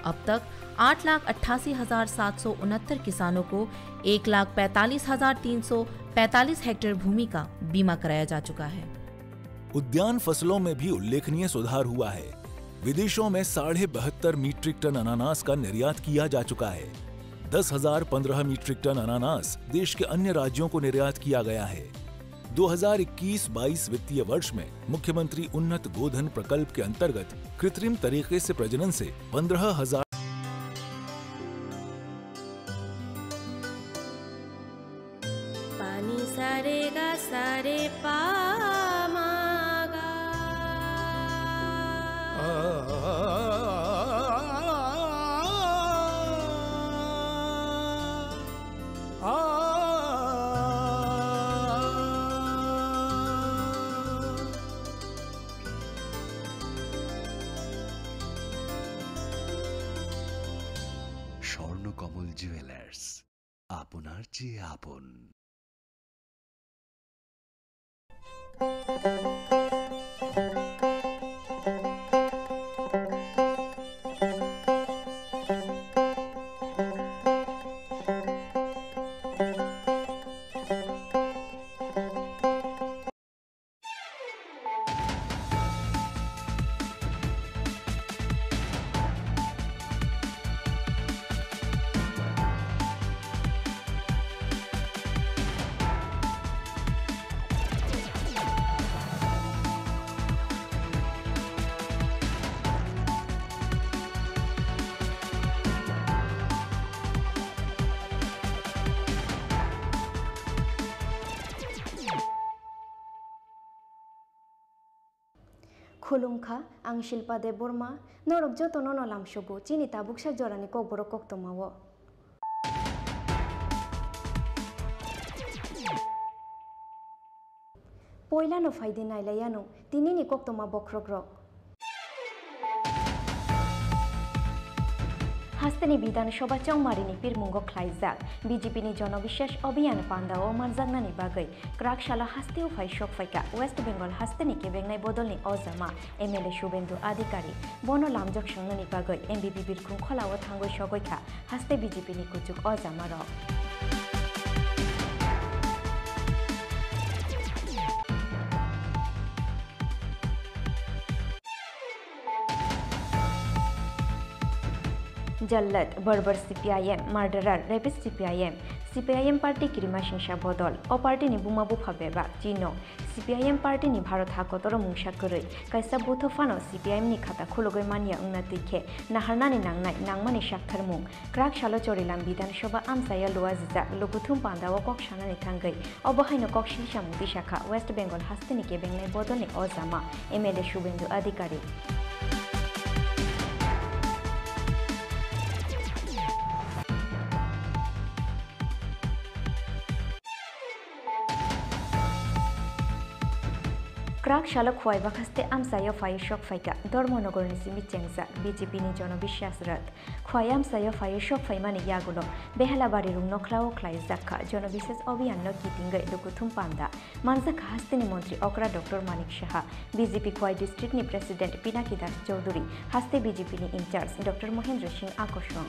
अब तक 8,88,769 किसानों को 1,45,345 हेक्टेयर भूमि का बीमा कराया जा चुका है। उद्यान फसलों में भी उल्लेखनीय सुधार हुआ है। विदेशों में 72.5 मीट्रिक टन अनानास का निर्यात किया जा चुका है। 10,015 मीट्रिक टन अनानास देश के अन्य राज्यों को निर्यात किया गया है। 2021-22 वित्तीय वर्ष में मुख्यमंत्री उन्नत गोधन प्रकल्प के अंतर्गत कृत्रिम तरीके से प्रजनन से 15,000 पानी सारेगा सारे पामागा স্বর্ণকমল জুয়েলার্স, আপনার চেয়ে আপন। खुलुमखा आं शिल्पा देव बर्मा नरक जतन नलामसबो चिनि ताबुकसा जरानि ककबर कक्तमावो पयलानो फायदे नायलायानो तिनिनि कक्तमा बख्रग्रक हास्तेनि विधानसभा चौमारिनि पिरमुंग ख्लाइजाक बीजेपीनि जनविश्वास अभियान पान्दाओ मानजागनानि बागै क्राकशाला हास्तेउ फाय सकफायका वेस्ट बेंगल हास्तेनि केबेंनाय बदलनि अजामा एमएलए शुभेन्दु अधिकारी बनो लामजक संनानि बागै एमबीपी बिरखुं खलाओ थांगै सगैखा हास्ते बीजेपीनि कुचुक अजामा रक जल्लत बर्बर सीपीआईएम मार्डरार रेपिस्ट सीपीआईएम पार्टी किरिमा सिंसा बदल अ पार्टी बुमा बुफा बेबा चिनो सीपीआईएम पार्टी भारत हाकतर मुंसा करै कैसा बुथफानो सीपीआईएम नि खाता खुलगै मानिया उंना तैखे नाहारनानि नांनाय नांमानि साखथारमुं क्राक सालो चरिलाम विधानसभा आमसाया लुआजिजा लुकुथुम पान्दाव कक्षानानि थांगै अबहायनो कक्षिसा मुति शाखा वेस्ट बेंगल हास्तेनि केबेंनाय बदलनि अजामा एमएलए शुभेन्दु अधिकारी क्राक शालक खुआइबा खस्ते आमसाया फाय शक फायका धर्मनगरनि सिमि चेंगजा बीजेपीनि जनविश्वास रथ खुआइ आमसाया फाय शक फायमानि यागुलो बेहलाबारि रुं नख्लाओ ख्लाइजाखा जनविश्वास अभियान न कितिंगै लुकुथुम पान्दा मानजाखा हास्तेनि मंत्री अक्रा डॉक्टर मानिक शाह बीजेपी खुआइ डिस्ट्रिक्टनि प्रेसिडेंट पिनाकी दास चौधरी हास्ते बीजेपीनि इंचार्ज डॉक्टर महेंद्र सिंह आकर्षण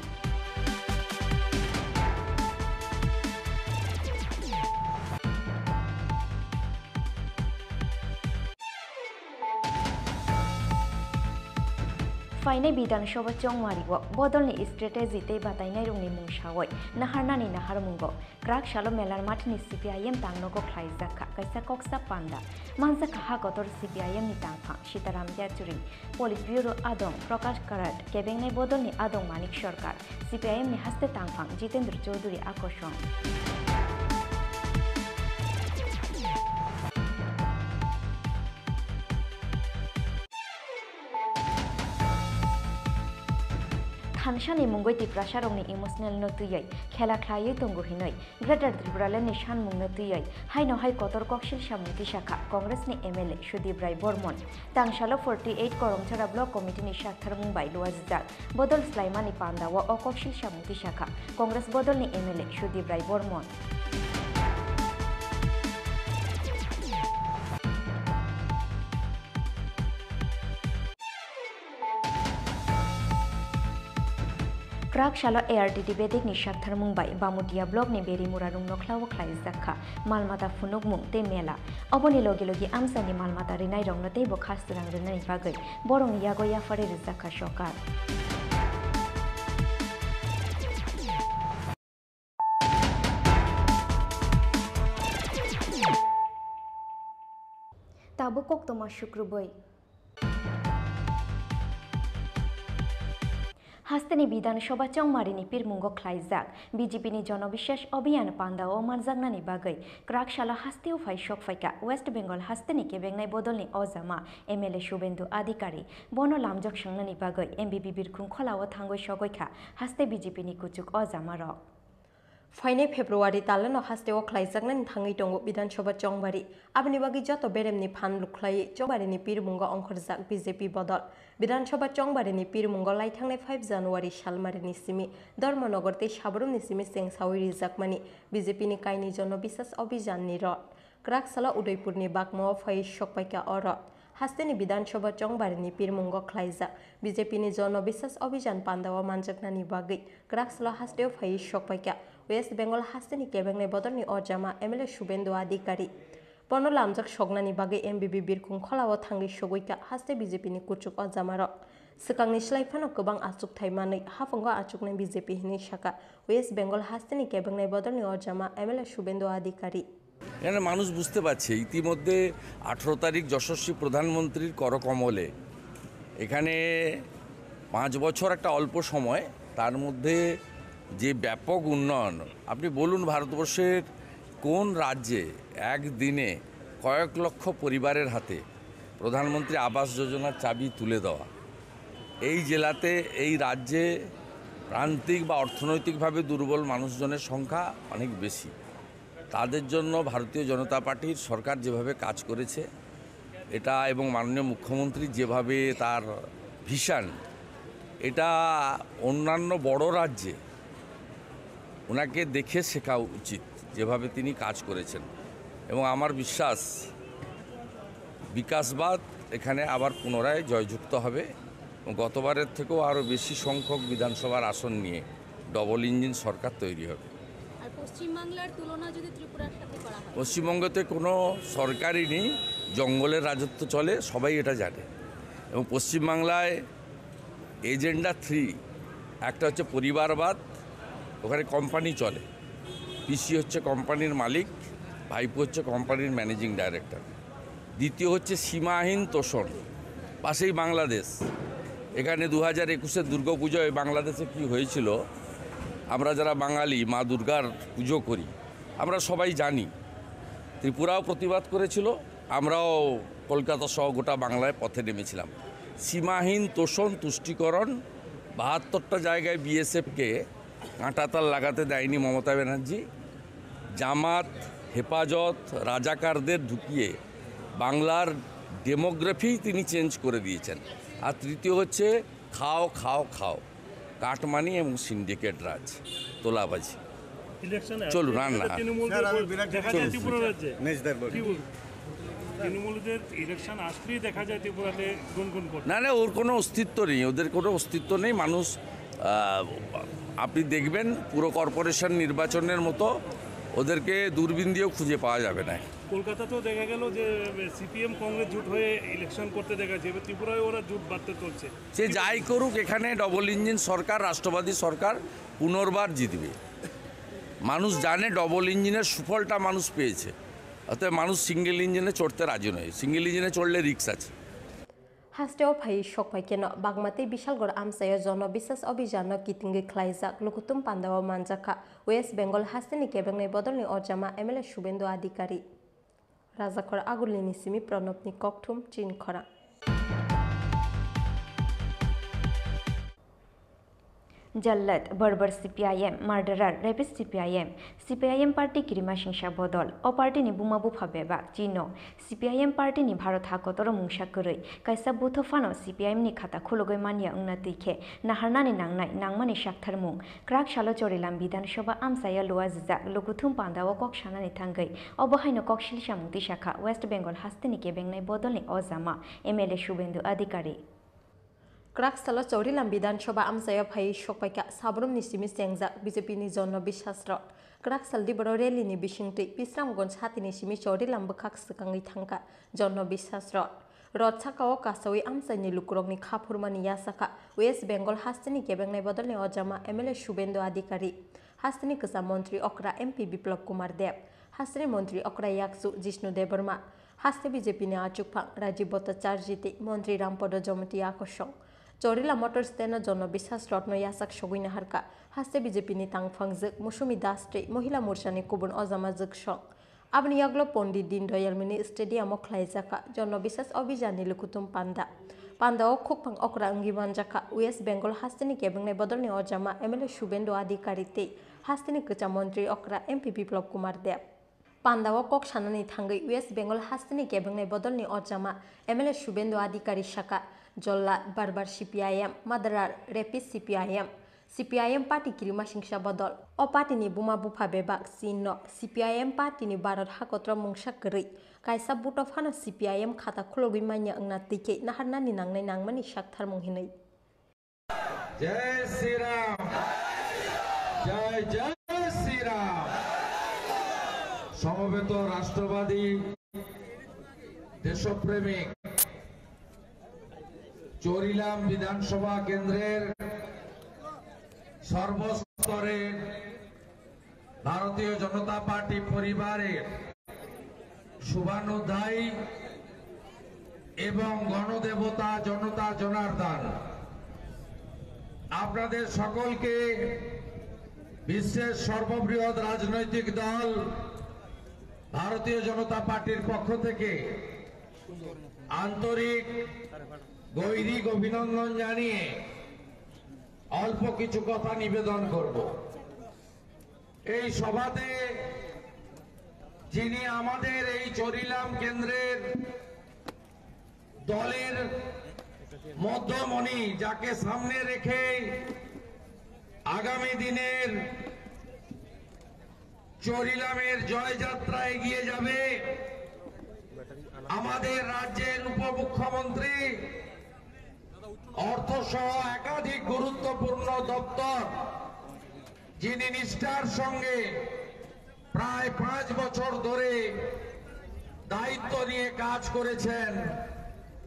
फाइने विधानसभा चौमारिगो बदलनि स्ट्रेटेजी ते बातायनाय रुंनि मुंसावै नाहारनानि नाहारमुंगो क्राक शालो मेलार माठनि सीपीआईएम तांनोगो ख्लाइजाखा कैसा कक्सा पान्दा मानजाखा हाकतर सीपीआईएम नि तांफा सीताराम येचुरी पोलिट ब्यूरो आदं प्रकाश कराट केबेंनाय बदलनि आदं मानिक सरकार सीपीआईएम नि हास्ते तांफा जितेंद्र चौधरी आकर्षण खानसानि मुंगै तिप्रासारंनि इमोशनल नतुयै खेला ख्लायै तंगुहिनै ग्रेटर त्रिपुरालेण्डनि सानमुं नतुयै हायनो हाय कतर कक्सिल सामुति शाखा कांग्रेसनि एमएलए सुदीप राय बर्मन तांसालो 48 करमछारा ब्लक कमिटिनि साक्थार मुंबाइ लुआजिजाक बदल स्लाइमानि पान्दाव अ कक्सिल सामुति शाखा कांग्रेस बदलनि एमएलए सुदीप राय बर्मन क्राक शालो ARTT बेदिक नि शाकथार मुंबाई बामुटिया ब्लॉक नि बेरी मुरारुंग नखलाव खलाय जाखा मालमाता फुनुक मुं ते मेला अबनि लगे लगे आमसानि मालमाता रिनाय रंग ते बो खासरां रिनाय बागै बरं यागो याफारे जाखा सरकार ताबो कक्तमा शुक्रबै हास्तेनि विधानसभा चौमारिनि पिरमुंग ख्लाइजाक बीजेपीनि जनविश्वास अभियान पान्दाव मारजागनानि बागै क्राकशाला हास्तेव फाइ सकफाइका वेस्ट बेंगल हास्तेनि केबेंनाय बदलनि अजामा MLA शुभेन्दु अधिकारी बनो लामजक संनानि बागै MBB बिरखुं खलाव थांगै सगैखा हास्ते बीजेपीनि कुचुक अजामा रक फाइने फेब्रुवारि तालनो हास्तेव ख्लाइजागनानि थाङै दङ विधानसभा चौबारि आबनि बागै जत बेरेमनि फान लुख्लायै चौबारिनि पिरमुंग अंखरजाक बीजेपी बदल विधानसभा चौबारिनि पिरमुंग लाइथांनाय 5 जानुवारि सालमारिनि सिमि धर्मनगर ते साबरुमनि सिमि सेंसावि रिजाकमानि बीजेपीनि कायनि जनविश्वास अभियाननि रथ क्राकसाला उदयपुरनि बागमाव फाइ सकपाइका अरथ हास्तेनि विधानसभा चौबारिनि पिरमुंग ख्लाइजाक बीजेपीनि जनविश्वास अभियान पान्दावा मानजागनानि बागै क्राकसाला हास्तेव फाइ सकपाइका वेस्ट बेंगल हास्तेनि केबेंनाय बदलनि अजामा MLA शुभेन्दु अधिकारी पनो लामजाक सगनानि बागै MBB बिरखुं खलाव थांगै सगैका हास्ते बीजेपीनि कुचुक अजामा रक सिगांनि स्लाइफानो गोबां आचुक थाइमानै हाफंग आचुकनाय बीजेपी हिनि शाखा वेस्ट बेंगल हास्तेनि केबेंनाय बदलनि अजामा MLA शुभेन्दु अधिकारी এখানে মানুষ বুঝতে পারছে ইতিমধ্যে 18 তারিখ যশস্বী প্রধানমন্ত্রীর করকমলে এখানে 5 বছর একটা অল্প সময় তার মধ্যে যে ব্যাপক উন্নয়ন আপনি বলুন ভারতবর্ষের কোন রাজ্যে একদিনে কয়েক লক্ষ পরিবারের হাতে প্রধানমন্ত্রী আবাস যোজনার চাবি তুলে দেওয়া এই জেলাতে এই রাজ্যে প্রান্তিক বা অর্থনৈতিকভাবে দুর্বল মানুষজনের সংখ্যা অনেক বেশি তাদের জন্য ভারতীয় জনতা পার্টির সরকার যেভাবে কাজ করেছে এটা এবং মাননীয় মুখ্যমন্ত্রী যেভাবে তার ভিশন এটা অন্যান্য বড় রাজ্যে ওনাকে দেখে শেখা উচিত যেভাবে তিনি কাজ করেছেন এবং আমার বিশ্বাস বিকাশবাদ এখানে আবার পুনরায় জয়যুক্ত হবে এবং গতবারের থেকেও আরও বেশি সংখ্যক বিধানসভার আসন নিয়ে ডবল ইঞ্জিন সরকার তৈরি হবে পশ্চিমবাংলার তুলনা যদি ত্রিপুরার সাথে করা হয় পশ্চিমবঙ্গতে কোনো সরকারই নেই জঙ্গলের রাজত্ব চলে সবাই এটা জানে এবং পশ্চিমবাংলায় এজেন্ডা 3 একটা হচ্ছে পরিবারবাদ ওখানে কোম্পানি চলে পিসি হচ্ছে কোম্পানির মালিক ভাইপো হচ্ছে কোম্পানির ম্যানেজিং ডাইরেক্টর দ্বিতীয় হচ্ছে সীমাহীন তোষণ পাশেই বাংলাদেশ এখানে 2021-এর দুর্গাপুজোয় বাংলাদেশে কি হয়েছিল আমরা যারা বাঙালি মা দুর্গার পুজো করি আমরা সবাই জানি ত্রিপুরাও প্রতিবাদ করেছিল আমরাও কলকাতা সহ গোটা বাংলায় পথে নেমেছিলাম সীমাহীন তোষণ তুষ্টিকরণ 72টা জায়গায় বিএসএফকে কাঁটাতাল লাগাতে দেয়নি মমতা ব্যানার্জি জামাত হেফাজত রাজাকারদের ঢুকিয়ে বাংলার ডেমোগ্রাফি তিনি চেঞ্জ করে দিয়েছেন আর তৃতীয় হচ্ছে খাও খাও খাও কাটমানি এবং সিন্ডিকেট রাজ তোলাবাজি চলুন না না না ওর কোনো অস্তিত্ব নেই ওদের কোনো অস্তিত্ব নেই মানুষ আপনি দেখবেন পুরো কর্পোরেশন নির্বাচনের মতো ওদেরকে দূরবীন দিয়েও খুঁজে পাওয়া যাবে না কলকাতাতেও দেখা গেল যে সিপিএম কংগ্রেস জোট হয়ে ইলেকশন করতে দেখা যাবে ত্রিপুরায় ওরা জোট বাঁধতে চলছে সে যাই করুক এখানে ডবল ইঞ্জিন সরকার রাষ্ট্রবাদী সরকার পুনর্বার জিতবে মানুষ জানে ডবল ইঞ্জিনের সুফলটা মানুষ পেয়েছে অতএব মানুষ সিঙ্গেল ইঞ্জিনে চড়তে রাজি নয় সিঙ্গেল ইঞ্জিনে চড়লে রিস্ক আছে हास्टेव फाइ सकपाइकेन बागमाते विशालगढ़ आमसाय जनविश्वास अभियान कितिंगै ख्लाइजाक लुकुतुम पान्दाव मानजाखा वेस्ट बेंगल हास्तेनि केबेंनाय बदलनि अजामा MLA शुभेन्दु अधिकारी राजाखर आगुलनि सिमि प्रणबनि ककथुम चिनखरा जल्लत बर्बर CPIM मर्डरार रेपिस्ट CPIM पार्टी किरिमा सिंसा बदल अ पार्टी बुमा बुफा बेबा चिनो CPIM पार्टी भारत हाकतर मुंसा गरै कायसा बुथफानो CPIM नि खाता खुलगै मानिया उन्नतिखे नाहारनानि नांनाय नांमानि साक्थार मुं क्राक सालो चोरिलाम विधानसभा आमसाया लुआ जिजा लुकुथुम पान्दाव ककसानानि थांगै अबहायनो ककसिलसा मुक्ति शाखा वेस्ट बेंगल हास्तेनि केबेंनाय बदलनि अजामा MLA शुभेन्दु अधिकारी क्राकसाला चौरिलाम विधानसभा आमसाया फाइ सकपाइका साब्रमनि सिमि सेंजाक बीजेपी नि जन बिश्वास रट क्राकसाल दिबरो रेलीनि बिसिंथि पिस्रामगंज हातिनि सिमि चौरिलाम बखाक सकांगै थांका जन बिश्वास रट साकाओ कासावै आमसाइनि लुकुरंनि खाफुरमानि यासाका वेस्ट बेंगल हास्तिनि केबेंनाय बदलनि अजामा एमएलए शुभेंदु अधिकारी हास्तिनि कसा मंत्री अक्रा एमपी बिप्लब कुमार देव हास्तिनि मंत्री अक्रा याक्सु जिष्णु देवर्मा हास्ति बीजेपीनि आचुकफां राजीव भट्टाचार्यति मंत्री रामपद जमती आकर्षण चौरिला मोटर स्टैंड जन बिश्वास रत्न यासाक सगुइना हारका हास्ते बीजेपीनि तांगफांजोक मौसुमी दासत्रि महिला मोर्चानि गुबुन अजामा जोगसं आबनि याग्लो पंडित दीनदयाल मिनि स्टेडियामआव ख्लायजाका जन बिश्वास अभियाननि लुकुतुम पान्दाओ खुकफां अक्रा अंगिमान जाका वेस्ट बेंगल हास्तेनि केबेंनाय बदलनि अजामा एमएलए शुभेंदु अधिकारी ते हास्तेनि कचा मंत्री अक्रा एमपी बिप्लब कुमार देव पान्दाओ कक सानानि थांगै वेस्ट बेंगल हास्तेनि केबेंनाय बदलनि अजामा एमएलए शुभेंदु अधिकारी शाखा जल्लाद बारबार सीपीआईएम मादारार रेपिड सीपीआईएम पार्टी किरिमा सिंसा बदल अ पार्टीनि बुमा बुफा बेबाक चिन्ह सीपीआईएम पार्टीनि भारत हाकत्र मुंसा गरै कायसा बुटफानो सीपीआईएम खाता खुलगै मान्या अंगना तिके नाहारनानि नांनाय नांमानि साकथार मुंहिनै जय श्री राम जय जय श्री राम समवेत राष्ट्रवादी देशप्रेमिक चौरिलाम विधानसभा केंद्रेर सर्वस्तरे भारतीय जनता पार्टी परिवारेर शुभानुध्यायी एवं गणदेवता जनता जनार्दन आपनादेर सकलके विश्वेर सर्वबृहৎ राजनैतिक दल भारतीय जनता पार्टीर पक्ष थेके आंतरिक গৈরিক অভিনন্দন জানিয়ে অল্প কিছু কথা নিবেদন করব। এই সভাতে যিনি আমাদের এই চৌরিলাম কেন্দ্রের দলের মধ্যমণি, যাকে সামনে রেখে আগামী দিনের চৌরিলামের জয়যাত্রা এগিয়ে যাবে, আমাদের রাজ্যের উপমুখ্যমন্ত্রী অর্থসহ একাধিক গুরুত্বপূর্ণ দপ্তর যিনি নিষ্ঠার সঙ্গে প্রায় 5 বছর ধরে দায়িত্ব নিয়ে কাজ করেছেন,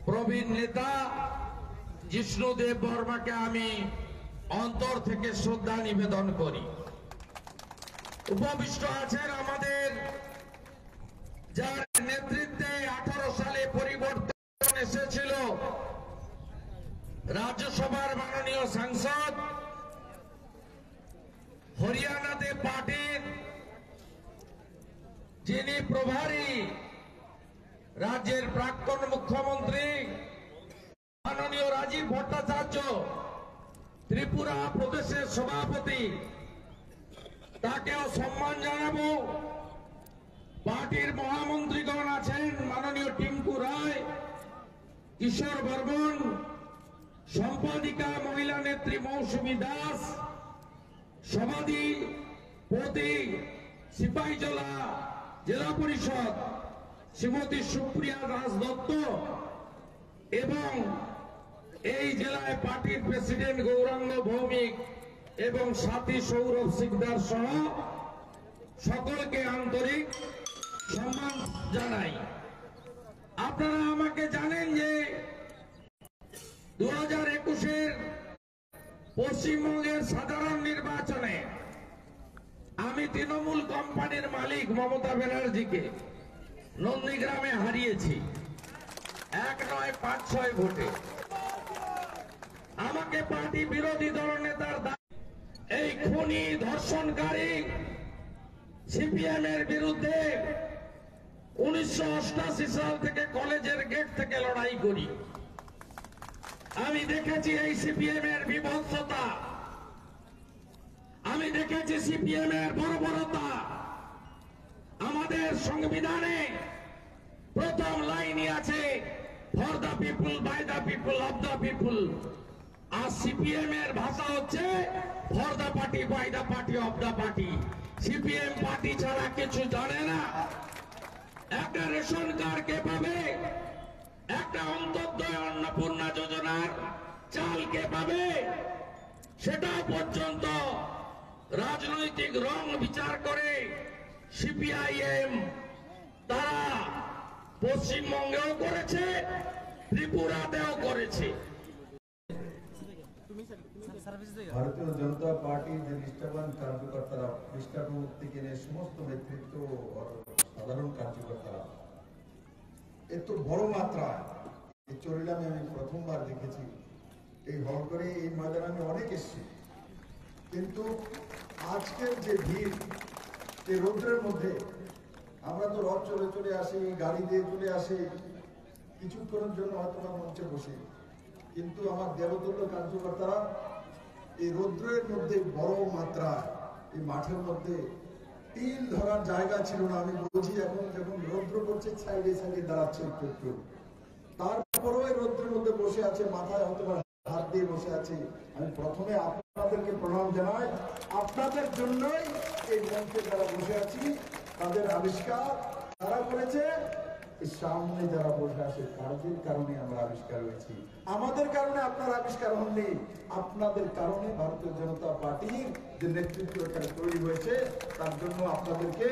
প্রবীণ নেতা জিষ্ণু দেব বর্মাকে আমি অন্তর থেকে শ্রদ্ধা নিবেদন করি। উপবিষ্ট আছেন আমাদের যার নেতৃত্বে 18 সালে পরিবর্তন এসেছিল, राज्यसभार माननीय सांसद, हरियाणाते पार्टीर जिनी प्रभारी राज्येर प्राक्तन मुख्यमंत्री माननीय राजीव भट्टाचार्य, त्रिपुरा प्रदेशेर सभापति, ताकेও सम्मान জানাবো। पार्टीर महामंत्रीगण आছেন माननीय टिंकू राय, किशोर बर्मन, सम्पादिका महिला नेत्री मौसुमी दास, सभापति सिपाहीजला जिला परिषद श्रीमती सुप्रिया दास दत्त एवं এই জেলায় পার্টির প্রেসিডেন্ট গৌরাঙ্গ ভৌমিক এবং সাথী সৌরভ সিকদার সহ সকলকে আন্তরিক সম্মান জানাই। আপনারা আমাকে জানেন যে 2021-এর পশ্চিমবঙ্গের সাধারণ নির্বাচনে আমি তৃণমূল কোম্পানির মালিক মমতা ব্যানার্জিকে নন্দীগ্রামে হারিয়েছি 1-9-5-6 ভোটে। আমাকে পার্টি বিরোধী দলনেতার এই খুনি ধর্ষণকারী সিপিএম এর বিরুদ্ধে 1988 সাল থেকে কলেজের গেট থেকে লড়াই করি। আমি দেখেছি এই সিপিএম এর বিভৎসতা, আমি দেখেছি সিপিএম এর বর্বরতা। আমাদের সংবিধানে প্রথম লাইনই আছে for the people, by the people, of the people. আর সিপিএম এর ভাষা হচ্ছে for the party, by the party, of the party. CPM party ছাড়া কিছু জানে না। একটা রেশন কার্ড কে পাবে, একটা অন্তর্দয় অন্নপূর্ণা যোজনার চাল কে পাবে সেটা পর্যন্ত রাজনৈতিক রং বিচার করে সিপিআইএম তারা পশ্চিমবঙ্গেও করেছে, ত্রিপুরাতেও করেছে। ভারতীয় জনতা পার্টির যে নিষ্ঠাবান কার্যকর্তারা, নিষ্ঠাবান থেকে নিয়ে সমস্ত নেতৃত্ব সাধারণ কার্যকর্তারা এত বড় মাত্রায় এই চরিলামে আমি প্রথমবার দেখেছি। এই হল করে এই ময়দানে আমি অনেক এসেছি, কিন্তু আজকের যে ভিড়, এই রোদ্রের মধ্যে আমরা তো রথ চলে চলে আসি, গাড়ি দিয়ে চলে আসি, কিছুক্ষণের জন্য হয়তো মঞ্চে বসি, কিন্তু আমার দেবতুল্য কার্যকর্তারা এই রৌদ্রের মধ্যে বড় মাত্রায় এই মাঠের মধ্যে তিল ধরার জায়গা ছিল না। আমি বুঝি এখন যখন রৌদ্র করছে সাইডে সাইডে দাঁড়াচ্ছে একটু একটু, তারপরেও এই রৌদ্রের মধ্যে বসে আছে, মাথায় হয়তো হাত দিয়ে বসে আছে। আমি প্রথমে আপনাদেরকে প্রণাম জানাই, আপনাদের জন্যই এই মঞ্চে যারা বসে আছি তাদের আবিষ্কার তারা করেছে। সামনে যারা বসে আছে তাদের কারণে আমরা আবিষ্কার হয়েছি, আমাদের কারণে আপনারা আবিষ্কার হননি। আপনাদের কারণে ভারতীয় জনতা পার্টির যে নেতৃত্ব এখানে তৈরি হয়েছে তার জন্য আপনাদেরকে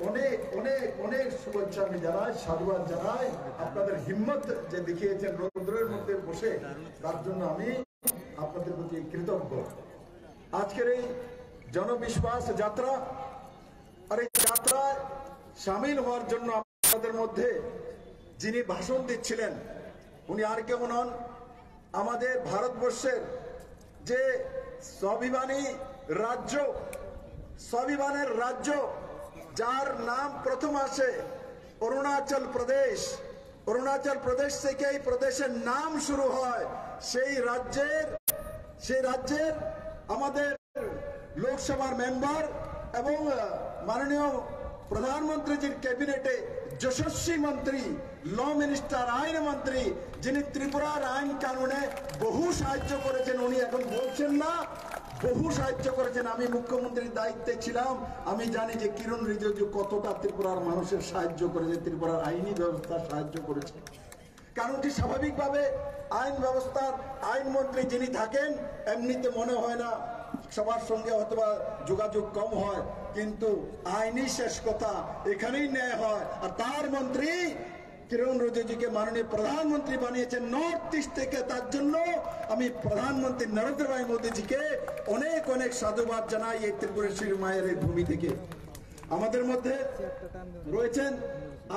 অনেক অনেক অনেক শুভেচ্ছা আমি জানাই, সাধুবাদ জানাই। আপনাদের হিম্মত যে দেখিয়েছেন রৌদ্রের মধ্যে বসে, তার জন্য আমি আপনাদের প্রতি কৃতজ্ঞ। আজকের এই জনবিশ্বাস যাত্রা আর এই যাত্রায় সামিল হওয়ার জন্য আপনাদের মধ্যে যিনি ভাষণ দিচ্ছিলেন উনি আর কেমন হন, আমাদের ভারতবর্ষের যে স্বাভিমানী রাজ্য, স্বাভিমানের রাজ্য যার নাম প্রথম আসে অরুণাচল প্রদেশ, অরুণাচল প্রদেশ থেকে এই প্রদেশের নাম শুরু হয়, সেই রাজ্যের আমাদের লোকসভার মেম্বার এবং মাননীয় প্রধানমন্ত্রীজির ক্যাবিনেটে যশস্বী মন্ত্রী, ল মিনিস্টার, আইন মন্ত্রী, যিনি ত্রিপুরার আইন কানুনে বহু সাহায্য করেছেন, উনি এখন বলছেন না, বহু সাহায্য করেছেন। আমি মুখ্যমন্ত্রীর দায়িত্বে ছিলাম, আমি জানি যে কিরণ রিজিজু কতটা ত্রিপুরার মানুষের সাহায্য করেছে, ত্রিপুরার আইনি ব্যবস্থা সাহায্য করেছে। কারণ কি স্বাভাবিকভাবে আইন ব্যবস্থার আইনমন্ত্রী যিনি থাকেন, এমনিতে মনে হয় না, সবার সঙ্গে অথবা যোগাযোগ কম হয়, কিন্তু আইনি শেষ কথা এখানেই ন্যায় হয়। আর তার মন্ত্রী কিরণ রিজিজুকে মাননীয় প্রধানমন্ত্রী বানিয়েছেন নর্থ ইস্ট থেকে, তার জন্য আমি প্রধানমন্ত্রী নরেন্দ্র ভাই মোদীজিকে অনেক অনেক সাধুবাদ জানাই এই ত্রিপুরেশ্বরী মায়ের এই ভূমি থেকে। আমাদের মধ্যে রয়েছেন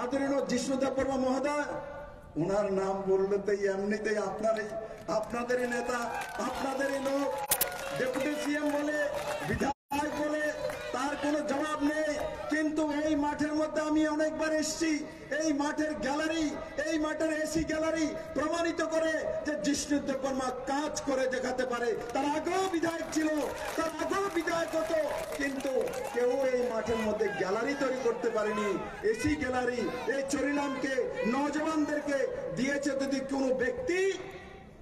আদরণীয় জিষ্ণু দেববর্মা মহোদয়, ওনার নাম বললে তো এমনিতেই আপনাদেরই নেতা, আপনাদেরই লোক, ডেপুটি সিএম বলে, বিধায়ক বলে, তার কোনো জবাব নেই। কিন্তু এই মাঠের মধ্যে আমি অনেকবার এসেছি, এই মাঠের গ্যালারি, এই মাঠের এসি গ্যালারি প্রমাণিত করে যে জিষ্ণু দেববর্মা কাজ করে দেখাতে পারে। তার আগেও বিধায়ক ছিল, তার আগেও বিধায়ক হতো, কিন্তু কেউ এই মাঠের মধ্যে গ্যালারি তৈরি করতে পারেনি। এসি গ্যালারি এই চরিলামকে, নজওয়ানদেরকে দিয়েছে যদি কোনো ব্যক্তি,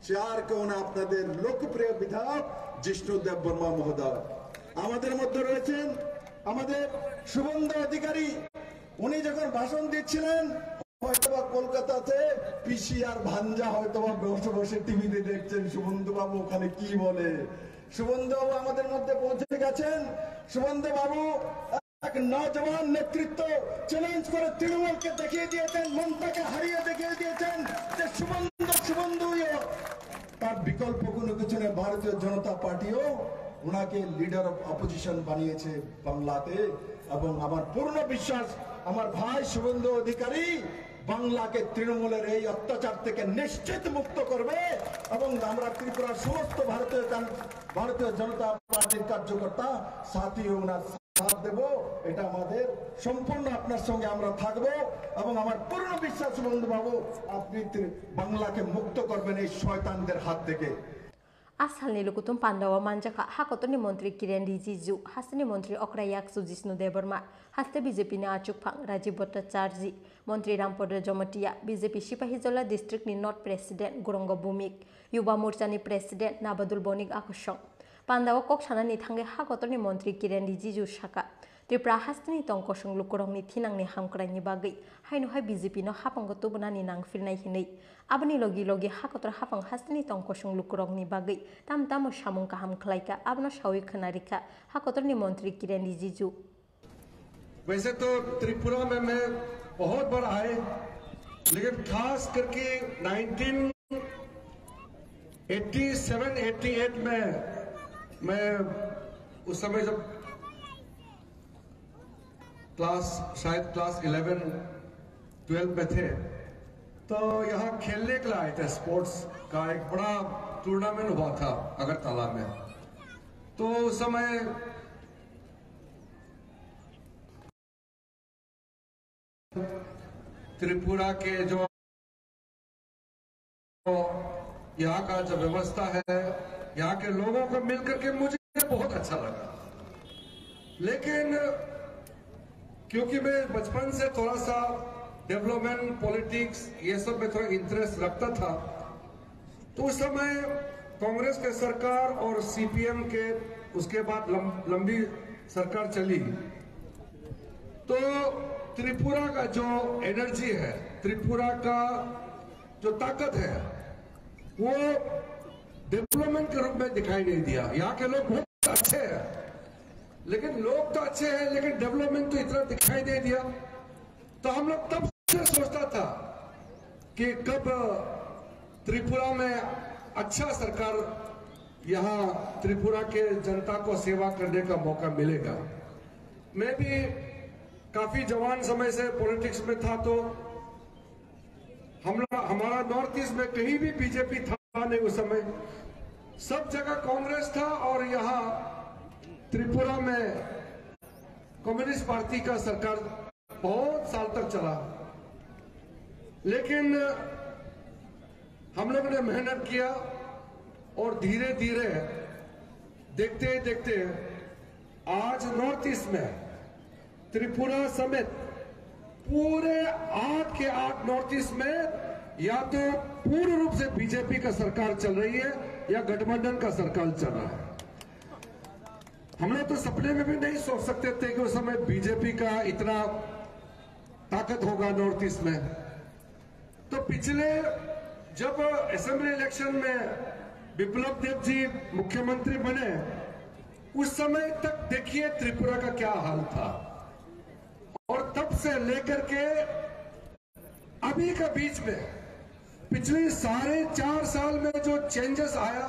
সে আর কেউ না, আপনাদের লোকপ্রিয় বিধায়ক জিষ্ণু দেববর্মা মহোদয়। আমাদের মধ্যে রয়েছেন আমাদের শুভেন্দু অধিকারী, উনি যখন ভাষণ দিচ্ছিলেন হয়তোবা কলকাতাতে পিসি আর ভাঞ্জা হয়তোবা বসে বসে টিভিতে দেখছেন শুভেন্দু বাবু ওখানে কি বলে। শুভেন্দু বাবু আমাদের মধ্যে পৌঁছে গেছেন। শুভেন্দু বাবু এক নজওয়ান নেতৃত্ব চ্যালেঞ্জ করে তৃণমূলকে দেখিয়ে দিয়েছেন, মমতাকে হারিয়ে দেখিয়ে দিয়েছেন যে শুভেন্দু তার বিকল্প কোনো কিছু নেই। ভারতীয় জনতা পার্টিও ওনাকে লিডার অফ অপোজিশন বানিয়েছে বাংলাতে, এবং আমার পূর্ণ বিশ্বাস আমার ভাই শুভেন্দু অধিকারী বাংলাকে তৃণমূলের এই অত্যাচার থেকে নিশ্চিত মুক্ত করবে, এবং আমরা ত্রিপুরার সমস্ত ভারতীয় জনতা পার্টির কার্যকর্তা সাথী ওনার সাথ দেব। এটা আমাদের সম্পূর্ণ আপনার সঙ্গে আমরা থাকবো, এবং আমার পূর্ণ বিশ্বাস শুভেন্দু বাবু আপনি বাংলাকে মুক্ত করবেন এই শয়তানদের হাত থেকে। Asalni lukutum Pandawa manjaka hakotoni mantri Kiren Rijiju, hasini mantri Okrayaksu Jishnu Debarma, haste BJP na Achukphang Rajiv Bhattacharjee, mantri Rampodra Jomatia, BJP Sipahijola district ni North President Gurongo Bhumik, Yuba Morcha ni President Nabadul Bonik Akushong. Pandawa kok sana ni thange hakotoni mantri Kiren Rijiju shaka. Tripura हास्तिनि तंकसं लुकुरंनि थिनांनि हामक्राइनि बागै हाइनोहाय BJP no हापंग तुबनानि नांफिरनाय हिनै आबनि लगी लगी हाकतर हापंग हास्तिनि तंकसं लुकुरंनि बागै ताम ताम सामुं काहाम खलाइका आबनो सावि खनारिका हाकतरनि मंत्री किरेन रिजिजू। वैसे तो त्रिपुरा में मैं बहुत बार आए, लेकिन खास करके 1987-88 में मैं उस समय जब शायद क्लास 11-12 में थे, तो यहाँ खेलने के लिए आए थे। स्पोर्ट्स का एक बड़ा टूर्नामेंट हुआ था अगरतला में। तो उस समय त्रिपुरा के जो यहाँ का जो व्यवस्था है, यहाँ के लोगों को मिलकर के मुझे बहुत अच्छा लगा। लेकिन क्योंकि मैं बचपन से थोड़ा सा डेवलपमेंट, पॉलिटिक्स, ये सब में थोड़ा इंटरेस्ट रखता था, तो उस समय कांग्रेस के सरकार और सीपीएम के उसके बाद लंबी सरकार चली, तो त्रिपुरा का जो एनर्जी है, त्रिपुरा का जो ताकत है, वो डेवलपमेंट के रूप में दिखाई नहीं दिया। यहाँ के लोग बहुत अच्छे हैं, लेकिन लोग तो अच्छे हैं, लेकिन डेवलपमेंट तो इतना दिखाई नहीं दिया। तो हम लोग तब से सोचता था कि कब त्रिपुरा में अच्छा सरकार, यहाँ त्रिपुरा के जनता को सेवा करने का मौका मिलेगा। मैं भी काफी जवान समय से पॉलिटिक्स में था, तो हमारा नॉर्थ ईस्ट में कहीं भी बीजेपी था नहीं उस समय, सब जगह कांग्रेस था, और यहाँ त्रिपुरा में कम्युनिस्ट पार्टी का सरकार बहुत साल तक चला। लेकिन हम लोगों ने मेहनत किया और धीरे धीरे देखते देखते आज नॉर्थ ईस्ट में त्रिपुरा समेत पूरे 8 के 8 नॉर्थ ईस्ट में या तो पूर्ण रूप से बीजेपी का सरकार चल रही है या गठबंधन का सरकार चल रहा है। हम लोग तो सपने में भी नहीं सोच सकते थे कि उस समय बीजेपी का इतना ताकत होगा नॉर्थ ईस्ट में। तो पिछले जब असेंबली इलेक्शन में बिप्लब देव जी मुख्यमंत्री बने, उस समय तक देखिए त्रिपुरा का क्या हाल था, और तब से लेकर के अभी का बीच में पिछले 4.5 साल में जो चेंजेस आया,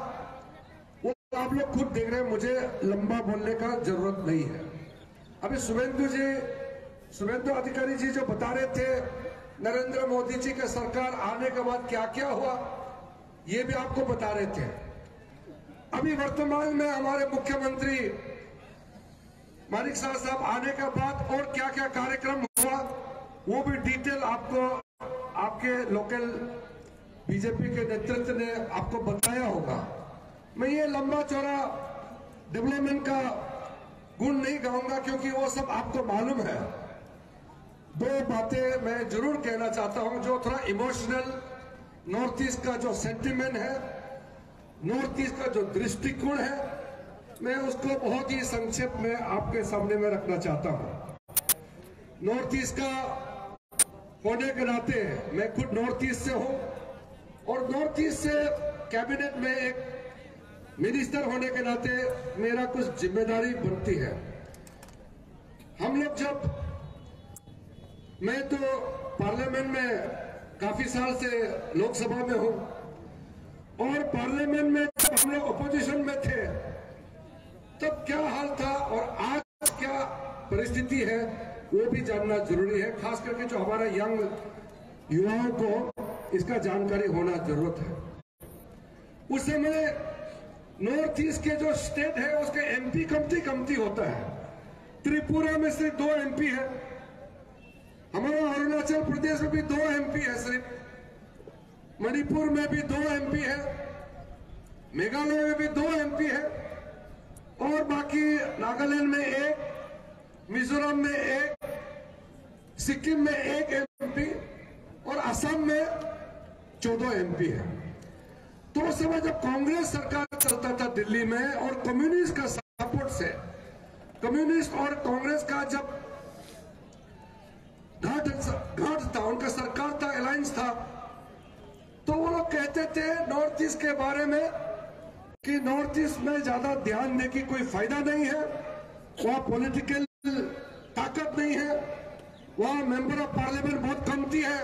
वो आप लोग खुद देख रहे हैं। मुझे लंबा बोलने का जरूरत नहीं है। अभी शुभेंदु अधिकारी जी जो बता रहे थे नरेंद्र मोदी जी के सरकार आने के बाद क्या क्या हुआ, ये भी आपको बता रहे थे। अभी वर्तमान में हमारे मुख्यमंत्री मानिक साहब आने के बाद और क्या क्या कार्यक्रम हुआ, वो भी डिटेल आपको आपके लोकल बीजेपी के नेतृत्व ने आपको बताया होगा। मैं ये लंबा चौड़ा डेवलपमेंट का गुण नहीं गाऊंगा, क्योंकि वो सब आपको मालूम है। 2 बातें मैं जरूर कहना चाहता हूं, जो थोड़ा इमोशनल नॉर्थ ईस्ट का जो सेंटिमेंट है, नॉर्थ ईस्ट का जो दृष्टिकोण है, मैं उसको बहुत ही संक्षेप में आपके सामने में रखना चाहता हूं। नॉर्थ ईस्ट का होने के नाते मैं खुद नॉर्थ ईस्ट से हूं, और नॉर्थ ईस्ट से कैबिनेट में एक मिनिस्टर होने के नाते मेरा कुछ जिम्मेदारी बनती है। हम लोग मैं तो पार्लियामेंट में काफी साल से लोकसभा में हूं, और पार्लियामेंट में जब हम लोग अपोजिशन में थे तब क्या हाल था और आज क्या परिस्थिति है, वो भी जानना जरूरी है। खास करके जो हमारा यंग युवाओं को इसका जानकारी होना जरूरत है। उस समय नॉर्थ ईस्ट के जो स्टेट है उसके एमपी कमती होता है। त्रिपुरा में सिर्फ 2 एमपी है, हमारा अरुणाचल प्रदेश में भी 2 एमपी है, सिर्फ मणिपुर में भी 2 एमपी है, मेघालय में भी 2 एमपी है, और बाकी नागालैंड में 1, मिजोरम में 1, सिक्किम में 1 एमपी, और असम में 14 एमपी है। तो उस समय जब कांग्रेस सरकार चलता था दिल्ली में और कम्युनिस्ट का सपोर्ट से कम्युनिस्ट और कांग्रेस का जब घाट था, उनका सरकार था, अलायंस था, तो वो लोग कहते थे नॉर्थ ईस्ट के बारे में कि नॉर्थ ईस्ट में ज्यादा ध्यान देने की कोई फायदा नहीं है, वहां पॉलिटिकल ताकत नहीं है, वहां मेंबर ऑफ पार्लियामेंट बहुत कमती है,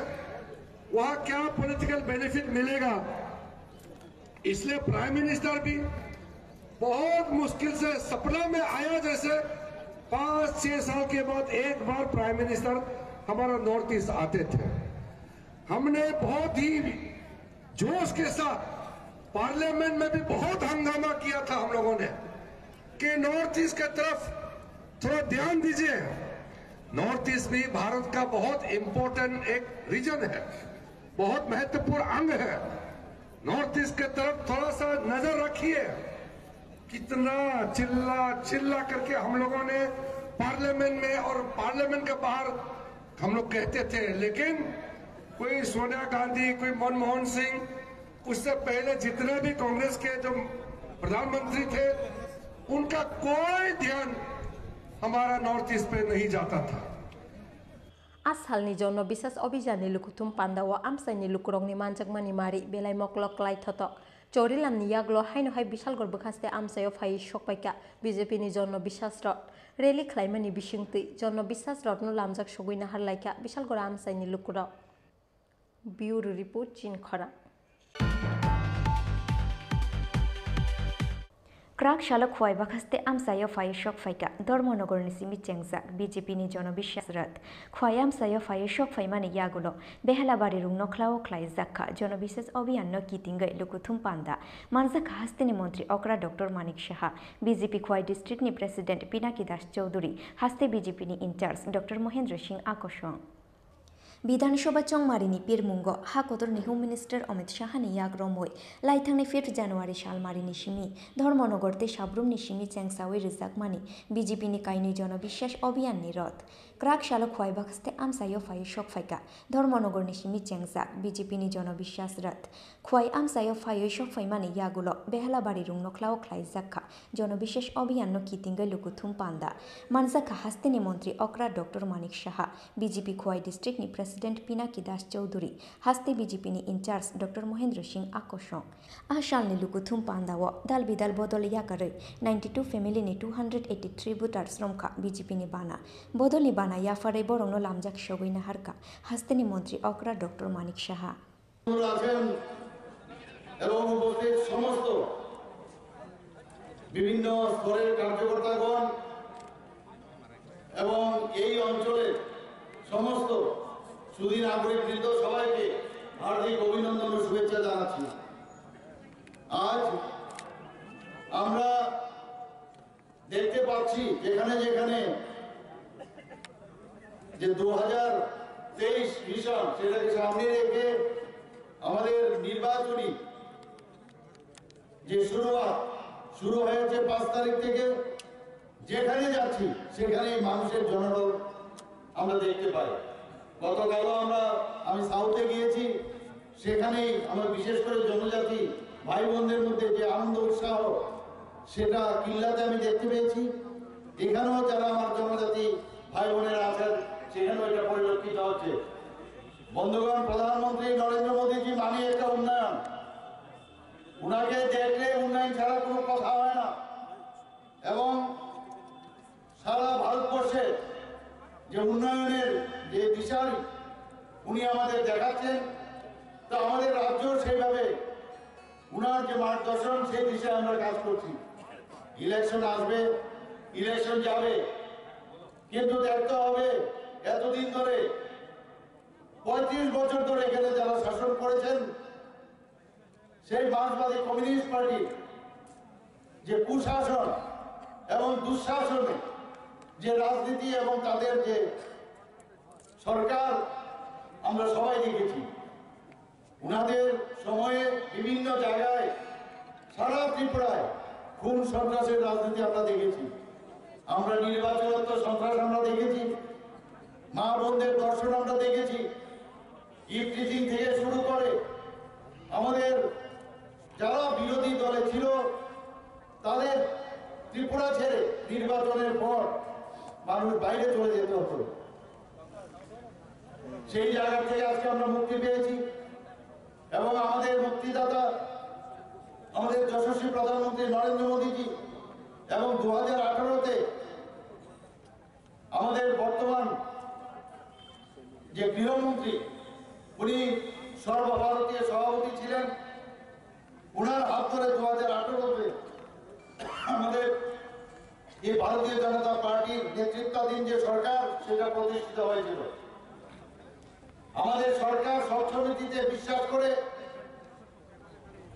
वहां क्या पॉलिटिकल बेनिफिट मिलेगा। इसलिए प्राइम मिनिस्टर भी बहुत मुश्किल से सपना में आया, जैसे 5-6 साल के बाद एक बार प्राइम मिनिस्टर हमारा नॉर्थ ईस्ट आते थे। हमने बहुत ही जोश के साथ पार्लियामेंट में भी बहुत हंगामा किया था हम लोगों ने कि नॉर्थ ईस्ट की तरफ थोड़ा ध्यान दीजिए। नॉर्थ ईस्ट भी भारत का बहुत इंपॉर्टेंट एक रीजन है, बहुत महत्वपूर्ण अंग है। नॉर्थ ईस्ट की तरफ थोड़ा सा नजर रखिए। कितना चिल्ला करके हम लोगों ने पार्लियामेंट में और पार्लियामेंट के बाहर हम लोग कहते थे, लेकिन कोई सोनिया गांधी, कोई मनमोहन सिंह, उससे पहले जितने भी कांग्रेस के जो प्रधानमंत्री थे, उनका कोई ध्यान हमारा नॉर्थ ईस्ट पे नहीं जाता था। आसालनि जन विशेष अभियाननि लुकुथुम पान्दावा आमसाइनि लुकुरंनि मानजाकमानि मारि बेलाय मकलक लाइथतक चौरिलामनि याग्लो हाइनहाय बिशालगढ़ बखास्ते आमसायाव फाइ सकपाइका बीजेपीनि जन विश्वास रथ रेली खालायमानि बिसिंतै जन विश्वास रथनो लामजाक सगैना हारलायका बिशालगढ़ आमसाइनि लुकुराव ब्यूरो रिपोर्ट चीन खरा क्राक शालक खुआई बखास्ते आमसायो फाइ शक फाइका धर्मनगरनि सिमि चेंगजाक बीजेपीनि जनविश्वास रथ खुआई आमसायो फाइ शक फाइमानि यागुलो बेहलाबारि रुंनख्लाओ ख्लाइ जाखा जनविशेष अभियान न कितिंगै लुकुथुम पान्दा मानजाखा हास्तेनि मंत्री अकरा डॉक्टर मानिक साहा बीजेपी खुआई डिस्ट्रिक्टनि प्रेसिडेंट पिनाकी दास चौधुरी हास्ते बीजेपीनि इंचार्ज डॉक्टर महेंद्र सिंह आकर्षण विधानसभा चौमारिनि पिरमुंग हाकोदरनि होम मिनिस्टर अमित शाहनि याग्रमै लाइथांनि 5 जानुवारि सालमारिनि सिमि धर्मनगरते साब्रुमनि सिमि चेंगसावै रिजाकमानि बीजेपीनि काइनि जनविश्वास अभियाननि रथ क्राक शालक खुआई बाखास्ते आमसायो फाइ शक फाइका धर्मनगरनि सिमि चेंगजाक बीजेपीनि जनविश्वास रथ खुआई आमसायो फाइ शक फाइमानि यागुलो बेहलाबारि रुंनख्लाओ ख्लाइ जाखा जनविशेष अभियान न कितिंगै लुकुथुम पान्दा मानजाखा हास्तेनि मंत्री अकरा डॉक्टर मानिक साहा बीजेपी खुआई डिस्ट्रिक्टनि प्रेसिडेंट पिनाकी दास चौधुरी हास्ते बीजेपीनि इंचार्ज डॉक्टर महेंद्र सिंह आकर्षण आशालनि लुकुथुम पान्दाव दाल बिदाल बदल याकारै 92 फेमिलिनि 283 भोटार्स रमखा बीजेपीनि बाना बदलनि बाना याफारै बरंनो लामजाक सगैना हारका हास्तेनि मंत्री अकरा डॉक्टर मानिक साहा समस्त विभिन्न स्तरेर कार्यकर्तागण এবং এই অঞ্চলের সমস্ত সুধী নাগরিকবৃন্দ সবাইকে হার্দিক অভিনন্দন ও শুভেচ্ছা জানাচ্ছি। আজ আমরা দেখতে পাচ্ছি যেখানে যেখানে যে 2023 মিশন সেটাকে সামনে রেখে আমাদের নির্বাচনী যে শুরু হয়েছে 5 তারিখ থেকে, যেখানে যাচ্ছি সেখানে মানুষের জনরোল আমরা দেখতে পাই। গতকাল আমি সাউথে গিয়েছি, সেখানেই আমরা বিশেষ করে জনজাতি ভাই বোনদের মধ্যে যে আনন্দ উৎসাহ সেটা কিল্লাতে আমি দেখতে পেয়েছি। এখানেও যারা আমার জনজাতি ভাই বোনেরা আছেন সেখানেও এটা পরিলক্ষিত হচ্ছে। বন্ধুগণ, প্রধানমন্ত্রী নরেন্দ্র মোদীজি মানে একটা উন্নয়ন, উনাকে দেখলে উন্নয়ন ছাড়া কোনো কথা হয় না। এবং সারা ভারতবর্ষে যে উন্নয়নের যে দিশারি উনি আমাদের দেখাচ্ছেন, তো আমাদের রাজ্য সেইভাবে উনার যে মার্গদর্শন সেই দিশায় আমরা কাজ করছি। ইলেকশন আসবে, ইলেকশন যাবে, কিন্তু দেখতে হবে এতদিন ধরে 35 বছর ধরে এখানে যারা শাসন করেছেন সেই মার্ক্সবাদী কমিউনিস্ট পার্টি যে কুশাসন এবং দুঃশাসনে যে রাজনীতি এবং তাদের যে সরকার আমরা সবাই দেখেছি। উনাদের সময়ে বিভিন্ন জায়গায় সারা ত্রিপুরায় খুন সন্ত্রাসের রাজনীতি আমরা দেখেছি। আমরা নির্বাচনোত্তর সন্ত্রাস আমরা দেখেছি, মা বোনদের দর্শন আমরা দেখেছি, ইফটিজিং থেকে শুরু করে আমাদের যারা বিরোধী দলে ছিল তাদের ত্রিপুরা ছেড়ে নির্বাচনের পর মানুষ বাইরে চলে যেতে হতো। সেই জায়গা থেকে আজকে আমরা মুক্তি পেয়েছি এবং আমাদের মুক্তিদাতা আমাদের যশস্বী প্রধানমন্ত্রী নরেন্দ্র মোদীজি এবং 2018-তে আমাদের বর্তমান যে গৃহমন্ত্রী উনি সর্বভারতীয় সভাপতি ছিলেন, ওনার হাত ধরে 2018-তে আমাদের এই ভারতীয় জনতা পার্টির নেতৃত্বাধীন যে সরকার সেটা প্রতিষ্ঠিত হয়েছিল। আমাদের সরকার স্বচ্ছনীতিতে বিশ্বাস করে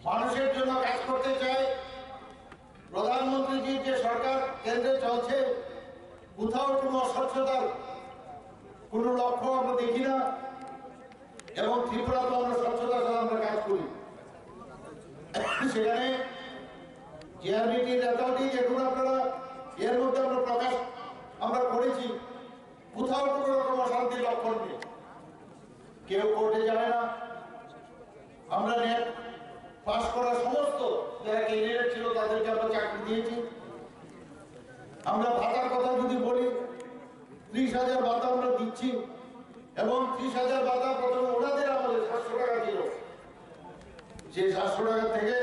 মানুষের জন্য কাজ করতে চায়। প্রধানমন্ত্রীজির যে সরকার কেন্দ্রে চলছে, কোথাও কোনো অস্বচ্ছতার কোনো লক্ষ্য আমরা দেখি না এবং ত্রিপুরাতে আমরা স্বচ্ছতার সাথে আমরা কাজ করি। সেখানে জিআরবিটির রেজাল্টই দেখুন আপনারা, এর মধ্যে আমরা প্রকাশ আমরা করেছি, কোথাও কোনো রকম অশান্তির লক্ষণ নেই, কেউ কোর্টে যাবে না। আমরা নেট পাস করা সমস্ত যারা ক্যান্ডিডেট ছিল তাদেরকে আমরা চাকরি দিয়েছি। আমরা ভাতার কথা যদি বলি, 30,000 ভাতা আমরা দিচ্ছি এবং 30,000 ভাতা প্রথমে ওনাদের আমাদের 700 টাকা ছিল, সেই 700 টাকা থেকে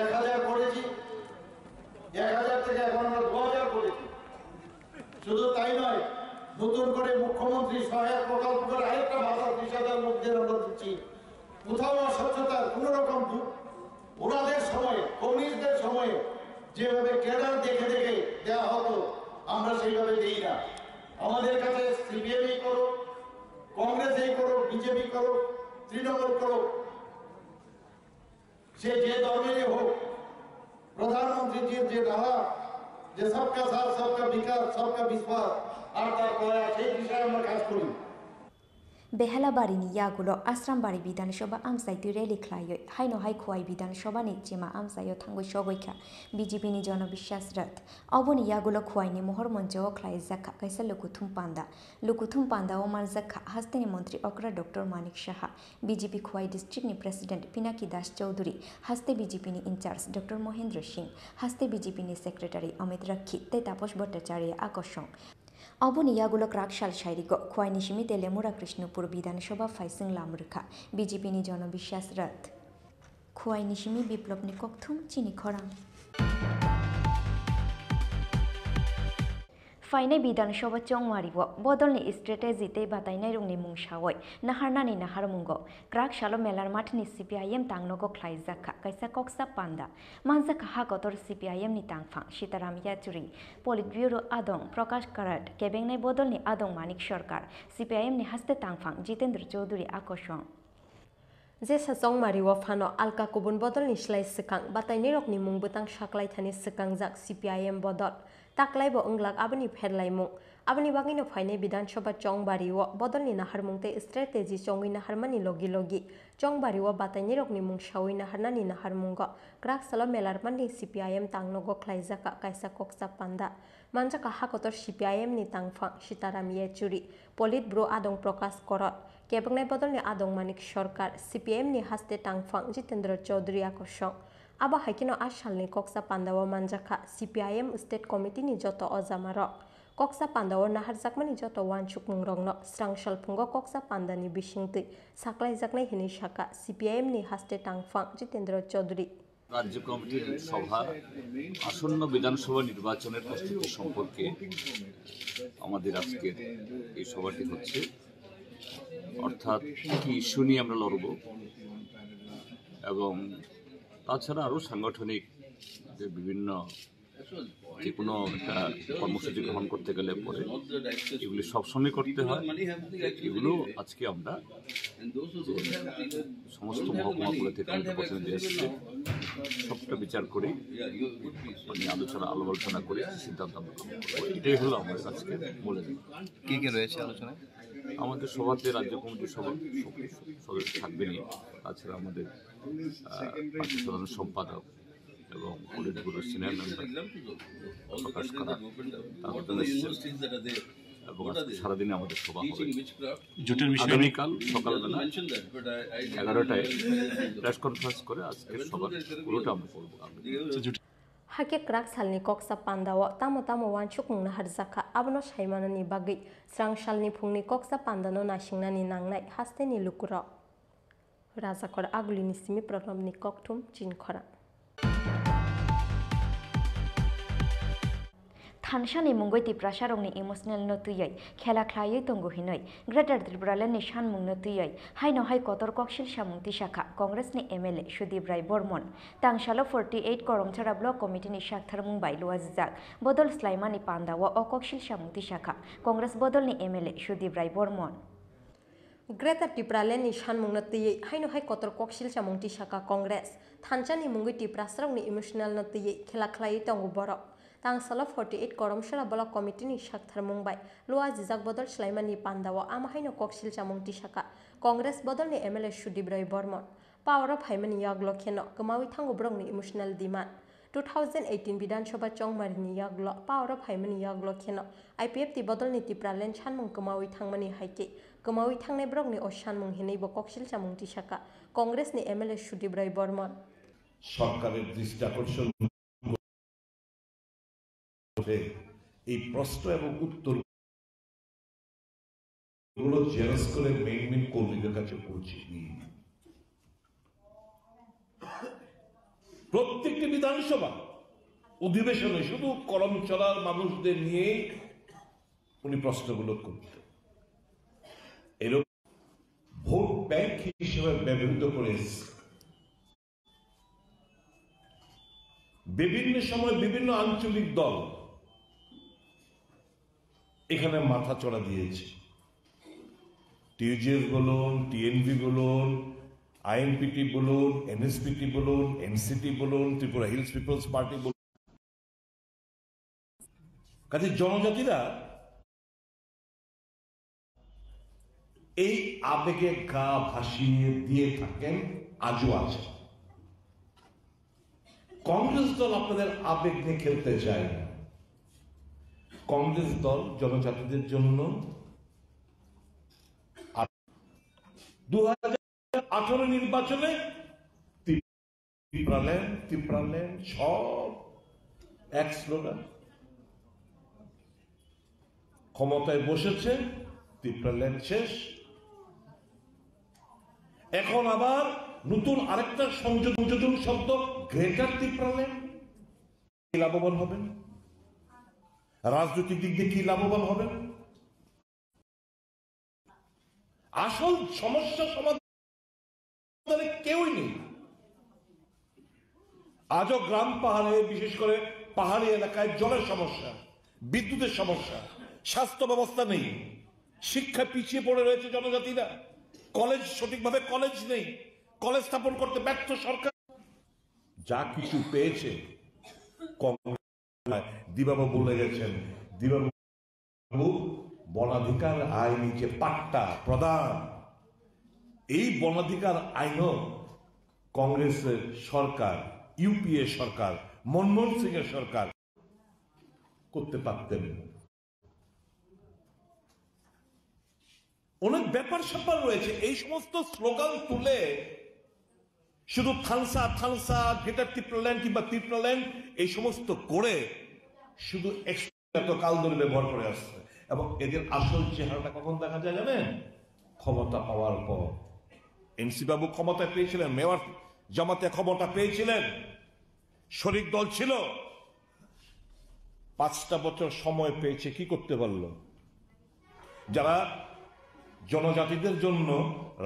1,000 করেছি, 1,000 থেকে এখন আমরা 2,000 করেছি। শুধু তাই নয়, নতুন করে মুখ্যমন্ত্রী সহায়ক প্রকল্প করে আরেকটা ভাতা 30,000 লোকদের আমরা দিচ্ছি। কোথাও অস্বচ্ছতার কোন রকম ওনাদের সময়ে, কমিউনিস্টদের সময়ে যেভাবে ক্যাডার দেখে দেখে দেওয়া হতো, আমরা সেইভাবে দিই না। আমাদের কাছে সিপিএমই করো, কংগ্রেসই করো, বিজেপি করো, তৃণমূল করো, সে যে দলেরই হোক, প্রধানমন্ত্রীজির যে ধারা যে সবকা সাথ সবকা বিকাশ সবকা বিশ্বাস আর তার প্রয়াস, সেই বিষয়ে আমরা কাজ করি। बेहलाबारिनि यागुलो आश्रामबारि विधानसभा आमसाइति रेली ख्लायो हाइनो हाइ खुवाइ विधानसभानि चिमा आमसायो थांगै सगैखा बिजेपिनि जनबिश्वास रथ अबनि यागुलो खुवाइनि महर मन्चो ख्लाइ जाखा कैसा लुकुथुम पान्दा ओमार जाखा हास्तेनि मन्त्री अक्रा डक्टर मानिक साहा बिजेपि खुवाइ डिस्ट्रिक्टनि प्रेसिडेन्ट पिनाकी दास चौधुरी हास्ते बिजेपिनि इनचार्ज डक्टर महेन्द्र सिंह हास्ते बिजेपिनि सेक्रेटारि अमित रक्षी तै तापस भट्टाचार्य आकर्षण अबनि यागुलो क्राकशाल शायरिगो खुवाइनि सिमिते लेमुरा कृष्णपुर विधानसभा फाइसिं लामरुखा बिजेपिनि जनबिश्वास रथ खुवाइनि सिमि बिप्लबनि ककथुम चिनि खरां फाइनाय विधानसभा चौमारिव बदलनि स्ट्रेटेजि तै बातायनाय रंनि मुंसावै नाहारनानि नाहारमुंगो क्राकशालो मेलार माठनि सीपीआईएम तांगनगो ख्लाइजाखा कैसा कक्सा पान्दा मानजाखा हाकतर सीपीआईएम नि तांगफां सीताराम येचुरी पलिट ब्यूरो आदं प्रकाश कराट केबेंनाय बदलनि आदं मानिक सरकार सीपीआईएम नि हास्ते तांगफां जितेन्द्र चौधुरी आकर्षण जे सासं मारिव फानो आलका कुबुन बदलनि स्लाइ सिखां बातायनाय रकनि मुंबोतां साख्लायथानि सिखांजाक सीपीआईएम बदल ताकलाइबो अंग्लाक आबनि फेरलाइमुं आबनि बागिनो फाइनाय विधानसभा चौंबारिव बदलनि नाहारमुंते स्ट्रेटेजि चौंगै नाहारमानि लगी लगी चौंबारिव बातायनाय रकनि मुं सावै नाहारनानि नाहारमुंग क्राकसालो मेलारमाननि सीपीआईएम तांगनगो ख्लाइजाका कायसा कक्सा पान्दा मानजाका हाकतर सीपीआईएम नि तांगफां सीताराम येचुरी पलिट ब्रो आदं प्रकाश करत केबंनाय बदलनि आदं मानिक सरकार सीपीआईएम नि हास्ते तांगफां जितेन्द्र चौधुरी आकर्षण आबा हाइकिनो आसालनि कक्सा पान्दाव मानजाखा सीपीआईएम स्टेट कमिटिनि जत अजामारक कक्सा पान्दाव नाहारजाकमानि जत वानसुक मुंरंनो स्रांसाल फुंगो कक्सा पान्दानि बिसिंतै साख्लायजाकनाय हिनि साका सीपीआईएम नि हास्ते तांगफां जितेन्द्र चौधुरी राज्य कमिटिर सभा आसन्न विधानसभा निर्वाचনের প্রস্তুতি সম্পর্কে আমাদের আজকের এই সভাটি হচ্ছে অর্থাৎ কি ইস্যু নিয়ে আমরা লড়ব এবং তাছাড়া আরও সাংগঠনিক যে বিভিন্ন যে কোনো একটা কর্মসূচি গ্রহণ করতে গেলে পরে এগুলি সবসময় করতে হয় এগুলো আজকে আমরা সমস্ত মহকুমাগুলো থেকে আমাদের প্রতিনিধি এসেছে সবটা বিচার করে আলোচনা করে সিদ্ধান্ত আমরা গ্রহণ করবো এটাই হলো আমাদের আজকে বলে দেব কি কি রয়েছে আলোচনায় আমাদের সভাতে রাজ্য কমিটির সদস্য থাকবেনই তাছাড়া আমাদের সাধারণ সম্পাদক এবং পলিট ব্যুরোর সিনিয়র মেম্বার প্রকাশ করা এবং সারাদিনে আমাদের সভা হবে আগামীকাল সকালবেলা 11টায় প্রেস কনফারেন্স করে আজকের সভা পুরোটা আমরা করবো। hake krak salni koksa pandawa tamo tamo wanchuk mungna harjaka abno saimanani bagi srang salni phungni koksa pandano nasingnani nangnai hasteni lukura rajakor agulini simi programni koktum chinkhora थानसानि मुंगै तिप्रा सारंनि इमोशनल नतुयै खेला ख्लायै तंगु हिनै ग्रेटर त्रिपुरालेण्डनि सानमुं नतुयै हाइनो हाइ कतर कक्सिल सामुंति शाखा कांग्रेसनि एमएलए सुदीप राय बर्मन तांसालो 48 करमछारा ब्लक कमिटिनि साकथार मुंबाय लुवाजिजाक बदल स्लाइमानि पान्दावा अ कक्सिल सामुंति शाखा कांग्रेस बदलनि एमएलए सुदीप राय बर्मन ग्रेटर त्रिपुरालेण्डनि सानमुं नतुयै हाइनो हाइ कतर कक्सिल सामुंति शाखा कांग्रेस थानसानि मुंगै तिप्रा सारंनि इमोशनल नतुयै खेला ख्लायै तंगु बरक तांसालो 48 करमछारा ब्लक कमिटिनि साकथार मुंबाय लुवाजिजाक बदल स्लाइमानि पान्दावा आमाहाइनो कक्सिल सामुंति शाखा कांग्रेस बदलनि MLA Sudip Roy Barman power of हाइमानि याग्लो खेनो गमावि थांगु ब्रंनि इमोशनल डिमान्ड 2018 विधानसभा चौंमारिनि याग्लो पावर अफ हाइमानि याग्लो खेनो आईपीएफटी बदलनि त्रिपुरालेण्ड सानमुं गमावि थांमानि हाइके गमावि थांनाय ब्रंनि अ सानमुं हिनैबो कक्सिल सामुंति शाखा कांग्रेसनि एमएलए सुदीप राय बर्मन সরকারের দৃষ্টি আকর্ষণ এই প্রশ্ন এবং উত্তর গুলো জেরাস করে মেইন কর্মীদের কাছে পৌঁছে দিই প্রত্যেকটি বিধানসভা অধিবেশনে শুধু কলম চলার মানুষদের নিয়ে উনি প্রশ্নগুলো করতেন এরকম ভোট ব্যাংক হিসেবে ব্যবহৃত করে বিভিন্ন সময় বিভিন্ন আঞ্চলিক দল এখানে মাথা চড়া দিয়েছে টিউজিএস বলুন টিএনভি বলুন আইএনপিটি বলুন এনএসপিটি বলুন এনসিটি বলুন ত্রিপুরা হিলস পিপলস পার্টি বলুন কাজে জনজাতিরা এই আবেগে গা ভাসিয়ে দিয়ে থাকেন আজও আছে কংগ্রেস দল আপনাদের আবেগ নিয়ে খেলতে চায় না কংগ্রেস দল জনজাতিদের জন্য 2018 নির্বাচনে ত্রিপুরাল্যান্ড সব এক স্লোগান ক্ষমতায় বসেছে ত্রিপুরাল্যান্ড শেষ এখন আবার নতুন আরেকটা সংযোজন শব্দ গ্রেটার ত্রিপুরাল্যান্ড কি লাভবান হবেন রাজনৈতিক দিক দিয়ে কি লাভবান হবেন আসল সমস্যা সমাধানে কেউই নেই আজও গ্রাম পাহাড়ে বিশেষ করে পাহাড়ি এলাকায় জলের সমস্যা বিদ্যুতের সমস্যা স্বাস্থ্য ব্যবস্থা নেই শিক্ষা পিছিয়ে পড়ে রয়েছে জনজাতিরা কলেজ সঠিকভাবে কলেজ নেই কলেজ স্থাপন করতে ব্যর্থ সরকার যা কিছু পেয়েছে দিবাবু বলে গেছেন দিবাবু বনাধিকার আইন যে পাট্টা প্রদান এই বনাধিকার আইনও কংগ্রেসের সরকার ইউপিএ সরকার মনমোহন সিং এর সরকার করতে পারতেন অনেক ব্যাপার স্যাপার রয়েছে এই সমস্ত স্লোগান তুলে শুধু থানসা গ্রেটার ত্রিপুরাল্যান্ড কিংবা ত্রিপুরাল্যান্ড এই সমস্ত করে শুধু এত কাল ধরে ব্যবহার করে আসছে এবং এদের আসল চেহারাটা কখন দেখা যায় জানেন ক্ষমতা পাওয়ার পর এনসি বাবু ক্ষমতা পেয়েছিলেন মেয়র জামাতে ক্ষমতা পেয়েছিলেন শরিক দল ছিল 5টা বছর সময় পেয়েছে কি করতে পারল যারা জনজাতিদের জন্য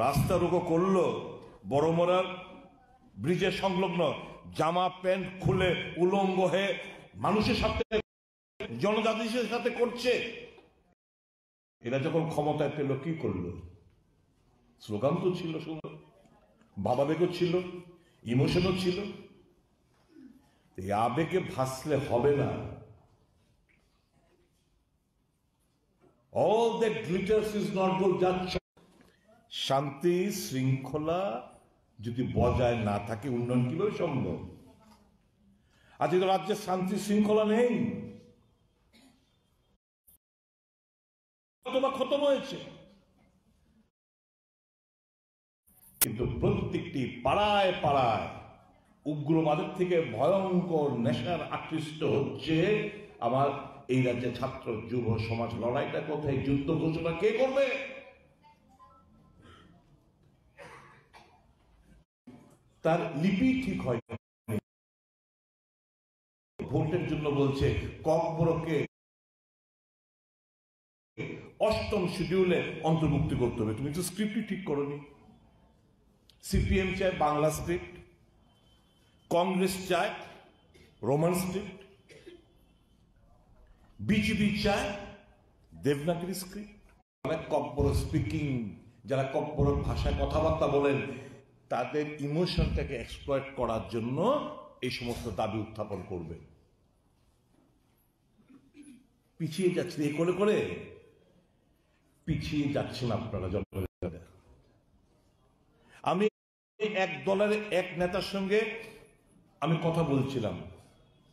রাস্তা রোগো করলো বড়মরার ব্রিজের সংলগ্ন জামা প্যান্ট খুলে উলঙ্গ হয়ে মানুষের সাথে জনজাতির সাথে করছে এরা যখন ক্ষমতায় পেল কি করলো স্লোগান তো ছিল সুন্দর ভাবাবেগও ছিল ইমোশনও ছিল এই আবেগে ভাসলে হবে না all that glitters is not gold শান্তি শৃঙ্খলা যদি বজায় না থাকে উন্নয়ন কিভাবে সম্ভব আজকে তো রাজ্যে শান্তি শৃঙ্খলা নেই খতম হয়েছে কিন্তু প্রত্যেকটি পাড়ায় পাড়ায় উগ্রবাদের থেকে ভয়ঙ্কর নেশার আকৃষ্ট হচ্ছে আমার এই রাজ্যে ছাত্র যুব সমাজ। লড়াইটা কোথায়? যুদ্ধ ঘোষণা কে করবে? তার লিপি ঠিক হয়। ভোটের জন্য বলছে ককবরককে 8ম শিডিউলে অন্তর্ভুক্তি করতে হবে। তুমি তো স্ক্রিপ্টই ঠিক করনি। সিপিএম চায় বাংলা স্ক্রিপ্ট, কংগ্রেস চায় রোমান স্ক্রিপ্ট, বিজেপি চায় দেবনাগরী স্ক্রিপ্ট। ককবর স্পিকিং, যারা ককবর ভাষায় কথাবার্তা বলেন, তাদের ইমোশনটাকে এক্সপ্লয়েট করার জন্য এই সমস্ত দাবি উত্থাপন করবে। পিছিয়ে যাচ্ছে এই করে করে, পিছিয়ে যাচ্ছেন আপনারা জনগণের। আমি এক দলের এক নেতার সঙ্গে আমি কথা বলছিলাম,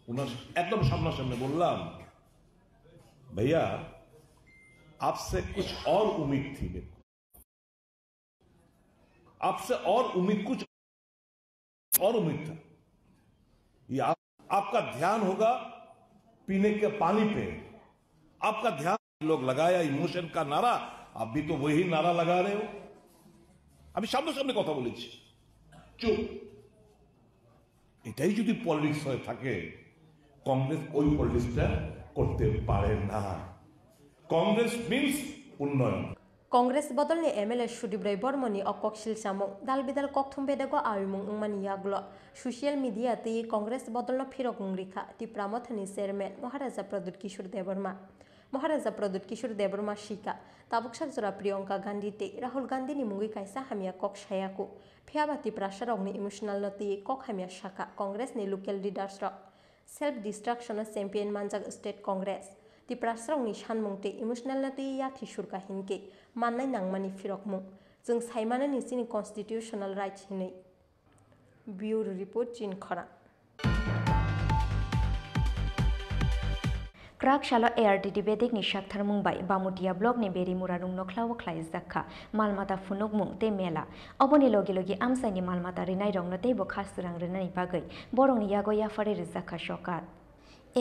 ওনার একদম সামনাসামনি বললাম, भैया आपसे कुछ और उम्मीद थी, आपसे और उम्मीद, कुछ और उम्मीद था। ये आपका ध्यान होगा पीने के पानी पे, आपका ध्यान लोग लगाया इमोशन का नारा, आप भी तो वही नारा लगा रहे हो। আমি সামনাসামনি কথা বলেছি, চুপ। এটাই যদি পলিটিক্স হয়ে থাকে, কংগ্রেস ওই পলিটিক্সটা করতে পারে না। কংগ্রেস মিন্স উন্নয়ন। Kongres bodolni MLA Shudibrai Bormoni okoksil samung dal bidal kokthum bedego awimung ungmani yaglo social media ti Kongres bodolno phirok ungrikha ti pramothani chairman Maharaja Pradut Kishore Deborma Maharaja Pradut Kishore Deborma shika tabuksak jora Priyanka Gandhi te Rahul Gandhi ni mungi kaisa hamia kok shayaku phiabati prasharokni emotional noti kok hamia shaka Kongres ni local leaders ro self destruction champion manjak state Congress ti prasrongni sanmungte emotional nati yakhi surka hinke mannai nangmani phirokmung jeng saimanani chini constitutional rights hinei bureau report chin khora Krak shalo ARTD bedik ni shakthar mungbai bamutia blog ni beri murarung nokhlawo khlai zakha malmata funuk mung te mela oboni logi logi amsai ni malmata rinai rong notei bo khasrang renani bagai borong ni yago yafare rizakha shokat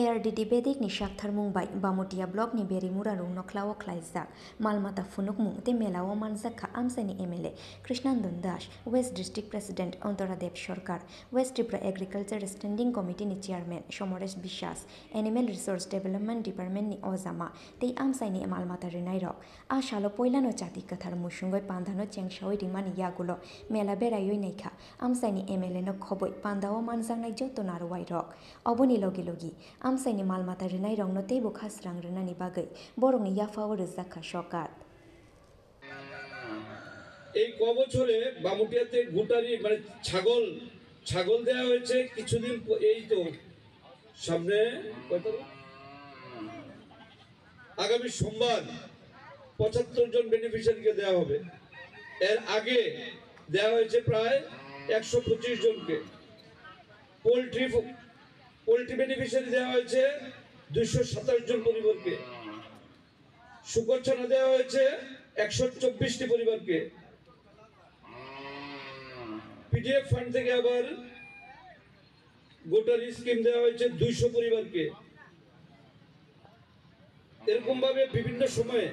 ARTD bedik ni shakthar mungbai bamutia blog ni beri murarung nokhlawo khlai zak malmata funuk mung te mela o manzakha amsai ni MLA Krishnandon Das West District President Antoradev Sarkar West Tripura Agriculture Standing Committee ni Chairman Shomoresh Bishas Animal Resource Development Department ni Ozama tei amsai ni malmata rinai rok a shalo poilano chati kathar musungoi pandhano chengshawi rimani yagulo mela berayoi naikha amsai ni MLA no khoboi pandao manjangnai joto narwai rok oboni logi logi amsai ni malmata rinai rong no tei bo khasrang rinani bagai borong ni yafawo rizakha shokat এই ক বছরে বামুটিয়াতে গোটারি মানে ছাগল দেওয়া হয়েছে কিছুদিন এই তো সামনে আগামী সোমবার 75 জন বেনিফিশিয়ারিকে দেওয়া হবে এর আগে দেওয়া হয়েছে প্রায় 125 জনকে পোল্ট্রি বেনিফিশিয়ারি দেওয়া হয়েছে 227 জন পরিবারকে শুকর ছানা দেওয়া হয়েছে 124টি পরিবারকে পিডিএফ ফান্ড থেকে আবার গোটারি স্কিম দেওয়া হয়েছে 200 পরিবারকে এরকম ভাবে বিভিন্ন সময়ে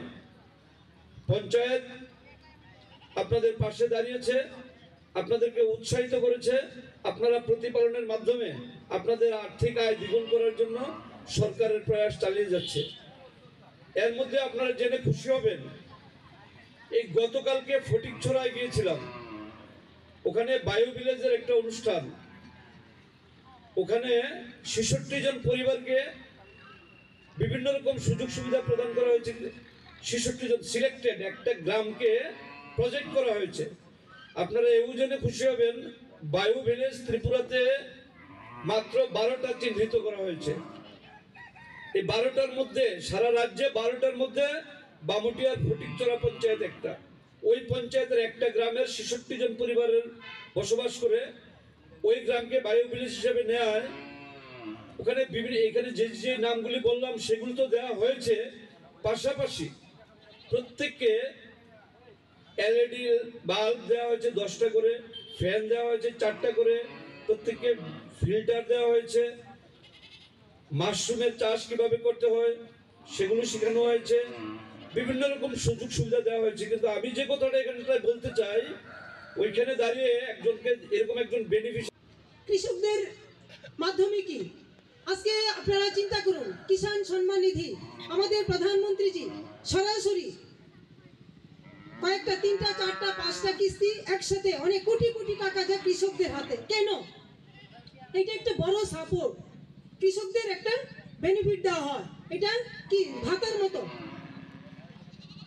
পঞ্চায়েত আপনাদের পাশে দাঁড়িয়েছে আপনাদেরকে উৎসাহিত করেছে আপনারা প্রতিপালনের মাধ্যমে আপনাদের আর্থিক আয় দ্বিগুণ করার জন্য সরকারের প্রয়াস চালিয়ে যাচ্ছে এর মধ্যে আপনারা জেনে খুশি হবেন এই গতকালকে ফটিকছড়ায় গিয়েছিলাম ওখানে বায়ু ভিলেজের একটা অনুষ্ঠান ওখানে 66 জন পরিবারকে বিভিন্ন রকম সুযোগ সুবিধা প্রদান করা হয়েছে 66 জন সিলেক্টেড একটা গ্রামকে প্রজেক্ট করা হয়েছে আপনারা এই জেনে খুশি হবেন বায়ু ভিলেজ ত্রিপুরাতে মাত্র 12টা চিহ্নিত করা হয়েছে এই 12টার মধ্যে সারা রাজ্যে 12টার মধ্যে বামুটিয়ার ফটিকছড়া পঞ্চায়েত একটা ওই পঞ্চায়েতের একটা গ্রামের 66 জন পরিবারের বসবাস করে ওই গ্রামকে বায়ু ভিলেজ হিসেবে নেয় ওখানে বিভিন্ন এখানে যে নামগুলি বললাম সেগুলো তো দেওয়া হয়েছে পাশাপাশি প্রত্যেককে এলইডি বাল্ব দেওয়া হয়েছে 10টা করে ফ্যান দেওয়া হয়েছে 4টা করে প্রত্যেককে ফিল্টার দেওয়া হয়েছে, মাশরুমের চাষ কিভাবে করতে হয় সেগুলো শেখানো হয়েছে, বিভিন্ন রকম সুযোগ সুবিধা দেওয়া হয়েছে। কিন্তু আমি যে কথাটা এখানে বলতে চাই, ওইখানে দাঁড়িয়ে একজনকে এরকম একজন বেনিফিশিয়ারি কৃষকদের মাধ্যমে কি আজকে আপনারা চিন্তা করুন, কিষাণ সম্মান নিধি আমাদের প্রধানমন্ত্রীজি সরাসরি কয়েকটা 3টা 4টা 5টা কিস্তি একসাথে অনেক কোটি কোটি টাকা যা কৃষকদের হাতে। কেন? এটা একটা বড় সাপোর্ট, কৃষকদের একটা বেনিফিট দেওয়া হয়, এটা কি ভাতার মতো।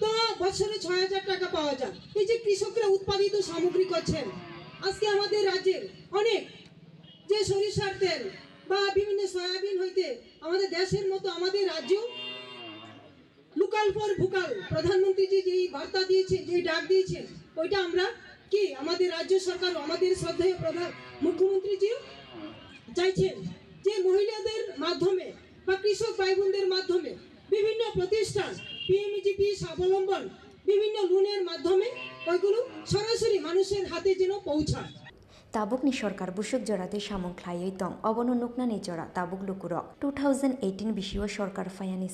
তো বছরে 6000 টাকা পাওয়া যায়। এই যে কৃষকরা উৎপাদিত সামগ্রী করছেন, আজকে আমাদের রাজ্যের অনেক যে সরিষার তেল বা বিভিন্ন সয়াবিন হইতে আমাদের দেশের মতো আমাদের রাজ্য লোকাল ফর ভোকাল, প্রধানমন্ত্রীজি যেই বার্তা দিয়েছেন, যে ডাক দিয়েছেন, ওইটা আমরা কি আমাদের রাজ্য সরকার, আমাদের শ্রদ্ধেয় প্রধান মুখ্যমন্ত্রীজিও চাইছেন যে মহিলাদের মাধ্যমে বা কৃষক ভাই বোনদের মাধ্যমে বিভিন্ন প্রতিষ্ঠান পিএমজিপি স্বাবলম্বন বিভিন্ন লোনের মাধ্যমে ওইগুলো সরাসরি মানুষের হাতে যেন পৌঁছায়। Tabukni Sarkar busuk jorate samung khlaioi tong obono nuknani jora tabuk lukurok 2018 bisio sarkar fayani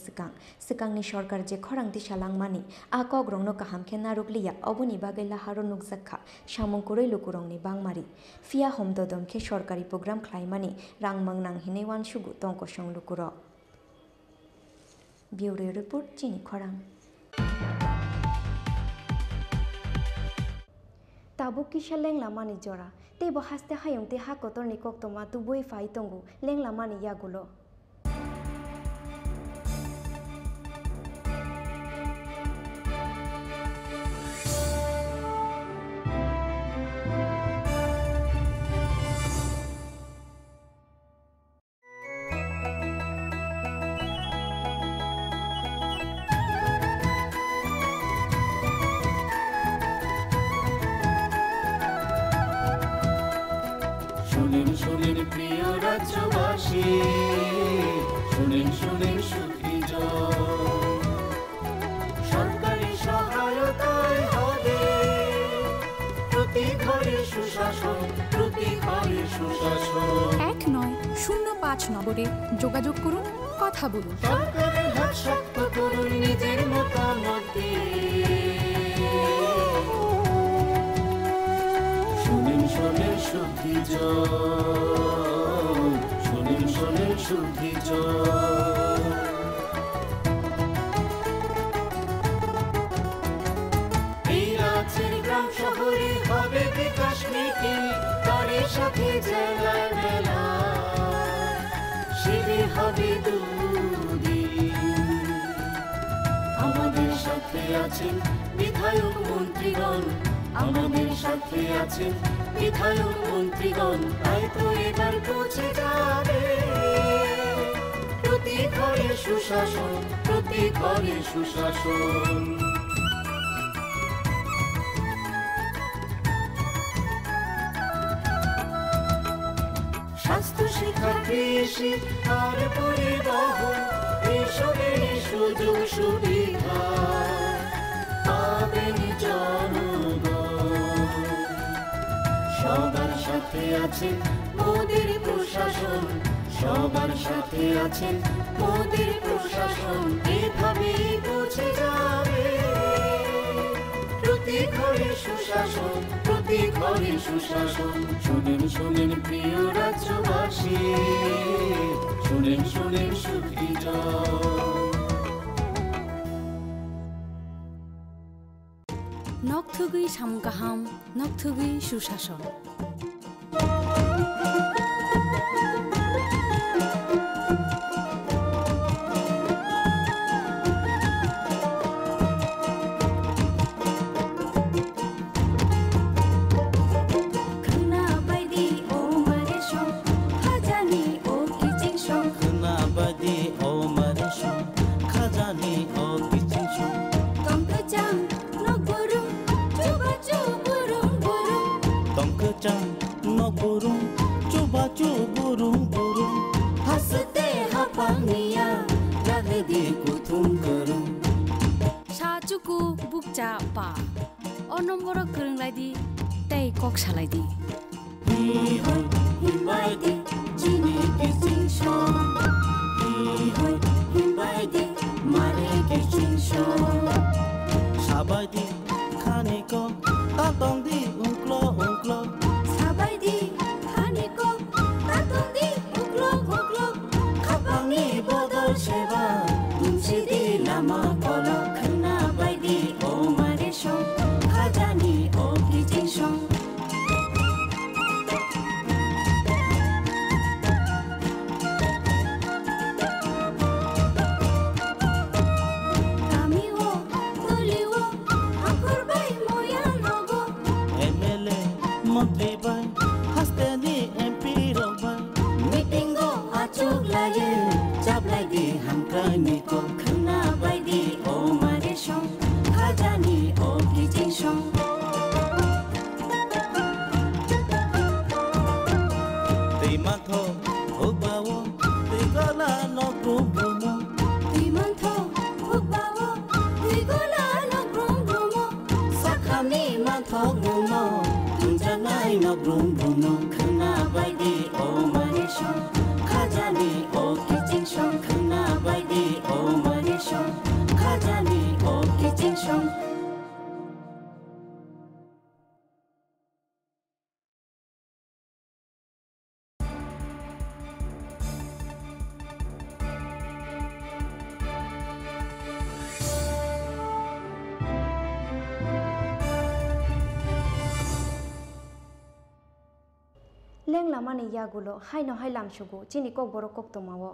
sikangni sarkar je khorangti salangmani akok rongno kaham khe narukliya oboni bagai laharo nukjakha samung kuroi lukurongni bangmari fia homdodom khe sarkari program khlaimani rangmang nanghine wan sugu tongko song lukurok Bureau report chini khorang Tabuk kisha leng lamani jora te bohaste hayong te hakotor ni koktoma tuboi fai tongu leng lamani yagulo শুনেন প্রিয় রাজ্যবাসী শুনেন সুখী সরকারি সহায়তায় হবে প্রতি ঘরে সুশাসন 1-9-0-5 নম্বরে যোগাযোগ করুন কথা বলুন সরকারের হাত শক্ত করুন নিজের মতামত দিয়ে শুনেন সুখী এই রাজ্যের গ্রাম শহরে হবে বিকাশ মিটিং তারই সাথে জেলায় মেলা শিবির হবে দুদিন আমাদের সাথে আছেন বিধায়ক মন্ত্রীগণ আমাদের সাথে আছেন বিধায়ক মন্ত্রীগণ তাই তো এবার পৌঁছে যাবে প্রতি ঘরে সুশাসন স্বাস্থ্য শিক্ষা কৃষি আর পরিবহন এসবের সুযোগ সুবিধা পাবেন জনগণ সবার সাথে আছেন মোদের প্রশাসন সবার সাথে আছেন মোদের প্রশাসন এভাবেই পৌঁছে যাবে প্রতি ঘরে সুশাসন শুনেন প্রিয় রাজ্যবাসী শুনেন সুখী নকথুগুই সামগাহাম নকথুগুই সুশাসন Sacuku bukca pa, o nombor kereng lagi, tei kok saladi. hinbaide jine kishinsho hoi hinbaide mare kishinsho sabaidi khaniko tatongdi unklo sabaidi khaniko tatongdi unklo khapangni bodol seba dumsidi lama kolo khna baidi o mare sho khajani o kishinsho Niko khna baidi o mare shong khajani o kijing shong Timatho hugbawo tigola no grumo Timatho hugbawo tigola no grumo Sakhani matho gumo tunjanai no grumo khna baidi o mare shong khajani o kijing shong khna baidi o mare shong khajani o kijing shong Leng lama ni yagulo hai no hai lam shugo chini kok borok kok tomawo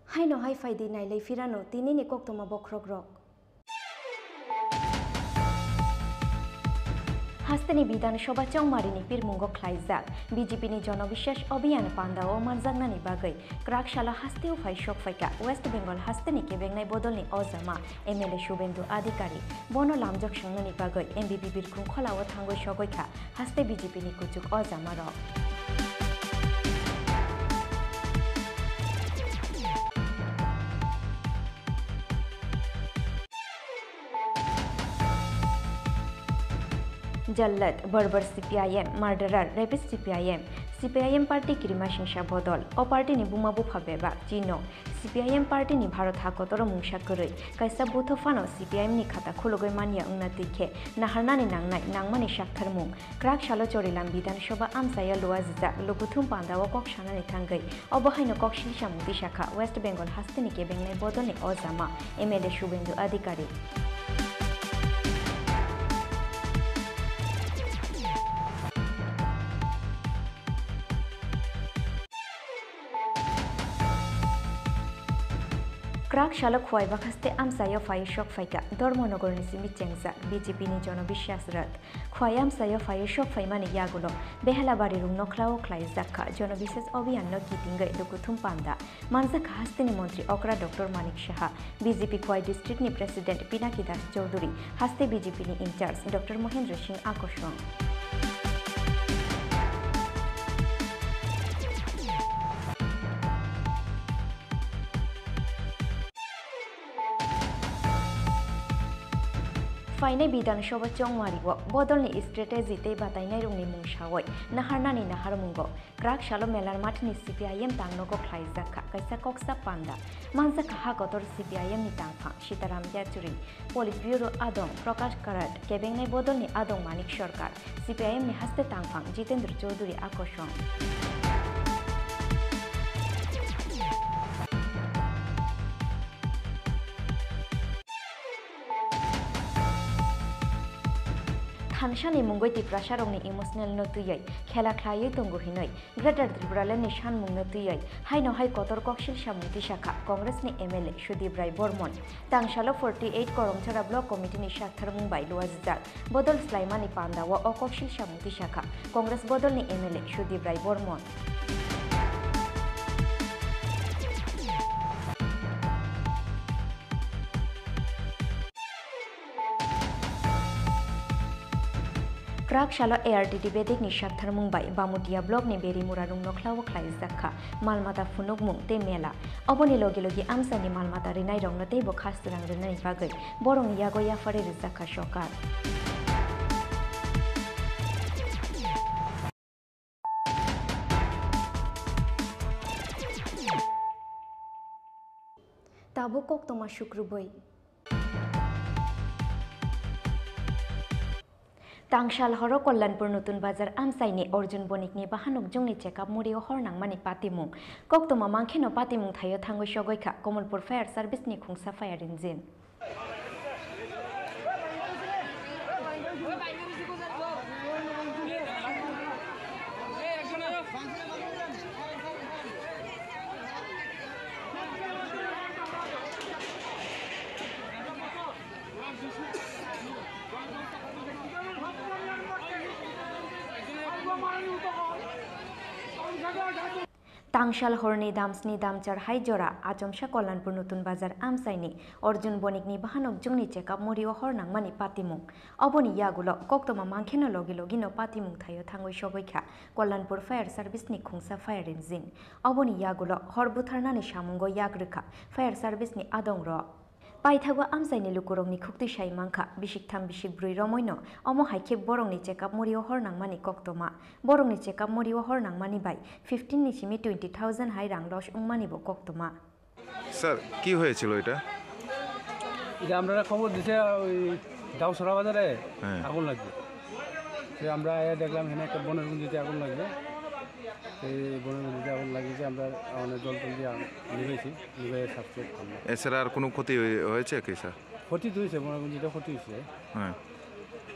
hai no hai faidi nai lei firano tini ni kok toma bokrok rok হাস্তেনি বিধানসভা চৌমারিনি পিরমুঙ্গ খ্লাইজাক বিজেপিনি জনবিশ্বাস অভিযান পান্দাও মানজাগনানি বাগৈ ক্রাকশালা হাস্তেও phi শক ফাইকা West Bengal হাস্তেনি কেবেংনাই বদলনি অজামা MLA Suvendu আধিকারি বনো লামজক সংনানি বাগৈ MBP বিরখুং খলাও থাঙ্গৈ সগৈখা হাস্তে বিজেপিনি কুচুক অজামা rock जल्लत बर्बर CPIM मार्डरार rapist CPIM party किरिमा सिंसा बदल ओ party नि बुमा बुफा बेबा चिनो सीपीआईएम पार्टी नि भारत हाकतरो मुंसा करै कायसा बुथो फानो सीपीआईएम नि खाता खुलगै मानिया उंना तिखे नाहारनानि नांनाय नांमानि साखथार मुं क्राक सालो चोरिलाम विधानसभा आमसाया लुआजिजा लुगुथुम पान्दाव कक सानानि थांगै अबहायनो कक सिलसा मुक्ति शाखा वेस्ट बेंगल हास्तेनि केबेंनाय बदलनि अजामा एमएलए शुभेन्दु अधिकारी क्राक शालक खुआइबा खास्ते आमसायो फायो शक फाइका धर्मनगरनि सिमि चेंगजा बीजेपी नि जनबिश्वास रथ खुआइ आमसायो फायो शक फाइमानि यागुलो बेहलाबारि रुं नखलाओ ख्लाइजाखा जनबिश्वास अभियान न कितिंगै लुकुथुम पान्दा मानजाखा हास्तेनि मंत्री अकरा डॉक्टर मानिक शाह बीजेपी खुआइ डिस्ट्रिक्ट नि प्रेसिडेंट पिनाकी दास चौधरी हास्ते बीजेपी नि इंचार्ज डॉक्टर महेंद्र सिंह आकोशवां फाइने विधानसभा चौमारिव बदलनि स्ट्रेटेजी ते बातायनाय रुंनि मुंसावै नाहारनानि नाहार मुंगो क्राक शालो मेलार माठनि सीपीआईएम तांगनोगो ख्लाइजाखा कायसा कक्सा पान्दा मानजाखा हाकतर सीपीआईएम नि तांफा सीताराम याचुरी पोलिट ब्यूरो आदं प्रकाश कराट केबेंनाय बदलनि आदं मानिक सरकार सीपीआईएम नि हास्ते तांफा जितेंद्र चौधरी आकर्षण थानसानि मुंगै तिप्रासारंनि इमोशनल नतुयै खेला ख्लायै तंगु हिनै ग्रेटर त्रिपुरालेण्डनि सानमुं नतुयै हायनो हाय कतर कक्सिल सामुंति शाखा कांग्रेसनि एमएलए सुदीप राय बर्मन तांसालो 48 करमछारा ब्लक कमिटिनि साथार मुंबाइ लुआजिजाक बदल स्लाइमानि पान्दाव अ कक्सिल सामुंति शाखा कांग्रेस बदलनि MLA Sudip Roy Burman Krak shalo ARTT bedik ni shakthar mungbai Bamutia blog ni beri murarung nokhlawo khlai zakha malmata funuk mung te mela oboni logi logi amsa ni malmata rinai rong no tei bo khasturang rinai bagai borong yago ya fare zakha shokar Tabo kok toma shukrubai Tangshal horo Kollanpur Nutun Bazar amsaini Orjun Bonikni bahanok jongni checkup murio hornang mani patimung kok toma mangkheno patimung thayo thango shogoikha Komalpur Fire Service ni khungsa fire engine Tangshal horni damsni damchar haijora achomsha Kollanpur Nutun Bazar amsaini Orjun Bonikni bahanok jungni checkup murio hornang mani patimung oboni yagulo koktoma mangkheno logi logi no patimung thayo thangoi shogoikha Kollanpur Fire Service ni khungsa fire engine oboni yagulo horbutharnani samungo yagrikha Fire Service ni adongro Paithago amsaini lukurongni khukti shai mangkha bishiktham bishikbrui romoino omo haike borongni checkup murio hornang mani koktoma borongni checkup murio hornang mani bai 15 ni chimi 20000 hai rang loss ungmani bo koktoma sir কি হয়েছিল এটা এটা আমরা খবর দিছে ওই দাউসরা বাজারে আগুন লাগছে সে আমরা দেখলাম এখানে একটা বনের গুঞ্জিতে আগুন লাগছে এই বনের গুঞ্জিতে আগুন লাগিয়েছে আমরা অনেক জল টল দিয়ে নিভেছি নিভে সাবস্টেট এছাড়া আর কোনো ক্ষতি হয়েছে কি স্যার ক্ষতি তো হয়েছে বনের গুঞ্জিতে ক্ষতি হয়েছে হ্যাঁ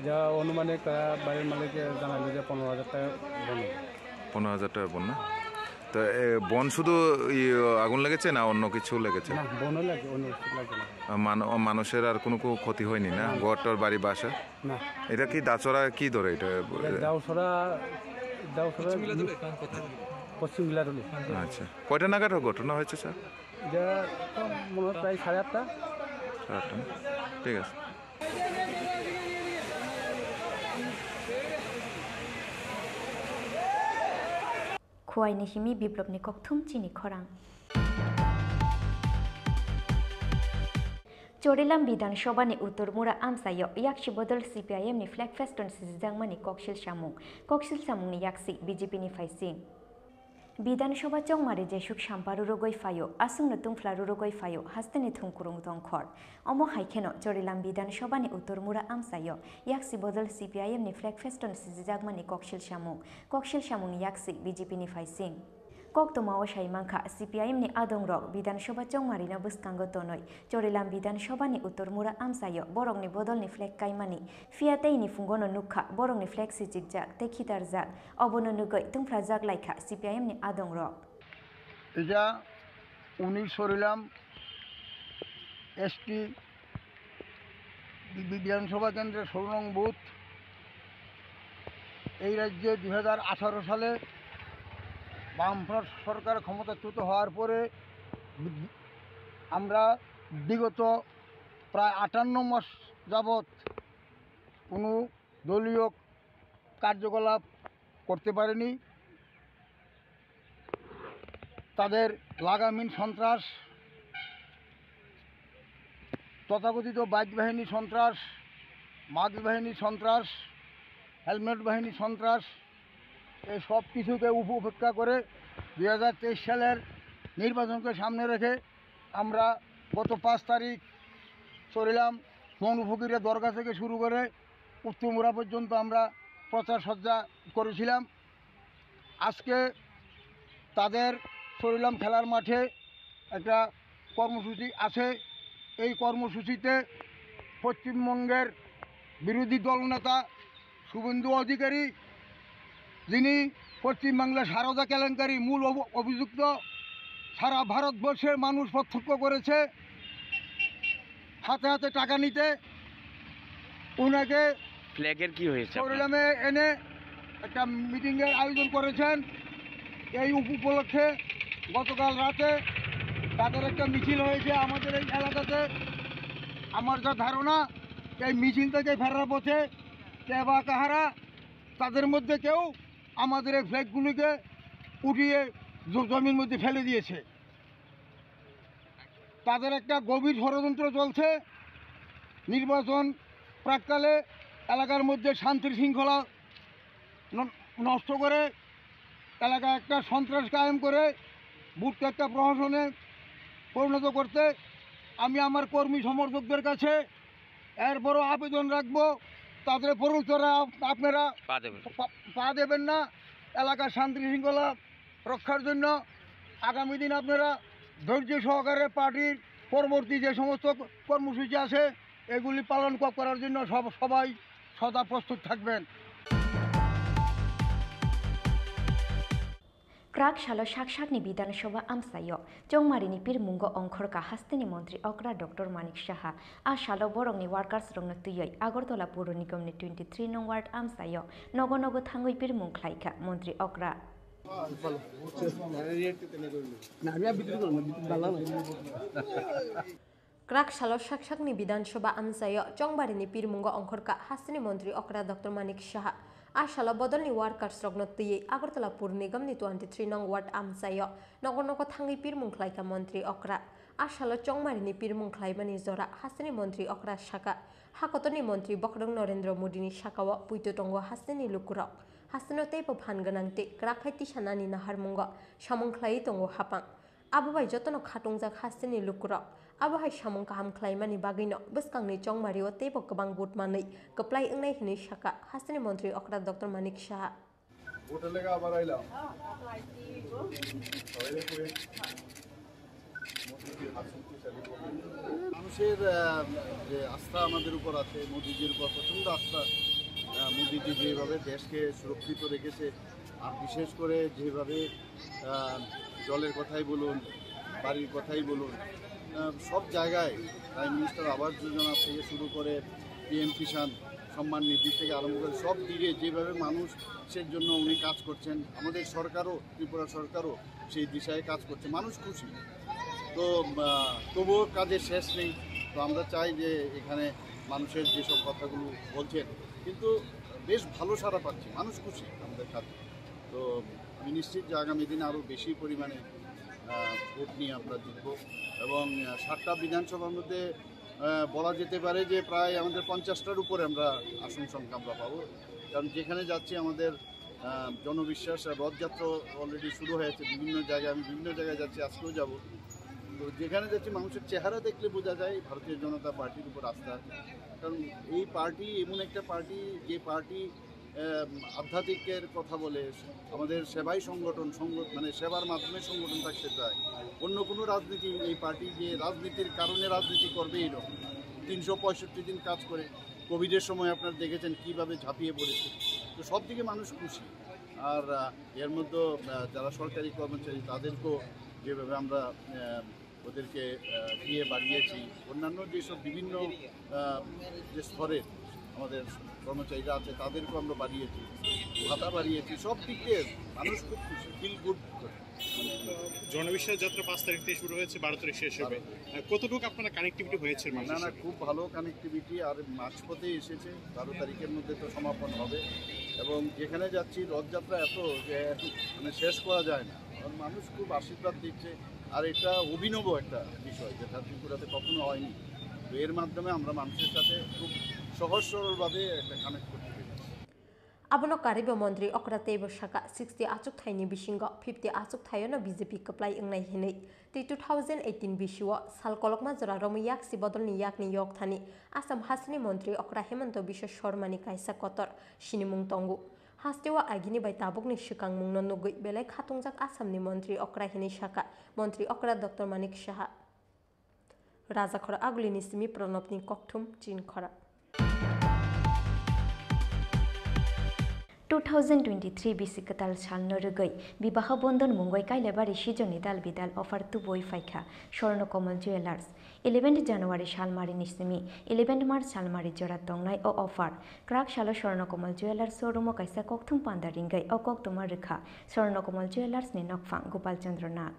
যা অনুমানিক বাড়ির মালিককে জানালো যে 15000 টাকা বন 15000 টাকা বন না তো বন শুধু আগুন লেগেছে না অন্য কিছু লেগেছে না বনও লাগে অন্য কিছু লাগে না মানুষের আর কোনো ক্ষতি হয়নি না ঘরটার বাড়ি বাসা না এটা কি দাচরা কি ধরে এটা দাউসরা পশ্চিম বিলারুলি আচ্ছা কয়টা নাগাদ ঘটনা হয়েছে স্যার এটা মনে হয় প্রায় 8:30 ঠিক আছে Khuaini himi biplopni kokthum chini khorang Chorilam Bidan Shobani Utturmura amsayo yakshi bodol CPIM ni flag feston sizangmani kokshil samung ni yaksi BJP ni faising Bidan Shoba Chongmari Jeshuk Shamparu Rogoi Fayo Asung Natung Flaru Rogoi Fayo Hastani Thungkurung Tongkhor Omo Haikeno Chorilam Bidan Shobani Utturmura amsayo yaksi bodol CPIM ni flag feston sizangmani kokshil samung ni yaksi BJP ni faising Koktoma Oshai Mangkha CPIM ni Adongrok Bidan Shoba Chongmari na buskango tonoi Chorilam Bidan Shoba ni Utturmura amsayo borong ni bodol ni flag kaimani fiatei ni fungono nukha borong ni flag sijigjak tekhitar jak obono nugoi tungphra jak laikha CPIM ni Adongrok Ija uni Chorilam ST Bidan Shoba Kendre 16 নং booth এই রাজ্যে 2018 সালে বামফ্রন্ট সরকার ক্ষমতাচ্যুত হওয়ার পরে আমরা বিগত প্রায় 58 মাস যাবৎ কোনো দলীয় কার্যকলাপ করতে পারেনি তাদের লাগামহীন সন্ত্রাস তথাকথিত বাইক বাহিনী সন্ত্রাস মাস্ক বাহিনী সন্ত্রাস হেলমেট বাহিনী সন্ত্রাস এই সব কিছুকে উপেক্ষা করে 2023 সালের নির্বাচনকে সামনে রেখে আমরা গত 5 তারিখ চরিলাম মৌনফকিরের দরগা থেকে শুরু করে উত্তরমুড়া পর্যন্ত আমরা প্রচার সজ্জা করেছিলাম আজকে তাদের চরিলাম খেলার মাঠে একটা কর্মসূচি আছে এই কর্মসূচিতে পশ্চিমবঙ্গের বিরোধী দলনেতা শুভেন্দু অধিকারী যিনি পশ্চিমবাংলা সারদা কেলেঙ্কারি মূল অভিযুক্ত সারা ভারতবর্ষের মানুষ প্রত্যক্ষ করেছে হাতে হাতে টাকা নিতে ওনাকে ফ্ল্যাগের কি হয়েছে চরিলামে এনে একটা মিটিংয়ের আয়োজন করেছেন এই উপলক্ষে গতকাল রাতে তাদের একটা মিছিল হয়েছে আমাদের এই এলাকাতে আমার যা ধারণা এই মিছিল থেকে ফেরার পথে কে বা কাহারা তাদের মধ্যে কেউ আমাদের এই ফ্ল্যাগগুলিকে উঠিয়ে জমির মধ্যে ফেলে দিয়েছে। তাদের একটা গভীর ষড়যন্ত্র চলছে। নির্বাচন প্রাককালে এলাকার মধ্যে শান্তি শৃঙ্খলা নষ্ট করে এলাকায় একটা সন্ত্রাস কায়েম করে বুথকে একটা প্রহসনে পরিণত করতে আমি আমার কর্মী সমর্থকদের কাছে এরপরও আবেদন রাখবো, তাদের প্ররোচনা আপনারা পা দেবেন না। এলাকার শান্তি শৃঙ্খলা রক্ষার জন্য আগামী দিন আপনারা ধৈর্য সহকারে পার্টির পরবর্তী যে সমস্ত কর্মসূচি আছে এগুলি পালন করার জন্য সবাই সদা প্রস্তুত থাকবেন। ক্রাক সালো সাকসাকনি বিধানসভা আমসায় চৌমারিনি পিরমুঙ্গ অংখরকা হাস্তিনি মন্ত্রী অকরা ডক্টর মানিক সাহা আ সালো বরংনি ওয়ার্কার্স রংনো তুইয় আগরতলা পৌর নিগমনি 23 নং ওয়ার্ড আমসায় নগনগ থাঙ্গুই পিরমুং খ্লাইকা মন্ত্রী অকরা ক্রাক সালো সাকসাকনি বিধানসভা আমসায় চংবারিনি পিরমুঙ্গ অংখরকা হাস্তিনি মন্ত্রী অকরা ডক্টর মানিক সাহা आशाला बदलनि वार्कार्स रगनो तुये आगरतला पुर निगमनि 23 नং वार्ड आमसाय नगरनग थांगै पिरमुंख्लाइका मन्त्री अक्रा आशाला चंगमारिनि पिरमुंख्लाइमानि जरा हास्तिनि मन्त्री अक्रा शाखा हाकतनि मन्त्री बखरं नरेन्द्र मोदीनि शाखाव पुइतोटंग हास्तिनि लुकुरक हास्तिनोते बभान गोनांते क्राखाइति सानानि नाहारमुंग सामुंख्लाइ दंग हापां आबोबाय जतन खाटंजाक हास्तिनि लुकुरक आबोहाय सामुं गाहाम ख्लाइमानि बागैनो बसकांनि चंगमारियाव तेबो गोबां बुट मानै गप्लाय ओंनाय हिनै शाखा हास्तिनि मन्त्री अक्रा डक्टर मानिक साहा মানুষের যে আস্থা আমাদের উপর আছে, মোদিজির উপর প্রচণ্ড আস্থা। মোদিজি যেভাবে দেশকে সুরক্ষিত রেখেছে, আর বিশেষ করে যেভাবে জলের কথাই বলুন, বাড়ির কথাই বলুন, সব জায়গায় প্রাইম মিনিস্টার আবাস যোজনা থেকে শুরু করে পিএম কিষাণ সম্মান নিধি থেকে আরম্ভ করে সব দিকে যেভাবে মানুষের জন্য উনি কাজ করছেন, আমাদের সরকারও, ত্রিপুরা সরকারও সেই দিশায় কাজ করছে। মানুষ খুশি, তো তবুও কাজের শেষ নেই। তো আমরা চাই যে এখানে মানুষের যেসব কথাগুলো বলছেন, কিন্তু বেশ ভালো সাড়া পাচ্ছি, মানুষ খুশি আমাদের কাজে। তো আমি নিশ্চিত যে আগামী দিনে আরও বেশি পরিমাণে ভোট নিয়ে আমরা জিতব এবং 7টা বিধানসভার মধ্যে বলা যেতে পারে যে প্রায় আমাদের 50টার উপরে আমরা আসন সংখ্যা আমরা পাবো। কারণ যেখানে যাচ্ছি আমাদের জনবিশ্বাস, রথযাত্রা অলরেডি শুরু হয়েছে বিভিন্ন জায়গায়, আমি বিভিন্ন জায়গায় যাচ্ছি, আজকেও যাব। তো যেখানে যাচ্ছি মানুষের চেহারা দেখলে বোঝা যায় ভারতীয় জনতা পার্টির উপর আস্থা আছে। কারণ এই পার্টি এমন একটা পার্টি যে পার্টি আধ্যাত্মিকের কথা বলে, আমাদের সেবাই সংগঠন মানে সেবার মাধ্যমে সংগঠন থাকতে চায়। অন্য কোনো রাজনীতি, এই পার্টি যে রাজনীতির কারণে রাজনীতি করবে এরকম 365 দিন কাজ করে। কোভিডের সময় আপনারা দেখেছেন কীভাবে ঝাঁপিয়ে পড়েছে। তো সব দিকে মানুষ খুশি। আর এর মধ্যে যারা সরকারি কর্মচারী তাদেরকেও যেভাবে আমরা ওদেরকে দিয়ে বাড়িয়েছি, অন্যান্য যেসব বিভিন্ন যে স্তরের আমাদের কর্মচারীরা আছে তাদেরকেও আমরা বাড়িয়েছি, ভাতা বাড়িয়েছি, সব দিক দিয়ে মানুষ খুব খুশি, ফিল গুড করে। জনবিশ্বাস যাত্রা 5 তারিখ থেকে শুরু হয়েছে, 12 তারিখ শেষ হবে। কতটুকু আপনার কানেক্টিভিটি হয়েছে? না, খুব ভালো কানেক্টিভিটি। আর মাঝপথে এসেছে, 12 তারিখের মধ্যে তো সমাপন হবে। এবং যেখানে যাচ্ছি রথযাত্রা এত যে মানে শেষ করা যায় না, কারণ মানুষ খুব আশীর্বাদ দিচ্ছে। আর এটা অভিনব একটা বিষয় যেটা ত্রিপুরাতে কখনো হয়নি। তো এর মাধ্যমে আমরা মানুষের সাথে খুব সহজ সরলভাবে একটা কানেক্ট করতে পারি। Abono karibo mantri okra tebo shaka 60 achuk thaini bisingo 50 achuk thayono BJP kaplai engnai hinei 2018 bisiwo sal kolokma jora romiyak si bodolni yakni yok thani Assam hasini mantri okra Hemanto Biswa Sarmani kaisa kotor sinimung tongu hastewa agini bai tabukni sikang mungno nugui belai khatungjak Assamni mantri okra hinei shaka mantri okra Dr. Manik Saha Raja khora agulini simi pranopni kokthum chin khora 2023 बिसिकताल सालनो रगै विवाह बंधन मुंगै काइलेबारि सिजनि दाल बिदाल अफार तुबोय फाइखा स्वर्णकमल jewellers 11 জানুয়ারি सालमारिनि सिमी 11 मार्च सालमारि जरा तंगनाय ओ अफार क्राक सालो स्वर्णकमल jewellers showroom काइसा कक्थुम पान्दा रिंगै ओ कक्तुमा रेखा स्वर्णकमल jewellers नि नकफां गोपाल चंद्र नाग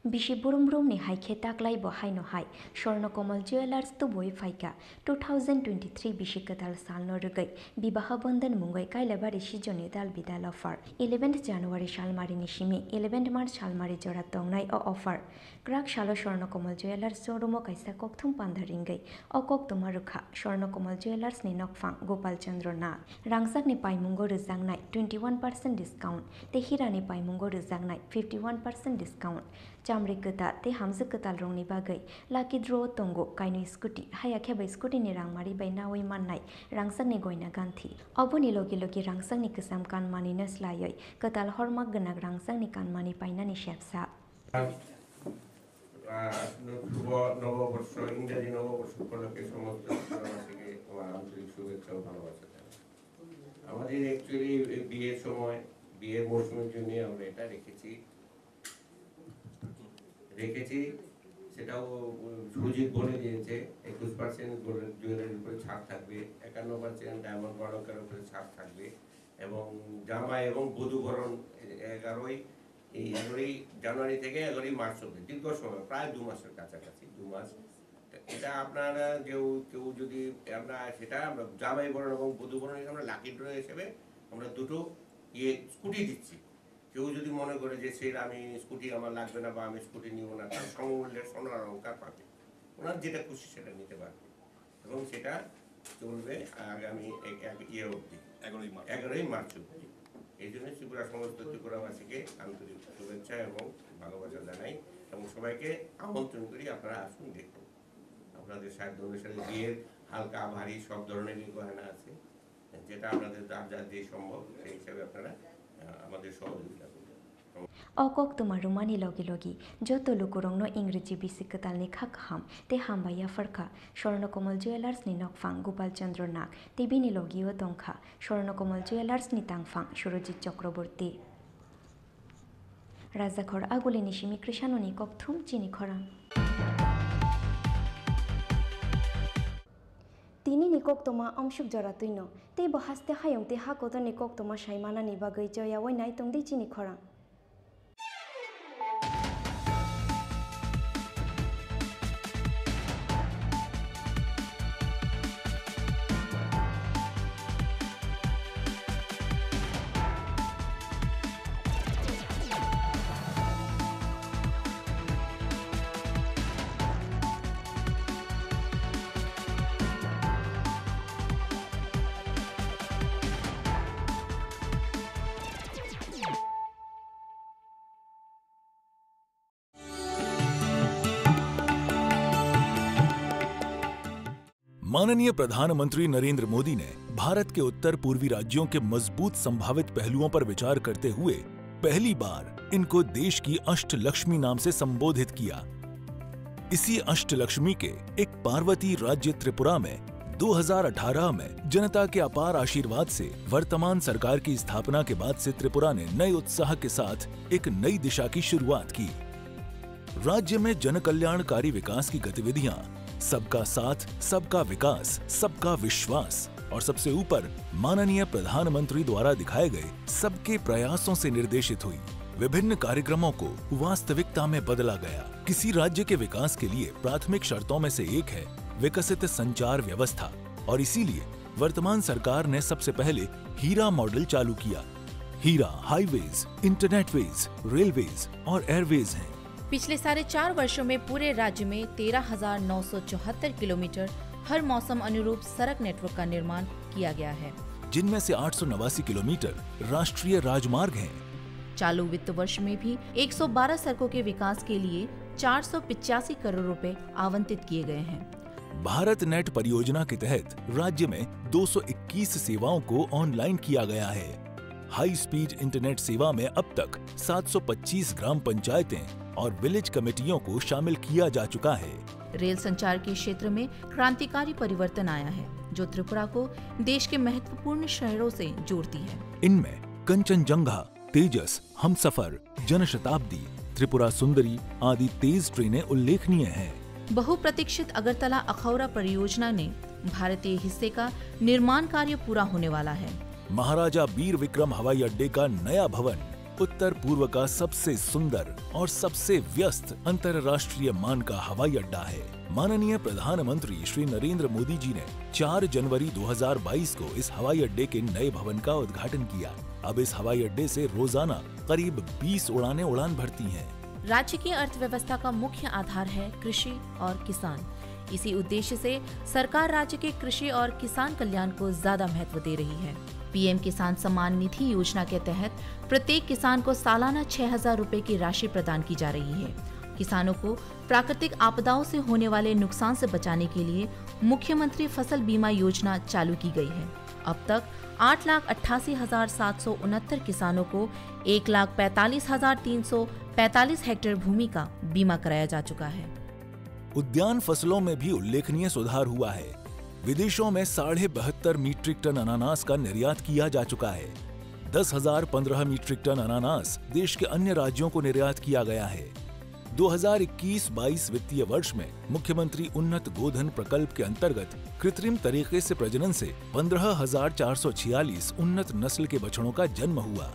बिशि बुरुम बुरुमनि हाइखे ताक्लाई बहायनो हाय स्वर्णकमल ज्वेलार्स तो बय फाइका 2023 बिशि कताल साल न रुगै विवाह बंधन मुंगै काइलाबारि सिजनि दाल बिदाल अफार 11 जानुवारि सालमारिनि सिमि 11 मार्च सालमारि जरा तंनाय अ अफार क्राक सालो स्वर्णकमल ज्वेलार्स शोरूम कैसा कोकथुम पान्धरिंगै अ कोकथुमा रुखा स्वर्णकमल ज्वेलार्स नि नकफां गोपाल चंद्र नाग रांसाकनि पाइमुंगो रोजांनाय 21% डिस्काउंट ते हिरानि पाइमुंगो रोजांनाय 51% डिस्काउंट चामड़ी कता ते हामजो कताल रंगनि बागै लाकी ड्र तंगो काइनो स्कुटी हायाखेबा स्कुटीनि रांमारि बाय नावै माननाय रांसाकनि गयना गांथि अबनि लगे लगे रांसाकनि गोसाम कानमानि नस्लायै कताल हरमाक गोनां रांसाकनि कानमानि पाइनानि शेपसा নববর্ষ ইংরেজি নববর্ষ উপলক্ষে সমস্ত দেশবাসীকে আমার আন্তরিক শুভেচ্ছা ও ভালোবাসা জানাই। আমাদের অ্যাকচুয়ালি বিয়ের সময় বিয়ের মৌসুমের জন্য আমরা এটা রেখেছি সেটাও সুজিত বলে দিয়েছে 21% গোল্ডেন জুয়েলারির উপরে ছাড় থাকবে, 51% ডায়মন্ড অলংকারের উপরে ছাড় থাকবে এবং জামা এবং বধূবরণ 11ই জানুয়ারি থেকে 11ই মার্চ অবধি দীর্ঘ সময় প্রায় 2 মাসের কাছাকাছি 2 মাস। এটা আপনারা কেউ যদি আমরা সেটা আমরা জামাই বরণ এবং বধূবরণ আমরা লাকি ড্র হিসেবে আমরা দুটো স্কুটি দিচ্ছি। কেউ যদি মনে করে যে সেটা আমি স্কুটি আমার লাগবে না বা আমি স্কুটি নিব না, তার সমমূল্যের সোনার অলংকার পাবে, ওনার যেটা খুশি সেটা নিতে পারবে এবং সেটা চলবে আগামী অবধি 11ই মার্চ অবধি। এই জন্য ত্রিপুরা সমস্ত ত্রিপুরাবাসীকে আন্তরিক শুভেচ্ছা এবং ভালোবাসা জানাই এবং সবাইকে আমন্ত্রণ করি আপনারা আসুন দেখুন। আপনাদের সাধ্য অনুসারে বিয়ের হালকা ভারী সব ধরনেরই গয়না আছে, যেটা আপনাদের যার যে সম্ভব সেই হিসাবে আপনারা আমাদের সহযোগিতা করবেন। अकोक तुमा रुमानी लगी लगी जो तो लुकुरंगनो इंग्रेजी बिसि कतालनि खाक हाम ते हामबाया फरखा स्वर्णकमल ज्वेलार्स नि नकफां गोपाल चंद्र नाग तेबिनि लगियो तंखा स्वर्णकमल ज्वेलार्स नि तांगफां सुरजित चक्रवर्ती राजाघर आगुलिनि सिमि कृष्णाननि ककथुम चिनि खरां তিনি নিকক তোমা অংশুক জরা তুইন তে বহাস্তে হায়ং তে হাকত নিকক তোমা সাইমানা নিবাগৈ জয়া ওই নাই তংদি চিনি খরাং माननीय प्रधानमंत्री नरेंद्र मोदी ने भारत के उत्तर पूर्वी राज्यों के मजबूत संभावित पहलुओं पर विचार करते हुए पहली बार इनको देश की अष्टलक्ष्मी नाम से संबोधित किया। इसी अष्टलक्ष्मी के एक पार्वती राज्य त्रिपुरा में 2018 में जनता के अपार आशीर्वाद से वर्तमान सरकार की स्थापना के बाद से त्रिपुरा ने नए उत्साह के साथ एक नई दिशा की शुरुआत की। राज्य में जनकल्याणकारी विकास की गतिविधियां सबका साथ, सबका विकास, सबका विश्वास और सबसे ऊपर माननीय प्रधानमंत्री द्वारा दिखाए गए सबके प्रयासों से निर्देशित हुई। विभिन्न कार्यक्रमों को वास्तविकता में बदला गया। किसी राज्य के विकास के लिए प्राथमिक शर्तों में से एक है विकसित संचार व्यवस्था और इसीलिए वर्तमान सरकार ने सबसे पहले हीरा मॉडल चालू किया। हीरा हाईवेज, इंटरनेटवेज, रेलवेज और एयरवेज हैं। पिछले 4.5 वर्षों में पूरे राज्य में 13,974 किलोमीटर हर मौसम अनुरूप सड़क नेटवर्क का निर्माण किया गया है, जिनमें से 889 किलोमीटर राष्ट्रीय राजमार्ग हैं। चालू वित्त वर्ष में भी 112 सड़कों के विकास के लिए 485 करोड़ रुपए आवंटित किए गए हैं। भारत नेट परियोजना के तहत राज्य में 221 सेवाओं को ऑनलाइन किया गया है। हाई स्पीड इंटरनेट सेवा में अब तक 725 ग्राम पंचायतें और विलेज कमेटियों को शामिल किया जा चुका है। रेल संचार के क्षेत्र में क्रांतिकारी परिवर्तन आया है, जो त्रिपुरा को देश के महत्वपूर्ण शहरों से जोड़ती है। इनमें कंचनजंगा, तेजस, हमसफर, जनशताब्दी, त्रिपुरा सुंदरी आदि तेज ट्रेनें उल्लेखनीय हैं। बहुप्रतीक्षित अगरतला अखौरा परियोजना ने भारतीय हिस्से का निर्माण कार्य पूरा होने वाला है। महाराजा वीर विक्रम हवाई अड्डे का नया भवन उत्तर पूर्व का सबसे सुंदर और सबसे व्यस्त अंतर्राष्ट्रीय मान का हवाई अड्डा है। माननीय प्रधानमंत्री श्री नरेंद्र मोदी जी ने 4 जनवरी 2022 को इस हवाई अड्डे के नए भवन का उद्घाटन किया। अब इस हवाई अड्डे से रोजाना करीब 20 उड़ानें उड़ान भरती हैं। राज्य की अर्थव्यवस्था का मुख्य आधार है कृषि और किसान। इसी उद्देश्य से सरकार राज्य के कृषि और किसान कल्याण को ज्यादा महत्व दे रही है। पीएम किसान सम्मान निधि योजना के तहत प्रत्येक किसान को सालाना 6,000 रुपए की राशि प्रदान की जा रही है। किसानों को प्राकृतिक आपदाओं से होने वाले नुकसान से बचाने के लिए मुख्यमंत्री फसल बीमा योजना चालू की गई है। अब तक 8,88,769 किसानों को 1,45,345 हेक्टेयर भूमि का बीमा कराया जा चुका है। उद्यान फसलों में भी उल्लेखनीय सुधार हुआ है। विदेशों में 72.5 मीट्रिक टन अनानास का निर्यात किया जा चुका है। 10,015 मीट्रिक टन अनानास देश के अन्य राज्यों को निर्यात किया गया है। 2021-22 वित्तीय वर्ष में मुख्यमंत्री उन्नत गोधन प्रकल्प के अंतर्गत कृत्रिम तरीके से प्रजनन से 15,446 उन्नत नस्ल के बछड़ों का जन्म हुआ।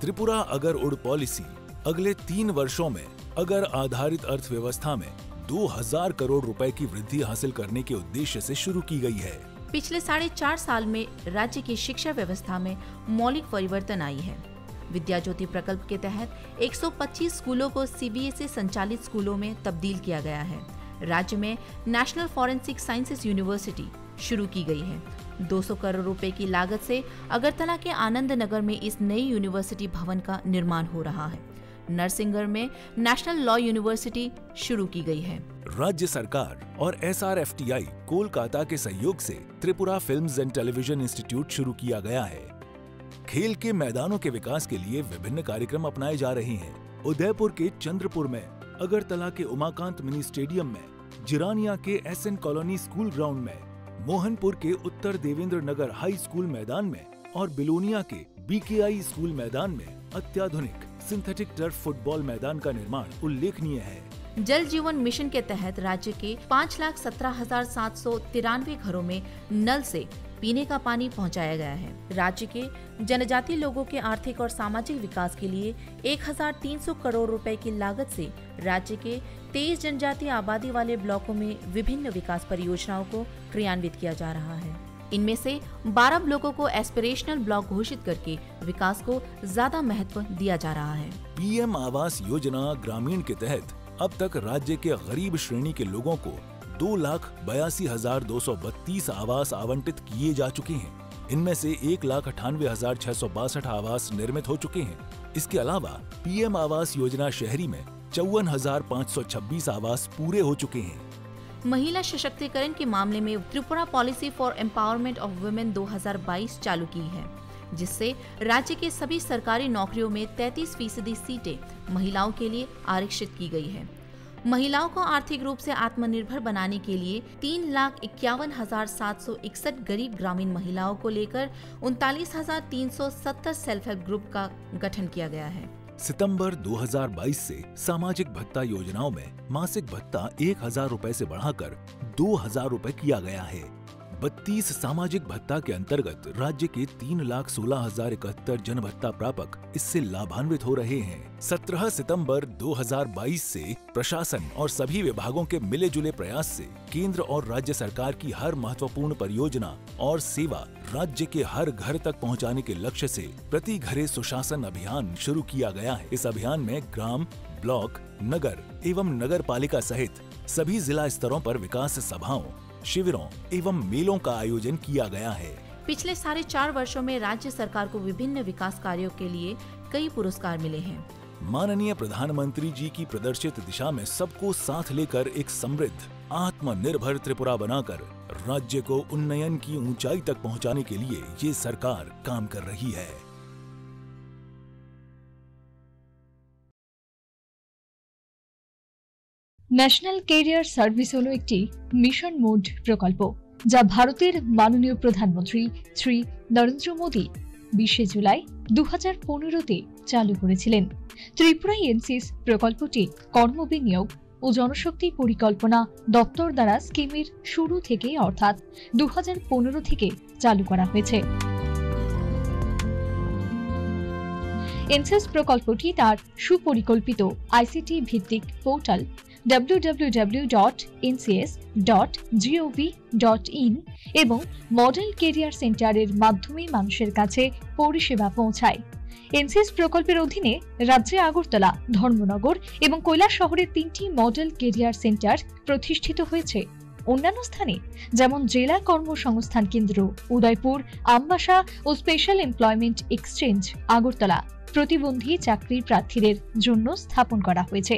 त्रिपुरा अगर उड़ पॉलिसी अगले 3 वर्षों में अगर आधारित अर्थव्यवस्था में 2,000 करोड़ रुपए की वृद्धि हासिल करने के उद्देश्य से शुरू की गई है। पिछले 4.5 साल में राज्य की शिक्षा व्यवस्था में मौलिक परिवर्तन आई है। विद्या ज्योति प्रकल्प के तहत 125 स्कूलों को सीबीएसई संचालित स्कूलों में तब्दील किया गया है। राज्य में नेशनल फॉरेंसिक साइंसेज यूनिवर्सिटी शुरू की गई है। 200 करोड़ रुपए की लागत से अगरतला के आनंद नगर में इस नई यूनिवर्सिटी भवन का निर्माण हो रहा है। नरसिंहगढ़ में नेशनल लॉ यूनिवर्सिटी शुरू की गई है। राज्य सरकार और SRFTI कोलकाता के सहयोग से Tripura films and television institute शुरू किया गया है। खेल के मैदानों के विकास के लिए विभिन्न कार्यक्रम अपनाए जा रहे हैं। उदयपुर के चंद्रपुर में, अगरतला के उमाकांत मिनी स्टेडियम में, जिरानिया के SN कॉलोनी स्कूल ग्राउंड में, मोहनपुर के उत्तर देवेंद्र नगर हाई स्कूल मैदान में और बिलोनिया के BKI स्कूल मैदान में अत्याधुनिक सिंथेटिक टर्फ फुटबॉल मैदान का निर्माण उल्लेखनीय है। जल जीवन मिशन के तहत राज्य के 5,17,793 घरों में नल से पीने का पानी पहुंचाया गया है। राज्य के जनजातीय लोगों के आर्थिक और सामाजिक विकास के लिए 1,300 करोड़ रुपए की लागत से राज्य के 23 जनजातीय आबादी वाले ब्लॉकों में विभिन्न विकास परियोजनाओं को क्रियान्वित किया जा रहा है। इनमें से 12 ब्लॉकों को एस्पिरेशनल ब्लॉक घोषित करके विकास को ज्यादा महत्व दिया जा रहा है। PM आवास योजना ग्रामीण के तहत अब तक राज्य के गरीब श्रेणी के लोगों को 2,82,232 आवास आवंटित किए जा चुके हैं। इनमें से 1,98,662 आवास निर्मित हो चुके हैं। इसके अलावा PM आवास योजना शहरी में 54,526 आवास पूरे हो चुके हैं। महिला सशक्तिकरण के मामले में Tripura policy for empowerment of women 2022 चालू की है, जिससे राज्य के सभी सरकारी नौकरियों में 33% सीटें महिलाओं के लिए आरक्षित की गई है। महिलाओं को आर्थिक रूप से आत्मनिर्भर बनाने के लिए 3,51,761 गरीब ग्रामीण महिलाओं को लेकर 39,370 सेल्फ हेल्प ग्रुप का गठन किया गया है। सितंबर 2022 से सामाजिक भत्ता योजनाओं में मासिक भत्ता 1,000 रुपए से बढ़ाकर 2,000 रुपए किया गया है। 32 सामाजिक भत्ता के अंतर्गत राज्य के 3,16,071 जन भत्ता प्रापक इससे लाभान्वित हो रहे हैं। 17 सितंबर 2022 से प्रशासन और सभी विभागों के मिले जुले प्रयास से केंद्र और राज्य सरकार की हर महत्वपूर्ण परियोजना और सेवा राज्य के हर घर तक पहुंचाने के लक्ष्य से प्रति घरे सुशासन अभियान शुरू किया गया है। इस अभियान में ग्राम, ब्लॉक, नगर एवं नगर पालिका सहित सभी जिला स्तरों पर विकास सभाओं, शिविरों एवं मेलों का आयोजन किया गया है। पिछले 4.5 वर्षों में राज्य सरकार को विभिन्न विकास कार्यों के लिए कई पुरस्कार मिले हैं। माननीय प्रधानमंत्री जी की प्रदर्शित दिशा में सबको साथ लेकर एक समृद्ध, आत्मनिर्भर त्रिपुरा बनाकर राज्य को उन्नयन की ऊंचाई तक पहुंचाने के लिए ये सरकार काम कर रही है। ন্যাশনাল ক্যারিয়ার সার্ভিস হলো একটি মিশন মোড প্রকল্প যা ভারতের মাননীয় প্রধানমন্ত্রী শ্রী নরেন্দ্র মোদী 20 জুলাই 2015-তে চালু করেছিলেন। ত্রিপুরা এনসিস প্রকল্পটি কর্মবিনিয়োগ ও জনশক্তি পরিকল্পনা দপ্তর দ্বারা স্কিমের শুরু থেকে অর্থাৎ 2015 থেকে চালু করা হয়েছে। এনসিএস প্রকল্পটি তার সুপরিকল্পিত আইসিটি ভিত্তিক পোর্টাল www.ncs.gov.in এবং মডেল কেরিয়ার সেন্টারের মাধ্যমে মানুষের কাছে পরিষেবা পৌঁছায়। এনসিএস প্রকল্পের অধীনে রাজ্যে আগরতলা, ধর্মনগর এবং কৈলাসহরে 3টি মডেল কেরিয়ার সেন্টার প্রতিষ্ঠিত হয়েছে। অন্যান্য স্থানে যেমন জেলা কর্মসংস্থান কেন্দ্র উদয়পুর, আমবাসা ও স্পেশাল এমপ্লয়মেন্ট এক্সচেঞ্জ আগরতলা প্রতিবন্ধী চাকরির প্রার্থীদের জন্য স্থাপন করা হয়েছে।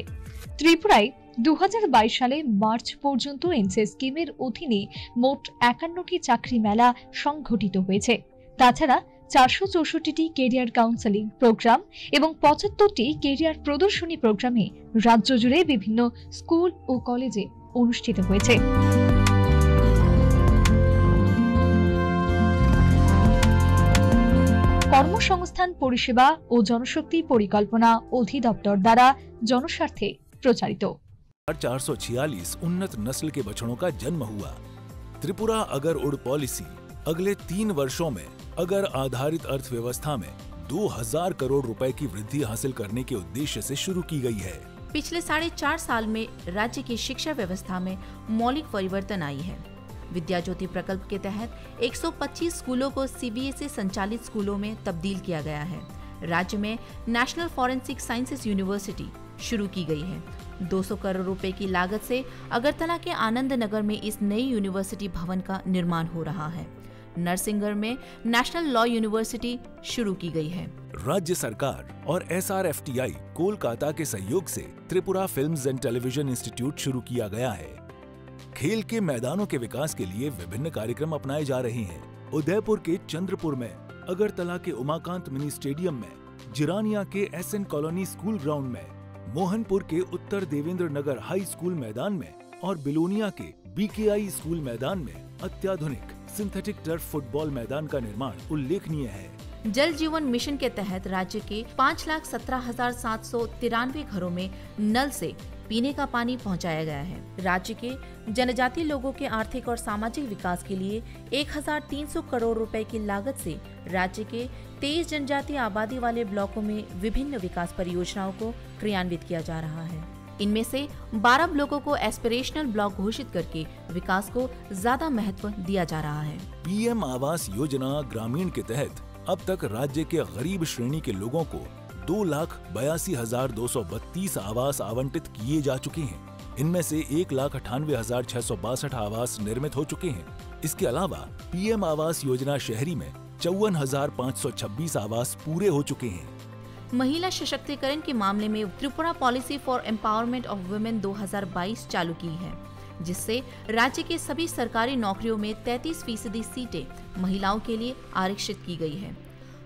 ত্রিপুরায় 2022 সালে মার্চ পর্যন্ত এনসিএস স্কিমের অধীনে মোট 51টি চাকরি মেলা সংঘটিত হয়েছে। তাছাড়া 464টি কেরিয়ার কাউন্সেলিং প্রোগ্রাম এবং 75টি কেরিয়ার প্রদর্শনী প্রোগ্রামে রাজ্য জুড়ে বিভিন্ন স্কুল ও কলেজে অনুষ্ঠিত হয়েছে। কর্মসংস্থান পরিষেবা ও জনশক্তি পরিকল্পনা অধিদপ্তর দ্বারা জনস্বার্থে প্রচারিত। 446 उन्नत नस्ल के बछड़ों का जन्म हुआ। त्रिपुरा अगर उड़ पॉलिसी अगले 3 वर्षों में अगर आधारित अर्थव्यवस्था में 2000 करोड़ रुपए की वृद्धि हासिल करने के उद्देश्य से शुरू की गई है। पिछले 4.5 साल में राज्य की शिक्षा व्यवस्था में मौलिक परिवर्तन आई है। विद्या ज्योति प्रकल्प के तहत 125 स्कूलों को सीबीएसई संचालित स्कूलों में तब्दील किया गया है। राज्य में नेशनल फॉरेंसिक साइंसेज यूनिवर्सिटी शुरू की गई है। 200 करोड़ रुपए की लागत से अगरतला के आनंद नगर में इस नई यूनिवर्सिटी भवन का निर्माण हो रहा है। नरसिंहगढ़ में नेशनल लॉ यूनिवर्सिटी शुरू की गई है। राज्य सरकार और SRFTI कोलकाता के सहयोग से Tripura films and television institute शुरू किया गया है। खेल के मैदानों के विकास के लिए विभिन्न कार्यक्रम अपनाए जा रहे हैं। उदयपुर के चंद्रपुर में, अगरतला के उमाकांत मिनी स्टेडियम में, जिरानिया के SN कॉलोनी स्कूल ग्राउंड में, मोहनपुर के उत्तर देवेंद्र नगर हाई स्कूल मैदान में और बिलोनिया के BKI स्कूल मैदान में अत्याधुनिक सिंथेटिक टर्फ फुटबॉल मैदान का निर्माण उल्लेखनीय है। जल जीवन मिशन के तहत राज्य के 5,17,793 घरों में नल से पीने का पानी पहुंचाया गया है। राज्य के जनजातीय लोगों के आर्थिक और सामाजिक विकास के लिए 1300 करोड़ रुपए की लागत से राज्य के 23 जनजातीय आबादी वाले ब्लॉकों में विभिन्न विकास परियोजनाओं को क्रियान्वित किया जा रहा है। इनमें से 12 ब्लॉकों को एस्पिरेशनल ब्लॉक घोषित करके विकास को ज्यादा महत्व दिया जा रहा है। PM आवास योजना ग्रामीण के तहत अब तक राज्य के गरीब श्रेणी के लोगों को 2,82,232 आवास आवंटित किए जा चुके हैं। इनमें से 1,98,662 आवास निर्मित हो चुके हैं। इसके अलावा PM आवास योजना शहरी में 54,526 आवास पूरे हो चुके हैं। महिला सशक्तिकरण के मामले में Tripura policy for empowerment of women 2022 चालू की है, जिससे राज्य के सभी सरकारी नौकरियों में 33% सीटें महिलाओं के लिए आरक्षित की गई है।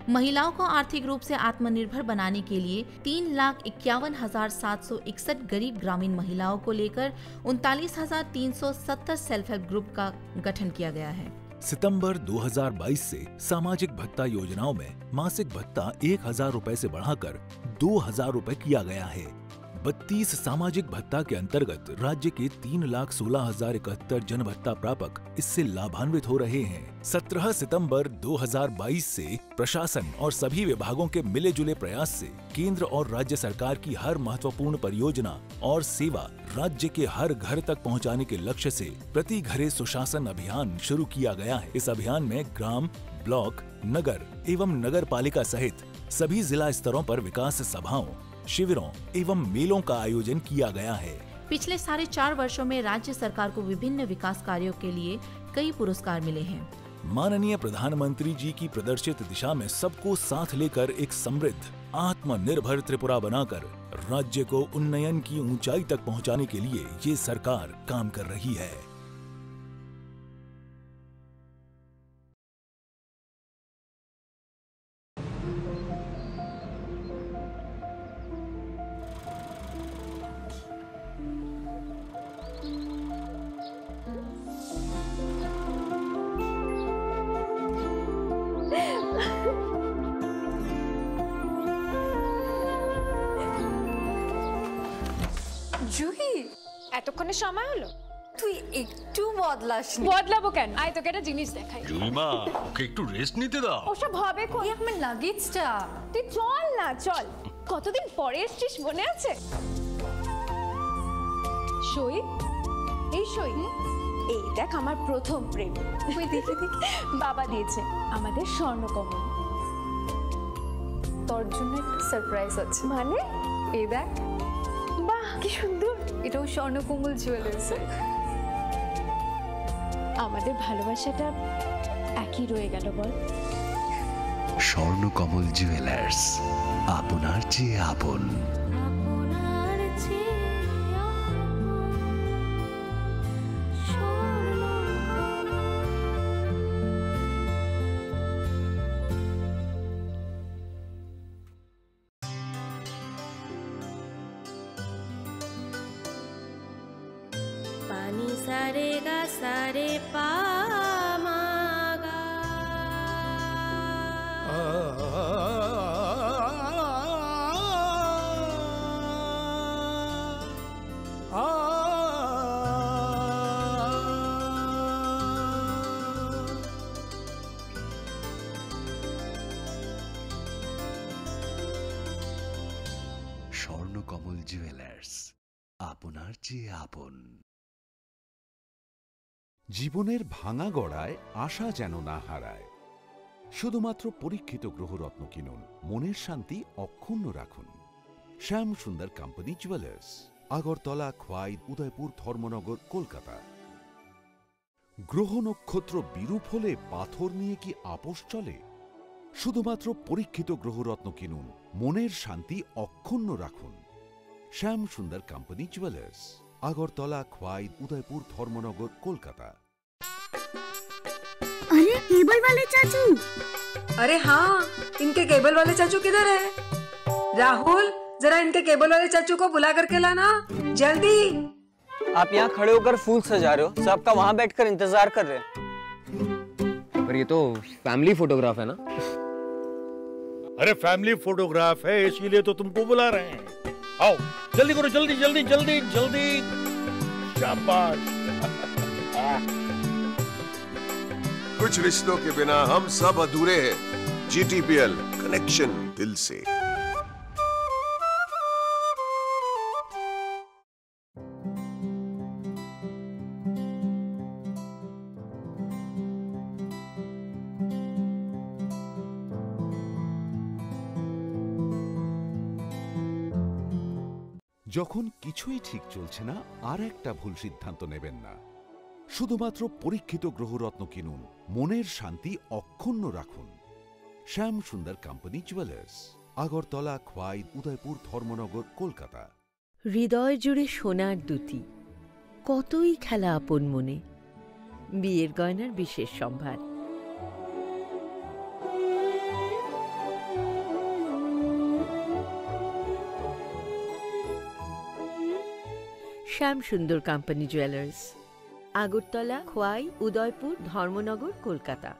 महिलाओं को आर्थिक रूप से आत्मनिर्भर बनाने के लिए 3,51,761 गरीब ग्रामीण महिलाओं को लेकर 39,370 सेल्फ हेल्प ग्रुप का गठन किया गया है। सितंबर 2022 से सामाजिक भत्ता योजनाओं में मासिक भत्ता 1,000 रुपए से बढ़ाकर 2,000 रुपए किया गया है। 32 सामाजिक भत्ता के अंतर्गत राज्य के 3,16,071 जन भत्ता प्रापक इससे लाभान्वित हो रहे हैं। 17 सितंबर 2022 से प्रशासन और सभी विभागों के मिले जुले प्रयास से केंद्र और राज्य सरकार की हर महत्वपूर्ण परियोजना और सेवा राज्य के हर घर तक पहुंचाने के लक्ष्य से प्रति घरे सुशासन अभियान शुरू किया गया है। इस अभियान में ग्राम, ब्लॉक, नगर एवं नगर पालिका सहित सभी जिला स्तरों पर विकास सभाओं, शिविरों एवं मेलों का आयोजन किया गया है। पिछले 4.5 वर्षों में राज्य सरकार को विभिन्न विकास कार्यों के लिए कई पुरस्कार मिले हैं। माननीय प्रधानमंत्री जी की प्रदर्शित दिशा में सबको साथ लेकर एक समृद्ध, आत्मनिर्भर त्रिपुरा बनाकर राज्य को उन्नयन की ऊंचाई तक पहुंचाने के लिए ये सरकार काम कर रही है। জুহি, এতক্ষণে সময় হলো? তুই একটু বদলাস বদলাবো কেন? আয় তোকে একটা জিনিস দেখাই। জুইমা ওকে একটু রেস্ট নিতে দাও। ওসব হবে কোন? আমার লাগেজটা। তুই চল না, চল। কতদিন পরে এসেছিস, মনে আছে? সই, এই সই, এই দেখ আমার প্রথম প্রেম। ওই দেখে দেখে বাবা দিয়েছে আমাদের স্বর্ণকমল। তোর জন্য একটা সারপ্রাইজ আছে। মানে? এই দেখ। বাহ কি সুন্দর। এটাও স্বর্ণকমল জুয়েলার্সে। আমাদের ভালোবাসাটা একই রয়ে গেল বল। স্বর্ণকমল জুয়েলার্স, আপনার চেয়ে আপন। पानी सारे गा सारे पा मा गा। স্বর্ণকমল জুয়েলার্স, আপনার চেয়ে আপন। জীবনের ভাঙা গড়ায় আশা যেন না হারায়। শুধুমাত্র পরীক্ষিত গ্রহরত্ন কিনুন, মনের শান্তি অক্ষুণ্ণ রাখুন। শ্যাম সুন্দর কোম্পানি জুয়েলার্স, আগরতলা, খোয়াই, উদয়পুর, ধর্মনগর, কলকাতা। গ্রহ নক্ষত্র বিরূপ হলে পাথর নিয়ে কি আপোষ চলে? শুধুমাত্র পরীক্ষিত গ্রহরত্ন কিনুন, মনের শান্তি অক্ষুণ্ণ রাখুন। শ্যাম সুন্দর কোম্পানি জুয়েলার্স, আগরতলা, খোয়াই, उदयपुर, धर्मनगर, कोलकाता। अरे केबल वाले चाचू। अरे हाँ, इनके केबल वाले चाचू किधर है? राहुल, जरा इनके केबल वाले चाचू को बुला करके लाना जल्दी। आप यहाँ खड़े होकर फूल सजा रहे हो, सबका वहाँ बैठकर इंतजार कर रहे हैं। पर ये तो फैमिली फोटोग्राफ है ना? अरे फैमिली फोटोग्राफ है, इसीलिए तो तुमको बुला रहे हैं। आओ जल्दी करो, जल्दी जल्दी जल्दी जल्दी। शाबाश। कुछ रिश्तों के बिना हम सब अधूरे हैं। GTPL, कनेक्शन दिल से। যখন কিছুই ঠিক চলছে না, আর একটা ভুল সিদ্ধান্ত নেবেন না। শুধুমাত্র পরীক্ষিত গ্রহরত্ন কিনুন, মনের শান্তি অক্ষুণ্ণ রাখুন। শ্যাম সুন্দর কোম্পানি জুয়েলার্স, আগরতলা, খোয়াই, উদয়পুর, ধর্মনগর, কলকাতা। হৃদয় জুড়ে সোনার দুটি, কতই খেলা আপন মনে। বিয়ের গয়নার বিশেষ সম্ভার। শ্যাম সুন্দর কোম্পানি জুয়েলার্স, আগরতলা, খোয়াই, উদয়পুর, ধর্মনগর, কলকাতা।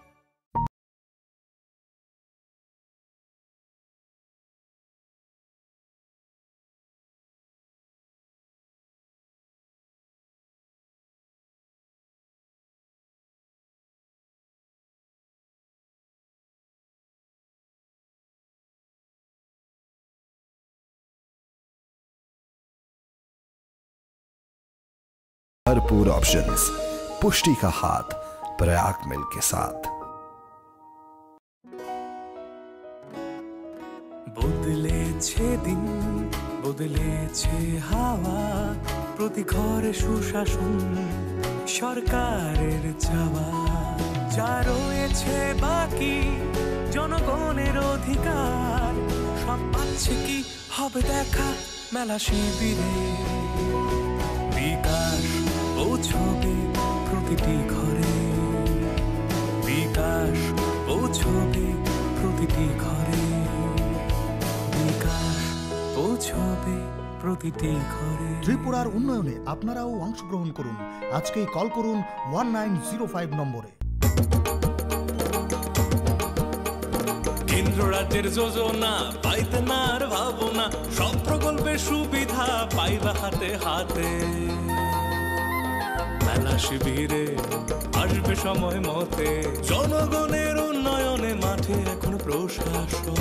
भरपूर ऑप्शंस, पुष्टि का हाथ, प्रयाग मिल्क के साथ। বদলেছে দিন, বদলেছে হাওয়া, প্রতি ঘরে সুশাসন সরকারের চাওয়া। যা রয়েছে বাকি জনগণের অধিকার, সব পাচ্ছে কি হবে দেখা মেলা শিবিরে। বিকাশ পৌঁছবে প্রতিটি ঘরে, বিকাশ পৌঁছবে প্রতিটি ঘরে, বিকাশ পৌঁছবে প্রতিটি ঘরে। ত্রিপুরার উন্নয়নে আপনারাও অংশগ্রহণ করুন। আজকেই কল করুন 1905 নম্বরে। কেন্দ্র রাজ্যের যোজনা পাইতে না আর ভাবনা, সব প্রকল্পের সুবিধা পাইবা হাতে হাতে। মেলা শিবিরে আসবে সময় মতে, জনগণের উন্নয়নে মাঠে এখন প্রশাসন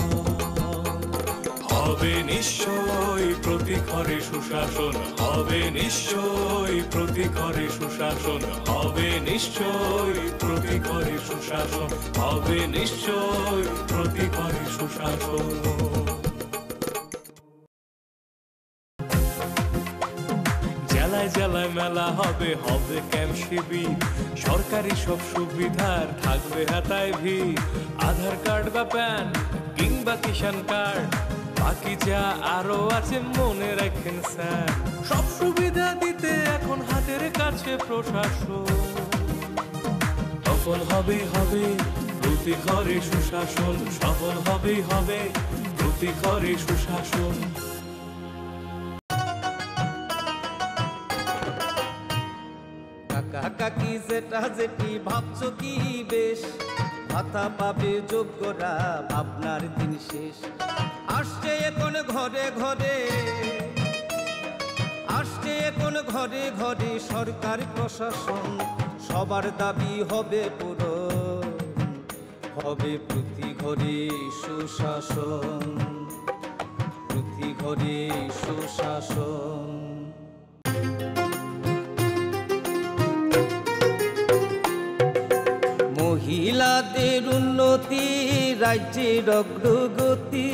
হবে নিশ্চয়ই প্রতি ঘরে সুশাসন, হবে নিশ্চয়ই প্রতি ঘরে সুশাসন, হবে নিশ্চয়ই প্রতি ঘরে সুশাসন, হবে নিশ্চয়ই প্রতি ঘরে সুশাসন। জেলায় জেলায় মেলা হবে, হবে ক্যাম্প শিবির, সরকারি সব সুবিধার থাকবে হাতায় ভিড়, আধার কার্ড বা প্যান কিংবা কিষাণ কার্ড, বাকি যা আরো আছে মনে রাখেন স্যার, সব সুবিধা দিতে এখন হাতের কাছে প্রশাসন। সফল হবে হবে প্রতি ঘরে সুশাসন, সফল হবে হবে প্রতি ঘরে সুশাসন। কাকা কাকি যেটা যেটি ভাবছো কি বেশ, ভাতা পাবে যোগ্যরা ভাবনার দিন শেষ। আসছে এখন ঘরে ঘরে, আসছে এখন ঘরে ঘরে সরকার প্রশাসন, সবার দাবি হবে পূরণ, হবে প্রতি ঘরে সুশাসন, প্রতি ঘরে সুশাসন। মহিলাদের উন্নতি রাজ্যের অগ্রগতি,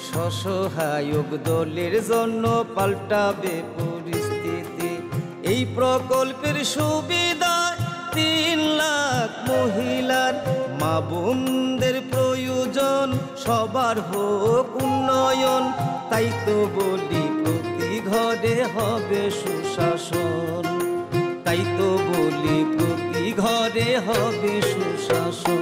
স্বসহায়ক দলের জন্য পাল্টাবে পরিস্থিতি। এই প্রকল্পের সুবিধা 3 লাখ মহিলার, মা বোনদের প্রয়োজন সবার হোক উন্নয়ন, তাই তো বলি প্রতি ঘরে হবে সুশাসন, তাই তো বলি প্রতি ঘরে হবে সুশাসন।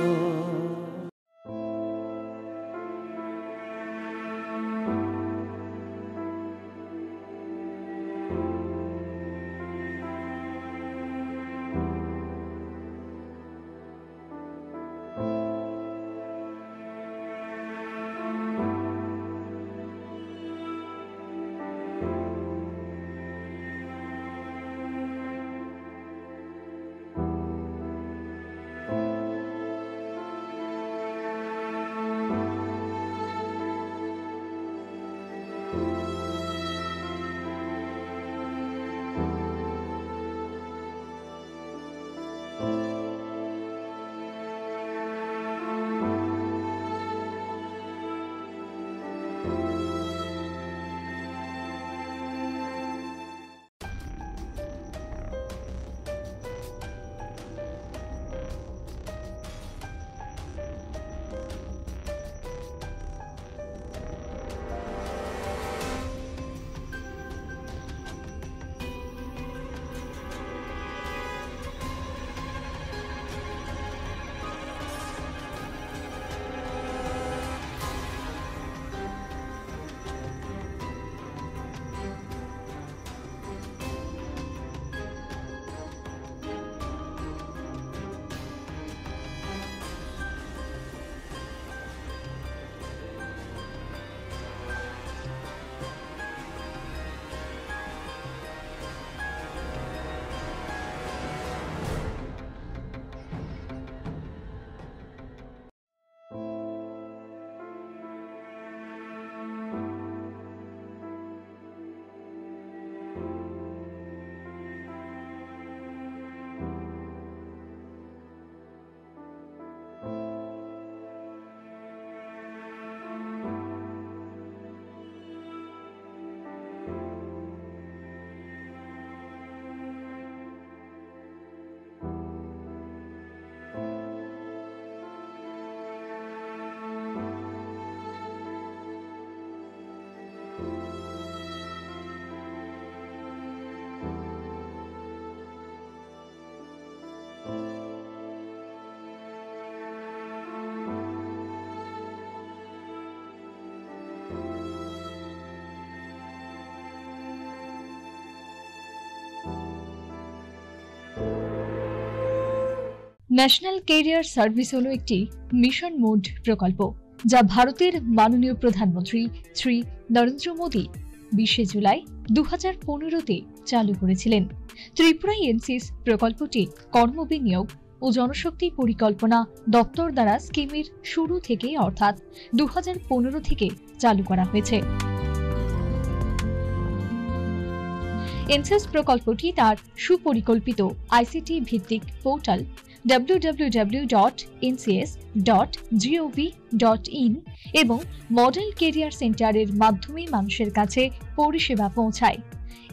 ন্যাশনাল ক্যারিয়ার সার্ভিস হলো একটি মিশন মোড প্রকল্প যা ভারতের মাননীয় প্রধানমন্ত্রী শ্রী নরেন্দ্র মোদী 20 জুলাই 2015-তে চালু করেছিলেন। ত্রিপুরায় এনসিএস প্রকল্পটি কর্মবিনিয়োগ ও জনশক্তি পরিকল্পনা দপ্তর দ্বারা স্কিমের শুরু থেকে অর্থাৎ 2015 থেকে চালু করা হয়েছে। এনসিএস প্রকল্পটি তার সুপরিকল্পিত আইসিটি ভিত্তিক পোর্টাল www.ncs.gov.in এবং মডেল কেরিয়ার সেন্টারের মাধ্যমে মানুষের কাছে পরিষেবা পৌঁছায়।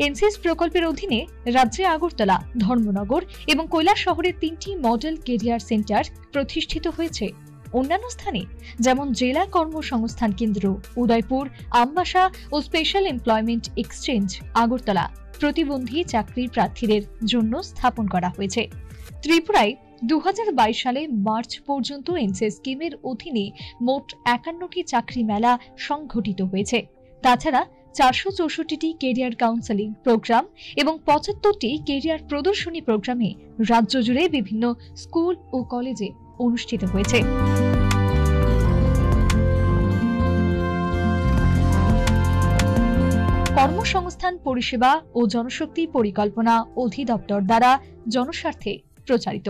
এনসিএস প্রকল্পের অধীনে রাজ্যে আগরতলা, ধর্মনগর এবং কৈলাস শহরের 3টি মডেল কেরিয়ার সেন্টার প্রতিষ্ঠিত হয়েছে। অন্যান্য স্থানে যেমন জেলা কর্মসংস্থান কেন্দ্র উদয়পুর, আমবাসা ও স্পেশাল এমপ্লয়মেন্ট এক্সচেঞ্জ আগরতলা প্রতিবন্ধী চাকরির প্রার্থীদের জন্য স্থাপন করা হয়েছে। ত্রিপুরায় 2022 সালে মার্চ পর্যন্ত এনসিএস স্কিমের অধীনে মোট 51টি চাকরি মেলা সংঘটিত হয়েছে। তাছাড়া 464টি কেরিয়ার কাউন্সেলিং প্রোগ্রাম এবং 75টি কেরিয়ার প্রদর্শনী প্রোগ্রামে রাজ্য জুড়ে বিভিন্ন স্কুল ও কলেজে অনুষ্ঠিত হয়েছে। কর্মসংস্থান পরিষেবা ও জনশক্তি পরিকল্পনা অধিদপ্তর দ্বারা জনস্বার্থে প্রচারিত।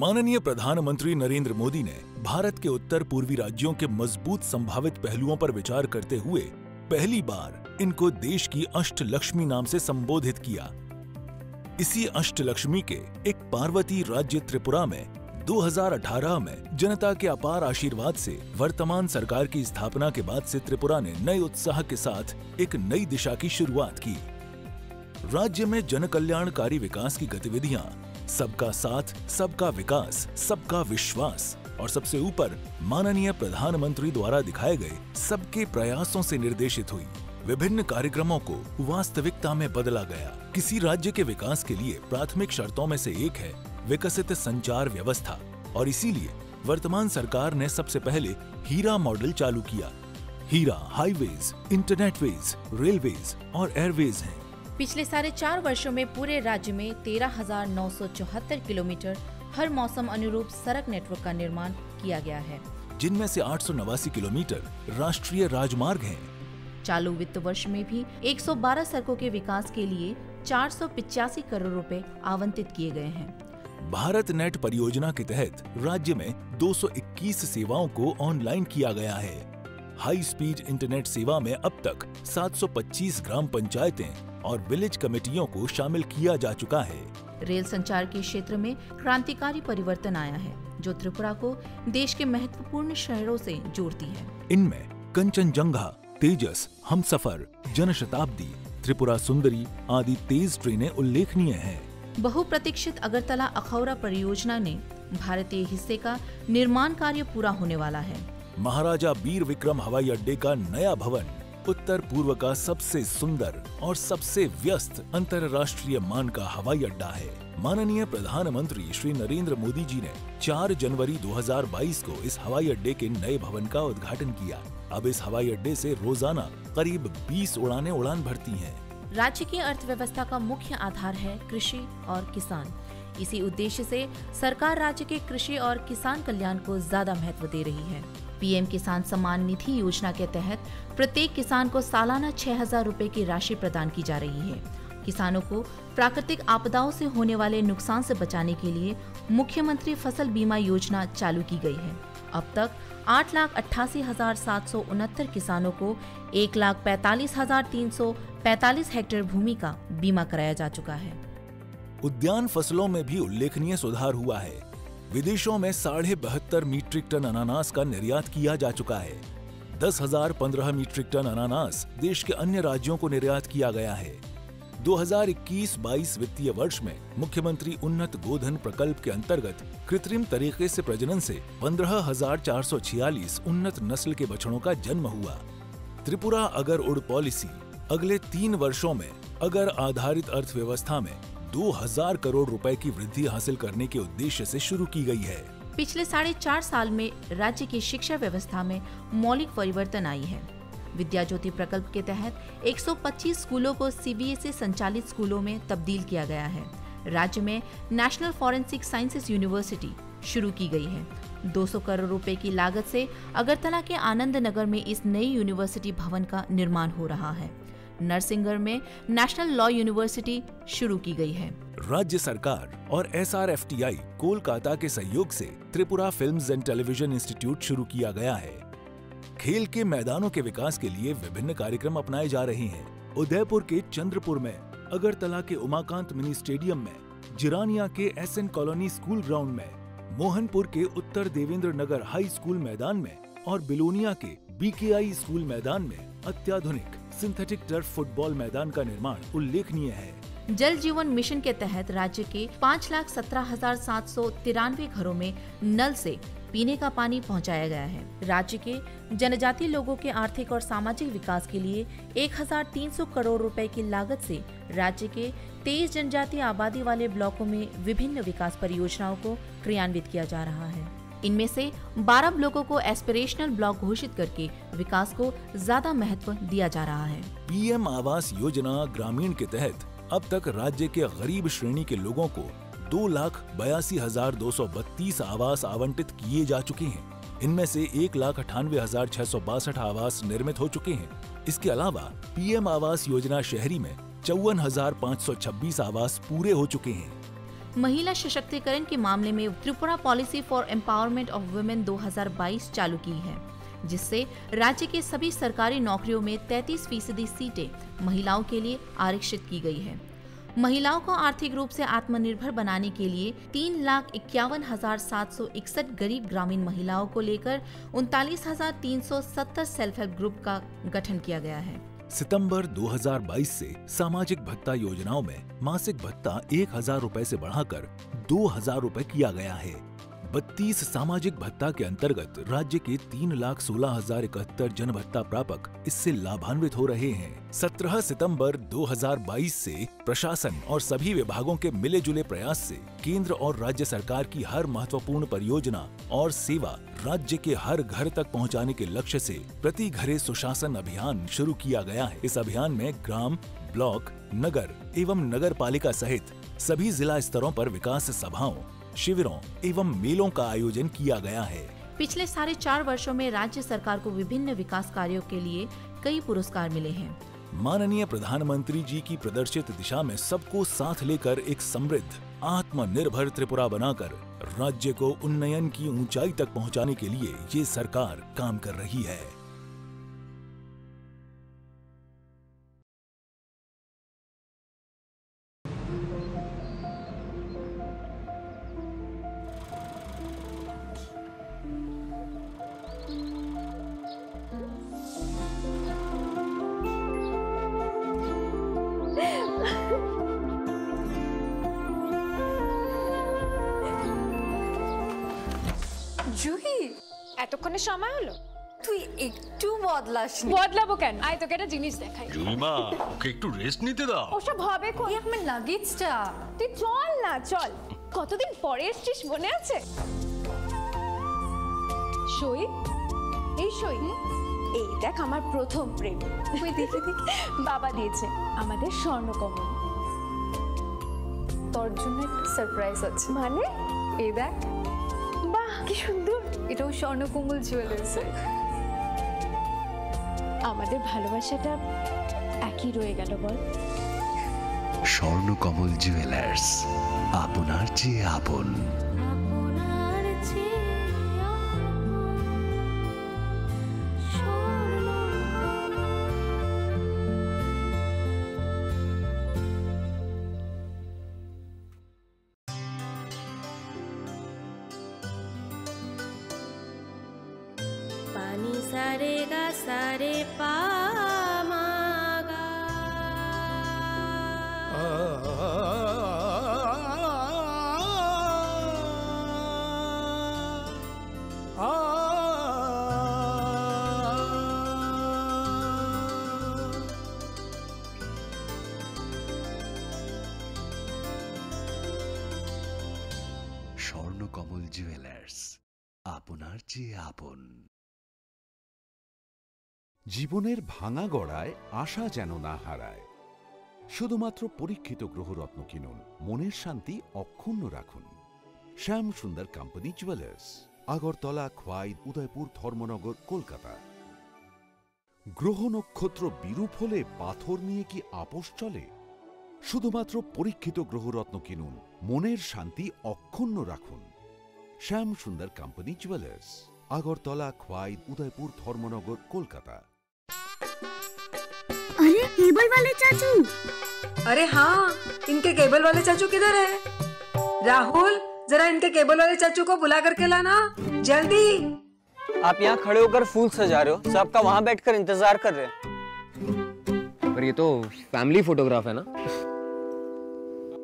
माननीय प्रधानमंत्री नरेंद्र मोदी ने भारत के उत्तर पूर्वी राज्यों के मजबूत संभावित पहलुओं पर विचार करते हुए पहली बार इनको देश की अष्टलक्ष्मी नाम से संबोधित किया। इसी अष्टलक्ष्मी के एक पार्वती राज्य त्रिपुरा में 2018 में जनता के अपार आशीर्वाद से वर्तमान सरकार की स्थापना के बाद से त्रिपुरा ने नए उत्साह के साथ एक नई दिशा की शुरुआत की। राज्य में जनकल्याणकारी विकास की गतिविधियां सबका साथ, सबका विकास, सबका विश्वास और सबसे ऊपर माननीय प्रधानमंत्री द्वारा दिखाए गए सबके प्रयासों से निर्देशित हुई। विभिन्न कार्यक्रमों को वास्तविकता में बदला गया। किसी राज्य के विकास के लिए प्राथमिक शर्तों में से एक है विकसित संचार व्यवस्था और इसीलिए वर्तमान सरकार ने सबसे पहले हीरा मॉडल चालू किया। हीरा हाईवेज, इंटरनेटवेज, रेलवेज और एयरवेज हैं। पिछले 4.5 वर्षों में पूरे राज्य में 13,974 किलोमीटर हर मौसम अनुरूप सड़क नेटवर्क का निर्माण किया गया है, जिनमें से 889 किलोमीटर राष्ट्रीय राजमार्ग हैं। चालू वित्त वर्ष में भी 112 सड़कों के विकास के लिए 485 करोड़ रुपए आवंटित किए गए हैं। भारत नेट परियोजना के तहत राज्य में 221 सेवाओं को ऑनलाइन किया गया है। हाई स्पीड इंटरनेट सेवा में अब तक 725 ग्राम पंचायतें और विलेज कमेटियों को शामिल किया जा चुका है। रेल संचार के क्षेत्र में क्रांतिकारी परिवर्तन आया है, जो त्रिपुरा को देश के महत्वपूर्ण शहरों से जोड़ती है। इनमें कंचनजंगा, तेजस, हमसफर, जनशताब्दी, त्रिपुरा सुंदरी आदि तेज ट्रेनें उल्लेखनीय हैं। बहुप्रतीक्षित अगरतला अखौरा परियोजना ने भारतीय हिस्से का निर्माण कार्य पूरा होने वाला है। महाराजा बीर विक्रम हवाई अड्डे का नया भवन उत्तर पूर्व का सबसे सुंदर और सबसे व्यस्त अंतर्राष्ट्रीय मान का हवाई अड्डा है। माननीय प्रधानमंत्री श्री नरेंद्र मोदी जी ने 4 जनवरी 2022 को इस हवाई अड्डे के नए भवन का उद्घाटन किया। अब इस हवाई अड्डे से रोजाना करीब 20 उड़ानें उड़ान भरती हैं। राज्य की अर्थव्यवस्था का मुख्य आधार है कृषि और किसान। इसी उद्देश्य से सरकार राज्य के कृषि और किसान कल्याण को ज्यादा महत्व दे रही है। पीएम किसान सम्मान निधि योजना के तहत प्रत्येक किसान को सालाना 6,000 रुपए की राशि प्रदान की जा रही है। किसानों को प्राकृतिक आपदाओं से होने वाले नुकसान से बचाने के लिए मुख्यमंत्री फसल बीमा योजना चालू की गई है। अब तक 8,88,769 किसानों को 1,45,345 हेक्टेयर भूमि का बीमा कराया जा चुका है। उद्यान फसलों में भी उल्लेखनीय सुधार हुआ है। विदेशों में 72.5 मीट्रिक टन अनानास का निर्यात किया जा चुका है। 10,015 मीट्रिक टन अनानास देश के अन्य राज्यों को निर्यात किया गया है। 2021-22 वित्तीय वर्ष में मुख्यमंत्री उन्नत गोधन प्रकल्प के अंतर्गत कृत्रिम तरीके से प्रजनन से 15,446 उन्नत नस्ल के बछड़ों का जन्म हुआ। त्रिपुरा अगर उड़ पॉलिसी अगले 3 वर्षों में अगर आधारित अर्थव्यवस्था में 2,000 करोड़ रुपए की वृद्धि हासिल करने के उद्देश्य से शुरू की गई है। पिछले 4.5 साल में राज्य की शिक्षा व्यवस्था में मौलिक परिवर्तन आई है। विद्या ज्योति प्रकल्प के तहत 125 स्कूलों को सीबीएसई संचालित स्कूलों में तब्दील किया गया है। राज्य में नेशनल फॉरेंसिक साइंसेज यूनिवर्सिटी शुरू की गई है। 200 करोड़ रुपए की लागत से अगरतला के आनंद नगर में इस नई यूनिवर्सिटी भवन का निर्माण हो रहा है। नरसिंहगढ़ में नेशनल लॉ यूनिवर्सिटी शुरू की गई है। राज्य सरकार और SRFTI कोलकाता के सहयोग से Tripura films and television institute शुरू किया गया है। खेल के मैदानों के विकास के लिए विभिन्न कार्यक्रम अपनाए जा रहे हैं। उदयपुर के चंद्रपुर में, अगरतला के उमाकांत मिनी स्टेडियम में, जिरानिया के SN कॉलोनी स्कूल ग्राउंड में, मोहनपुर के उत्तर देवेंद्र नगर हाई स्कूल मैदान में और बिलोनिया के BKI स्कूल मैदान में अत्याधुनिक सिंथेटिक टर्फ फुटबॉल मैदान का निर्माण उल्लेखनीय है। जल जीवन मिशन के तहत राज्य के 5,17,793 घरों में नल से पीने का पानी पहुंचाया गया है। राज्य के जनजातीय लोगों के आर्थिक और सामाजिक विकास के लिए 1,300 करोड़ रुपए की लागत से राज्य के 23 जनजातीय आबादी वाले ब्लॉकों में विभिन्न विकास परियोजनाओं को क्रियान्वित किया जा रहा है। इनमें से 12 ब्लॉकों को एस्पिरेशनल ब्लॉक घोषित करके विकास को ज्यादा महत्व दिया जा रहा है। PM आवास योजना ग्रामीण के तहत अब तक राज्य के गरीब श्रेणी के लोगों को 2,82,232 आवास आवंटित किए जा चुके हैं। इनमें से 1,98,662 आवास निर्मित हो चुके हैं। इसके अलावा PM आवास योजना शहरी में 54,526 आवास पूरे हो चुके हैं। महिला सशक्तिकरण के मामले में Tripura policy for empowerment of women 2022 चालू की है, जिससे राज्य के सभी सरकारी नौकरियों में 33% सीटें महिलाओं के लिए आरक्षित की गई है। महिलाओं को आर्थिक रूप से आत्मनिर्भर बनाने के लिए 3,51,761 गरीब ग्रामीण महिलाओं को लेकर 39,370 सेल्फ हेल्प ग्रुप का गठन किया गया है। सितंबर 2022 से सामाजिक भत्ता योजनाओं में मासिक भत्ता 1,000 रुपए से बढ़ाकर 2,000 रुपए किया गया है। 32 सामाजिक भत्ता के अंतर्गत राज्य के 3,16,071 जन भत्ता प्रापक इससे लाभान्वित हो रहे हैं। 17 सितंबर 2022 से प्रशासन और सभी विभागों के मिले जुले प्रयास से केंद्र और राज्य सरकार की हर महत्वपूर्ण परियोजना और सेवा राज्य के हर घर तक पहुंचाने के लक्ष्य से प्रति घरे सुशासन अभियान शुरू किया गया है। इस अभियान में ग्राम, ब्लॉक, नगर एवं नगर पालिका सहित सभी जिला स्तरों पर विकास सभाओं, शिविरों एवं मेलों का आयोजन किया गया है। पिछले 4.5 वर्षों में राज्य सरकार को विभिन्न विकास कार्यों के लिए कई पुरस्कार मिले हैं। माननीय प्रधानमंत्री जी की प्रदर्शित दिशा में सबको साथ लेकर एक समृद्ध, आत्मनिर्भर त्रिपुरा बनाकर राज्य को उन्नयन की ऊंचाई तक पहुंचाने के लिए ये सरकार काम कर रही है। জুহি, এতক্ষণে সময় হলো? তুই একটু বদলাসনি। বদলাবো কেন? আয় তোকে একটা জিনিস দেখাই। জুইমা, ওকে একটু রেস্ট নিতে দাও। ওসব হবে কোন? আমার লাগেজটা। তুই চল না, চল। কতদিন পরে এসেছিস, মনে আছে? সই, এই সই, এই দেখ আমার প্রথম প্রেম। তুই দেখে দেখ, বাবা দিয়েছে আমাদের স্বর্ণকমল। তোর জন্য একটা সারপ্রাইজ আছে। মানে? এই দেখ। বাহ, কি সুন্দর। এটাও স্বর্ণকমল জুয়েলার্সে। আমাদের ভালোবাসাটা একই রয়ে গেল বল। স্বর্ণকমল জুয়েলার্স, আপনার চেয়ে আপন। पानी सारे गा सारे पा मा गा। স্বর্ণকমল জুয়েলার্স, আপনার চেয়ে আপন। জীবনের ভাঙা গড়ায় আশা যেন না হারায়। শুধুমাত্র পরীক্ষিত গ্রহরত্ন কিনুন, মনের শান্তি অক্ষুণ্ণ রাখুন। শ্যাম সুন্দর কোম্পানি জুয়েলার্স, আগরতলা, খোয়াই, উদয়পুর, ধর্মনগর, কলকাতা। গ্রহ নক্ষত্র বিরূপ হলে পাথর নিয়ে কি আপোষ চলে? শুধুমাত্র পরীক্ষিত গ্রহরত্ন কিনুন, মনের শান্তি অক্ষুণ্ণ রাখুন। শ্যাম সুন্দর কোম্পানি জুয়েলার্স, আগরতলা, খোয়াই, उदयपुर, धर्मनगर, कोलकाता। अरे केबल वाले चाचू। अरे हाँ, इनके केबल वाले चाचू किधर है? राहुल, जरा इनके केबल वाले चाचू को बुला करके लाना जल्दी। आप यहाँ खड़े होकर फूल सजा रहे हो, सबका वहाँ बैठकर इंतजार कर रहे हैं। पर ये तो फैमिली फोटोग्राफ है ना?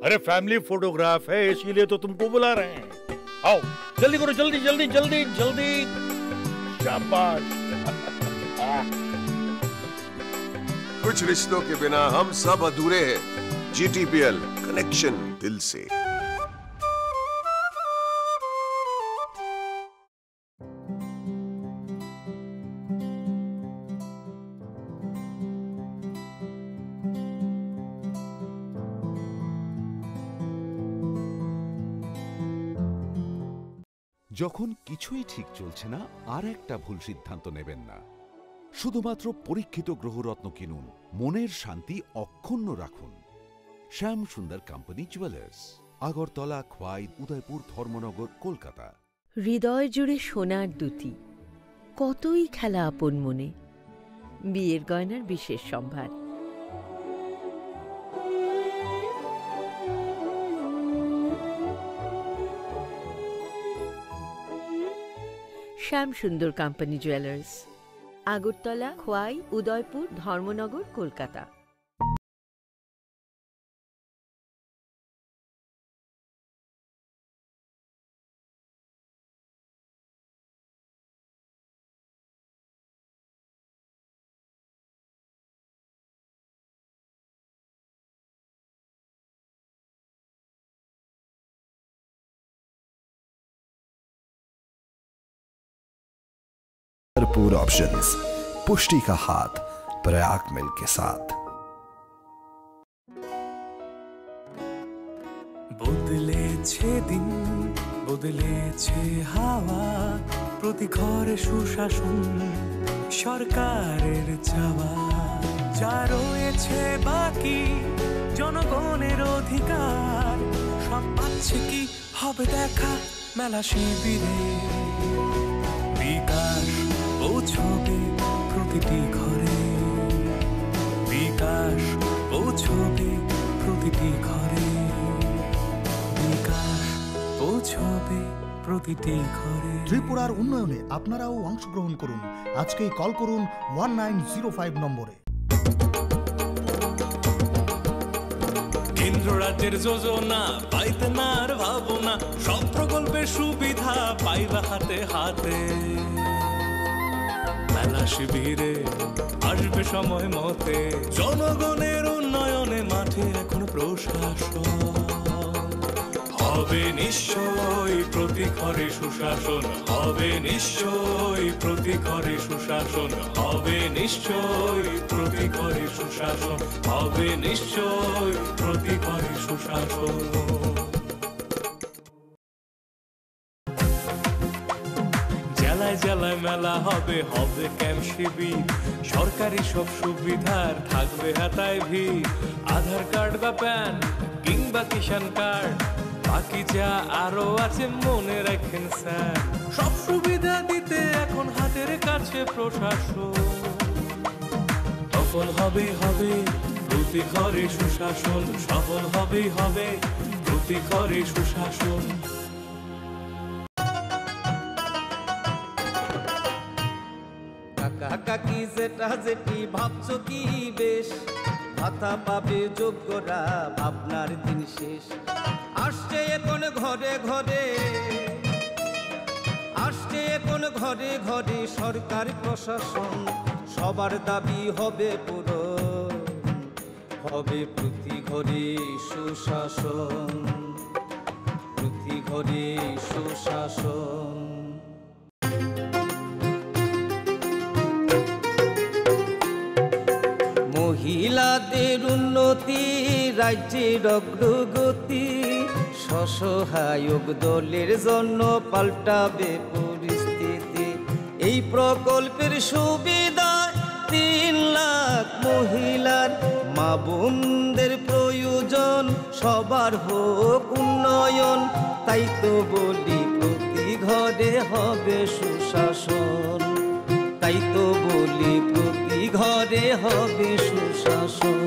अरे फैमिली फोटोग्राफ है, इसीलिए तो तुमको बुला रहे हैं। आओ जल्दी करो, जल्दी जल्दी जल्दी जल्दी। शाबाश। कुछ रिश्तों के बिना हम सब अधूरे हैं। GTPL, कनेक्शन दिल से। যখন কিছুই ঠিক চলছে না, আর একটা ভুল সিদ্ধান্ত নেবেন না। শুধুমাত্র পরীক্ষিত গ্রহরত্ন কিনুন, মনের শান্তি অক্ষুণ্ণ রাখুন। শ্যাম সুন্দর কোম্পানি জুয়েলার্স, আগরতলা, খোয়াই, উদয়পুর, ধর্মনগর, কলকাতা। হৃদয় জুড়ে সোনার দুটি, কতই খেলা আপন মনে। বিয়ের গয়নার বিশেষ সম্ভার। শ্যাম সুন্দর কোম্পানি জুয়েলার্স, আগরতলা, খোয়াই, উদয়পুর, ধর্মনগর, কলকাতা। भरपूर ऑप्शंस, पुष्टि का हाथ प्रयाग मिल्क के साथ। বদলেছে দিন, বদলেছে হাওয়া, প্রতি ঘরে সুশাসন সরকারের চাওয়া, যা রয়েছে বাকি জনগণের অধিকার, সব পাচ্ছে কি হবে দেখা মেলা শিবিরে। বিকাশ পৌঁছবে প্রতিটি ঘরে, বিকাশ পৌঁছবে প্রতিটি ঘরে, বিকাশ পৌঁছবে প্রতিটি ঘরে। ত্রিপুরার উন্নয়নে আপনারাও অংশগ্রহণ করুন। আজকেই কল করুন 1905 নম্বরে। কেন্দ্র রাজ্যের যোজনা পাইতে না আর ভাবনা, সব প্রকল্পের সুবিধা পাইবা হাতে হাতে। মেলা শিবিরে আসবে সময় মতে, জনগণের উন্নয়নে মাঠে এখন প্রশাসন হবে নিশ্চয়ই প্রতি ঘরে সুশাসন, হবে নিশ্চয়ই প্রতি ঘরে সুশাসন, হবে নিশ্চয়ই প্রতি ঘরে সুশাসন, হবে নিশ্চয়ই প্রতি ঘরে সুশাসন। জেলায় জেলায় মেলা হবে, হবে ক্যাম্প শিবির, সরকারি সব সুবিধার থাকবে হাতায় ভিড়। আধার কার্ড বা প্যান কিংবা কিষাণ কার্ড, বাকি যা আরো আছে মনে রাখেন স্যার, সব সুবিধা দিতে এখন হাতের কাছে প্রশাসন। সফল হবে হবে প্রতি ঘরে সুশাসন, সফল হবে হবে প্রতি ঘরে সুশাসন। কাকা কাকি জেঠা জেঠি ভাবছো কি বেশ, ভাতা পাবে যোগ্যরা ভাবনার দিন শেষ। আসছে এখন ঘরে ঘরে, আসছে এখন ঘরে ঘরে সরকার প্রশাসন, সবার দাবি হবে পূরণ, হবে প্রতি ঘরে সুশাসন, প্রতি ঘরে সুশাসন। মহিলাদের উন্নতি রাজ্যের অগ্রগতি, স্বসহায়ক দলের জন্য পাল্টাবে পরিস্থিতি। এই প্রকল্পের সুবিধা 3 লাখ মহিলার, মা বোনদের প্রয়োজন সবার হোক উন্নয়ন, তাই তো বলি প্রতি ঘরে হবে সুশাসন, তাই তো বলি প্রতি ঘরে হবে সুশাসন।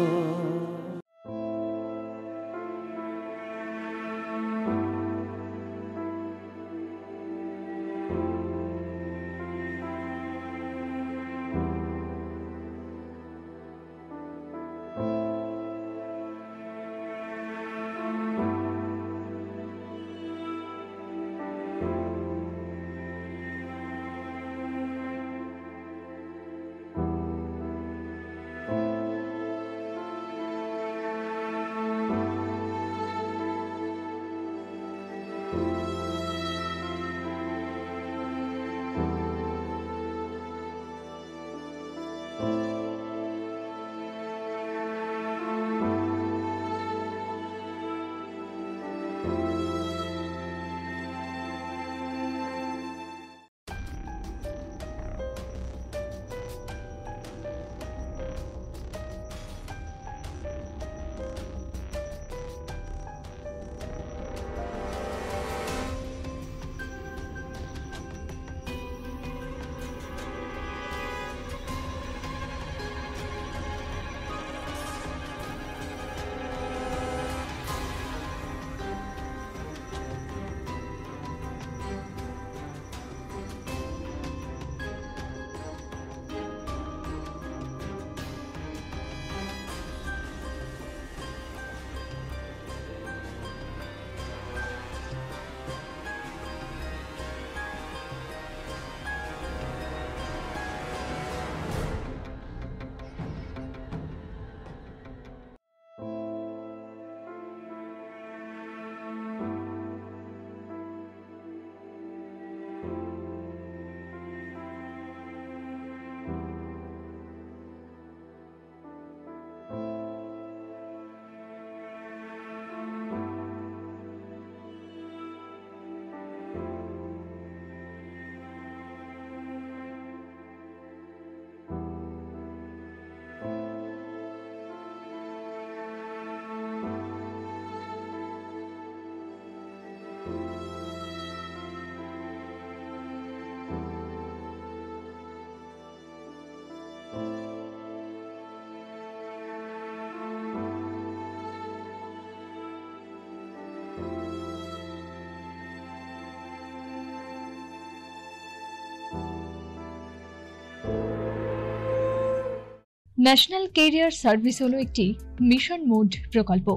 ন্যাশনাল ক্যারিয়ার সার্ভিস হলো একটি মিশন মোড প্রকল্প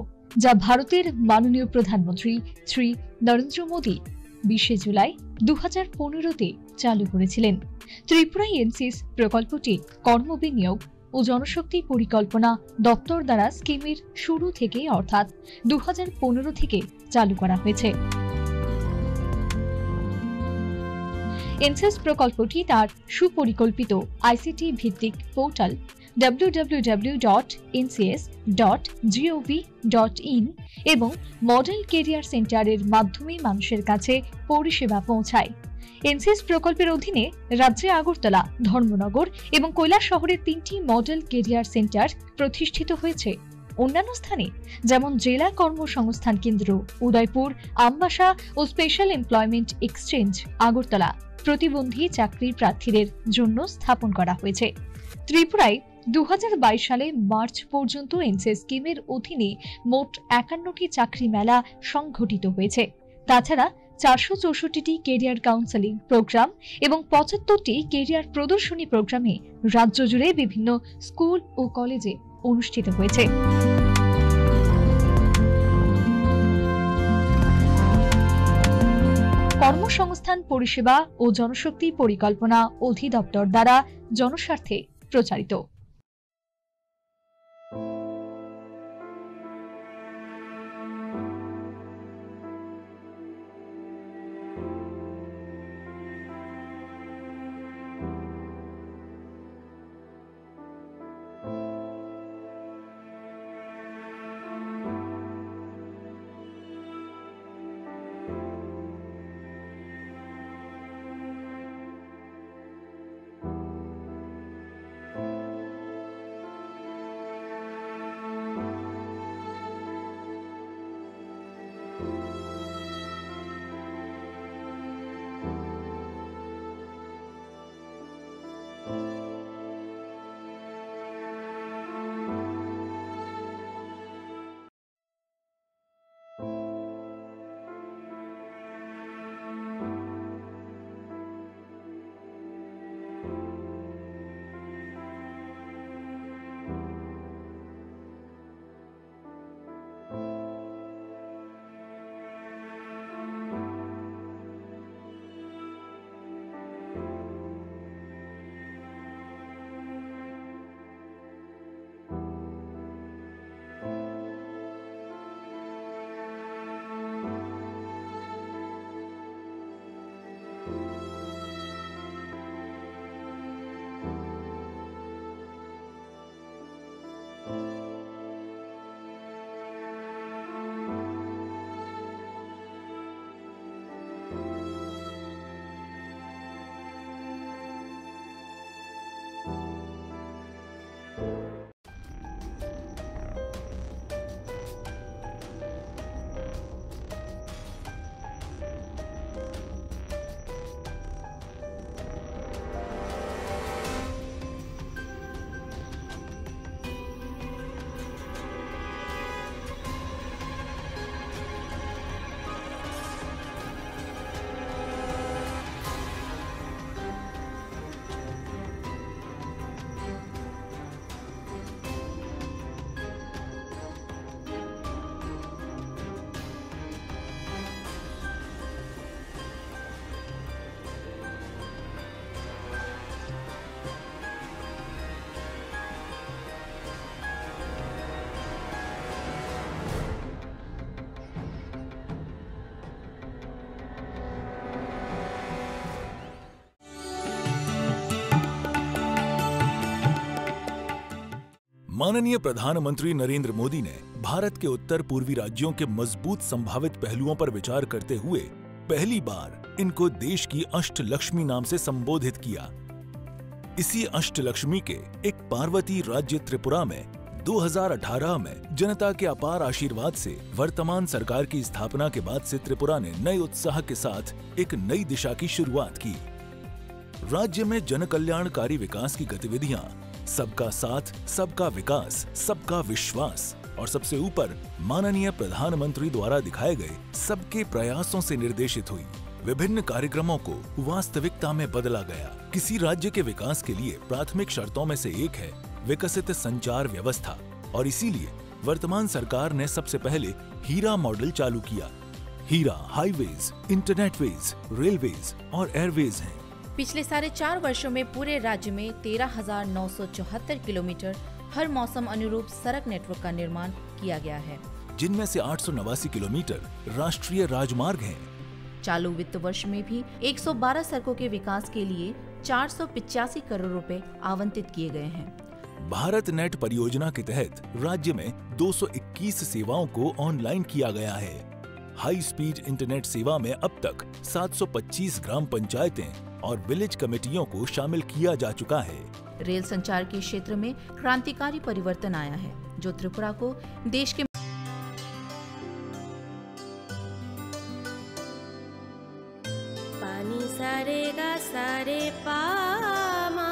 যা ভারতের মাননীয় প্রধানমন্ত্রী শ্রী নরেন্দ্র মোদী 20 জুলাই 2015-তে চালু করেছিলেন। ত্রিপুরা এনসিএস প্রকল্পটি কর্মবিনিয়োগ ও জনশক্তি পরিকল্পনা দপ্তর দ্বারা স্কিমের শুরু থেকে অর্থাৎ 2015 থেকে চালু করা হয়েছে। এনসিএস প্রকল্পটি তার সুপরিকল্পিত আইসিটি ভিত্তিক পোর্টাল www.ncs.gov.in এবং মডেল ক্যারিয়ার সেন্টারের মাধ্যমে মানুষের কাছে পরিষেবা পৌঁছায়। এনসিএস প্রকল্পের অধীনে রাজ্যে আগরতলা, ধর্মনগর এবং কৈলাস শহরের 3টি মডেল ক্যারিয়ার সেন্টার প্রতিষ্ঠিত হয়েছে। অন্যান্য স্থানে যেমন জেলা কর্মসংস্থান কেন্দ্র উদয়পুর, আমবাসা ও স্পেশাল এমপ্লয়মেন্ট এক্সচেঞ্জ আগরতলা প্রতিবন্ধী চাকরি প্রার্থীদের জন্য স্থাপন করা হয়েছে। ত্রিপুরায় 2022 সালে মার্চ পর্যন্ত এনসিএস স্কিমের অধীনে মোট 51টি চাকরি মেলা সংঘটিত হয়েছে। তাছাড়া 464টি ক্যারিয়ার কাউন্সেলিং প্রোগ্রাম এবং 75টি ক্যারিয়ার প্রদর্শনী প্রোগ্রামে রাজ্য জুড়ে বিভিন্ন স্কুল ও কলেজে অনুষ্ঠিত হয়েছে। কর্মসংস্থান পরিষেবা ও জনশক্তি পরিকল্পনা অধিদপ্তর দ্বারা জনস্বার্থে প্রচারিত। माननीय प्रधानमंत्री नरेंद्र मोदी ने भारत के उत्तर पूर्वी राज्यों के मजबूत संभावित पहलुओं पर विचार करते हुए पहली बार इनको देश की अष्टलक्ष्मी नाम से संबोधित किया। इसी अष्टलक्ष्मी के एक पार्वती राज्य त्रिपुरा में 2018 में जनता के अपार आशीर्वाद से वर्तमान सरकार की स्थापना के बाद से त्रिपुरा ने नए उत्साह के साथ एक नई दिशा की शुरुआत की। राज्य में जनकल्याणकारी विकास की गतिविधियां सबका साथ, सबका विकास, सबका विश्वास और सबसे ऊपर माननीय प्रधानमंत्री द्वारा दिखाए गए सबके प्रयासों से निर्देशित हुई। विभिन्न कार्यक्रमों को वास्तविकता में बदला गया। किसी राज्य के विकास के लिए प्राथमिक शर्तों में से एक है विकसित संचार व्यवस्था और इसीलिए वर्तमान सरकार ने सबसे पहले हीरा मॉडल चालू किया। हीरा हाईवेज, इंटरनेटवेज, रेलवेज और एयरवेज हैं। पिछले 4.5 वर्षों में पूरे राज्य में 13,974 किलोमीटर हर मौसम अनुरूप सड़क नेटवर्क का निर्माण किया गया है, जिनमें से 889 किलोमीटर राष्ट्रीय राजमार्ग हैं। चालू वित्त वर्ष में भी 112 सड़कों के विकास के लिए 485 करोड़ रुपए आवंटित किए गए हैं। भारत नेट परियोजना के तहत राज्य में 221 सेवाओं को ऑनलाइन किया गया है। हाई स्पीड इंटरनेट सेवा में अब तक 725 ग्राम पंचायतें और विलेज कमेटियों को शामिल किया जा चुका है। रेल संचार के क्षेत्र में क्रांतिकारी परिवर्तन आया है, जो त्रिपुरा को देश के पानी सारे गा सारे पामागा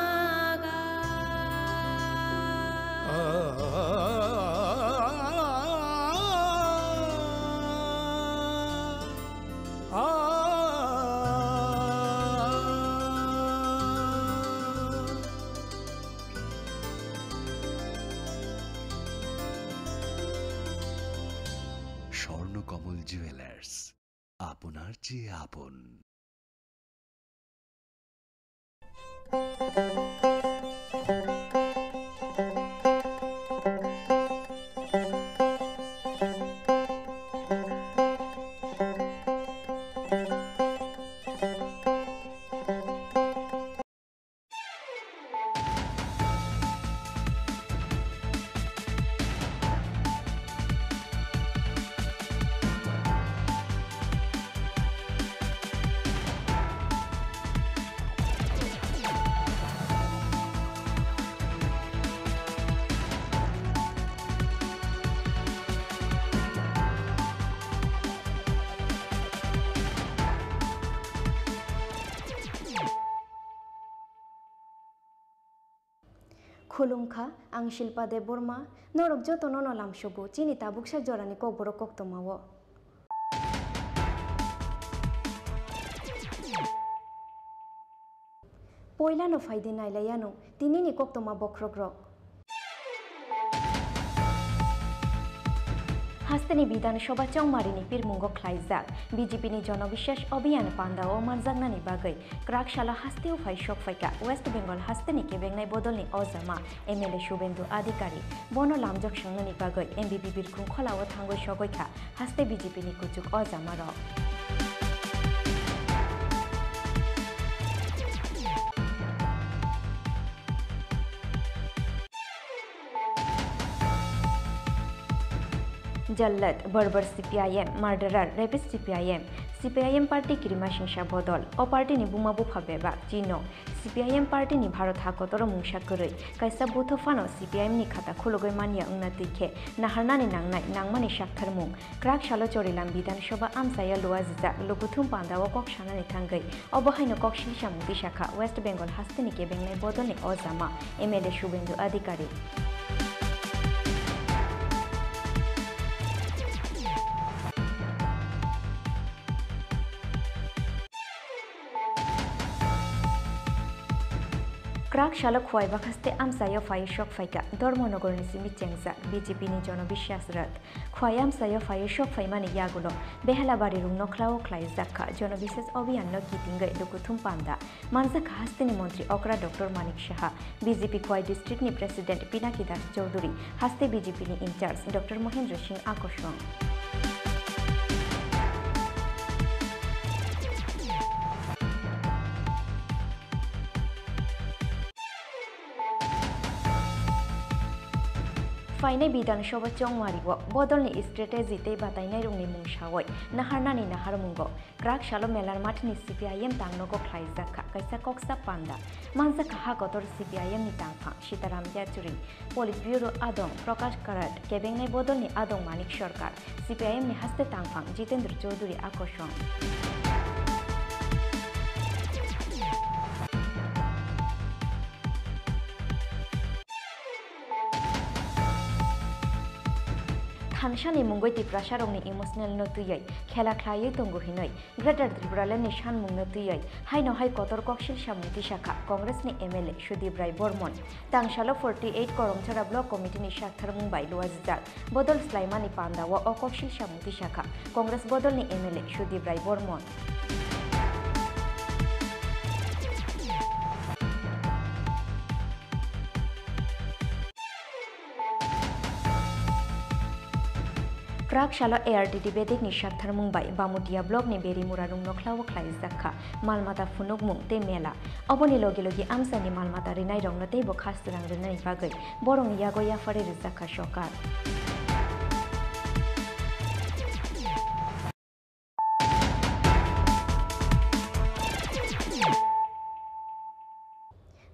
স্বর্ণকমল জুয়েলার্স, আপনার চেয়ে আপন। खुलुमखा आं शिल्पा देव बर्मा नरक जतन नलामसगु चिनि ताबुकसा जरानि ककबर कक्तमावो पयलानो फायदे नायलायानो तिनिनि कक्तमा बख्रग्रक हास्तेनि विधानसभा चौमारिनि पिरमुंग ख्लाइजाक बीजेपीनि जनविश्वास अभियान पान्दाओ मानजागनानि बागै क्राकशाला हास्तेउ फाइसक फाइका वेस्ट बेंगल हास्तेनि केबेंनाय बदलनि अजामा एमएलए शुभेन्दु अधिकारी बन लामजक संगनि बागै एमबिबि बिरखुं खलाओ थांगै सगैखा हास्ते बीजेपीनि कुचुक अजामा रक जल्लत बर्बर सीपीआईएम मार्डरार रेपिस्ट सीपीआईएम पार्टी किरिमा सिंसा बदल अ पार्टी नि बुमा बुफा बेबा चिनो सीपीआईएम पार्टी नि भारत हाकतर मुंसा करै कायसा बुथ फानो सीपीआईएम नि खाता खुलगै मानिया उंना तिखे नाहारनानि नांनाय नांमानि साक्थार मुं क्राक सालो चरिलाम विधानसभा आमसाया लुआ जिजा लुकुथुम पान्दाव कक्षानानि थांगै अबहायनो कक्षिलसा मुक्ति शाखा वेस्ट बेंगल हास्तेनि केबेंनाय बदलनि अजामा एमएलए शुभेन्दु अधिकारी क्राक शालक खुआइबा खास्ते आमसाया फाइशक फाइका धर्मनगर निसिमि चेंगजा बीजेपी नि जनविश्वास रथ खुआइ आमसाया फाइशक फाइमानि यागुलो बेहलाबारि रुंग नखलाओ ख्लाइजाखा जनविश्वास अभियान न कितिंगै लुकुथुम पान्दा मानजाखा हास्तेनि मंत्री अकरा डॉक्टर मानिक शाह बीजेपी खुआइ डिस्ट्रिक्ट नि प्रेसिडेंट पिनाकी दास चौधरी हास्ते बीजेपी नि इंचार्ज डॉक्टर महेंद्र सिंह आकर्षण फाइने विधानसभा चौमारिगो बदलनि स्ट्रेटेजी ते बातायनाय रुंनि मुंसावै नाहारनानि नाहारमुंगो क्राक सालो मेलार माठनि सीपीआईएम तांगनगो ख्लाइजाखा कायसा कक्सा पान्दा मानजाखा हागतर सीपीआईएम नि तांफा सीताराम याचुरी पोलिट ब्यूरो आदम प्रकाश कराट केबेंनाय बदलनि आदम मानिक सरकार सीपीआईएम नि हास्ते तांफा जितेंद्र चौधरी आकर्षण थानसानि मुंगै तिप्रासारंनि इमोशनेल नतुयै खेला ख्लायै तंगुहिनै ग्रेटर त्रिपुरालेण्डनि सानमुंनो तुयै हाइनो हाइ कतर कक्सिल सामुंति शाखा कांग्रेसनि एमएलए सुदीप राय बर्मन तांसालो 48 करमचरा ब्लक कमिटिनि साक्थार मुंबाइ लुआजिजाक बदल स्लाइमानि पान्दावा अ कक्सिल सामुंति शाखा कांग्रेस बदलनि एमएलए सुदीप राय बर्मन क्राक शालो एआरटीटी बेदिक नि साक्थार मुंबाइ बामुटिया ब्लक नि बेरिमुरा रुंग नख्लाव ख्लाइ जाखा मालमाता फुनुक मुं ते मेला अबनि लगे लगे आमसानि मालमाता रिनाय रंग ते बो खासरां रिनाय बागै बरं यागो याफारे रिजाखा सरकार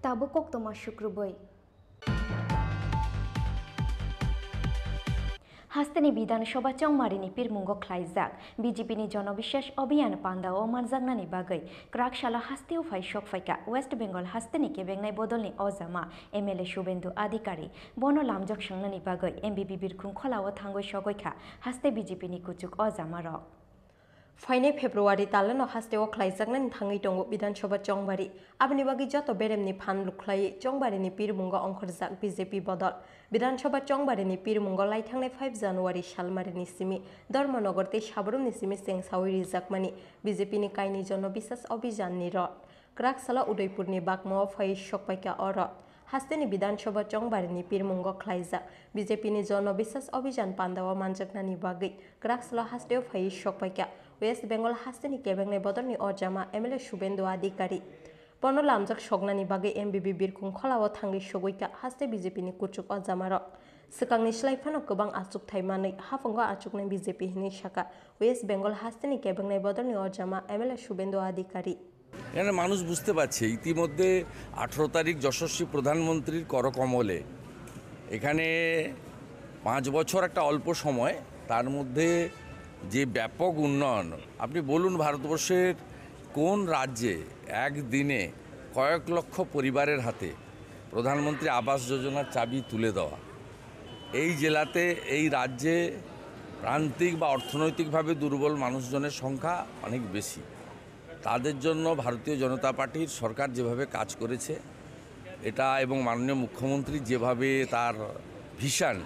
ताबो कक्तमा शुक्रबै हास्तेनि विधानसभा चौमारिनि पिरमुंग ख्लाइजाक बीजेपीनि जनविश्वास अभियान पान्दाओ मानजागनानि बागै क्राकशाला हास्तेव फाइ सकफाइका वेस्ट बेंगल हास्तेनि केबेंनाय बदलनि अजामा एमएलए शुभेन्दु अधिकारी बनो लामजक संनानि बागै एमबिबि बिरखुं खलाव थांगै सगैखा हास्ते बीजेपीनि कुचुक अजामा रक फाइने फेब्रुवारी तालनो हास्तेव ख्लाइजागनानि थाङै दङ विधानसभा चौबारि आबनि बागै जत बेरेमनि फान लुख्लाय चौबारिनि पिरमुंग अंखरजाक बीजेपी बदल विधानसभा चौबारिनि पिरमुंग लाइथांनाय 5 जानुवारि सालमारिनि सिमि धर्मनगर ते साबरुमनि सिमि सेंसावि रिजाकमानि बीजेपीनि काइनि जनविश्वास अभियाननि रथ क्राकसाला उदयपुरनि बागमाव फाइ सकपाइका अरथ हास्तेनि विधानसभा चौबारिनि पिरमुंग ख्लाइजा बीजेपीनि जनविश्वास अभियान पान्दावा मानजागनानि बागै क्राकसाला हास्तेव फाइ सकपाइका वेस्ट बेंगल हास्तेनि केबेंनाय बदलनि अजामा एमएलए शुभेन्दु अधिकारी पनो लामजाक सगनानि बागै एमबिबि बिरखुं खलाव थांगै सगैका हास्ते बीजेपीनि कुचुक अजामा रक सिगांनि स्लाइफानो गोबां आचुक थाइमानै हाफंग आचुकनाय बीजेपी हिनि शाखा वेस्ट बेंगल हास्तेनि केबेंनाय बदलनि अजामा एमएलए शुभेन्दु अधिकारी এখানে মানুষ বুঝতে পারছে ইতিমধ্যে 18 তারিখ যশস্বী প্রধানমন্ত্রীর করকমলে এখানে 5 বছর একটা অল্প সময় তার মধ্যে যে ব্যাপক উন্নয়ন আপনি বলুন ভারতবর্ষের কোন রাজ্যে একদিনে কয়েক লক্ষ পরিবারের হাতে প্রধানমন্ত্রী আবাস যোজনার চাবি তুলে দেওয়া এই জেলাতে এই রাজ্যে প্রান্তিক বা অর্থনৈতিকভাবে দুর্বল মানুষজনের সংখ্যা অনেক বেশি তাদের জন্য ভারতীয় জনতা পার্টির সরকার যেভাবে কাজ করেছে এটা এবং মাননীয় মুখ্যমন্ত্রী যেভাবে তার ভিশন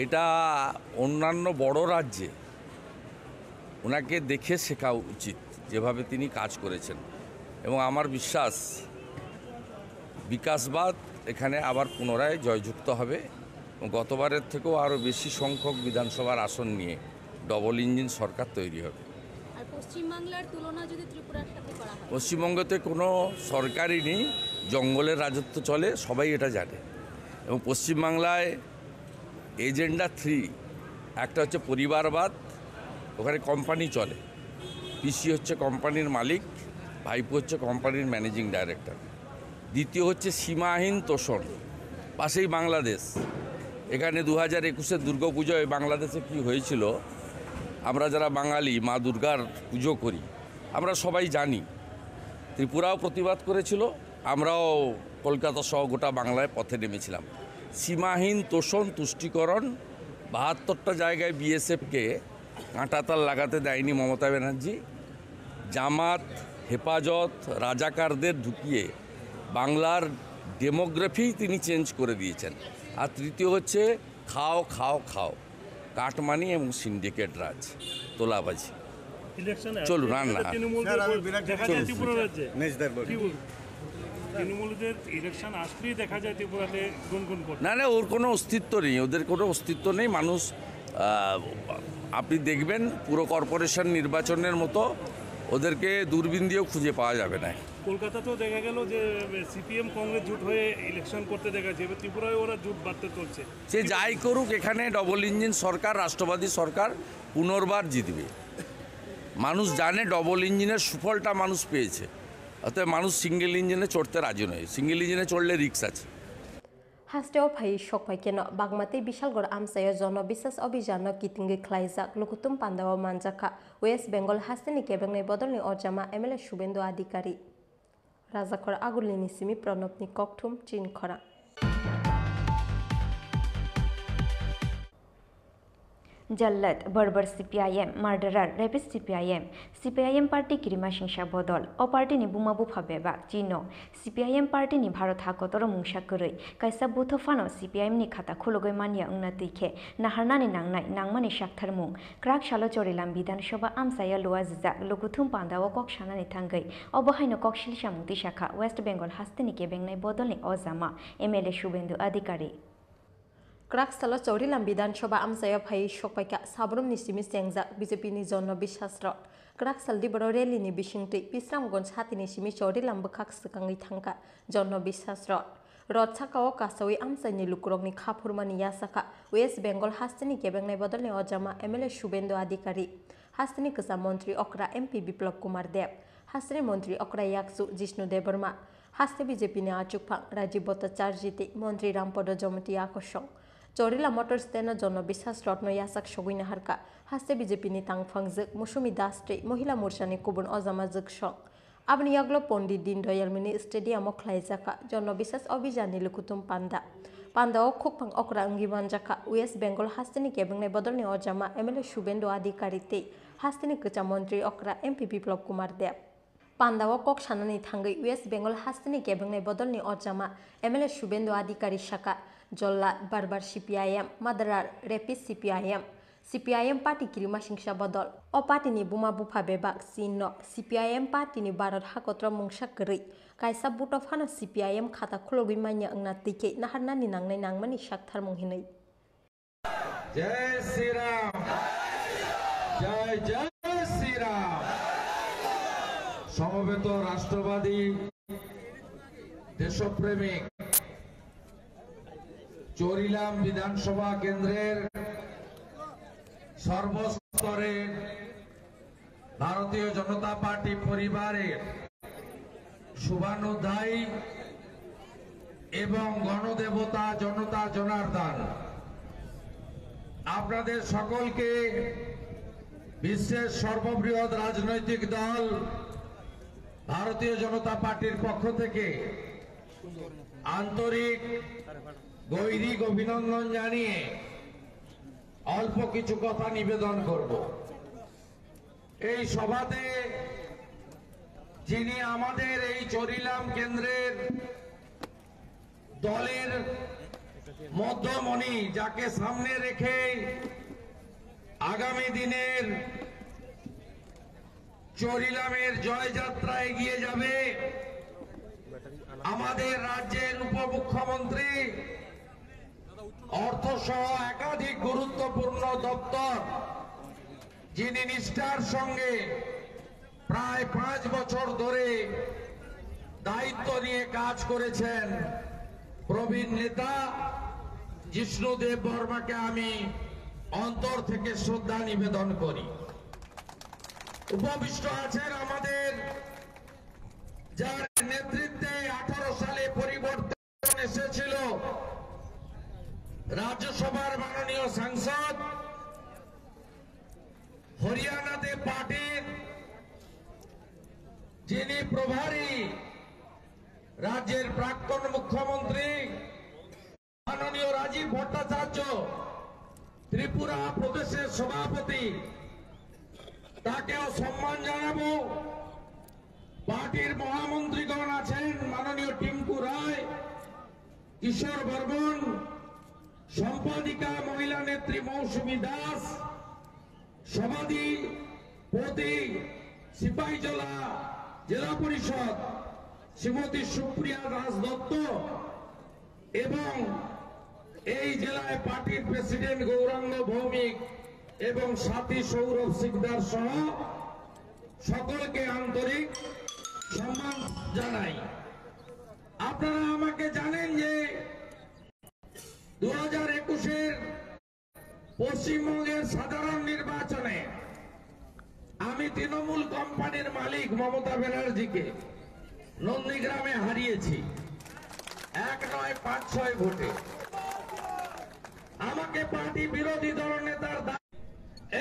এটা অন্যান্য বড় রাজ্যে ওনাকে দেখে শেখা উচিত যেভাবে তিনি কাজ করেছেন এবং আমার বিশ্বাস বিকাশবাদ এখানে আবার পুনরায় জয়যুক্ত হবে এবং গতবারের থেকেও আরও বেশি সংখ্যক বিধানসভার আসন নিয়ে ডবল ইঞ্জিন সরকার তৈরি হবে পশ্চিমবাংলার তুলনা যদি ত্রিপুরার সাথে করা হয় পশ্চিমবঙ্গতে কোনো সরকারই নেই জঙ্গলের রাজত্ব চলে সবাই এটা জানে এবং পশ্চিমবাংলায় এজেন্ডা 3 একটা হচ্ছে পরিবারবাদ ওখানে কোম্পানি চলে পিসি হচ্ছে কোম্পানির মালিক ভাইপো হচ্ছে কোম্পানির ম্যানেজিং ডাইরেক্টর দ্বিতীয় হচ্ছে সীমাহীন তোষণ পাশেই বাংলাদেশ এখানে 2021-এর দুর্গাপুজোয় বাংলাদেশে কি হয়েছিল আমরা যারা বাঙালি মা দুর্গার পুজো করি আমরা সবাই জানি ত্রিপুরাও প্রতিবাদ করেছিল আমরাও কলকাতা সহ গোটা বাংলায় পথে নেমেছিলাম সীমাহীন তোষণ তুষ্টিকরণ 72টা জায়গায় বিএসএফকে কাঁটাতাল লাগাতে দেয়নি মমতা ব্যানার্জি জামাত হেফাজত রাজাকারদের ঢুকিয়ে বাংলার ডেমোগ্রাফি তিনি চেঞ্জ করে দিয়েছেন আর তৃতীয় হচ্ছে খাও খাও খাও কাটমানি এবং সিন্ডিকেট রাজ তোলাবাজি চলুন না না না না ওর কোনো অস্তিত্ব নেই ওদের কোনো অস্তিত্ব নেই মানুষ আপনি দেখবেন পুরো কর্পোরেশন নির্বাচনের মতো ওদেরকে দূরবীন দিয়েও খুঁজে পাওয়া যাবে না কলকাতাতেও দেখা গেল যে সিপিএম কংগ্রেস জোট হয়ে ইলেকশন করতে দেখা যাবে ত্রিপুরায় ওরা জোট বাঁধতে চলছে সে যাই করুক এখানে ডবল ইঞ্জিন সরকার রাষ্ট্রবাদী সরকার পুনর্বার জিতবে মানুষ জানে ডবল ইঞ্জিনের সুফলটা মানুষ পেয়েছে অতএব মানুষ সিঙ্গেল ইঞ্জিনে চড়তে রাজি নয় সিঙ্গেল ইঞ্জিনে চড়লে রিস্ক আছে हास्टेव फाइ सकपाइकेन बागमाते विशालगढ़ आमसाय जनविश्वास अभियान कितिंगे ख्लाइजाक लुकुतुम पान्दाव मानजाखा वेस्ट बेंगल हास्तेनि केबेंनाय बदलनि अजामा एमएलए शुभेन्दु अधिकारी राजाखर आगुलनि सिमि प्रणबनि ककथुम चिनखरा जल्लत बर्बर सीपीआईएम मार्डारार रेपिड सीपीआईएम पार्टी किरिमा सिंसा बदल अ पार्टी बुमा बुफा बेबाक चिनो सीपीआईएम पार्टी भारत हाकतर मुंसा गरै कायसा बुथ फानो सीपीआईएम नि खाता खुलगै मानिया उंना तैखे नाहारनानि नांनाय नांमानि साक्थार मुं क्राक सालो चोरिलाम विधानसभा आमसाया लुआ जिजाक लुकुथुम पान्दाव कक सानानि थांगै अबहायनो ककशिलिसा मुक्ति शाखा वेस्ट बेंगल हास्तिनि केबेंनाय बदलनि अजामा एमएलए शुभेन्दु अधिकारी क्राक सालो चौरिलाम विधानसभा आमसाया फाइ सकपाइका साब्रुम निसिमि सेंजाक बीजेपी नि जन बिशास्त्र क्राक सालदि बरो रेली नि बिसिंगति पिस्रामगंज हाति निसिमि चौरिलाम बखाक सकांगै थांका जन बिशास्त्र रथ साकाओ कासावि आमसाइनि लुकुरंनि खाफुरमानि यासाका वेस्ट बेंगल हास्तिनि केबेंनाय बदलनि अजामा एमएलए शुभेन्दु अधिकारी हास्तिनि कसा मंत्री अक्रा एमपी बिप्लव कुमार देव हास्तिनि मंत्री अक्रा याक्सु जिष्णु देवर्मा हास्ति बीजेपी नि आचुकफां राजीव भट्टाचार्य मंत्री रामपद जमती आकर्षण चौरिला मोटर स्टैंड जन बिश्वास रत्न यासाक सगुइन हारका हास्ते बीजेपी नि तांगफांजक मौसुमी दासत्रे महिला मोर्चानि गुबुन अजामा जगसं आबनि याग्लो पंडित दीनदयाल मिनि स्टेडियाम खलाइजाका जन बिश्वास अभियाननि लुकुतुम पान्दाओ खुकफां अक्रा अंगिबान जाका वेस्ट बेंगल हास्तेनि केबेंनाय बदलनि अजामा एमएलए शुभेन्दु अधिकारी ते हास्तेनि कचा मंत्री अक्रा एमपी बिप्लव कुमार देव पान्दाओ कक सानानि थांगै वेस्ट बेंगल हास्तेनि केबेंनाय बदलनि अजामा एमएलए शुभेन्दु अधिकारी शाखा जल्लाद बारबार सीपीआईएम मादारार रेपिड सीपीआईएम पार्टी किरिमा सिंसा बदल अ पार्टी बुमा बुफा बेबाक चिन्ह सीपीआईएम पार्टी भारत हाकत्र मुंसा गरै कायसा बुट फानो सीपीआईएम खाता खुलगै मानिया अंगना तैखे नाहारनानि नांनाय नांमानि साक्थार मुंहिनै जय श्री राम जय जय श्री राम समवेत राष्ट्रवादी देशप्रेमिक चौरिलाम विधानसभा केंद्रेर सर्वस्तरे भारतीय जनता पार्टी परिवारेर शुभानुध्यायी एवं गणदेवता जनता जनार्दन आपनादेर सकलके विश्वेर सर्वबृहৎ राजनैतिक दल भारतीय जनता पार्टीर पक्ष थेके आंतरिक গৈরিক অভিনন্দন জানিয়ে অল্প কিছু কথা নিবেদন করব। এই সভাতে যিনি আমাদের এই চরিলাম কেন্দ্রের দলের মধ্যমণি, যাকে সামনে রেখে আগামী দিনের চরিলামের জয়যাত্রা এগিয়ে যাবে, আমাদের রাজ্যের উপমুখ্যমন্ত্রী অর্থসহ একাধিক গুরুত্বপূর্ণ দপ্তর যিনি নিষ্ঠার সঙ্গে প্রায় 5 বছর ধরে দায়িত্ব নিয়ে কাজ করেছেন, প্রবীণ নেতা জিষ্ণু দেব বর্মাকে আমি অন্তর থেকে শ্রদ্ধা নিবেদন করি। উপবিষ্ট আছেন আমাদের যার নেতৃত্বে 18 সালে পরিবর্তন এসেছিল, राज्यसभार माननीय सांसद, हरियाणाते पार्टीर जिनी प्रभारी, राज्येर प्राक्तन मुख्यमंत्री माननीय राजीव भट्टाचार्य, त्रिपुरा प्रदेशेर सभापति, ताकेও सम्मान জানাবো। पार्टीर महामंत्रीगण आছেন माननीय टिंकू राय, किशोर बर्मन, सम्पादिका महिला नेत्री मौसुमी दास, सभापति सिपाहीजला जिला परिषद श्रीमती सुप्रिया दास दत्त एवं এই জেলায় পার্টির প্রেসিডেন্ট গৌরাঙ্গ ভৌমিক এবং সাথী সৌরভ সিকদার সহ সকলকে আন্তরিক সম্মান জানাই। আপনারা আমাকে জানেন যে 2021-এর পশ্চিমবঙ্গের সাধারণ নির্বাচনে আমি তৃণমূল কোম্পানির মালিক মমতা ব্যানার্জিকে নন্দীগ্রামে হারিয়েছি 1-9-5-6 ভোটে। আমাকে পার্টি বিরোধী দলনেতার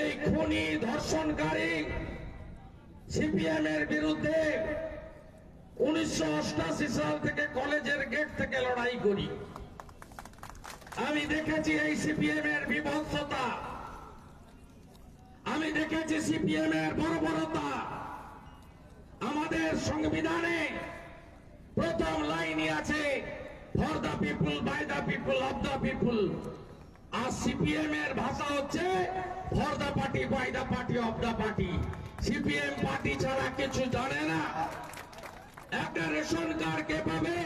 এই খুনি ধর্ষণকারী সিপিএম এর বিরুদ্ধে 1988 সাল থেকে কলেজের গেট থেকে লড়াই করি। আমি দেখেছি এই সিপিএম এর বিভৎসতা, আমি দেখেছি সিপিএম এর বর্বরতা। আমাদের সংবিধানে প্রথম লাইনই আছে for the people, by the people, of the people. আর সিপিএম এর ভাষা হচ্ছে for the party, by the party, of the party. CPM party ছাড়া কিছু জানে না। একটা রেশন কার্ড কে পাবে,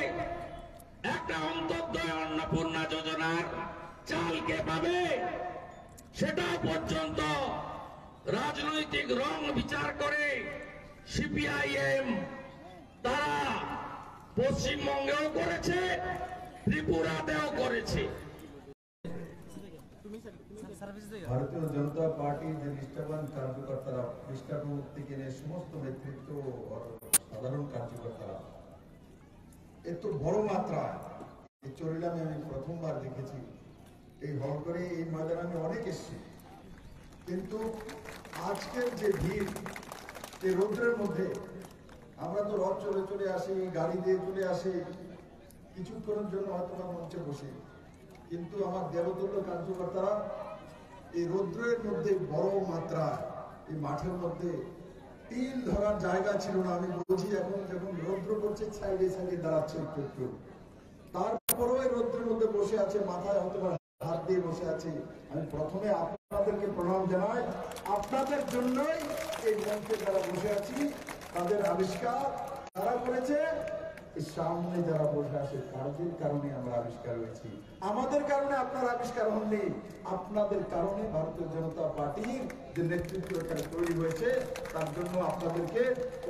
একটা অন্তর্দয় অন্নপূর্ণা যোজনার চাল কে পাবে, সেটা পর্যন্ত রাজনৈতিক রং বিচার করে সিপিআইএম তারা পশ্চিমবঙ্গেও করেছে, ত্রিপুরাতেও করেছে। ভারতীয় জনতা পার্টির যে নিষ্ঠাবান কার্যকর্তারা, নিষ্ঠাবান থেকে নিয়ে সমস্ত নেতৃত্ব সাধারণ কার্যকর্তারা এত বড় মাত্রায় এই চরিলামে আমি প্রথমবার দেখেছি। এই হল করে এই ময়দানে আমি অনেক এসেছি, কিন্তু আজকের যে ভিড়, এই রৌদ্রের মধ্যে আমরা তো রথ চলে চলে আসি, গাড়ি দিয়ে চলে আসি, কিছুক্ষণের জন্য হয়তো মঞ্চে বসি, কিন্তু আমার দেবতুল্য কার্যকর্তারা এই রৌদ্রের মধ্যে বড় মাত্রায় এই মাঠের মধ্যে তিল ধরার জায়গা ছিল না। আমি বলছি এখন যখন রৌদ্র করছে সাইডে সাইডে দাঁড়াচ্ছে একটু একটু, তারপরেও এই রৌদ্রের মধ্যে বসে আছে, মাথায় হয়তো হাত দিয়ে বসে আছে। আমি প্রথমে আপনাদেরকে প্রণাম জানাই, আপনাদের জন্যই এই মঞ্চে যারা বসে আছি তাদের আবিষ্কার তারা করেছে। সামনে যারা বসে আছে তাদের কারণে আমরা আবিষ্কার হয়েছি, আমাদের কারণে আপনারা আবিষ্কার হননি। আপনাদের কারণে ভারতীয় জনতা পার্টির যে নেতৃত্ব এখানে তৈরি হয়েছে, তার জন্য আপনাদেরকে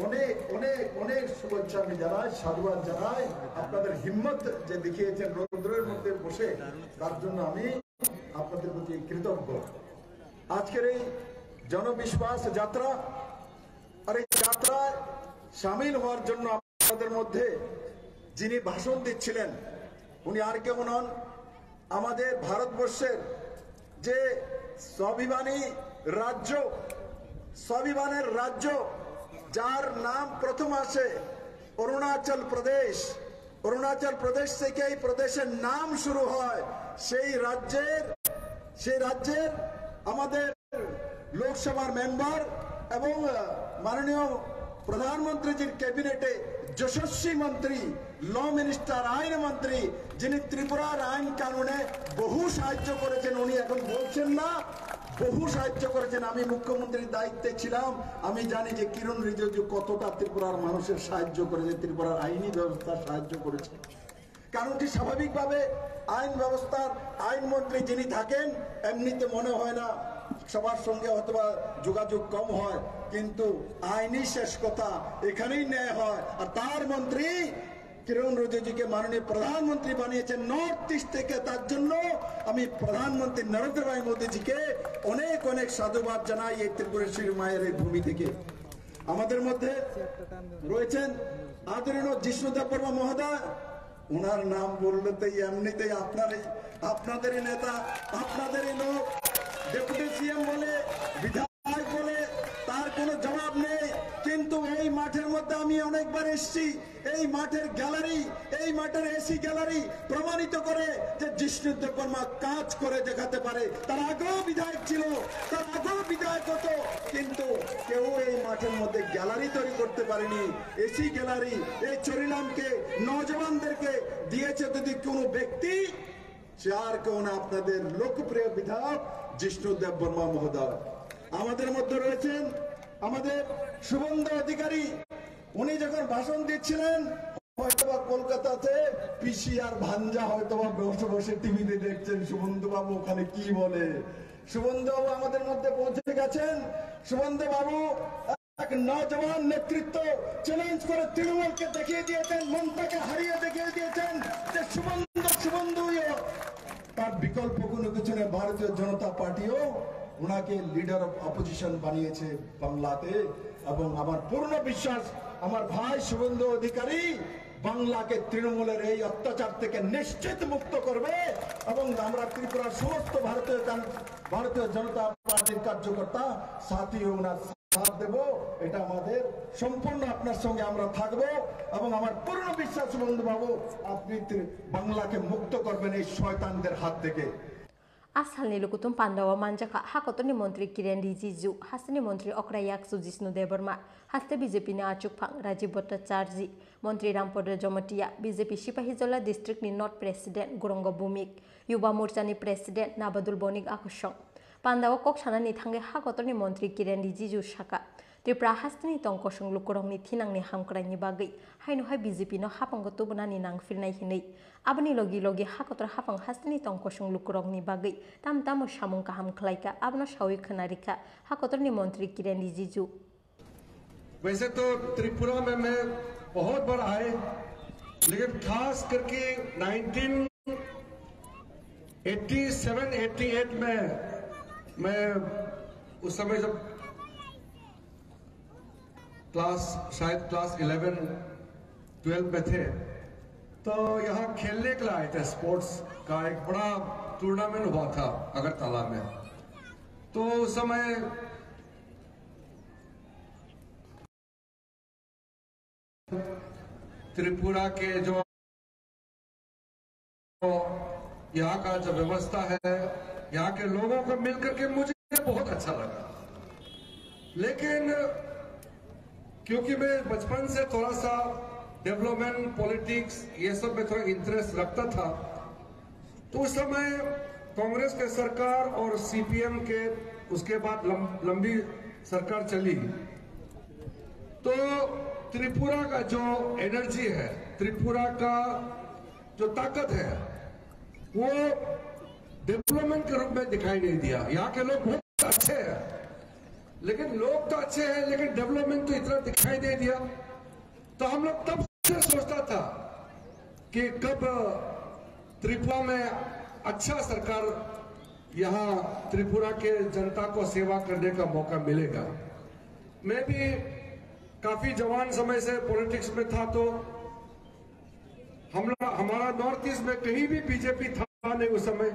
অনেক অনেক অনেক শুভেচ্ছা আমি জানাই, সাধুবাদ জানাই। আপনাদের হিম্মত যে দেখিয়েছেন রৌদ্রের মধ্যে বসে, তার জন্য আমি আপনাদের প্রতি কৃতজ্ঞ। আজকের এই জনবিশ্বাস যাত্রা, আর এই যাত্রায় সামিল হওয়ার জন্য আপনাদের মধ্যে যিনি ভাষণ দিচ্ছিলেন উনি আর কেমন হন, আমাদের ভারতবর্ষের যে স্বাভিমানী রাজ্য, স্বাভিমানের রাজ্য যার নাম প্রথম আসে অরুণাচল প্রদেশ, অরুণাচল প্রদেশ থেকে এই প্রদেশের নাম শুরু হয়, সেই রাজ্যের আমাদের লোকসভার মেম্বার এবং মাননীয় প্রধানমন্ত্রীজির ক্যাবিনেটে যশস্বী মন্ত্রী, ল মিনিস্টার, আইন মন্ত্রী, যিনি ত্রিপুরার আইন কানুনে বহু সাহায্য করেছেন, উনি এখন বলছেন না, বহু সাহায্য করেছেন। আমি মুখ্যমন্ত্রীর দায়িত্বে ছিলাম, আমি জানি যে কিরণ রিজিজু কতটা ত্রিপুরার মানুষের সাহায্য করেছে, ত্রিপুরার আইনি ব্যবস্থা সাহায্য করেছে। কারণটি স্বাভাবিকভাবে আইন ব্যবস্থার আইনমন্ত্রী যিনি থাকেন, এমনিতে মনে হয় না, সবার সঙ্গে অথবা যোগাযোগ কম হয়, কিন্তু আইনি শেষ কথা এখানেই ন্যায় হয়। আর তার মন্ত্রী কিরণ রিজিজুকে মাননীয় প্রধানমন্ত্রী বানিয়েছেন নর্থ ইস্ট থেকে, তার জন্য আমি প্রধানমন্ত্রী নরেন্দ্র ভাই মোদীজিকে অনেক অনেক সাধুবাদ জানাই এই ত্রিপুরেশ্বরী মায়ের এই ভূমি থেকে। আমাদের মধ্যে রয়েছেন আদরণীয় জিষ্ণু দেববর্মা মহোদয়, ওনার নাম বললে তো এমনিতেই আপনাদেরই নেতা, আপনাদেরই লোক, ডেপুটি সিএম বলে, বিধায়ক বলে, তার কোনো জবাব নেই। কিন্তু এই মাঠের মধ্যে আমি অনেকবার এসেছি, এই মাঠের গ্যালারি, এই মাঠের এসি গ্যালারি প্রমাণিত করে যে জিষ্ণু দেববর্মা কাজ করে দেখাতে পারে। তার আগেও বিধায়ক ছিল, তার আগেও বিধায়ক হতো, কিন্তু কেউ এই মাঠের মধ্যে গ্যালারি তৈরি করতে পারেনি। এসি গ্যালারি এই চরিলামকে, নজওয়ানদেরকে দিয়েছে যদি কোনো ব্যক্তি, সে আর কেউ না, আপনাদের লোকপ্রিয় বিধায়ক জিষ্ণু দেববর্মা মহোদয়। আমাদের মধ্যে রয়েছেন আমাদের শুভেন্দু অধিকারী, উনি যখন ভাষণ দিচ্ছিলেন হয়তোবা কলকাতাতে পিসি আর ভাঞ্জা হয়তোবা বসে বসে টিভিতে দেখছেন শুভেন্দু বাবু ওখানে কি বলে। শুভেন্দু বাবু আমাদের মধ্যে পৌঁছে গেছেন। শুভেন্দু বাবু এক নজওয়ান নেতৃত্ব চ্যালেঞ্জ করে তৃণমূলকে দেখিয়ে দিয়েছেন, মমতাকে হারিয়ে দেখিয়ে দিয়েছেন যে শুভেন্দু তার বিকল্প কোনো কিছু নেই। ভারতীয় জনতা পার্টিও ওনাকে লিডার অফ অপোজিশন বানিয়েছে বাংলাতে, এবং আমার পূর্ণ বিশ্বাস আমার ভাই শুভেন্দু অধিকারী বাংলাকে তৃণমূলের এই অত্যাচার থেকে নিশ্চিত মুক্ত করবে, এবং আমরা ত্রিপুরার সমস্ত ভারতীয় জনতা পার্টির কার্যকর্তা সাথী ওনার সাথ দেব। এটা আমাদের সম্পূর্ণ আপনার সঙ্গে আমরা থাকবো, এবং আমার পূর্ণ বিশ্বাস শুভেন্দু বাবু আপনি বাংলাকে মুক্ত করবেন এই শয়তানদের হাত থেকে। आसालनि लुकुतुम पान्डावा मानजाखा हाकतनि मंत्री किरेन रिजिजु हासनि मंत्री अक्रायाक्सु जिष्णु देवर्मा हास्ते बीजेपी ने आचुकफां राजीव भट्टाचार्य मंत्री रामपद जमतिया बीजेपी सिपाहीजला डिस्ट्रिक्ट नि नॉर्थ प्रेसिडेंट गुरंग भूमिक युवा मोर्चा नि प्रेसिडेंट नाबादुल बनिक आकुशं पान्डावा ककसानानि थांगे हाकतनि मंत्री किरेन रिजिजु साका त्रिपुरा हास्तिनि तंकसं लुकुरंनि थिनांनि हामक्रायनि बागै हायनुहाय बीजेपी नो हापंग तुबनानि नांफिरनाय हिनै आबनि लगी लगी हाकतर हापंग हास्तिनि तंकसं लुकुरंनि बागै ताम ताम सामुं काहाम खलायका आबनो सावि खनारिका हाकतरनि मंत्री किरेन रिजिजु। वैसे तो त्रिपुरा में मैं बहुत बार आए, लेकिन खास करके 1987-88 में मैं उस समय जब शायद क्लास 11-12 में थे, तो यहाँ खेलने के लिए आए थे। स्पोर्ट्स का एक बड़ा टूर्नामेंट हुआ था अगरतला में। तो उस समय त्रिपुरा के जो यहाँ का जो व्यवस्था है, यहाँ के लोगों को मिलकर के मुझे बहुत अच्छा लगा। लेकिन क्योंकि मैं बचपन से थोड़ा सा डेवलपमेंट, पॉलिटिक्स ये सब में थोड़ा इंटरेस्ट रखता था, तो उस समय कांग्रेस के सरकार और सीपीएम के उसके बाद लंबी सरकार चली, तो त्रिपुरा का जो एनर्जी है, त्रिपुरा का जो ताकत है, वो डेवलपमेंट के रूप में दिखाई नहीं दिया। यहाँ के लोग बहुत अच्छे हैं, लेकिन लोग तो अच्छे हैं, लेकिन डेवलपमेंट तो इतना दिखाई नहीं दिया। तो हम लोग तब से सोचता था कि कब त्रिपुरा में अच्छा सरकार, यहाँ त्रिपुरा के जनता को सेवा करने का मौका मिलेगा। मैं भी काफी जवान समय से पॉलिटिक्स में था, तो हमारा नॉर्थ ईस्ट में कहीं भी बीजेपी था नहीं उस समय,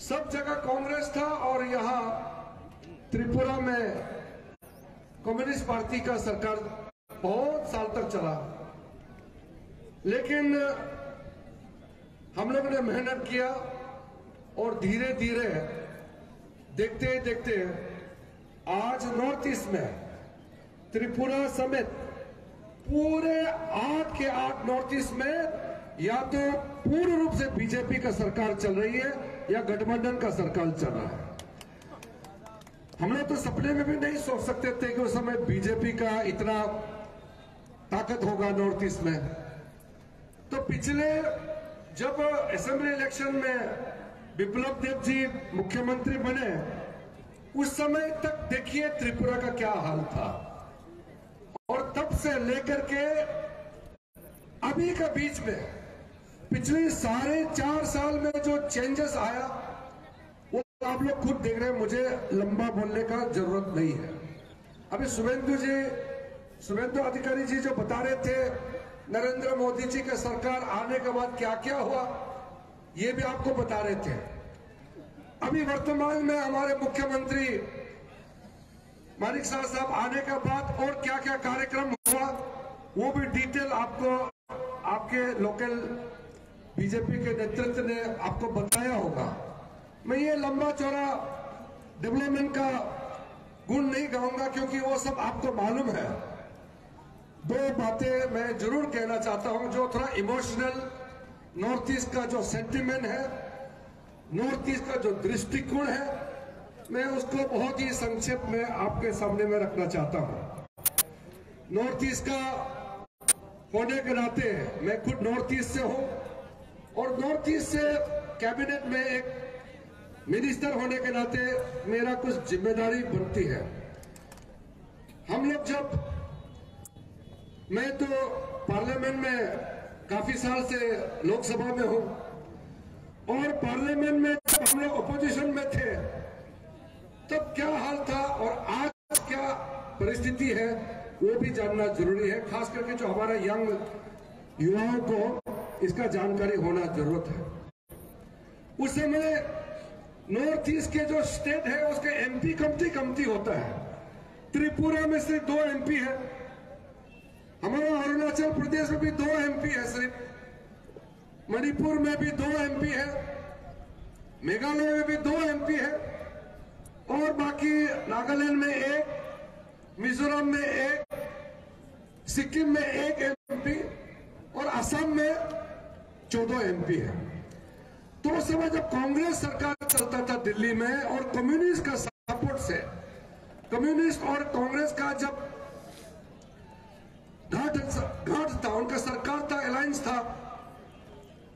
सब जगह कांग्रेस था, और यहाँ त्रिपुरा में कम्युनिस्ट पार्टी का सरकार बहुत साल तक चला। लेकिन हम लोगों ने मेहनत किया, और धीरे धीरे देखते देखते आज नॉर्थ ईस्ट में त्रिपुरा समेत पूरे 8 के 8 नॉर्थ ईस्ट में या तो पूर्ण रूप से बीजेपी का सरकार चल रही है या गठबंधन का सरकार चल रहा है। हम लोग तो सपने में भी नहीं सोच सकते थे कि उस समय बीजेपी का इतना ताकत होगा नॉर्थ ईस्ट में। तो पिछले जब असेंबली इलेक्शन में बिप्लब देव जी मुख्यमंत्री बने, उस समय तक देखिए त्रिपुरा का क्या हाल था, और तब से लेकर के अभी का बीच में पिछले 4.5 साल में जो चेंजेस आया, वो आप लोग खुद देख रहे हैं, मुझे लंबा बोलने का जरूरत नहीं है। अभी शुभेंदु अधिकारी जी जो बता रहे थे नरेंद्र मोदी जी के सरकार आने के बाद क्या क्या हुआ, ये भी आपको बता रहे थे। अभी वर्तमान में हमारे मुख्यमंत्री मानिक साहब आने के बाद और क्या क्या कार्यक्रम हुआ, वो भी डिटेल आपको आपके लोकल बीजेपी के नेतृत्व ने आपको बताया होगा। मैं ये लंबा चौड़ा डेवलपमेंट का गुण नहीं गाऊंगा, क्योंकि वो सब आपको मालूम है। 2 बातें मैं जरूर कहना चाहता हूं, जो थोड़ा इमोशनल नॉर्थ ईस्ट का जो सेंटिमेंट है, नॉर्थ ईस्ट का जो दृष्टिकोण है, मैं उसको बहुत ही संक्षेप में आपके सामने में रखना चाहता हूं। नॉर्थ ईस्ट का होने के नाते मैं खुद नॉर्थ ईस्ट से हूं, और नॉर्थ ईस्ट से कैबिनेट में एक मिनिस्टर होने के नाते मेरा कुछ जिम्मेदारी बनती है। हम लोग मैं तो पार्लियामेंट में काफी साल से लोकसभा में हूं, और पार्लियामेंट में जब हम लोग अपोजिशन में थे तब क्या हाल था और आज क्या परिस्थिति है, वो भी जानना जरूरी है। खास करके जो हमारा यंग युवाओं को इसका जानकारी होना जरूरत है। उस समय नॉर्थ ईस्ट के जो स्टेट है उसके एमपी कमती होता है। त्रिपुरा में सिर्फ 2 एमपी है, हमारा अरुणाचल प्रदेश में भी 2 एमपी है सिर्फ, मणिपुर में भी 2 एमपी है, मेघालय में भी 2 MP है और बाकी नागालैंड में 1, मिजोरम में 1, सिक्किम में 1 MP और असम में 14 MP है। तो उस समय जब कांग्रेस सरकार चलता था दिल्ली में और कम्युनिस्ट का सपोर्ट से, कम्युनिस्ट और कांग्रेस का जब घाट था, उनका सरकार था, अलायंस था,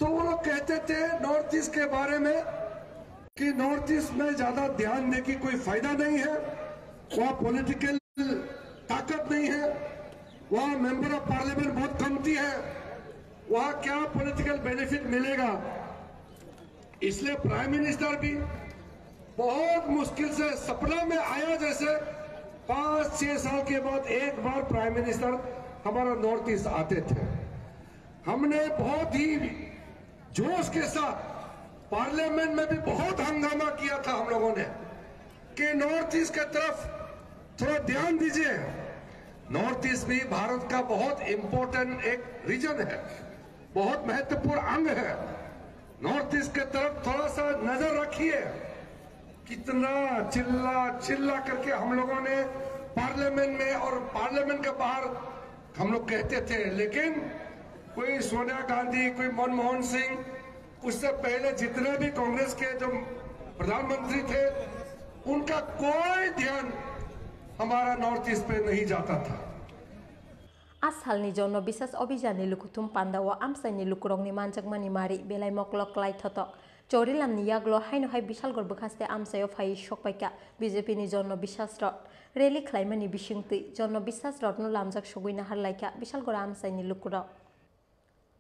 तो वो लोग कहते थे नॉर्थ ईस्ट के बारे में कि नॉर्थ ईस्ट में ज्यादा ध्यान देने की कोई फायदा नहीं है, वहां पॉलिटिकल ताकत नहीं है, वहां मेंबर ऑफ पार्लियामेंट बहुत कमती है, वहां क्या पॉलिटिकल बेनिफिट मिलेगा। इसलिए प्राइम मिनिस्टर भी बहुत मुश्किल से सपना में आया, जैसे 5-6 साल के बाद एक बार प्राइम मिनिस्टर हमारा नॉर्थ ईस्ट आते थे। हमने बहुत ही जोश के साथ पार्लियामेंट में भी बहुत हंगामा किया था हम लोगों ने कि नॉर्थ ईस्ट के तरफ थोड़ा ध्यान दीजिए। नॉर्थ ईस्ट भी भारत का बहुत इंपॉर्टेंट एक रीजन है, बहुत महत्वपूर्ण अंग है। नॉर्थ ईस्ट के तरफ थोड़ा सा नजर रखिए। कितना चिल्ला करके हम लोगों ने पार्लियामेंट में और पार्लियामेंट के बाहर हम लोग कहते थे, लेकिन कोई सोनिया गांधी, कोई मनमोहन सिंह, उससे पहले जितने भी कांग्रेस के जो प्रधानमंत्री थे, उनका कोई ध्यान हमारा नॉर्थ ईस्ट पे नहीं जाता था। आसालनि जन विशेष अभियान लुकुथुम पांडावा आमसाइनि लुकुरंगनि मानजाकमानि मारि बेलाय मकलक क्लाइ थतक चौरिलामनि याग्लो हाइनो हाइ बिशालगढ़ बखास्ते आमसायाव फाइ सकपाइका बीजेपीनि जन विश्वास रथ रेली खालायमानि बिसिंति जन विश्वास रथनो लामजाक सगैना हारलाइका बिशालगढ़ आमसाइनि लुकुराव।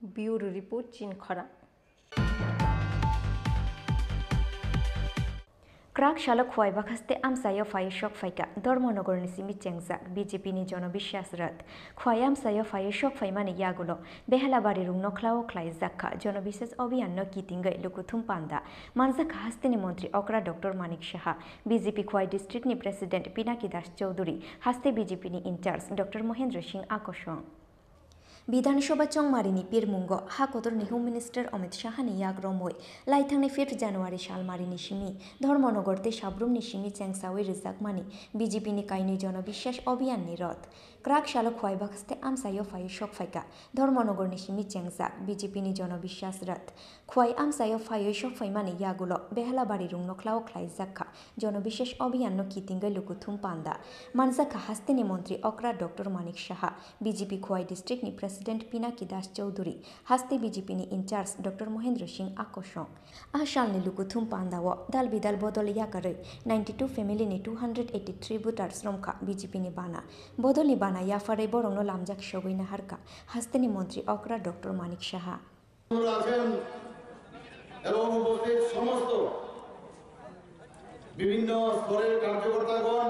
ब्यूरो रिपोर्ट चिनखरा। क्राक शालक हुआई बखास्ते आमसायो फाइ शक फाइका धर्मनगरनि सिमि चेंगजाक बीजेपीनि जनविश्वास रथ खुआई आमसायो फाइ शक फाइमानि यागुलो बेहलाबारि रुंनो ख्लाओ ख्लाई जाखा जनविशेष अभियान न कितिंगै लुकुथुम पांदा मानजाखा हास्तेनि मंत्री अकरा डॉक्टर मानिक शाह बीजेपी खुआई डिस्ट्रिक्टनि प्रेसिडेंट पिनाकी दास चौधरी हास्ते बीजेपीनि इंचार्ज डॉक्टर महेंद्र सिंह आकर्षण विधानसभा चौमारिनि पिरमुंग हाकोदरनि होम मिनिस्टर अमित शाहनि याग्रमय लाइथांनि 5 जानुवारि सालमारिनि सिमि धर्मनगर ते साब्रुमनि सिमि चेंगसावै रिजाकमानि बीजेपीनि काइनि जनविश्वास अभियाननि रथ क्राक शालक खुआई बाखास्ते आमसायो फाइ शक फाइका धर्मनगरनि सिमि चेंगजाक बीजेपीनि जनविश्वास रथ खुआई आमसायो फाइ शक फाइमानि यागुलो बेहलाबारि रुंनो ख्लाओ ख्लाई जाखा जनविशेष अभियान न कितिंगै लुकुथुम पांदा मानजाखा हास्तेनि मंत्री अकरा डॉक्टर मानिक शाह बीजेपी खुआई डिस्ट्रिक्टनि प्रेसिडेंट पिनाकी दास चौधरी हास्ते बीजेपीनि इंचार्ज डॉक्टर महेंद्र सिंह आकर्षण आशालनि लुकुथुम पांदाव दाल बिदाल बदल याकारै 92 फेमिलिनि 283 भोटार्स रमखा बीजेपीनि बाना बदलनि बाना याफारै बरंनो लामजाक सगैना हारका हास्तेनि मंत्री अकरा डॉक्टर मानिक शाह এবং উপস্থিত সমস্ত বিভিন্ন স্তরের কার্যকর্তাগণ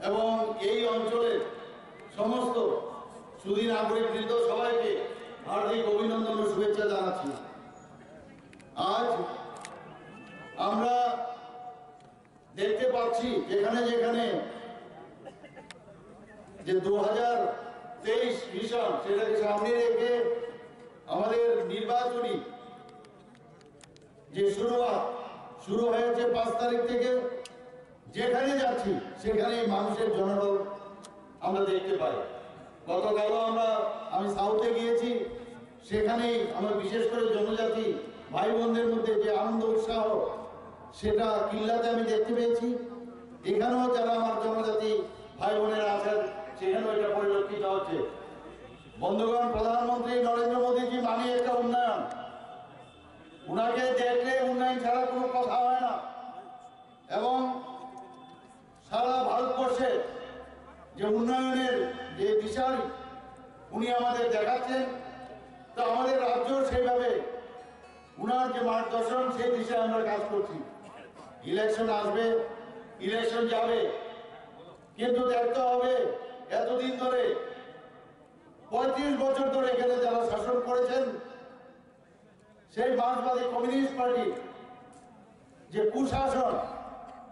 এবং এই অঞ্চলের সমস্ত সুধী নাগরিকবৃন্দ সবাইকে হার্দিক অভিনন্দন ও শুভেচ্ছা জানাচ্ছি। আজ আমরা দেখতে পাচ্ছি যেখানে যেখানে যে 2023 মিশন সেটাকে সামনে রেখে আমাদের নির্বাচনী যে শুরু হয়েছে 5 তারিখ থেকে, যেখানে যাচ্ছি সেখানে মানুষের জনরোল আমরা দেখতে পাই। গতকালও আমি সাউথে গিয়েছি, সেখানেই আমরা বিশেষ করে জনজাতি ভাই বোনদের মধ্যে যে আনন্দ উৎসাহ সেটা কিল্লাতে আমি দেখতে পেয়েছি। এখানেও যারা আমার জনজাতি ভাই বোনেরা আছেন সেখানেও এটা পরিলক্ষিত হচ্ছে। বন্ধুগণ, প্রধানমন্ত্রী নরেন্দ্র মোদীজি মানে একটা উন্নয়ন, উনাকে দেখলে উন্নয়ন ছাড়া কোনো কথা হয় না। এবং সারা ভারতবর্ষে যে উন্নয়নের যে বিষয় উনি আমাদের দেখাচ্ছেন, তো আমাদের রাজ্য সেইভাবে উনার যে মার্গদর্শন সেই দিশায় আমরা কাজ করছি। ইলেকশন আসবে, ইলেকশন যাবে, কিন্তু দেখতে হবে এতদিন ধরে 35 বছর ধরে এখানে যারা শাসন করেছেন সেই মার্ক্সবাদী কমিউনিস্ট পার্টি যে কুশাসন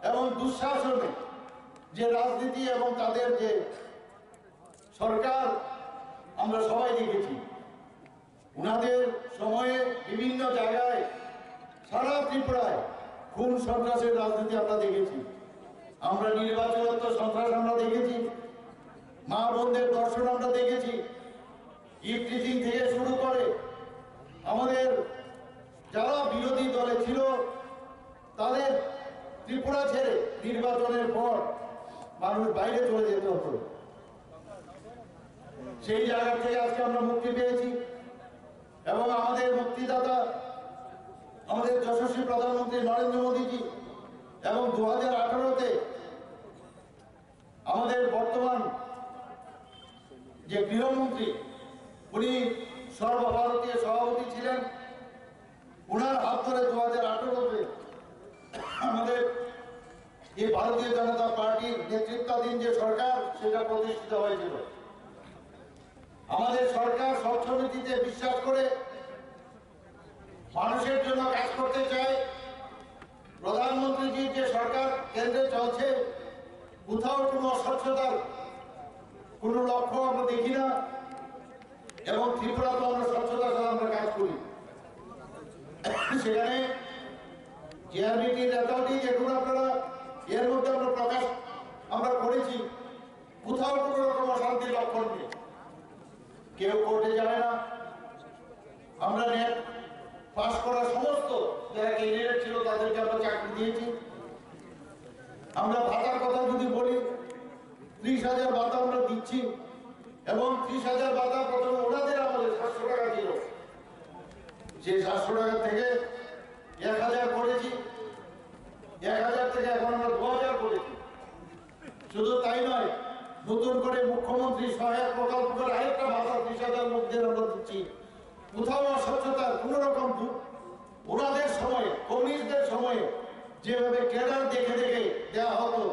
এবং দুঃশাসনে যে রাজনীতি এবং তাদের যে সরকার আমরা সবাই দেখেছি। উনাদের সময়ে বিভিন্ন জায়গায় সারা ত্রিপুরায় খুন সন্ত্রাসের রাজনীতি আমরা দেখেছি, আমরা নির্বাচনত্ব সন্ত্রাস আমরা দেখেছি, মা বোনদের দর্শন আমরা দেখেছি, ইফটিজিং থেকে শুরু করে আমাদের যারা বিরোধী দলে ছিল তাদের ত্রিপুরা ছেড়ে নির্বাচনের পর মানুষ বাইরে চলে যেতে হতো। সেই জায়গা থেকে আজকে আমরা মুক্তি পেয়েছি এবং আমাদের মুক্তিদাতা আমাদের যশস্বী প্রধানমন্ত্রী নরেন্দ্র মোদীজি এবং 2018-তে আমাদের বর্তমান যে গৃহমন্ত্রী উনি সর্বভারতীয় সভাপতি ছিলেন, ওনার হাত ধরে 2018-তে আমাদের এই ভারতীয় জনতা পার্টির নেতৃত্বাধীন যে সরকার সেটা প্রতিষ্ঠিত হয়েছিল। আমাদের সরকার স্বচ্ছনীতিতে বিশ্বাস করে মানুষের জন্য কাজ করতে চায়। প্রধানমন্ত্রীজির যে সরকার কেন্দ্রে চলছে, কোথাও কোনো অস্বচ্ছতার কোনো লক্ষ্য আমরা দেখি না এবং ত্রিপুরাতে আমরা স্বচ্ছতার সাথে আমরা কাজ করি। সেখানে জিআরবিটির রেজাল্টটি দেখুন আপনারা, এর মধ্যে আমরা প্রকাশ আমরা করেছি, কোথাও কোনো রকম অশান্তির লক্ষণ নেই, কেউ কোর্টে যাবে না। আমরা নেট পাস করা সমস্ত যারা ক্যান্ডিডেট ছিল তাদেরকে আমরা চাকরি দিয়েছি। আমরা ভাতার কথা যদি বলি, 30,000 ভাতা আমরা দিচ্ছি এবং 30,000 ভাতা প্রথমে ওনাদের আমাদের 700 টাকা ছিল, সেই 700 টাকা থেকে 1,000 করেছি, 1,000 থেকে এখন আমরা 2,000 করেছি। শুধু তাই নয়, নতুন করে মুখ্যমন্ত্রী সহায়ক প্রকল্প করে আরেকটা ভাতা 30,000 লোকদের আমরা দিচ্ছি। কোথাও অস্বচ্ছতার কোন রকম ওনাদের সময়ে, কমিউনিস্টদের সময়ে যেভাবে ক্যাডার দেখে দেখে দেওয়া হতো,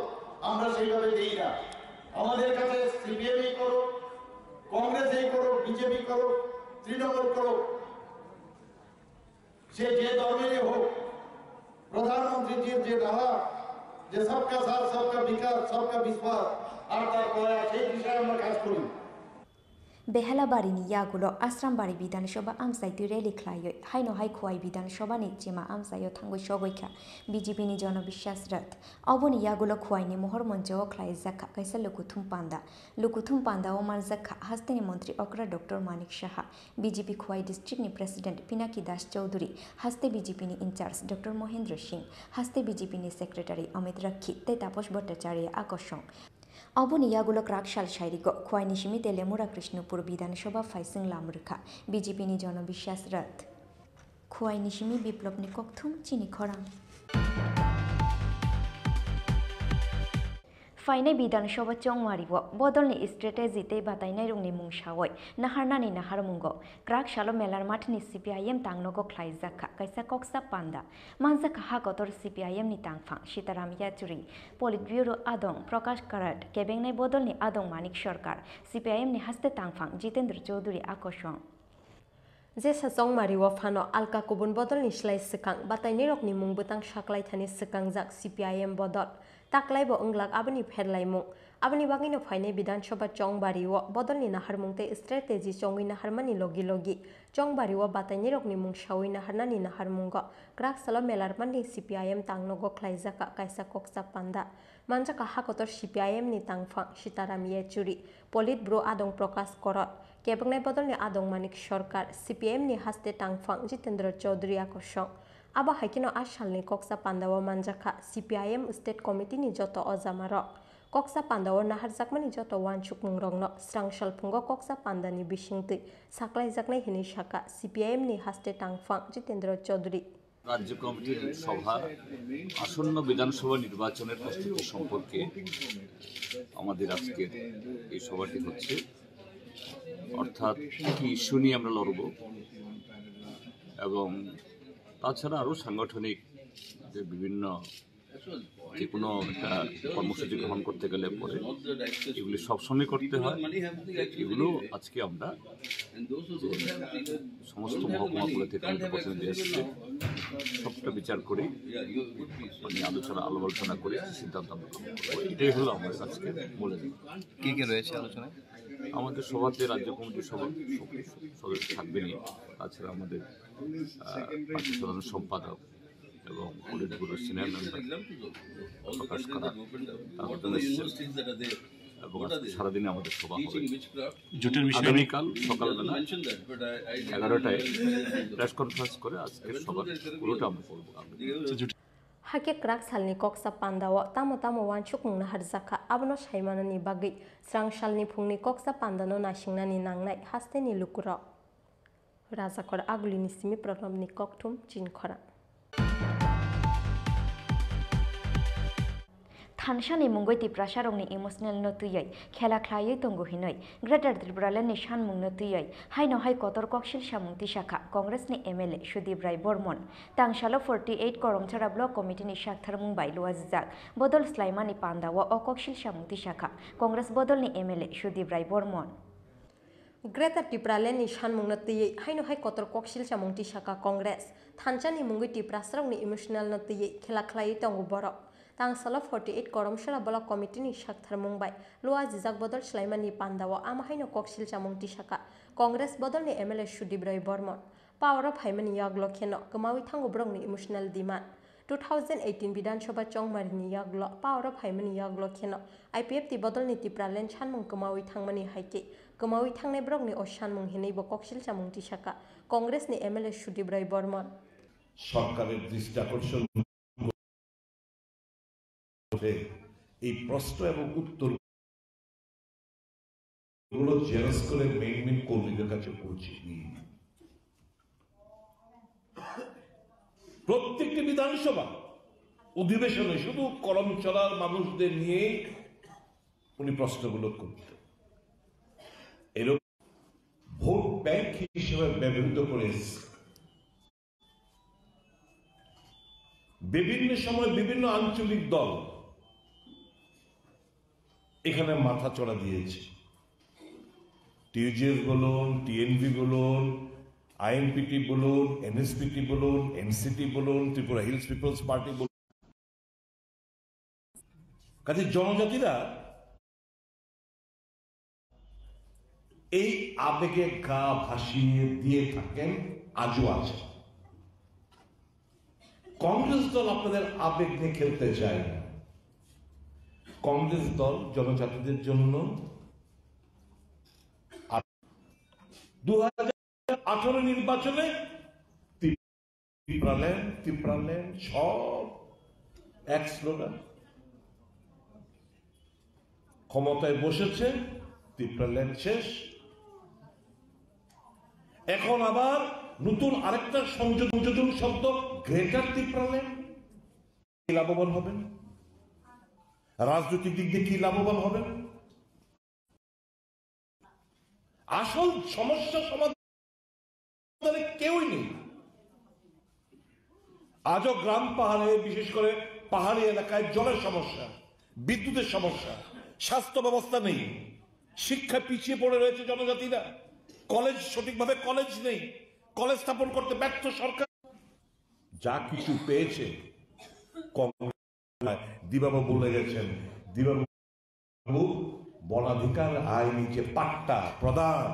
আমরা সেইভাবে দিই না। আমাদের কাছে সিপিএমই করো, কংগ্রেসই করো, বিজেপি করো, তৃণমূল করো, সে যে ধর্মেরই হোক, প্রধানমন্ত্রীজির যে ধারা যে সবকা সাথ সবকা বিকাশ সবকা বিশ্বাস আর তার প্রয়াস, সেই বিষয়ে আমরা কাজ করি। बेहलाबारीनि यागुलो आश्रामबारी विधानसभा आमसाइतु रेली ख्लायो हाइनो हाइ खुवाइ विधानसभानि चिमा आमसायो थांगु सगैखा बीजेपीनि जनबिश्वास रथ अबनि यागुलो खुवाइनि महर मन्चो ख्लाइ जाखा कैसा लुकुथुम पान्दा ओमार जाखा हास्तेनि मन्त्री अक्रा डॉक्टर मानिक साहा बीजेपी खुवाइ डिस्ट्रिक्टनि प्रेसिडेंट पिनाकी दास चौधरी हास्ते बीजेपीनि इंचार्ज डॉक्टर महेंद्र सिंह हास्ते बीजेपीनि सेक्रेटारि अमित रक्षी ते तापस भट्टाचार्य आकर्षण अबनि यागुलो क्राकशाल शायरिको खुवाइनि सिमी तेलेमुरा कृष्णपुर विधानसभा फाइसिं लामरुखा बीजेपीनि जनबिश्वास रथ खुवाइनि सिमी बिप्लबनि ककथुम चिनि खरां फाइनाय विधानसभा चौमारिव बदलनि स्ट्रेटेजी ते बातायनाय रुंनि मुंसावै नाहारनानि नाहारमुंगो क्राकशालो मेलार माठनि सीपीआईएम तांगनगो ख्लाइजाखा कैसा कक्सा पान्दा मानजाखा हाकतर सीपीआईएम नि तांगफां सीताराम याचुरी पोलिट ब्यूरो आदं प्रकाश कराट केबेंनाय बदलनि आदं मानिक सरकार सीपीआईएम नि हास्ते तांगफां जितेंद्र चौधरी आकर्षण जे सासं मारिव फानो आलका कुबुन बदलनि स्लाइ सिखां बातायनाय रकनि मुं बुतां साक्लाय थानि सिखांजाक सीपीआईएम बदल ताकलाइबो अंग्लाक आबनि फेरलाइमुं आबनि बागिनो फाइनाय विधानसभा चौबारिव बदलनि नाहारमुंते स्ट्रेटेजी चौंगै नाहारमानि लगी लगी चौबारिव बातायनाय रकनि मुं सावै नाहारनानि नाहारमुंगो क्राकसालो मेलारमाननि सीपीआईएम तांगनगो ख्लाइजाका कायसा कक्सा पान्दा मानजाका हाकतर सीपीआईएम नि तांगफां सीताराम येचुरी पोलिट ब्रो आदं प्रकाश करत केबंनाय बदलनि आदं मानिक सरकार सीपीएम नि हास्ते तांगफां जितेंद्र चौधरी आकर्षण आबा हाइकिनो आसालनि कक्सा पान्दाव मानजाखा सीपीआईएम स्टेट कमिटिनि जत अजामारक कक्सा पान्दाव नाहारजाकमानि जत वानसुक मुंरंनो स्रांसाल फुंगो कक्सा पान्दानि बिसिंतै साक्लायजाकनाय हिनि साका सीपीआईएम नि हास्ते तांगफां जितेंद्र चौधरी राज्य कमिटिर सभा आसन्न विधानसभा निर्वाचনের প্রস্তুতি সম্পর্কে আমাদের আজকের এই সভাটি হচ্ছে অর্থাৎ কি ইস্যু নিয়ে আমরা লড়ব এবং তাছাড়া আরও সাংগঠনিক যে বিভিন্ন যে কোনো একটা কর্মসূচি গ্রহণ করতে গেলে পরে এগুলি সবসময় করতে হয় এগুলো আজকে আমরা সমস্ত মহকুমাগুলো থেকে আমাদের প্রতিনিধি এসেছে সবটা বিচার করে মানে আলোচনা করে সিদ্ধান্ত আমরা গ্রহণ করবো এটাই হলো আমাদের আজকে বলে দিই কী কী রয়েছে আলোচনায় আমাদের সভাতে রাজ্য কমিটির সদস্য থাকবেনই তাছাড়া আমাদের সাধারণ সম্পাদক এবং পলিট ব্যুরোর সিনিয়র মেম্বার প্রকাশ করা এবং সারাদিনে আমাদের সভা হবে। আগামীকাল সকালবেলা 11টায় প্রেস কনফারেন্স করে আজকের সভার পুরোটা আমরা করবো। Hake krak salni koksa pandawa tamo tamo wanchuk mungna harzaka abno shaimanani bagi srang shalni phungni koksa pandano nashingnani nangnai hasteni lukura rajakor agulini simi programni koktum jinkhora Thansani mungoi tiprasharongni emotional no tuyai khela khlaioi tongo hinoi Greater Tripuralandni sanmung no tuyai haino hai kotor koksil samungti shakha Congress ni MLA Sudip Rai Bormon tangsalo 48 Koromchara Block Committee ni shakthar mungbai luajak bodol slaimani pandawa o koksil samungti shakha Congress bodol ni MLA Sudip Rai Bormon Greater Tripuralandni sanmung no tuyai haino hai kotor koksil samungti shakha Congress Thanchani mungoi tiprasharongni emotional no tuyai khela khlaioi tongo borok Tangsalo 48 Koromchara Block Committee ni shakthar mungbai Lua Jijak Bodol Shlaimani Pandawa Amahaino Koksil Chamungti Shaka Congress Bodol ni MLA Sudip Rai Bormon Power of Haimani Yaglo Kheno Kamawi Thango Brong ni emotional demand 2018 Bidhan Sabha Chongmari ni Yaglo Power of Haimani Yaglo Kheno IPF ti Bodol ni Tipraland Chanmung Kamawi Thangmani Haike Kamawi Thangne Brong ni Oshanmung Hinei Bo Koksil Chamungti Shaka Congress ni MLA Sudip Rai Bormon সরকারের দৃষ্টি আকর্ষণ এই প্রশ্ন এবং উত্তর গুলো জেরাস করে main কর্মীদের কাছে পৌঁছে দিই প্রত্যেকটি বিধানসভা অধিবেশনে শুধু করমচলার মানুষদের নিয়ে উনি প্রশ্নগুলো করতেন এরকম ভোট ব্যাংক হিসেবে ব্যবহৃত করে বিভিন্ন সময় বিভিন্ন আঞ্চলিক দল এখানে মাথা চড়া দিয়েছে টিউজিএস বলুন টিএনভি বলুন আইএনপিটি বলুন এনএসপিটি বলুন এনসিটি বলুন ত্রিপুরা হিলস পিপলস পার্টি বলুন কাজে জনজাতিরা এই আবেগে গা ভাসিয়ে দিয়ে থাকেন আজও আছে কংগ্রেস দল আপনাদের আবেগ নিয়ে খেলতে চায় না কংগ্রেস দল জনজাতিদের জন্য 2018 নির্বাচনে ত্রিপুরাল্যান্ড সব এক স্লোগান ক্ষমতায় বসেছে ত্রিপুরাল্যান্ড শেষ এখন আবার নতুন আরেকটা সংযোজন শব্দ গ্রেটার ত্রিপুরাল্যান্ড লাভবান হবেন রাজনৈতিক দিক দিয়ে কি লাভবান হবেন আসল সমস্যা সমাধানে কেউই নেই আজও গ্রাম পাহাড়ে বিশেষ করে পাহাড়ি এলাকায় জলের সমস্যা বিদ্যুতের সমস্যা স্বাস্থ্য ব্যবস্থা নেই শিক্ষা পিছিয়ে পড়ে রয়েছে জনজাতিরা কলেজ সঠিকভাবে কলেজ নেই কলেজ স্থাপন করতে ব্যর্থ সরকার যা কিছু পেয়েছে দিবাবু বলে গেছেন দিবাবু বনাধিকার আইন যে পাট্টা প্রদান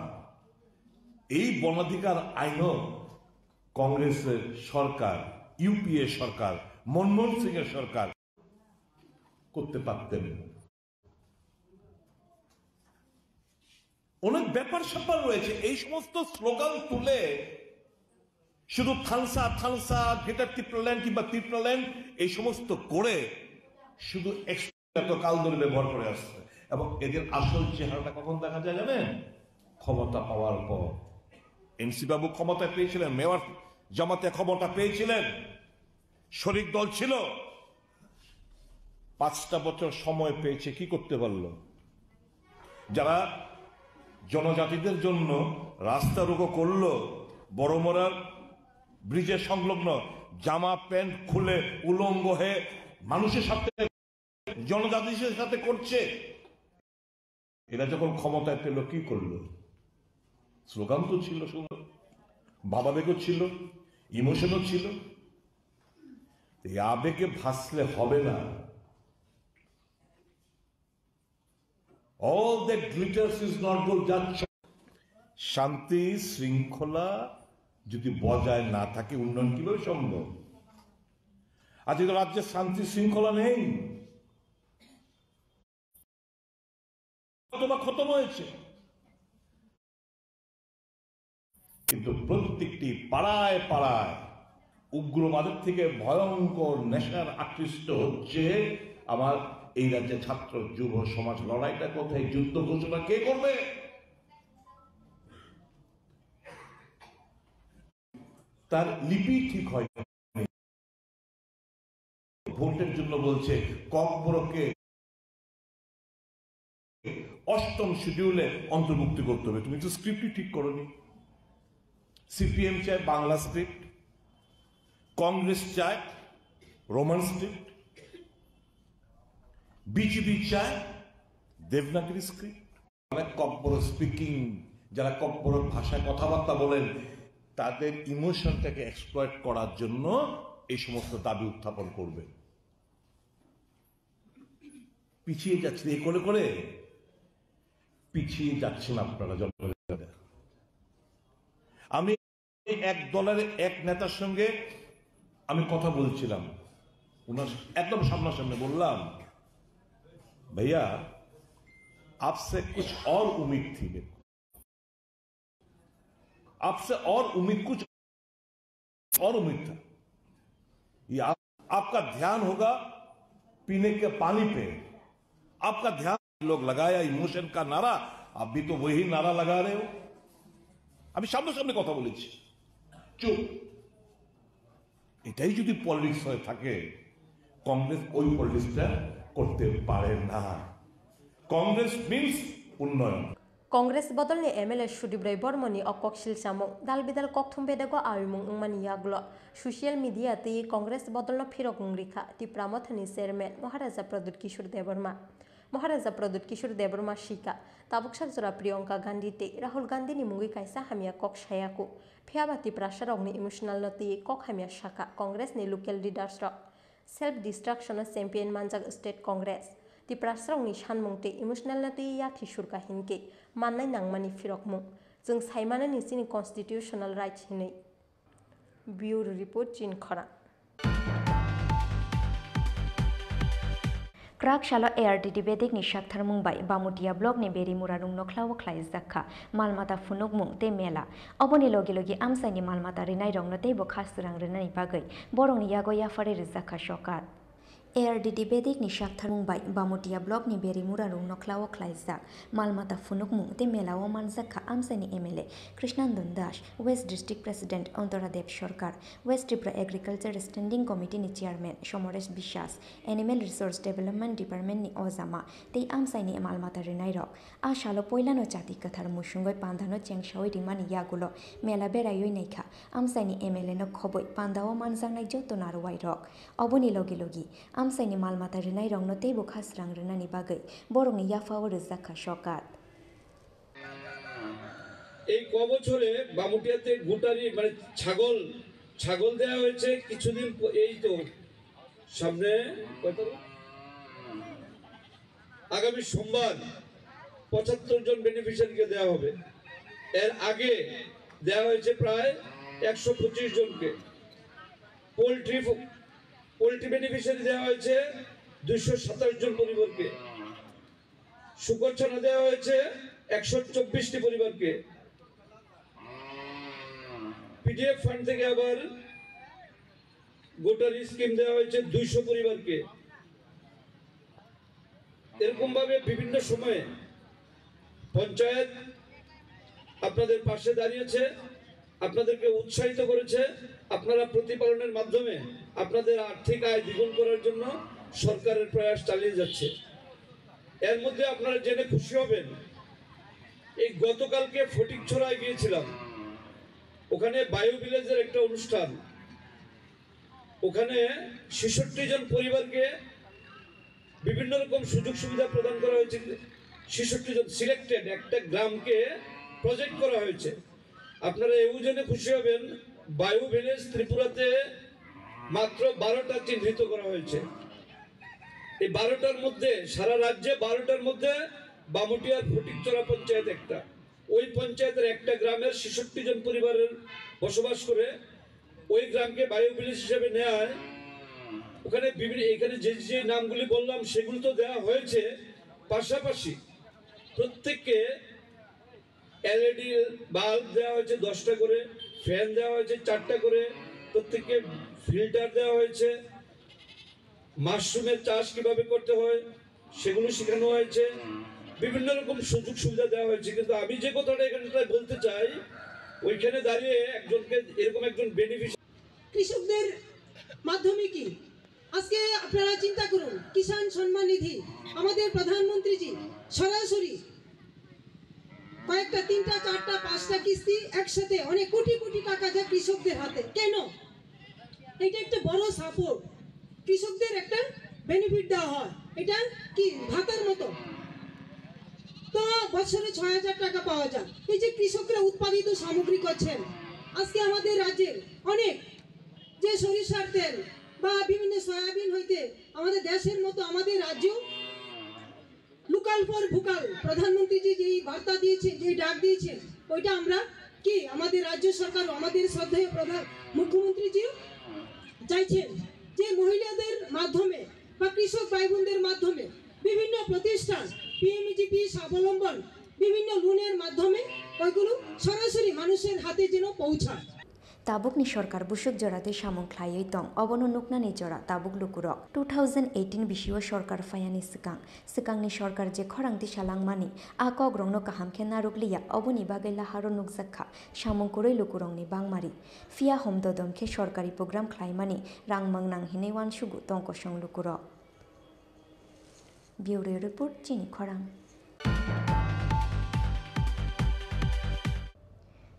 এই বনাধিকার আইনও কংগ্রেসের সরকার ইউপিএ সরকার মনমোহন সিং এর সরকার করতে পারতেন অনেক ব্যাপার স্যাপার রয়েছে এই সমস্ত স্লোগান তুলে শুধু থানসা থানসা গ্রেটার ত্রিপুরাল্যান্ড কিংবা ত্রিপুরাল্যান্ড এই সমস্ত করে শুধু এত কাল ধরে ব্যবহার করে আসছে এবং এদের আসল চেহারাটা কখন দেখা যায় জানেন ক্ষমতা পাওয়ার পর এনসি বাবু ক্ষমতা পেয়েছিলেন মেয়র জামাতে ক্ষমতা পেয়েছিলেন শরিক দল ছিল 5টা বছর সময় পেয়েছে কি করতে পারলো যারা জনজাতিদের জন্য রাস্তা রোকো করলো বড়মরার ব্রিজের সংলগ্ন জামা প্যান্ট খুলে উলঙ্গ হয়ে মানুষের সাথে জনজাতির সাথে করছে এরা যখন ক্ষমতায় পেল কি করলো স্লোগান তো ছিল সুন্দর ভাবাবেগও ছিল ইমোশনও ছিল এই আবেগে ভাসলে হবে না all that glitters is not gold শান্তি শৃঙ্খলা যদি বজায় না থাকে উন্নয়ন কিভাবে সম্ভব আজকে তো রাজ্যের শান্তি শৃঙ্খলা নেই, খতম হয়েছে। কিন্তু প্রত্যেকটি পাড়ায় পাড়ায় উগ্রবাদের থেকে ভয়ঙ্কর নেশার আকৃষ্ট হচ্ছে আমার এই রাজ্যে ছাত্র যুব সমাজ। লড়াইটা কোথায়? যুদ্ধ ঘোষণা কে করবে? তার লিপি ঠিক হয়, ভোটের জন্য বলছে ককবরককে 8ম শিডিউলে অন্তর্ভুক্তি করতে হবে। তুমি তো স্ক্রিপ্টই ঠিক করনি। সিপিএম চায় বাংলা স্ক্রিপ্ট, কংগ্রেস চায় রোমান স্ক্রিপ্ট, বিজেপি চায় দেবনাগরী স্ক্রিপ্ট। ককবর স্পিকিং, যারা ককবর ভাষায় কথাবার্তা বলেন, তাদের ইমোশনটাকে এক্সপ্লয়েট করার জন্য এই সমস্ত দাবি উত্থাপন করবে। পিছিয়ে যাচ্ছে এই করে করে, পিছিয়ে যাচ্ছেন আপনারা জনগণের। আমি এক দলের এক নেতার সঙ্গে আমি কথা বলছিলাম, ওনার একদম সামনাসামনি বললাম, भैया आपसे कुछ और उम्मीद थी, आपसे और उम्मीद, कुछ और उम्मीद था। ये आपका ध्यान होगा पीने के पानी पे, आपका ध्यान लोग लगाया इमोशन का नारा, आप भी तो वही नारा लगा रहे हो। আমি সামনে কথা বলেছি, চুপ। এটাই যদি পলিটিক্স হয়ে থাকে, কংগ্রেস ওই পলিটিক্সটা করতে পারে না। কংগ্রেস মিন্স উন্নয়ন। Kongres bodolni MLA Shudibrai Bormoni okoksil samung dal bidal kokthum bedego awimung ngmani yaglo social media ti Kongres bodolno phirok ngrikha ti pramothani chairman Maharaja Pradut Kishore Deborma Maharaja Pradut Kishore Deborma shika tabuksak jora Priyanka Gandhi te Rahul Gandhi ni mungi kaisa hamia kok shayaku phiabati prasharokni emotional noti kok hamia shaka Kongres ni local leaders rok self destruction champion manjak state Congress ti prasrongni sanmungte emotional nati yakhi surka hinke mannai nangmani phirokmung jeng saimanani chini constitutional rights hinei bureau report chin khara Krak shalo ARDD bedik ni shakthar mungbai Bamutia blog ni beri murarung nokhlawo khlai zakha malmata funuk mung te mela oboni logi logi amsai ni malmata rinai rong notei bo khasrang rinai bagai borong ni yago yafare rizakha shokat ARDD bedik ni shakthar mungbai Bamutia blog ni beri murarung nokhlawo khlai zak malmata funuk mung te mela o manzakha amsai ni MLA Krishnandon Das West District President Antoradev Sarkar West Tripura Agriculture Standing Committee ni Chairman Shomoresh Bishas Animal Resource Development Department ni Ozama tei amsai ni malmata rinai rok a shalo poilano chati kathar musungoi pandhano chengshawi rimani yagulo mela berayoi naikha amsai ni MLA no khoboi pandao manjangnai joto narwai rok oboni logi logi amsai ni malmata rinai rong no tei bo khasrang rinani bagai borong ni yafawo rizakha shokat এই ক বছরে বামুটিয়াতে গোটারি মানে ছাগল দেওয়া হয়েছে কিছুদিন এই তো সামনে আগামী সোমবার 75 জন বেনিফিশিয়ারিকে দেওয়া হবে এর আগে দেওয়া হয়েছে প্রায় 125 জনকে পোল্ট্রি বেনিফিশিয়ারি দেওয়া হয়েছে 227 জন পরিবারকে শুকর ছানা দেওয়া হয়েছে 124টি পরিবারকে পিডিএফ ফান্ড থেকে আবার গোটারি স্কিম দেওয়া হয়েছে 200 পরিবারকে এরকম ভাবে বিভিন্ন সময়ে পঞ্চায়েত আপনাদের পাশে দাঁড়িয়েছে আপনাদেরকে উৎসাহিত করেছে আপনারা প্রতিপালনের মাধ্যমে আপনাদের আর্থিক আয় দ্বিগুণ করার জন্য সরকারের প্রয়াস চালিয়ে যাচ্ছে এর মধ্যে আপনারা জেনে খুশি হবেন এই গতকালকে ফটিকছড়ায় গিয়েছিলাম ওখানে বায়ু ভিলেজের একটা অনুষ্ঠান ওখানে 66 জন পরিবারকে বিভিন্ন রকম সুযোগ সুবিধা প্রদান করা হয়েছে 66 জন সিলেক্টেড একটা গ্রামকে প্রজেক্ট করা হয়েছে আপনারা এই জেনে খুশি হবেন বায়ু ভিলেজ ত্রিপুরাতে মাত্র 12টা চিহ্নিত করা হয়েছে এই 12টার মধ্যে সারা রাজ্যে 12টার মধ্যে বামুটিয়ার ফটিকছড়া পঞ্চায়েত একটা ওই পঞ্চায়েতের একটা গ্রামের 66 জন পরিবারের বসবাস করে ওই গ্রামকে বায়ু ভিলেজ হিসেবে নেয় ওখানে বিভিন্ন এখানে যে যে নামগুলি বললাম সেগুলো তো দেওয়া হয়েছে, পাশাপাশি প্রত্যেককে এলইডি বাল্ব দেওয়া হয়েছে 10টা করে, ফ্যান দেওয়া হয়েছে 4টা করে, প্রত্যেককে ফিল্টার দেওয়া হয়েছে, মাশরুমের চাষ কিভাবে করতে হয় সেগুলো শেখানো হয়েছে, বিভিন্ন রকম সুযোগ সুবিধা দেওয়া হয়েছে। কিন্তু আমি যে কথাটা এখানে বলতে চাই, ওইখানে দাঁড়িয়ে একজনকে এরকম একজন বেনিফিশিয়ারি কৃষকদের মাধ্যমে কি আজকে আপনারা চিন্তা করুন, কিষাণ সম্মান নিধি আমাদের প্রধানমন্ত্রীজি সরাসরি কয়েকটা 3টা 4টা 5টা কিস্তি একসাথে অনেক কোটি কোটি টাকা যায় কৃষকদের হাতে। কেন? এটা একটা বড় সাপোর্ট, কৃষকদের একটা বেনিফিট দেওয়া হয়, এটা কি ভাতার মতো। তো বছরে 6000 টাকা পাওয়া যায়। এই যে কৃষকরা উৎপাদিত সামগ্রী করছেন, আজকে আমাদের রাজ্যের অনেক যে সরিষার তেল বা বিভিন্ন সয়াবিন হইতে আমাদের দেশের মতো আমাদের রাজ্য লোকাল ফর ভোকাল প্রধানমন্ত্রীজি যেই বার্তা দিয়েছেন, যে ডাক দিয়েছেন, ওইটা আমরা কি আমাদের রাজ্য সরকার আমাদের শ্রদ্ধেয় প্রধান মুখ্যমন্ত্রীজিও চাইছেন যে মহিলাদের মাধ্যমে বা কৃষক ভাই বোনদের মাধ্যমে বিভিন্ন প্রতিষ্ঠান পিএমজিপি স্বাবলম্বন বিভিন্ন লোনের মাধ্যমে ওইগুলো সরাসরি মানুষের হাতে যেন পৌঁছায়। Tabukni Shorkar Bushuk Jorate Shamong Klayoi Tong, Obono Nuknani Jora, Tabuk Lukurok, 2018 Bishiwa Shorkar Fayani Sikang ni Shorkar Je Khorang Di Shalang Mani, Ako Grongno Kaham Kena Ruglia, Oboni Bagela Haro Nukzaka, Shamong Kuroi Lukurong ni Bangmari, Fia Hom Dodom Ke Shorkari Program Klaimani, Rang Mangnang Hinewan Shugu Tongko Shong Lukurok. Bureau Report Jini Khorang.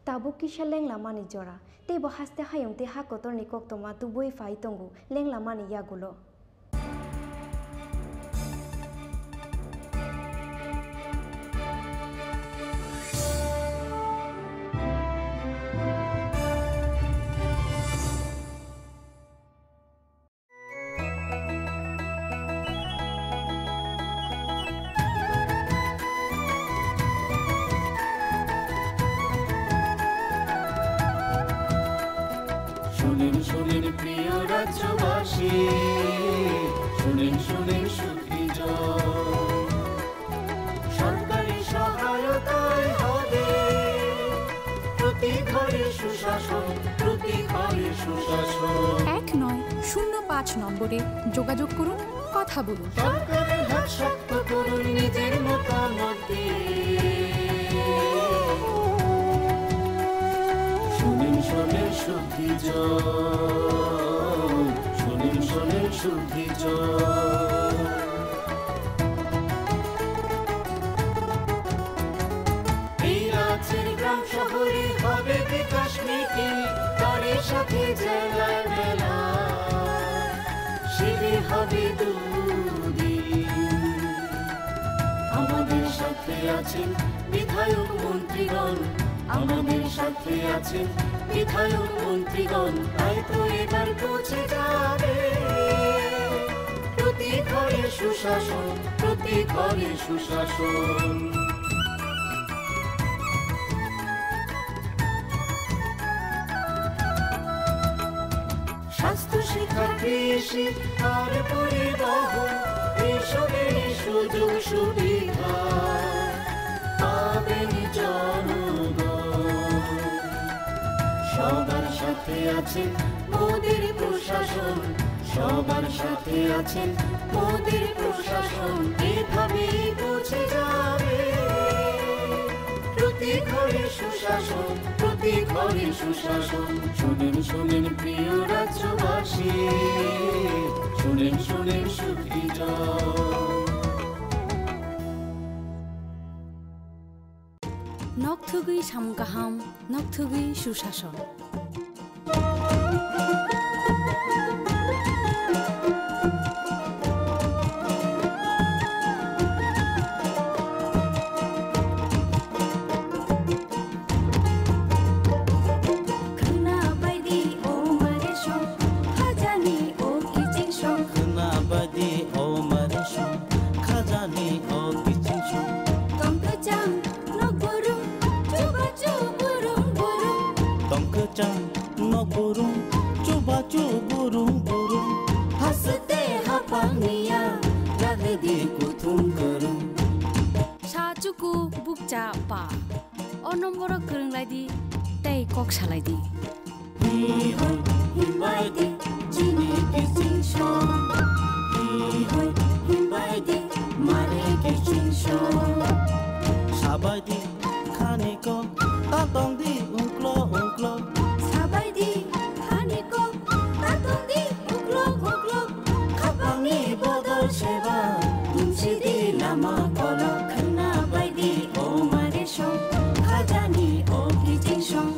Tabuk Kisha Leng Lamani Jora. Te bohaste hayong te ha kotor ni kok toma tu boi fai tongu leng lamani yagulo. শুনেন প্রিয় রাজ্যবাসী, শুনেন সুখী সরকারি সহায়তায় হবে প্রতি ঘরে সুশাসন, প্রতি ঘরে সুশাসন। 1905 নম্বরে যোগাযোগ করুন, কথা বলুন। সরকারের হাত শক্ত করুন, নিজের মতামত দিয়ে। শুনেন শুদ্ধি শুনেন শুদ্ধি এই রাজ্যের গ্রাম শহরে হবে বিকাশ নীতি, তারই সাথে জেলায় মেলা শিবির হবে দুদিন। আমাদের সাথে আছেন বিধায়ক মন্ত্রীগণ, আমাদের সাথে আছেন বিধায়ক মন্ত্রীগণ, তাই তো এবার পৌঁছে যাবে প্রতি ঘরে সুশাসন, প্রতি ঘরে সুশাসন। স্বাস্থ্য শিক্ষা কৃষি আর পরিবহন এসবের সুযোগ সুবিধা পাবেন জনগণ। সবার সাথে আছেন মোদের প্রশাসন, সবার সাথে আছেন মোদের প্রশাসন, এভাবেই পৌঁছে যাবে প্রতি ঘরে সুশাসন, প্রতি ঘরে সুশাসন। শুনেন প্রিয় রাজ্যবাসী, শুনেন সুখী নকথুগুই সামকাহাম, নকথুগুই সুশাসন। Chang kutum kerung Sacuku bukca pa O nombor kerung lagi Tei kok salai di Hihoi himbai di Jini kicing shong Hihoi himbai di Mare kicing shong Sabai di kaniko Tatong di ungklo Sabai di kaniko Tatong di ungklo Kapangi bodol sheba Dumsi di lama kolo Kena bai di o mare shong Kajani o kicing shong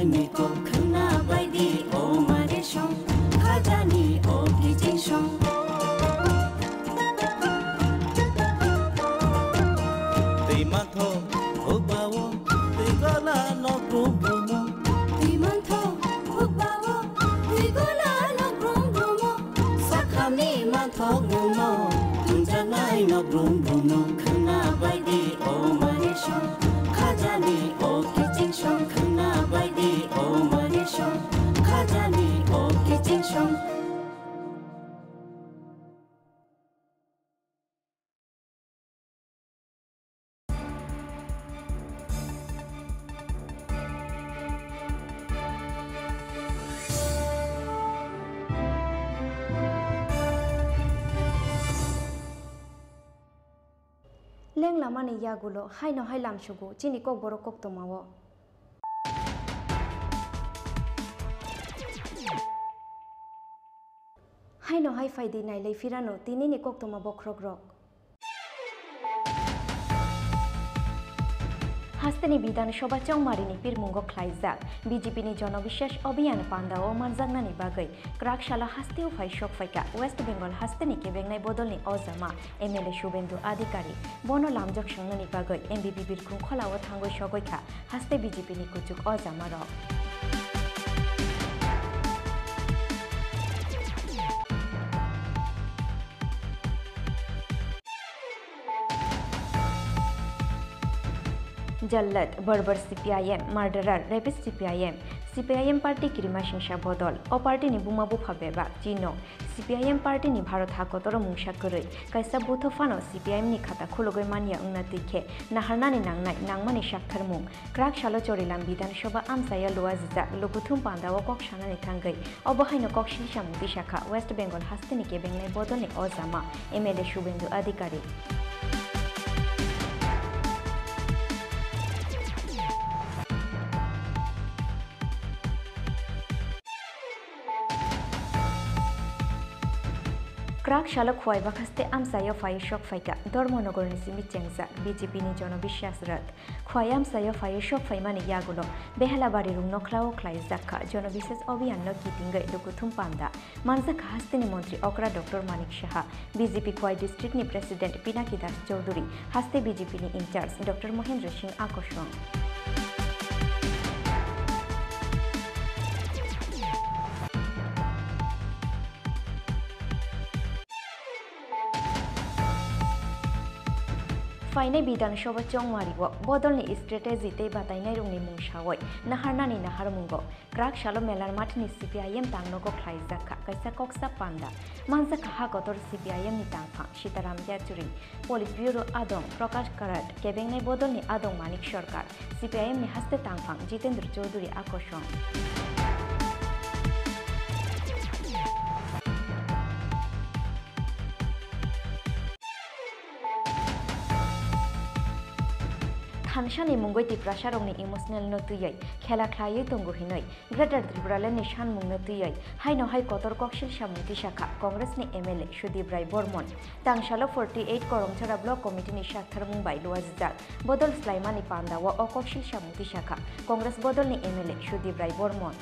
Niko kena bai di o mare shong Kajani o kicing shong Timanto hugbawo Tigola no grumbumo Timanto hugbawo Tigola no grumbumo Sakami manto gumo Tunjanai no grumbumo Kena bai di o mare shong Kajani o kicing shong Kena bai di o mare shong Kajani o kicing shong Leng lama ni yagulo hai no hai lam shugu chini kok boro kok tomawo hai no hai faidi nai lei firano tini ni kok toma bokrok rok হাস্তেনি বিধানসভা চংমারিনি পিরমুঙ্গ খ্লাইজাক বিজেপিনি জনবিশ্বাস অভিযান পান্দাও মানজাগনানি বাগৈ ক্রাকশালা হাস্তেও phi শক ফাইকা West Bengal হাস্তেনি কেবেংনাই বদলনি অজামা MLA Suvendu আধিকারিক বন লামজক সংনানি বাগৈ MBP বিরখুং খলাও থাঙ্গৈ সগৈখা হাস্তে বিজেপিনি কুচুক অজামা rock जल्लत बर्बर CPIM मार्डरार rapist CPIM party किरिमा सिंसा बदल ओ पार्टी नि बुमा बुफा बेबा चिनो सीपीआईएम पार्टी नि भारत हाकतर मुंसा करै कायसा बुथो फानो सीपीआईएम नि खाता खुलगै मानिया उन्नति खे नाहारनानि नांनाय नांमानि साखथार मुं क्राक सालो चरिलाम विधानसभा आमसाया लुआजिजा लुकुथुम पान्दाव कक सानानि थांगै अबहायनो कक सिलसा मुंति शाखा वेस्ट बेंगल हास्तेनि केबेंनाय बदलनि अजामा एमएलए शुभेन्दु अधिकारी क्राक शालक हुआई बखस्ते आमसायो फाय शक फाइका धर्मनगर नि सिमि चेंगजा बीजेपी नि जनविश्वास रथ खुआई आमसायो फाय शक फाइमानि यागुलो बेहलाबारि रुं नखलाओ ख्लाय जाखा जनविश्वास अभियान न कितिंगै लुकुथुम पान्दा मानजा हास्तेनि मंत्री अकरा डॉक्टर मानिक शाह बीजेपी खुआई डिस्ट्रिक्ट नि प्रेसिडेंट पिनाकी दास चौधरी हास्ते बीजेपी नि इंचार्ज डॉक्टर महेंद्र सिंह आकर्षण फाइने विधानसभा चौमारी बदलनि स्ट्रेटेजी ते बातायनाय रुंनि मुंसावै नाहारनानि नाहार मुंगो क्राक सालो मेलार माठनि सीपीआईएम तांगनोगो ख्लायजाखा कैसा कक्सा पान्दा मानजा काहा गतर सीपीआईएम नि तांफा सीताराम याचुरी पोलिट ब्यूरो आदम प्रकाश कराट केबेंनाय बदलनि आदम मानिक सरकार सीपीआईएम नि हास्ते तांफा जितेंद्र चौधरी आकर्षण खानसानि मुंगैति प्रासारंनि इमोशनल नतुयै खेला ख्लायै तंगुहिनै ग्रेटर त्रिपुरालेण्डनि सानमुंनो तुयै हाइनो हाइ कतर कक्सिल सामुंति शाखा कांग्रेसनि एमएलए सुदीप राय बर्मन तांसालो 48 करमछारा ब्लक कमिटिनि साखथार मुंबाइ लुआजिजाक बदल स्लाइमानि पान्दावा अ कक्सिल सामुंति शाखा कांग्रेस बदलनि MLA Sudip Roy Burman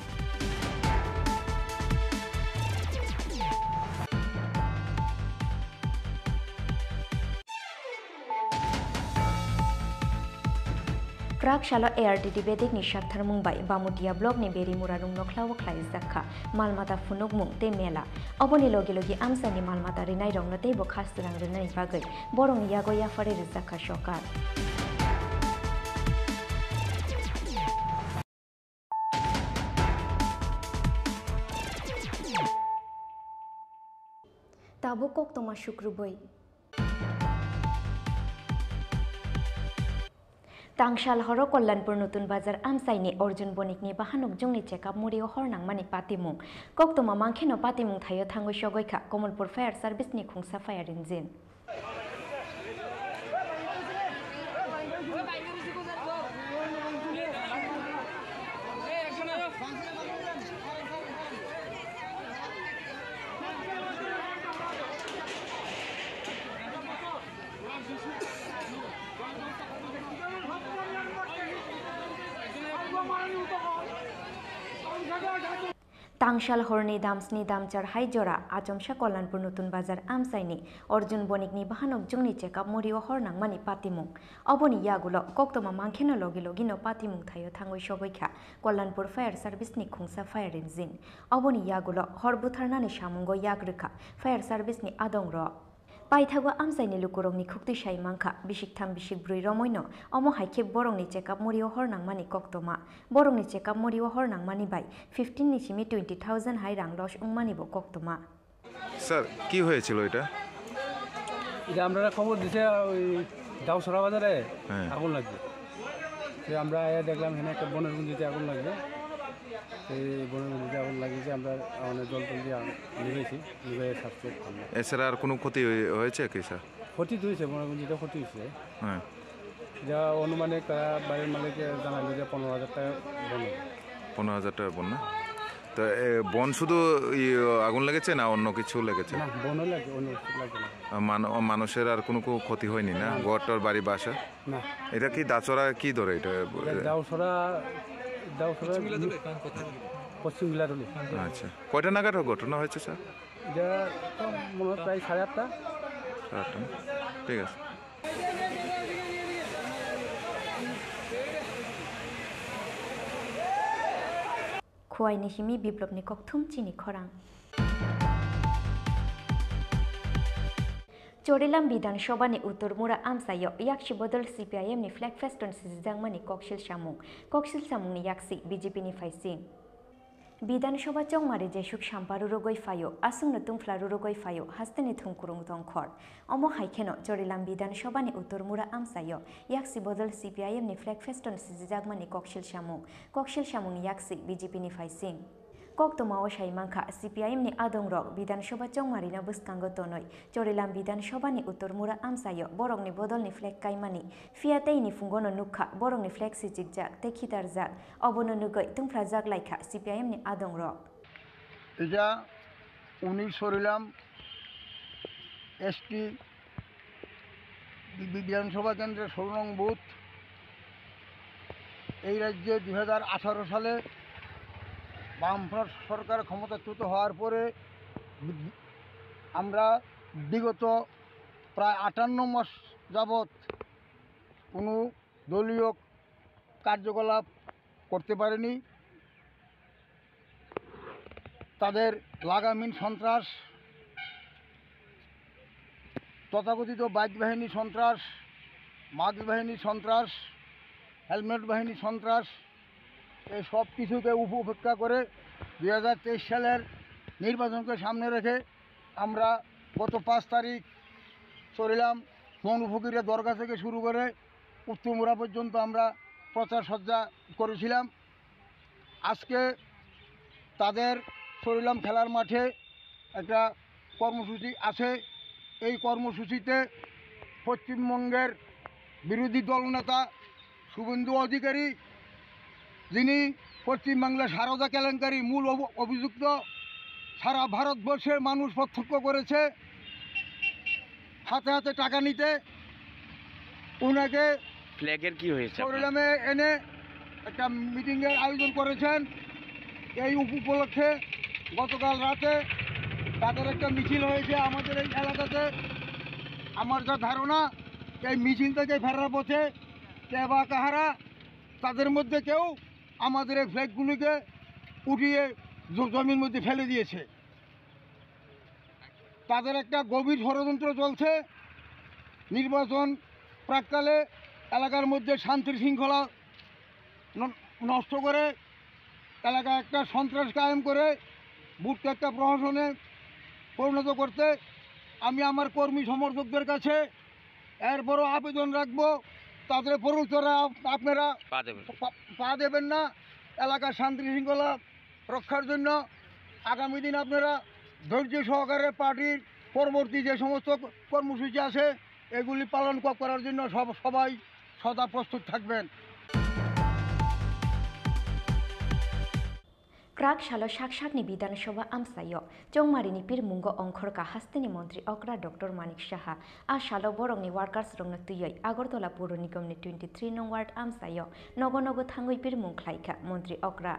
Brak shalo ARTT bedek ni shakthar mungbai Bamutia blog ni beri murarung nokhlawo khlai zakha malmata funuk mung te mela oboni logi logi amsani malmata rinai rong nate bo khasrang rinai bagai borong yago ya fare zakha shokar Tabu kok toma shukrubai Tangshal horo Kollanpur Nutun Bazar Amsaini Orjun Bonikni Bahanuk Jungni Checkup Murio Hornang Mani Patimung Kok toma Mankheno Patimung Thayo Thango Shogoika Komalpur Fire Service ni Khungsa Fire Engine Tangshal horni damsni damchar haijora achomsha Kollanpur Nutun Bazar Amsaini Orjun Bonikni Bahanok Jungni Checkup Murio Hornang Mani Patimung Oboni Yagulo Koktoma Mankheno Logi Logino Patimung Thayo Thangoi Shogoika Kollanpur Fire Service ni Khungsa Fire Engine Oboni Yagulo Horbutharnani Shamungo Yagrika Fire Service ni Adongro Paithagwa Amsaini Lukurongni Khukti Shai Mangkha Bishik Tham Bishik Brui Romoino Omo Haike Borongni Checkup Murio Hornang Mani Koktoma Borongni Checkup Murio Hornang Mani Bai 15 ni chimi 20,000 Hai Rang Losh Ungmani Bo Koktoma sir কি হয়েছিল এটা এটা আমরা খবর দিছে ওই দাউসরা বাজারে আগুন লাগবে যে আমরা দেখলাম এখানে একটা বনের গুঞ্জিতে আগুন লাগবে এই বনের গুঞ্জিতে আগুন লাগিয়েছে আমরা অনেক জল টল দিয়ে নিভেছি নিভে সাথে এছাড়া আর কোনো ক্ষতি হয়েছে কি স্যার ক্ষতি হয়েছে বনের গুঞ্জিতে ক্ষতি হয়েছে হ্যাঁ যা অনুমানিক বাড়ির মালিককে জানালো যে 15,000 টাকা বন 15,000 টাকা বন না তো বন শুধু আগুন লেগেছে না অন্য কিছু লেগেছে না বনও লাগে অন্য কিছু লাগে না মানুষের আর কোনো ক্ষতি হয়নি না ঘরটার বাড়ি বাসা না এটা কি দাচরা কি ধরে এটা দাউসরা পশ্চিম বিলারুলি আচ্ছা কয়টা নাগাদ ঘটনা হয়েছে স্যার এটা মনে হয় প্রায় 8:30 ঠিক আছে Khuai ni himi biplop ni kokthum chini khorang Chorilam Bidan Shobha ni Utturmura Amsayo Yakshi Bodol CPIM ni Flag Feston Sizangmani Kokshil Shamung ni Yaksi BJP ni Faisin Bidan Shobha Chongmari Jeshuk Shamparu Rogoi Fayo Asung Natung Flaru Rogoi Fayo Hastani Thungkurung Tongkhor Omo Haikeno Chorilam Bidan Shobha ni Utturmura Amsayo Yaksi Bodol CPIM ni Flag Feston Sizangmani Kokshil Shamung ni Yaksi BJP ni Faisin Koktoma Oshai Mangkha CPIM ni Adongrok Bidan Shobha Chongmari na Buskango Tonoi Chorilam Bidan Shobha ni Utturmura Amsayo Borong ni Bodol ni Flag Kaimani Fiatei ni Fungono Nukha Borong ni Flag Sijik Tekhitar Jak Obono Nugoi Tungphla Jak Laikha CPIM ni Adongrok Ija Uni Chorilam ST Bidan Shobha Kendra 16 নং booth এই রাজ্যে 2018 সালে বামফ্রন্ট সরকার ক্ষমতাচ্যুত হওয়ার পরে আমরা বিগত প্রায় 58 মাস যাবৎ কোনো দলীয় কার্যকলাপ করতে পারেনি তাদের লাগামহীন সন্ত্রাস তথাকথিত বাইক বাহিনী সন্ত্রাস মাস্ক বাহিনী সন্ত্রাস হেলমেট বাহিনী সন্ত্রাস এই সব কিছুকে উপেক্ষা করে 2023 সালের নির্বাচনকে সামনে রেখে আমরা গত 5 তারিখ চরিলাম মৌনফকিরের দরগা থেকে শুরু করে উত্তরমুড়া পর্যন্ত আমরা প্রচার সজ্জা করেছিলাম আজকে তাদের চরিলাম খেলার মাঠে একটা কর্মসূচি আছে এই কর্মসূচিতে পশ্চিমবঙ্গের বিরোধী দলনেতা শুভেন্দু অধিকারী যিনি পশ্চিমবাংলা সারদা কেলেঙ্কারি মূল অভিযুক্ত সারা ভারতবর্ষের মানুষ প্রত্যক্ষ করেছে হাতে হাতে টাকা নিতে উনাকে ফ্ল্যাগের কি হয়েছে চরিলামে এনে একটা মিটিংয়ের আয়োজন করেছেন এই উপলক্ষে গতকাল রাতে তাদের একটা মিছিল হয়েছে আমাদের এই এলাকাতে আমার যা ধারণা এই মিছিল থেকে ফেরার পথে কে বা কাহারা তাদের মধ্যে কেউ আমাদের এই ফ্ল্যাগগুলিকে উঠিয়ে জমির মধ্যে ফেলে দিয়েছে। তাদের একটা গভীর ষড়যন্ত্র চলছে। নির্বাচন প্রাককালে এলাকার মধ্যে শান্তি শৃঙ্খলা নষ্ট করে এলাকায় একটা সন্ত্রাস কায়েম করে বুথকে একটা প্রহসনে পরিণত করতে আমি আমার কর্মী সমর্থকদের কাছে এর বড় আবেদন রাখবো, তাদের প্ররোচনা আপনারা পা দেবেন না। এলাকার শান্তি শৃঙ্খলা রক্ষার জন্য আগামী দিন আপনারা ধৈর্য সহকারে পার্টির পরবর্তী যে সমস্ত কর্মসূচি আছে এগুলি পালন করার জন্য সবাই সদা প্রস্তুত থাকবেন। ক্রাক সালো সাকসাকনি বিধানসভা আমসায় চৌমারিনি পিরমুঙ্গ অংখরকা হাস্তিনি মন্ত্রী অকরা ডক্টর মানিক সাহা আ সালো বরংনি ওয়ার্কার্স রংনো তুইয় আগরতলা পৌর নিগমনি 23 নং ওয়ার্ড আমসায় নগ নগ থাঙ্গই পিরমুং খ্লাইখা মন্ত্রী অকরা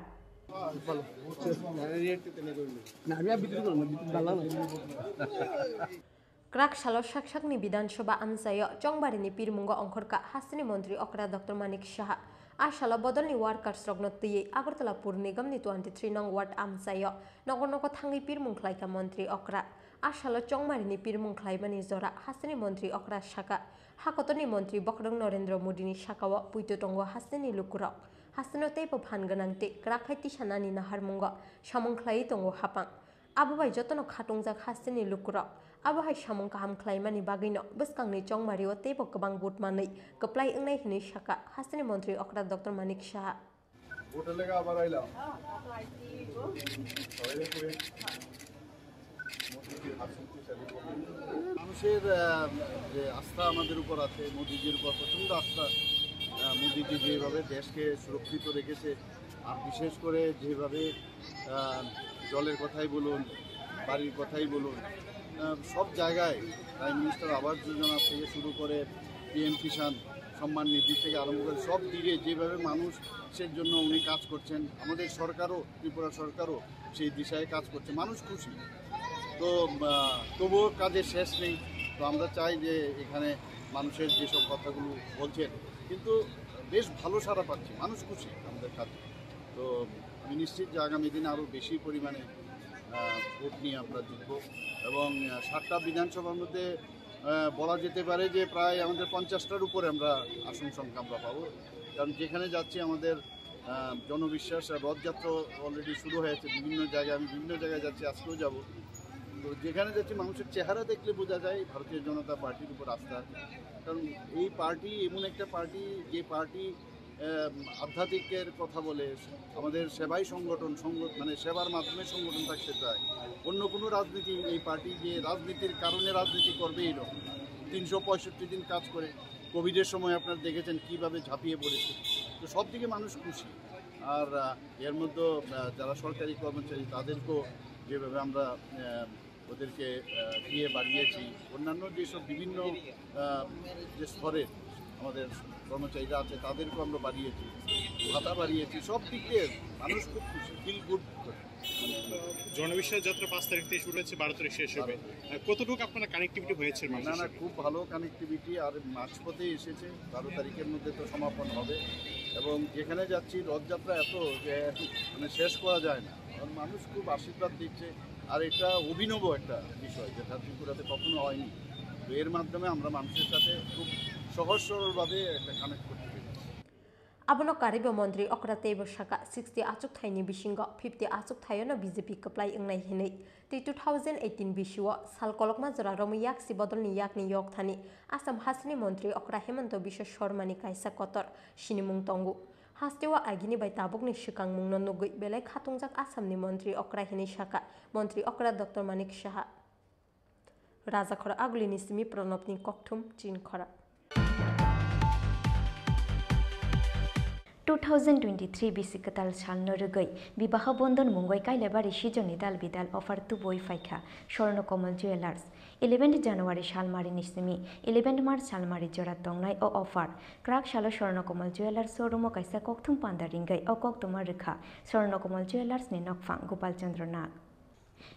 ক্রাক সালো সাকসাকনি বিধানসভা আমসায় চংবারিনি পিরমুঙ্গ অংখরকা হাস্তিনি মন্ত্রী অকরা ডক্টর মানিক সাহা आशाला बदलनि वार्कार्स रगनो तुयै आगरतला पौर निगमनि 23 नং वार्ड आमसाय नगर नगर थाङै पिरमुंख्लायका मन्त्री अक्रा आशाला चंमारिनि पिरमुंख्लायमानि जरा हास्तिनि मन्त्री अक्रा शाखा हाकतनि मन्त्री बखरं नरेन्द्र मोदीनि शाखाव पुइतो दंग हास्तिनि लुकुरक हास्तिनो तैबो फानगोनांते ग्राखायति सानानि नाहारमुंग सामंख्लायै दंग हापां आबोबाय जतनो खाटंजाक हास्तिनि लुकुरक आबोहाय सामं काहामख्लायमानि बागैनो बसकांनि चंमारियाव तैबो गोबां बुटमानै गप्लाय ओंनाय हिनि शाखा हास्तिनि मन्त्री अक्रा डक्टर मानिक साहा মানুষের যে আস্থা আমাদের উপর আছে, মোদিজির উপর প্রচণ্ড আস্থা। মোদিজি যেভাবে দেশকে সুরক্ষিত রেখেছে, আর বিশেষ করে যেভাবে জলের কথাই বলুন, বাড়ির কথাই বলুন, সব জায়গায় প্রাইম মিনিস্টার আবাস যোজনা থেকে শুরু করে পিএম কিষাণ সম্মান নিধি থেকে আরম্ভ করে সব দিকে যেভাবে মানুষের জন্য উনি কাজ করছেন, আমাদের সরকারও, ত্রিপুরা সরকারও সেই দিশায় কাজ করছে। মানুষ খুশি, তো তবুও কাজের শেষ নেই। তো আমরা চাই যে এখানে মানুষের যেসব কথাগুলো বলছেন, কিন্তু বেশ ভালো সাড়া পাচ্ছি, মানুষ খুশি আমাদের কাজে। তো আমি নিশ্চিত যে আগামী দিনে আরও বেশি পরিমাণে ভোট নিয়ে আমরা জিতব এবং 7টা বিধানসভার মধ্যে বলা যেতে পারে যে প্রায় আমাদের 50টার উপরে আমরা আসন সংখ্যা আমরা পাবো। কারণ যেখানে যাচ্ছি আমাদের জনবিশ্বাস, রথযাত্রা অলরেডি শুরু হয়েছে বিভিন্ন জায়গায়, আমি বিভিন্ন জায়গায় যাচ্ছি, আজকেও যাব। তো যেখানে যাচ্ছি মানুষের চেহারা দেখলে বোঝা যায় ভারতীয় জনতা পার্টির উপর আস্থা আছে। কারণ এই পার্টি এমন একটা পার্টি যে পার্টি আধ্যাত্মিকের কথা বলে, আমাদের সেবাই সংগঠন মানে সেবার মাধ্যমে সংগঠন থাকতে চায়। অন্য কোনো রাজনীতি, এই পার্টি যে রাজনীতির কারণে রাজনীতি করবে এরকম 365 দিন কাজ করে। কোভিডের সময় আপনারা দেখেছেন কীভাবে ঝাঁপিয়ে পড়েছে। তো সব দিকে মানুষ খুশি। আর এর মধ্যে যারা সরকারি কর্মচারী তাদেরকেও যেভাবে আমরা ওদেরকে দিয়ে বাড়িয়েছি, অন্যান্য যেসব বিভিন্ন যে স্তরের আমাদের কর্মচারীরা আছে তাদেরকেও আমরা বাড়িয়েছি, ভাতা বাড়িয়েছি, সব দিক দিয়ে মানুষ খুব খুশি, ফিল গুড। জনবিশ্বাস যাত্রা 5 তারিখ থেকে শুরু হয়েছে, 12 তারিখ শেষ হবে। কতটুকু আপনার কানেক্টিভিটি হয়েছে? না, খুব ভালো কানেক্টিভিটি। আর মাঝপথে এসেছে, 12 তারিখের মধ্যে তো সমাপন হবে। এবং যেখানে যাচ্ছি রথযাত্রা এত যে মানে শেষ করা যায় না। মানুষ খুব আশীর্বাদ দিচ্ছে। আর এটা অভিনব একটা বিষয়, যেটা ত্রিপুরাতে কখনো হয়নি। তো এর মাধ্যমে আমরা মানুষের সাথে খুব সহজ সরলভাবে একটা কানেক্ট করতে পারি। Abono karibo mantri okra tebo shaka 60 achuk thaini bisingo 50 achuk thayono BJP kaplai engnai hinei 2018 bisiwo sal kolokma jora romiyak si bodolni yakni yok thani Assam hasini mantri okra Hemanto Biswa Sarmani kaisa kotor sinimung tongu hastewa agini bai tabukni sikang mungno nugui belai khatungjak Assamni mantri okra hini shaka mantri okra Dr. Manik Saha Raja khora agulini simi pranopni kokthum chin khora 2023 बिसिकताल सालनो रगै विवाह बंधन मुंगै काइलेबारि सिजनि दाल बिदाल अफार तुबोय फाइखा स्वर्णकमल jewellers 11 জানুয়ারি सालमारिनि सिमी 11 मार्च सालमारि जरा तंगनाय अ अफार क्राक सालो स्वर्णकमल jewellers showroom काइसा कक्थुम पान्दा रिंगै अ कक्तुमा रेखा स्वर्णकमल jewellers नि नकफां गोपाल चंद्र नाग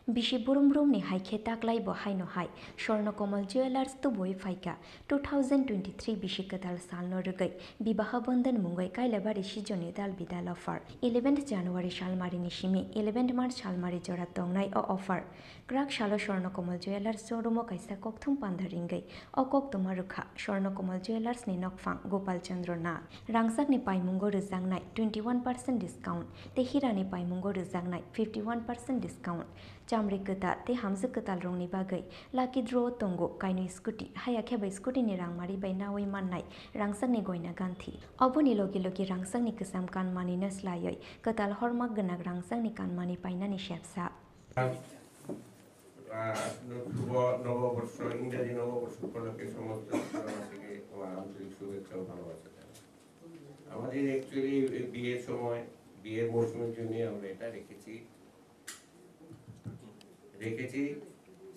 बिशि बुरुम बुरुमनि हाइखे ताक्लाई बहायनो हाय स्वर्णकमल ज्वेलार्स तो बय फाइका 2023 बिशि कदाल साल न रुगै विवाह बंधन मुंगै काइलाबारि सिजनि दाल बिदाल अफार 11 जानुवारि सालमारिनि सिमि 11 मार्च सालमारि जरा तंनाय अ अफार क्राक सालो स्वर्णकमल ज्वेलार्स शोरूम कैसा कोकथुम पान्धा रिंगै अ कोकथुमा रुखा स्वर्णकमल ज्वेलार्स नि नकफां गोपाल चंद्र ना रांसाकनि पाइमुंगो रोजांनाय 21% डिस्काउंट ते हिरानि पाइमुंगो रोजांनाय 51% डिस्काउंट चामड़ी कता ते हामजो कताल रंगनि बागै लाकी ड्र तंगो काइनो स्कुटी हायाखेबा स्कुटीनि रांमारि बाय नावै माननाय रांसाकनि गयना गान्थि अबनि लगे लगे रांसाकनि गोसाम कानमानि नस्लायै कताल हरमाक गोनां रांसाकनि कानमानि पाइनानि शेपसा নববর্ষ ইংরেজি নববর্ষ উপলক্ষে সমস্ত দেশবাসীকে আমার আন্তরিক শুভেচ্ছা ও ভালোবাসা জানাই। আমাদের অ্যাকচুয়ালি বিয়ের সময় বিয়ের মৌসুমের জন্য আমরা এটা রেখেছি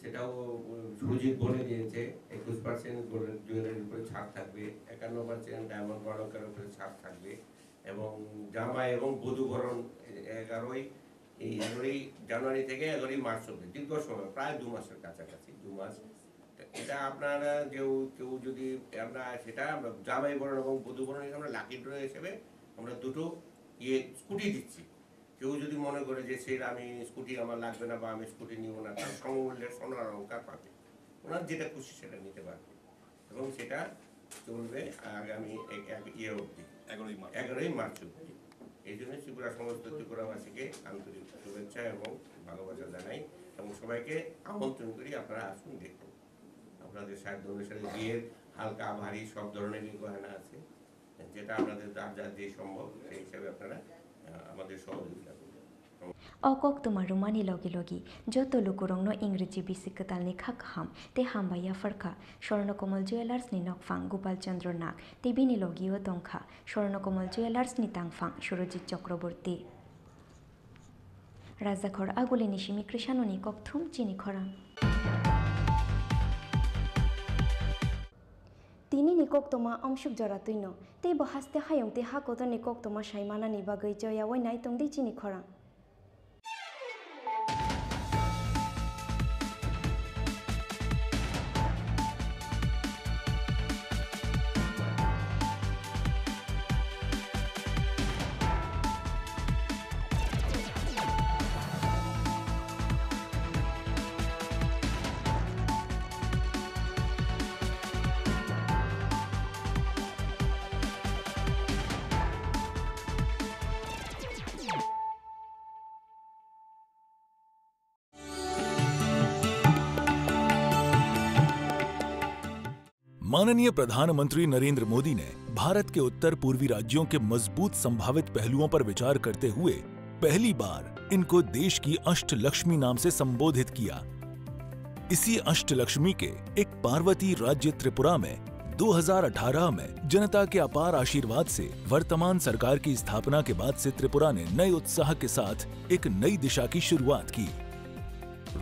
সেটাও সুজিত বলে দিয়েছে 21% গোল্ডেন জুয়েলারির উপরে ছাড় থাকবে, 51% ডায়মন্ড অলংকারের উপরে ছাড় থাকবে এবং জামা এবং বধূবরণ 11ই জানুয়ারি থেকে 11ই মার্চ অবধি দীর্ঘ সময় প্রায় 2 মাসের কাছাকাছি 2 মাস। এটা আপনারা কেউ যদি আমরা সেটা আমরা জামাই বরণ এবং বধূবরণ আমরা লাকি ড্র হিসেবে আমরা দুটো স্কুটি দিচ্ছি। কেউ যদি মনে করে যে সেটা আমি স্কুটি আমার লাগবে না বা আমি স্কুটি নিব না, তার সমমূল্যের সোনার অলংকার পাবে, ওনার যেটা খুশি সেটা নিতে পারবে এবং সেটা চলবে আগামী অবধি 11ই মার্চ অবধি। এই জন্য ত্রিপুরা সমস্ত ত্রিপুরাবাসীকে আন্তরিক শুভেচ্ছা এবং ভালোবাসা জানাই এবং সবাইকে আমন্ত্রণ করি আপনারা আসুন দেখুন। আপনাদের সাধ্য অনুসারে বিয়ের হালকা ভারী সব ধরনেরই গয়না আছে, যেটা আপনাদের যার যে সম্ভব সেই হিসাবে আপনারা আমাদের সহযোগিতা করবেন। अकोक तुमा रुमानी लगी लगी जो तो लुकुरंगनो इंग्रेजी बिसि कतालनि खाक हाम ते हामबाया फरखा स्वर्णकमल ज्वेलार्स नि नकफां गोपाल चंद्र नाग तेबिनि लगियो तंखा स्वर्णकमल ज्वेलार्स नि तांगफां सुरजित चक्रवर्ती राजाघर आगुलिनि सिमि कृष्णाननि ककथुम चिनि खरां तिनी निकोक तोमा अमसुक जरा तुइनो ते बहास्ते हायं ते हाकोत निकोक तोमा साइमाना नि बागै जया वय नाय तंगदि चिनि खरां माननीय प्रधानमंत्री नरेंद्र मोदी ने भारत के उत्तर पूर्वी राज्यों के मजबूत संभावित पहलुओं पर विचार करते हुए पहली बार इनको देश की अष्टलक्ष्मी नाम से संबोधित किया। इसी अष्टलक्ष्मी के एक पार्वती राज्य त्रिपुरा में 2018 में जनता के अपार आशीर्वाद से वर्तमान सरकार की स्थापना के बाद से त्रिपुरा ने नए उत्साह के साथ एक नई दिशा की शुरुआत की।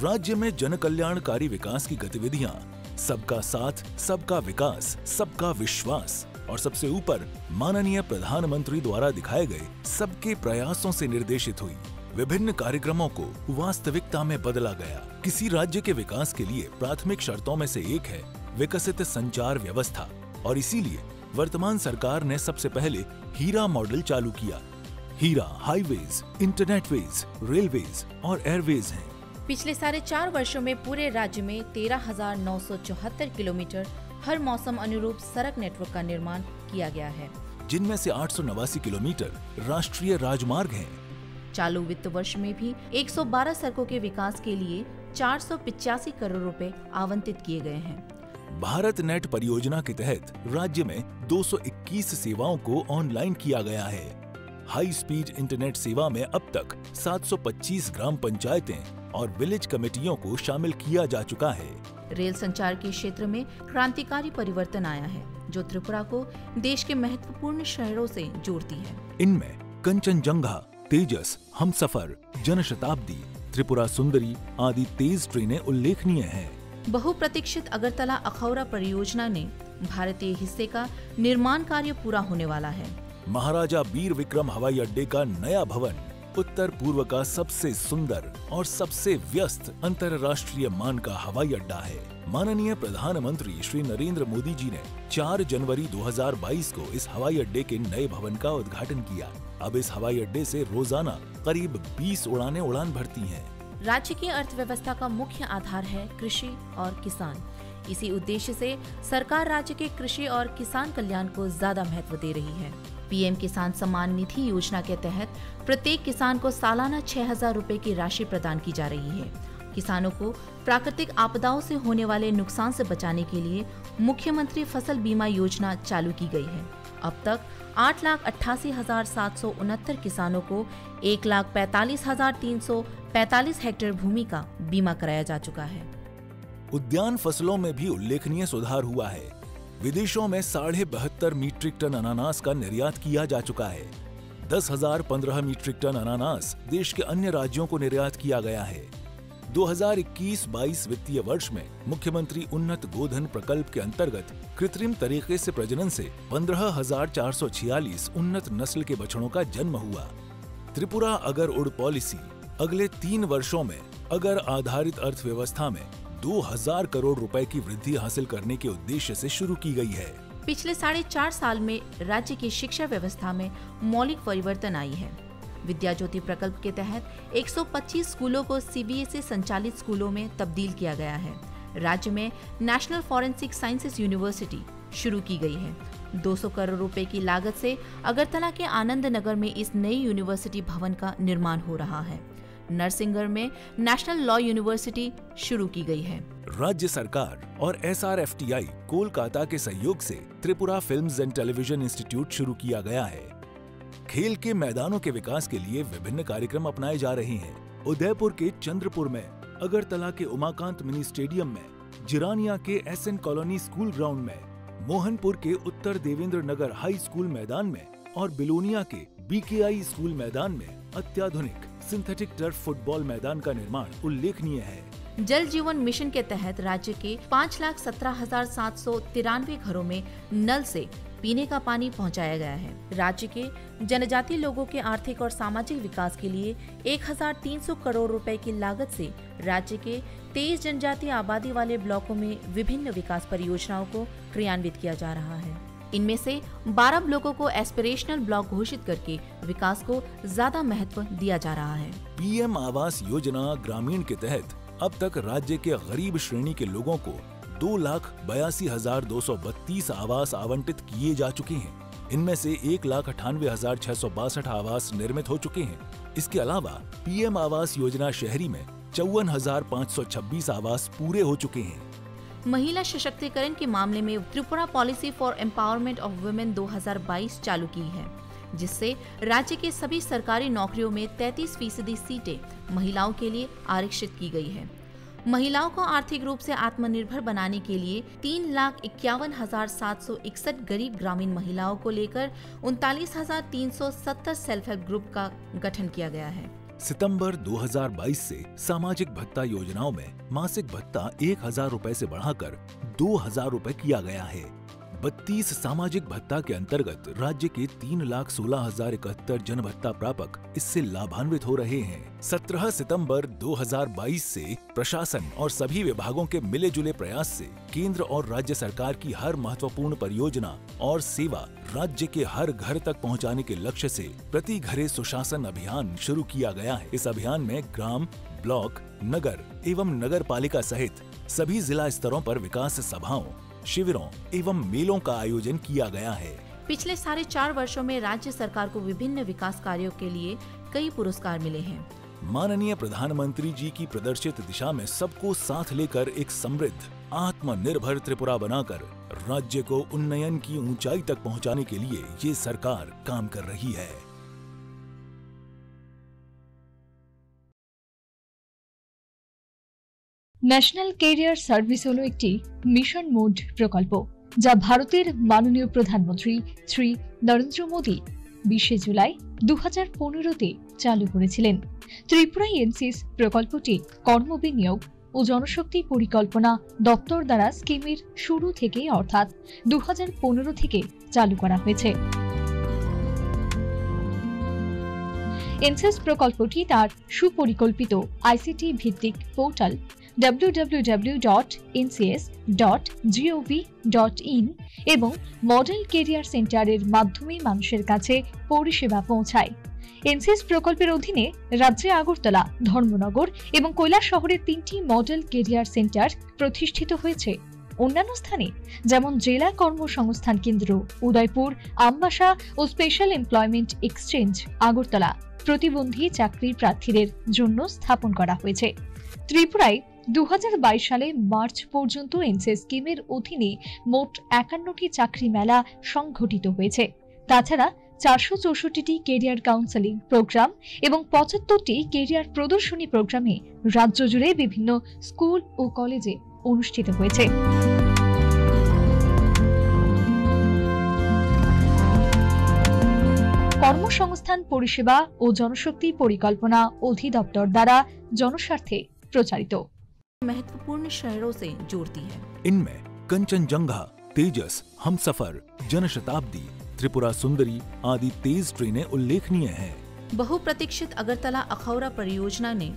राज्य में जनकल्याणकारी विकास की गतिविधियां सबका साथ, सबका विकास, सबका विश्वास और सबसे ऊपर माननीय प्रधानमंत्री द्वारा दिखाए गए सबके प्रयासों से निर्देशित हुई। विभिन्न कार्यक्रमों को वास्तविकता में बदला गया। किसी राज्य के विकास के लिए प्राथमिक शर्तों में से एक है विकसित संचार व्यवस्था और इसीलिए वर्तमान सरकार ने सबसे पहले हीरा मॉडल चालू किया। हीरा हाईवेज, इंटरनेटवेज, रेलवेज और एयरवेज हैं। पिछले 4.5 वर्षों में पूरे राज्य में 13,974 किलोमीटर हर मौसम अनुरूप सड़क नेटवर्क का निर्माण किया गया है, जिनमें से 889 किलोमीटर राष्ट्रीय राजमार्ग हैं। चालू वित्त वर्ष में भी 112 सड़कों के विकास के लिए 485 करोड़ रुपए आवंटित किए गए हैं। भारत नेट परियोजना के तहत राज्य में 221 सेवाओं को ऑनलाइन किया गया है। हाई स्पीड इंटरनेट सेवा में अब तक 725 ग्राम पंचायतें और विलेज कमेटियों को शामिल किया जा चुका है। रेल संचार के क्षेत्र में क्रांतिकारी परिवर्तन आया है, जो त्रिपुरा को देश के महत्वपूर्ण शहरों से जोड़ती है। इनमें कंचनजंगा, तेजस, हमसफर, जनशताब्दी, त्रिपुरा सुंदरी आदि तेज ट्रेनें उल्लेखनीय हैं। बहुप्रतीक्षित अगरतला अखौरा परियोजना ने भारतीय हिस्से का निर्माण कार्य पूरा होने वाला है। महाराजा वीर विक्रम हवाई अड्डे का नया भवन उत्तर पूर्व का सबसे सुंदर और सबसे व्यस्त अंतर्राष्ट्रीय मान का हवाई अड्डा है। माननीय प्रधानमंत्री श्री नरेंद्र मोदी जी ने 4 जनवरी 2022 को इस हवाई अड्डे के नए भवन का उद्घाटन किया। अब इस हवाई अड्डे से रोजाना करीब 20 उड़ानें उड़ान भरती हैं। राज्य की अर्थव्यवस्था का मुख्य आधार है कृषि और किसान। इसी उद्देश्य से सरकार राज्य के कृषि और किसान कल्याण को ज्यादा महत्व दे रही है। पीएम किसान सम्मान निधि योजना के तहत प्रत्येक किसान को सालाना 6,000 रुपए की राशि प्रदान की जा रही है। किसानों को प्राकृतिक आपदाओं से होने वाले नुकसान से बचाने के लिए मुख्यमंत्री फसल बीमा योजना चालू की गई है। अब तक 8,88,769 किसानों को 1,45,345 हेक्टेयर भूमि का बीमा कराया जा चुका है। उद्यान फसलों में भी उल्लेखनीय सुधार हुआ है। विदेशों में 72.5 मीट्रिक टन अनानास का निर्यात किया जा चुका है। 10,015 मीट्रिक टन अनानास देश के अन्य राज्यों को निर्यात किया गया है। 2021-22 वित्तीय वर्ष में मुख्यमंत्री उन्नत गोधन प्रकल्प के अंतर्गत कृत्रिम तरीके से प्रजनन से 15,446 उन्नत नस्ल के बछड़ों का जन्म हुआ। त्रिपुरा अगर उड़ पॉलिसी अगले 3 वर्षों में अगर आधारित अर्थव्यवस्था में 2,000 करोड़ रुपए की वृद्धि हासिल करने के उद्देश्य से शुरू की गई है। पिछले 4.5 साल में राज्य की शिक्षा व्यवस्था में मौलिक परिवर्तन आई है। विद्या ज्योति प्रकल्प के तहत 125 स्कूलों को सीबीएसई संचालित स्कूलों में तब्दील किया गया है। राज्य में नेशनल फॉरेंसिक साइंसेज यूनिवर्सिटी शुरू की गई है। 200 करोड़ रुपए की लागत से अगरतला के आनंद नगर में इस नई यूनिवर्सिटी भवन का निर्माण हो रहा है। नरसिंहगढ़ में नेशनल लॉ यूनिवर्सिटी शुरू की गई है। राज्य सरकार और SRFTI कोलकाता के सहयोग से Tripura films and television institute शुरू किया गया है। खेल के मैदानों के विकास के लिए विभिन्न कार्यक्रम अपनाए जा रहे हैं। उदयपुर के चंद्रपुर में, अगरतला के उमाकांत मिनी स्टेडियम में, जिरानिया के SN कॉलोनी स्कूल ग्राउंड में, मोहनपुर के उत्तर देवेंद्र नगर हाई स्कूल मैदान में और बिलोनिया के BKI स्कूल मैदान में अत्याधुनिक सिंथेटिक टर्फ फुटबॉल मैदान का निर्माण उल्लेखनीय है। जल जीवन मिशन के तहत राज्य के 5,17,793 घरों में नल से पीने का पानी पहुंचाया गया है। राज्य के जनजातीय लोगों के आर्थिक और सामाजिक विकास के लिए 1,300 करोड़ रुपए की लागत से राज्य के 23 जनजातीय आबादी वाले ब्लॉकों में विभिन्न विकास परियोजनाओं को क्रियान्वित किया जा रहा है। इनमें से 12 ब्लॉकों को एस्पिरेशनल ब्लॉक घोषित करके विकास को ज्यादा महत्व दिया जा रहा है। PM आवास योजना ग्रामीण के तहत अब तक राज्य के गरीब श्रेणी के लोगों को 2,82,232 आवास आवंटित किए जा चुके हैं। इनमें से 1,98,662 आवास निर्मित हो चुके हैं। इसके अलावा PM आवास योजना शहरी में 54,526 आवास पूरे हो चुके हैं। महिला सशक्तिकरण के मामले में Tripura policy for empowerment of women 2022 चालू की है, जिससे राज्य के सभी सरकारी नौकरियों में 33% सीटें महिलाओं के लिए आरक्षित की गई है। महिलाओं को आर्थिक रूप से आत्मनिर्भर बनाने के लिए 3,51,761 गरीब ग्रामीण महिलाओं को लेकर 39,370 सेल्फ हेल्प ग्रुप का गठन किया गया है। सितंबर 2022 से सामाजिक भत्ता योजनाओं में मासिक भत्ता 1,000 रुपए से बढ़ाकर 2,000 रुपए किया गया है। 32 सामाजिक भत्ता के अंतर्गत राज्य के 3,16,071 जन भत्ता प्रापक इससे लाभान्वित हो रहे हैं। 17 सितंबर 2022 से प्रशासन और सभी विभागों के मिले जुले प्रयास से केंद्र और राज्य सरकार की हर महत्वपूर्ण परियोजना और सेवा राज्य के हर घर तक पहुंचाने के लक्ष्य से प्रति घरे सुशासन अभियान शुरू किया गया है। इस अभियान में ग्राम, ब्लॉक, नगर एवं नगर पालिका सहित सभी जिला स्तरों पर विकास सभाओं, शिविरों एवं मेलों का आयोजन किया गया है। पिछले 4.5 वर्षों में राज्य सरकार को विभिन्न विकास कार्यों के लिए कई पुरस्कार मिले हैं। माननीय प्रधानमंत्री जी की प्रदर्शित दिशा में सबको साथ लेकर एक समृद्ध, आत्मनिर्भर त्रिपुरा बनाकर राज्य को उन्नयन की ऊंचाई तक पहुंचाने के लिए ये सरकार काम कर रही है। ন্যাশনাল ক্যারিয়ার সার্ভিস হলো একটি মিশন মোড প্রকল্প যা ভারতের মাননীয় প্রধানমন্ত্রী শ্রী নরেন্দ্র মোদী 20 জুলাই 2015-তে চালু করেছিলেন। ত্রিপুরা এনসিস প্রকল্পটি কর্মবিনিয়োগ ও জনশক্তি পরিকল্পনা দপ্তর দ্বারা স্কিমের শুরু থেকে অর্থাৎ 2015 থেকে চালু করা হয়েছে। এনসিএস প্রকল্পটি তার সুপরিকল্পিত আইসিটি ভিত্তিক পোর্টাল www.ncs.gov.in এবং মডেল কেরিয়ার সেন্টারের মাধ্যমে মানুষের কাছে পরিষেবা পৌঁছায়। এনসিএস প্রকল্পের অধীনে রাজ্যে আগরতলা, ধর্মনগর এবং কৈলাসহরে 3টি মডেল কেরিয়ার সেন্টার প্রতিষ্ঠিত হয়েছে। অন্যান্য স্থানে যেমন জেলা কর্মসংস্থান কেন্দ্র উদয়পুর, আমবাসা ও স্পেশাল এমপ্লয়মেন্ট এক্সচেঞ্জ আগরতলা প্রতিবন্ধী চাকরির প্রার্থীদের জন্য স্থাপন করা হয়েছে। ত্রিপুরায় 2022 সালে মার্চ পর্যন্ত এনসিএস স্কিমের অধীনে মোট 51টি চাকরি মেলা সংঘটিত হয়েছে। তাছাড়া 464টি কেরিয়ার কাউন্সেলিং প্রোগ্রাম এবং 75টি কেরিয়ার প্রদর্শনী প্রোগ্রামে রাজ্য জুড়ে বিভিন্ন স্কুল ও কলেজে অনুষ্ঠিত হয়েছে। কর্মসংস্থান পরিষেবা ও জনশক্তি পরিকল্পনা অধিদপ্তর দ্বারা জনস্বার্থে প্রচারিত। महत्वपूर्ण शहरों से जोड़ती है। इनमें कंचनजंगा, तेजस, हमसफर, जनशताब्दी, त्रिपुरा सुंदरी आदि तेज ट्रेनें उल्लेखनीय हैं। बहुप्रतीक्षित अगरतला अखौरा परियोजना ने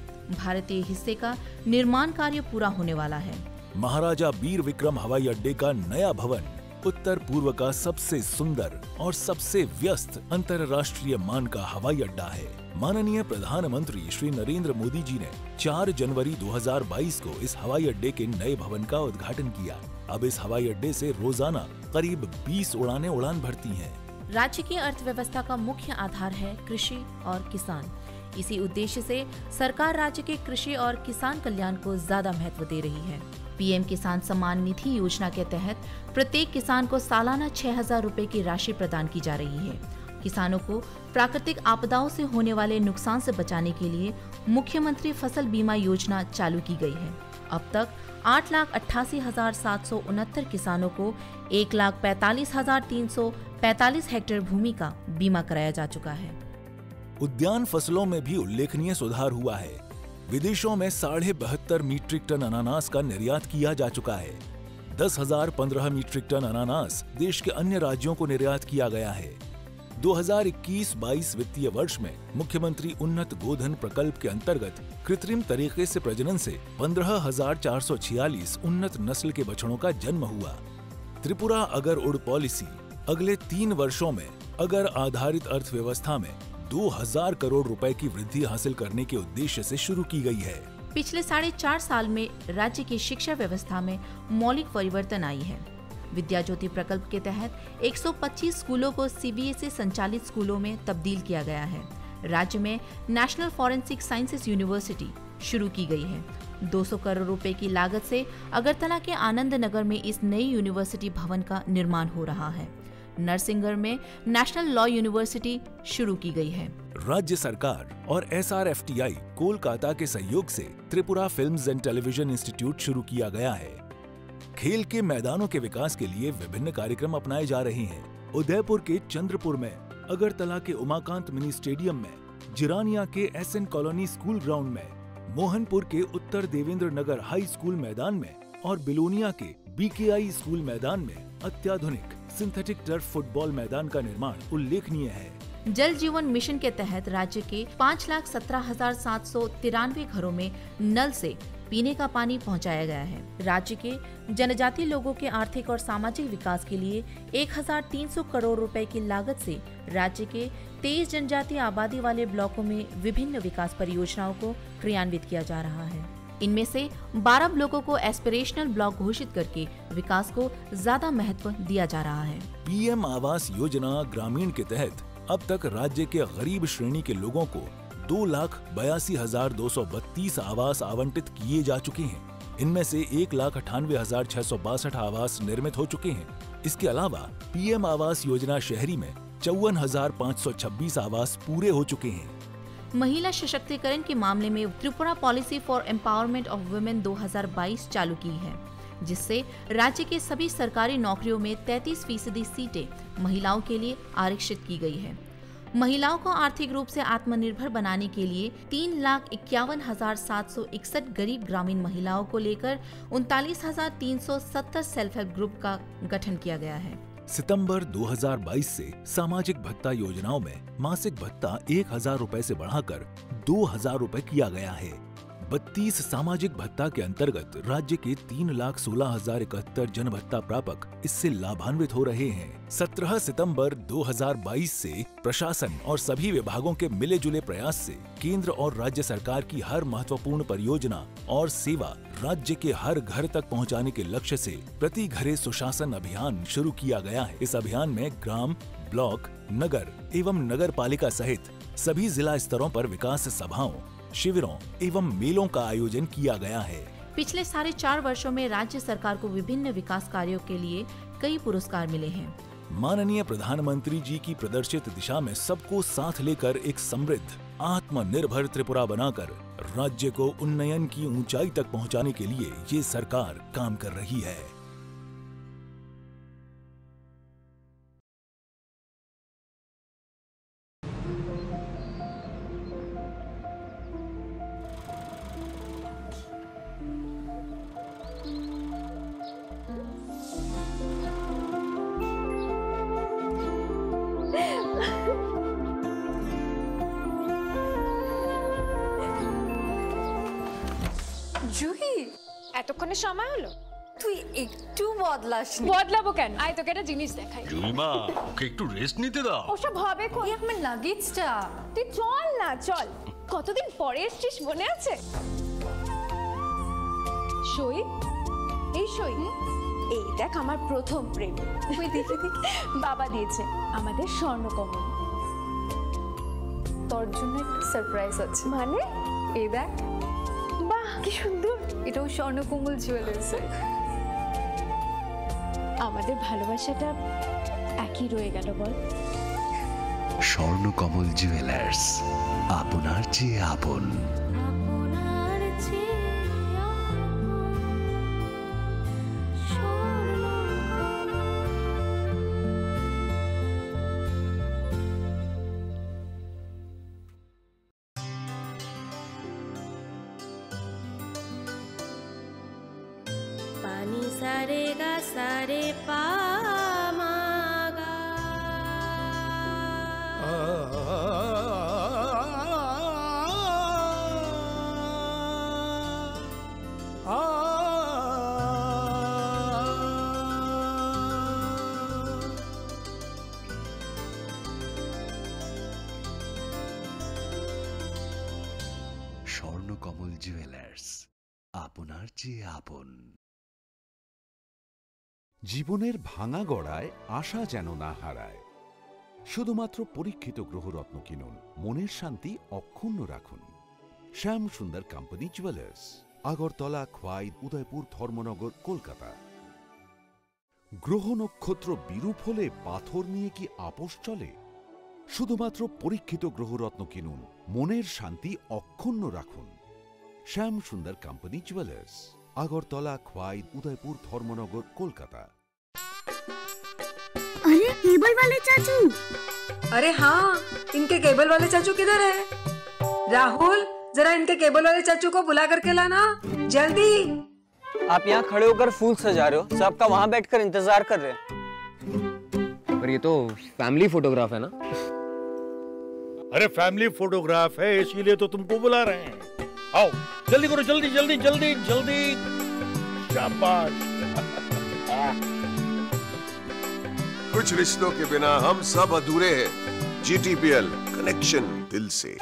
भारतीय हिस्से का निर्माण कार्य पूरा होने वाला है। महाराजा वीर विक्रम हवाई अड्डे का नया भवन उत्तर पूर्व का सबसे सुंदर और सबसे व्यस्त अंतरराष्ट्रीय मान का हवाई अड्डा है। माननीय प्रधानमंत्री श्री नरेंद्र मोदी जी ने 4 जनवरी 2022 को इस हवाई अड्डे के नए भवन का उद्घाटन किया। अब इस हवाई अड्डे से रोजाना करीब 20 उड़ानें उड़ान भरती हैं। राज्य की अर्थव्यवस्था का मुख्य आधार है कृषि और किसान। इसी उद्देश्य से सरकार राज्य के कृषि और किसान कल्याण को ज्यादा महत्व दे रही है। पीएम किसान सम्मान निधि योजना के तहत प्रत्येक किसान को सालाना 6,000 रुपए की राशि प्रदान की जा रही है। किसानों को प्राकृतिक आपदाओं से होने वाले नुकसान से बचाने के लिए मुख्यमंत्री फसल बीमा योजना चालू की गई है। अब तक 8,88,769 किसानों को 1,45,345 हेक्टेयर भूमि का बीमा कराया जा चुका है। उद्यान फसलों में भी उल्लेखनीय सुधार हुआ है। विदेशों में 72.5 मीट्रिक टन अनानास का निर्यात किया जा चुका है। 10,015 मीट्रिक टन अनानास देश के अन्य राज्यों को निर्यात किया गया है। 2021-22 वित्तीय वर्ष में मुख्यमंत्री उन्नत गोधन प्रकल्प के अंतर्गत कृत्रिम तरीके से प्रजनन से 15,446 उन्नत नस्ल के बछड़ों का जन्म हुआ। त्रिपुरा अगर उड़ पॉलिसी अगले 3 वर्षों में अगर आधारित अर्थव्यवस्था में 2,000 करोड़ रुपए की वृद्धि हासिल करने के उद्देश्य से शुरू की गई है। पिछले 4.5 साल में राज्य की शिक्षा व्यवस्था में मौलिक परिवर्तन आई है। विद्या ज्योति प्रकल्प के तहत 125 स्कूलों को सीबीएसई संचालित स्कूलों में तब्दील किया गया है। राज्य में नेशनल फॉरेंसिक साइंसेज यूनिवर्सिटी शुरू की गई है। 200 करोड़ रुपए की लागत से अगरतला के आनंद नगर में इस नई यूनिवर्सिटी भवन का निर्माण हो रहा है। नरसिंहगढ़ में नेशनल लॉ यूनिवर्सिटी शुरू की गई है। राज्य सरकार और SRFTI कोलकाता के सहयोग से Tripura films and television institute शुरू किया गया है। खेल के मैदानों के विकास के लिए विभिन्न कार्यक्रम अपनाए जा रहे हैं। उदयपुर के चंद्रपुर में, अगरतला के उमाकांत मिनी स्टेडियम में, जिरानिया के SN कॉलोनी स्कूल ग्राउंड में, मोहनपुर के उत्तर देवेंद्र नगर हाई स्कूल मैदान में और बिलोनिया के BKI स्कूल मैदान में अत्याधुनिक सिंथेटिक टर्फ फुटबॉल मैदान का निर्माण उल्लेखनीय है। जल जीवन मिशन के तहत राज्य के 5,17,793 घरों में नल से पीने का पानी पहुंचाया गया है। राज्य के जनजातीय लोगों के आर्थिक और सामाजिक विकास के लिए 1,300 करोड़ रुपए की लागत से राज्य के 23 जनजातीय आबादी वाले ब्लॉकों में विभिन्न विकास परियोजनाओं को क्रियान्वित किया जा रहा है। इनमें से 12 ब्लॉकों को एस्पिरेशनल ब्लॉक घोषित करके विकास को ज्यादा महत्व दिया जा रहा है। PM आवास योजना ग्रामीण के तहत अब तक राज्य के गरीब श्रेणी के लोगों को 2,82,232 आवास आवंटित किए जा चुके हैं। इनमें से 1,98,662 आवास निर्मित हो चुके हैं। इसके अलावा PM आवास योजना शहरी में 54,526 आवास पूरे हो चुके हैं। महिला सशक्तिकरण के मामले में Tripura policy for empowerment of women 2022 चालू की है, जिससे राज्य के सभी सरकारी नौकरियों में 33% सीटें महिलाओं के लिए आरक्षित की गई है। महिलाओं को आर्थिक रूप से आत्मनिर्भर बनाने के लिए 3,51,761 गरीब ग्रामीण महिलाओं को लेकर 39,370 सेल्फ हेल्प ग्रुप का गठन किया गया है। सितंबर 2022 से सामाजिक भत्ता योजनाओं में मासिक भत्ता 1000 रुपए से बढ़ाकर 2000 रुपए किया गया है। 32 सामाजिक भत्ता के अंतर्गत राज्य के 3,16,071 जन भत्ता प्रापक इससे लाभान्वित हो रहे हैं। 17 सितंबर 2022 से प्रशासन और सभी विभागों के मिले जुले प्रयास से केंद्र और राज्य सरकार की हर महत्वपूर्ण परियोजना और सेवा राज्य के हर घर तक पहुंचाने के लक्ष्य से प्रति घरे सुशासन अभियान शुरू किया गया है। इस अभियान में ग्राम, ब्लॉक, नगर एवं नगर पालिका सहित सभी जिला स्तरों पर विकास सभाओं, शिविरों एवं मेलों का आयोजन किया गया है। पिछले 4.5 वर्षों में राज्य सरकार को विभिन्न विकास कार्यों के लिए कई पुरस्कार मिले हैं। माननीय प्रधानमंत्री जी की प्रदर्शित दिशा में सबको साथ लेकर एक समृद्ध, आत्मनिर्भर त्रिपुरा बनाकर राज्य को उन्नयन की ऊंचाई तक पहुंचाने के लिए ये सरकार काम कर रही है। জুহি, এতক্ষণে সময় হলো? তুই একটু বদলাসনি। বদলাবো কেন? আয় তোকে একটা জিনিস দেখাই। জুইমা, ওকে একটু রেস্ট নিতে দাও। ওসব হবে কোন? এই আমার লাগেজটা। তুই চল না, চল। কতদিন পরে এসেছিস মনে আছে? সই, এই সই, এই দেখ আমার প্রথম প্রেম। তুই দেখে দেখে বাবা দিয়েছে আমাদের স্বর্ণকমল। তোর জন্য একটা সারপ্রাইজ আছে। মানে? এই দেখ। বাহ, কি সুন্দর। এটাও স্বর্ণকমল জুয়েলার্স। আমাদের ভালোবাসাটা একই রয়ে গেল বল। স্বর্ণকমল জুয়েলার্স, আপনার চেয়ে আপন। पानी सारे गा सारे पा मा गा। স্বর্ণকমল জুয়েলার্স, আপনার চেয়ে আপন। জীবনের ভাঙা গড়ায় আশা যেন না হারায়। শুধুমাত্র পরীক্ষিত গ্রহরত্ন কিনুন, মনের শান্তি অক্ষুণ্ণ রাখুন। শ্যাম সুন্দর কোম্পানি জুয়েলার্স, আগরতলা, খোয়াই, উদয়পুর, ধর্মনগর, কলকাতা। গ্রহ নক্ষত্র বিরূপ হলে পাথর নিয়ে কি আপোষ চলে? শুধুমাত্র পরীক্ষিত গ্রহরত্ন কিনুন, মনের শান্তি অক্ষুণ্ণ রাখুন। শ্যাম সুন্দর কোম্পানি জুয়েলার্স, আগরতলা, খোয়াই, उदयपुर, धर्मनगर, कोलकाता। अरे केबल वाले चाचू। अरे हाँ, इनके केबल वाले चाचू किधर है? राहुल, जरा इनके केबल वाले चाचू को बुला करके लाना जल्दी। आप यहाँ खड़े होकर फूल सजा रहे हो, सबका वहाँ बैठकर इंतजार कर रहे हैं। पर ये तो फैमिली फोटोग्राफ है ना? अरे फैमिली फोटोग्राफ है, इसीलिए तो तुमको बुला रहे हैं। आओ जल्दी करो, जल्दी जल्दी जल्दी जल्दी। शाबाश। कुछ रिश्तों के बिना हम सब अधूरे हैं। GTPL, कनेक्शन दिल से।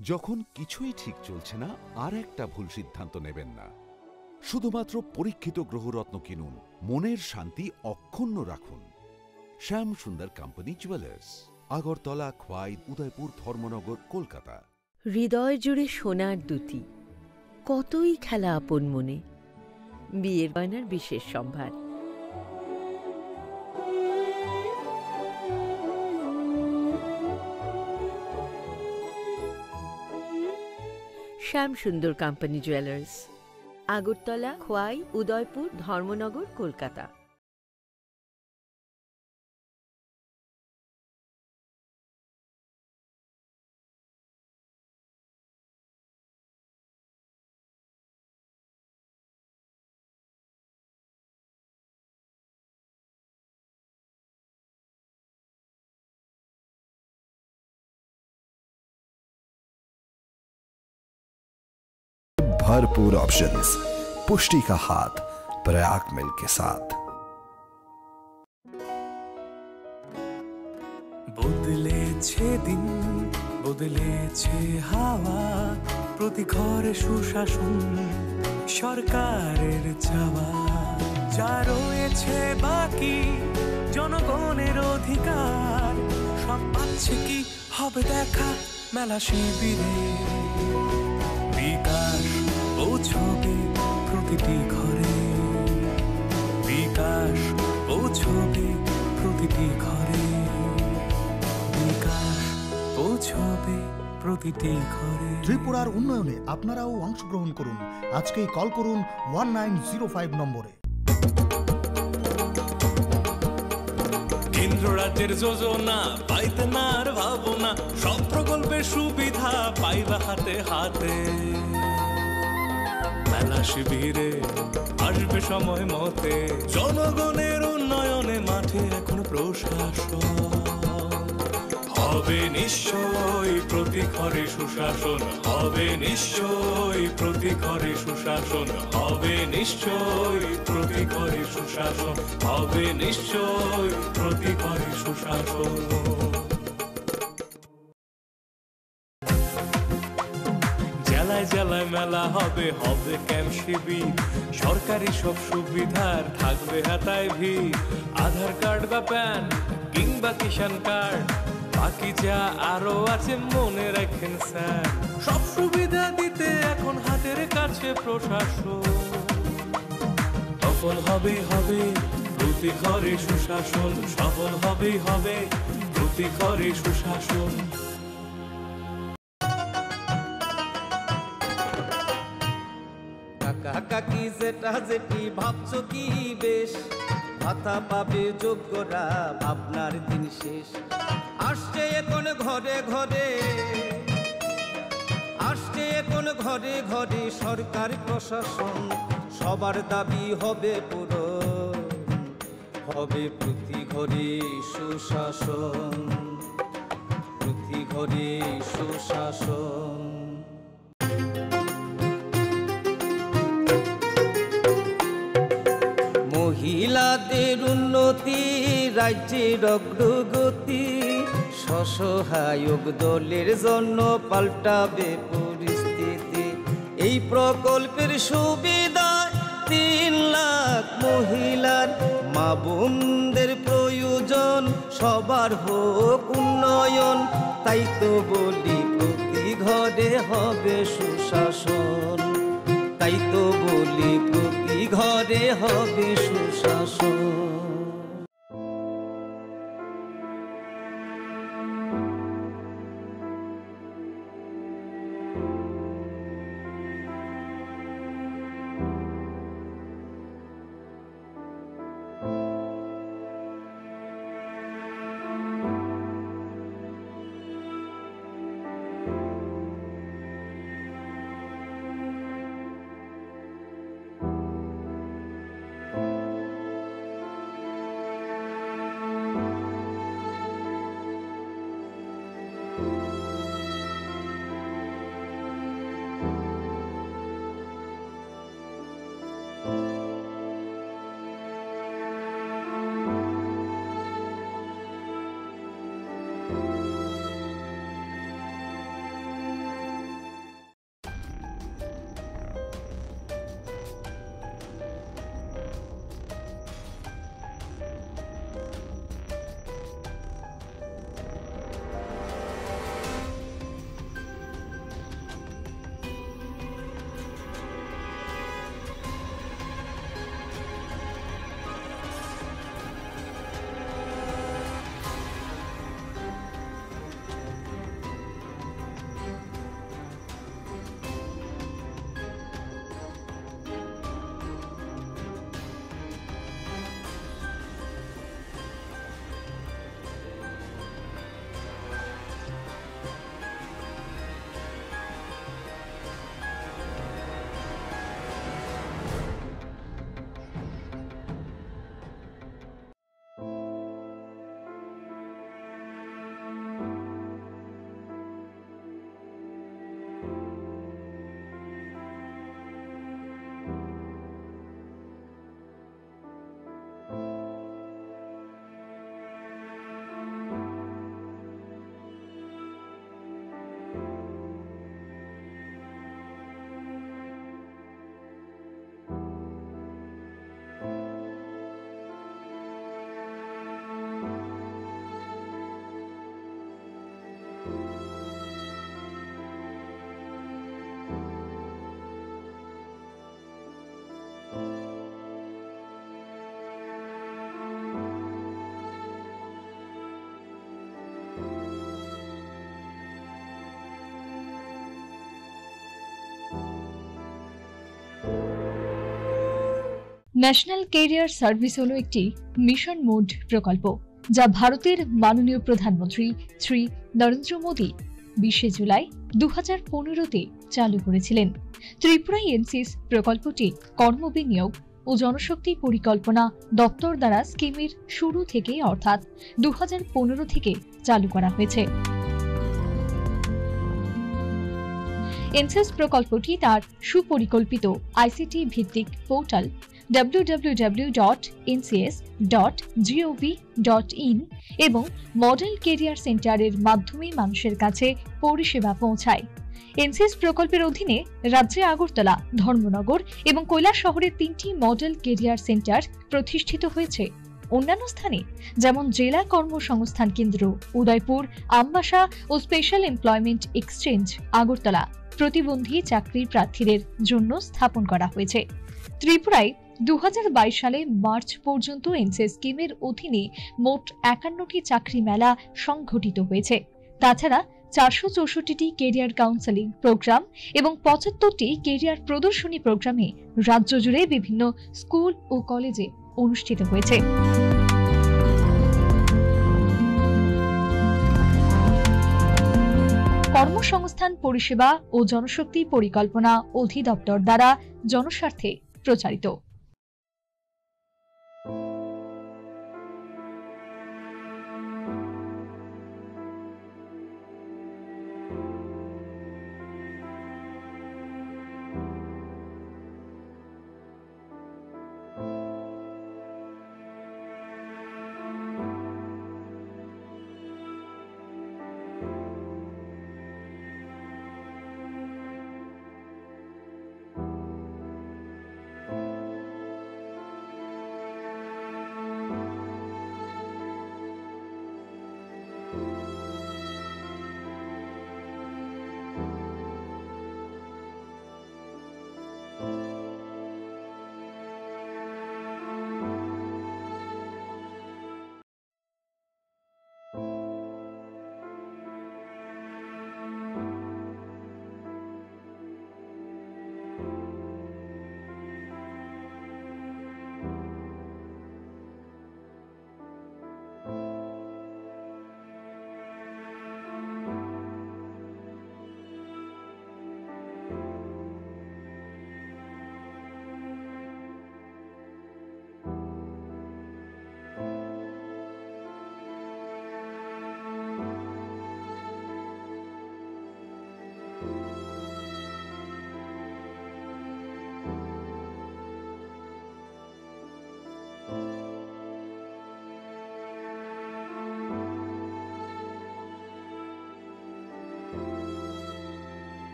যখন কিছুই ঠিক চলছে না, আর একটা ভুল সিদ্ধান্ত নেবেন না। শুধুমাত্র পরীক্ষিত গ্রহরত্ন কিনুন, মনের শান্তি অক্ষুণ্ণ রাখুন। শ্যাম সুন্দর কোম্পানি জুয়েলার্স, আগরতলা, খোয়াই, উদয়পুর, ধর্মনগর, কলকাতা। হৃদয় জুড়ে সোনার দুটি, কতই খেলা আপন মনে। বিয়ের গয়নার বিশেষ সম্ভার। শ্যাম সুন্দর কোম্পানি জুয়েলার্স, আগরতলা, খোয়াই, উদয়পুর, ধর্মনগর, কলকাতা। भरपूर ऑप्शंस, पुष्टि का हाथ प्रयाग मिल्क के साथ। বদলেছে দিন, বদলেছে হাওয়া, প্রতি ঘরে সুশাসন সরকারের চাওয়া, যা রয়েছে বাকি জনগণের অধিকার, সব পাচ্ছে কি হবে দেখা মেলা শিবিরে। বিকাশ পৌঁছবে প্রতিটি ঘরে, বিকাশ পৌঁছবে প্রতিটি ঘরে, বিকাশ পৌঁছবে প্রতিটি ঘরে। ত্রিপুরার উন্নয়নে আপনারাও অংশগ্রহণ করুন। আজকেই কল করুন 1905 নম্বরে। কেন্দ্র রাজ্যের যোজনা পাইতে না আর ভাবনা, সব প্রকল্পের সুবিধা পাইবা হাতে হাতে। মেলা শিবিরে আসবে সময় মতে, জনগণের উন্নয়নে মাঠে এখন প্রশাসন হবে নিশ্চয়ই প্রতি ঘরে সুশাসন, হবে নিশ্চয়ই প্রতি ঘরে সুশাসন, হবে নিশ্চয়ই প্রতি ঘরে সুশাসন, হবে নিশ্চয়ই প্রতি ঘরে সুশাসন। জেলায় জেলায় মেলা হবে, হবে ক্যাম্প শিবির, সরকারি সব সুবিধার থাকবে হাতায় ভিড়। আধার কার্ড বা প্যান কিংবা কিষাণ কার্ড, বাকি যা আরো আছে মনে রাখেন স্যার, সব সুবিধা দিতে এখন হাতের কাছে প্রশাসন। সফল হবে হবে প্রতি ঘরে সুশাসন, সফল হবে হবে প্রতি ঘরে সুশাসন। কাকা কাকি যেটা যেটি ভাবছো কি বেশ, ভাতা পাবে যোগ্যরা আপনার দিন শেষ। আসছে এখন ঘরে ঘরে, আসছে এখন ঘরে ঘরে সরকার প্রশাসন, সবার দাবি হবে পূরণ, হবে প্রতি ঘরে সুশাসন, প্রতি ঘরে সুশাসন। মহিলাদের উন্নতি রাজ্যের অগ্রগতি, স্বসহায়ক দলের জন্য পাল্টাবে পরিস্থিতি। এই প্রকল্পের সুবিধা 3 লাখ মহিলার, মা বোনদের প্রয়োজন সবার হোক উন্নয়ন, তাই তো বলি প্রতি ঘরে হবে সুশাসন, তাই তো বলি প্রতি ঘরে হবে সুশাসন। ন্যাশনাল ক্যারিয়ার সার্ভিস হলো একটি মিশন মোড প্রকল্প যা ভারতের মাননীয় প্রধানমন্ত্রী শ্রী নরেন্দ্র মোদী 20 জুলাই 2015-তে চালু করেছিলেন। ত্রিপুরায় এনসিএস প্রকল্পটি কর্মবিনিয়োগ ও জনশক্তি পরিকল্পনা দপ্তর দ্বারা স্কিমের শুরু থেকে অর্থাৎ 2015 থেকে চালু করা হয়েছে। এনসিএস প্রকল্পটি তার সুপরিকল্পিত আইসিটি ভিত্তিক পোর্টাল www.ncs.gov.in এবং মডেল কেরিয়ার সেন্টারের মাধ্যমে মানুষের কাছে পরিষেবা পৌঁছায়। এনসিএস প্রকল্পের অধীনে রাজ্যে আগরতলা, ধর্মনগর এবং কৈলাস শহরের 3টি মডেল কেরিয়ার সেন্টার প্রতিষ্ঠিত হয়েছে। অন্যান্য স্থানে যেমন জেলা কর্মসংস্থান কেন্দ্র উদয়পুর, আমবাসা ও স্পেশাল এমপ্লয়মেন্ট এক্সচেঞ্জ আগরতলা প্রতিবন্ধী চাকরি প্রার্থীদের জন্য স্থাপন করা হয়েছে। ত্রিপুরায় 2022 সালে মার্চ পর্যন্ত এনসিএস স্কিমের অধীনে মোট 51টি চাকরি মেলা সংঘটিত হয়েছে। তাছাড়া 464টি কেরিয়ার কাউন্সেলিং প্রোগ্রাম এবং 75টি কেরিয়ার প্রদর্শনী প্রোগ্রামে রাজ্য জুড়ে বিভিন্ন স্কুল ও কলেজে অনুষ্ঠিত হয়েছে। কর্মসংস্থান পরিষেবা ও জনশক্তি পরিকল্পনা অধিদপ্তর দ্বারা জনস্বার্থে প্রচারিত।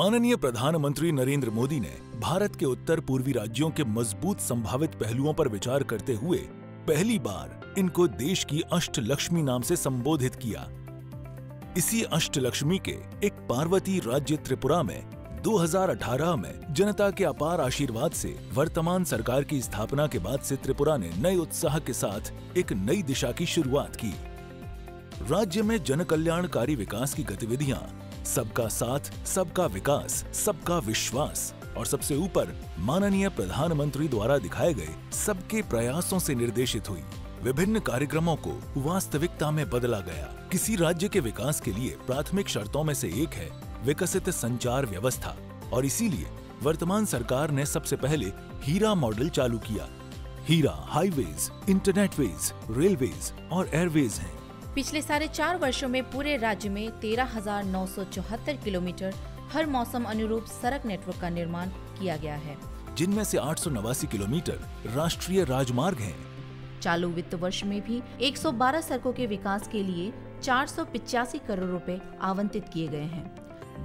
माननीय प्रधानमंत्री नरेंद्र मोदी ने भारत के उत्तर पूर्वी राज्यों के मजबूत संभावित पहलुओं पर विचार करते हुए पहली बार इनको देश की अष्टलक्ष्मी नाम से संबोधित किया। इसी अष्टलक्ष्मी के एक पार्वती राज्य त्रिपुरा में 2018 में जनता के अपार आशीर्वाद से वर्तमान सरकार की स्थापना के बाद से त्रिपुरा ने नए उत्साह के साथ एक नई दिशा की शुरुआत की। राज्य में जनकल्याणकारी विकास की गतिविधियां सबका साथ, सबका विकास, सबका विश्वास और सबसे ऊपर माननीय प्रधानमंत्री द्वारा दिखाए गए सबके प्रयासों से निर्देशित हुई। विभिन्न कार्यक्रमों को वास्तविकता में बदला गया। किसी राज्य के विकास के लिए प्राथमिक शर्तों में से एक है विकसित संचार व्यवस्था और इसीलिए वर्तमान सरकार ने सबसे पहले हीरा मॉडल चालू किया। हीरा हाईवेज, इंटरनेटवेज, रेलवेज और एयरवेज हैं। पिछले 4.5 वर्षों में पूरे राज्य में 13,974 किलोमीटर हर मौसम अनुरूप सड़क नेटवर्क का निर्माण किया गया है, जिनमें से 889 किलोमीटर राष्ट्रीय राजमार्ग हैं। चालू वित्त वर्ष में भी 112 सड़कों के विकास के लिए 485 करोड़ रुपए आवंटित किए गए हैं।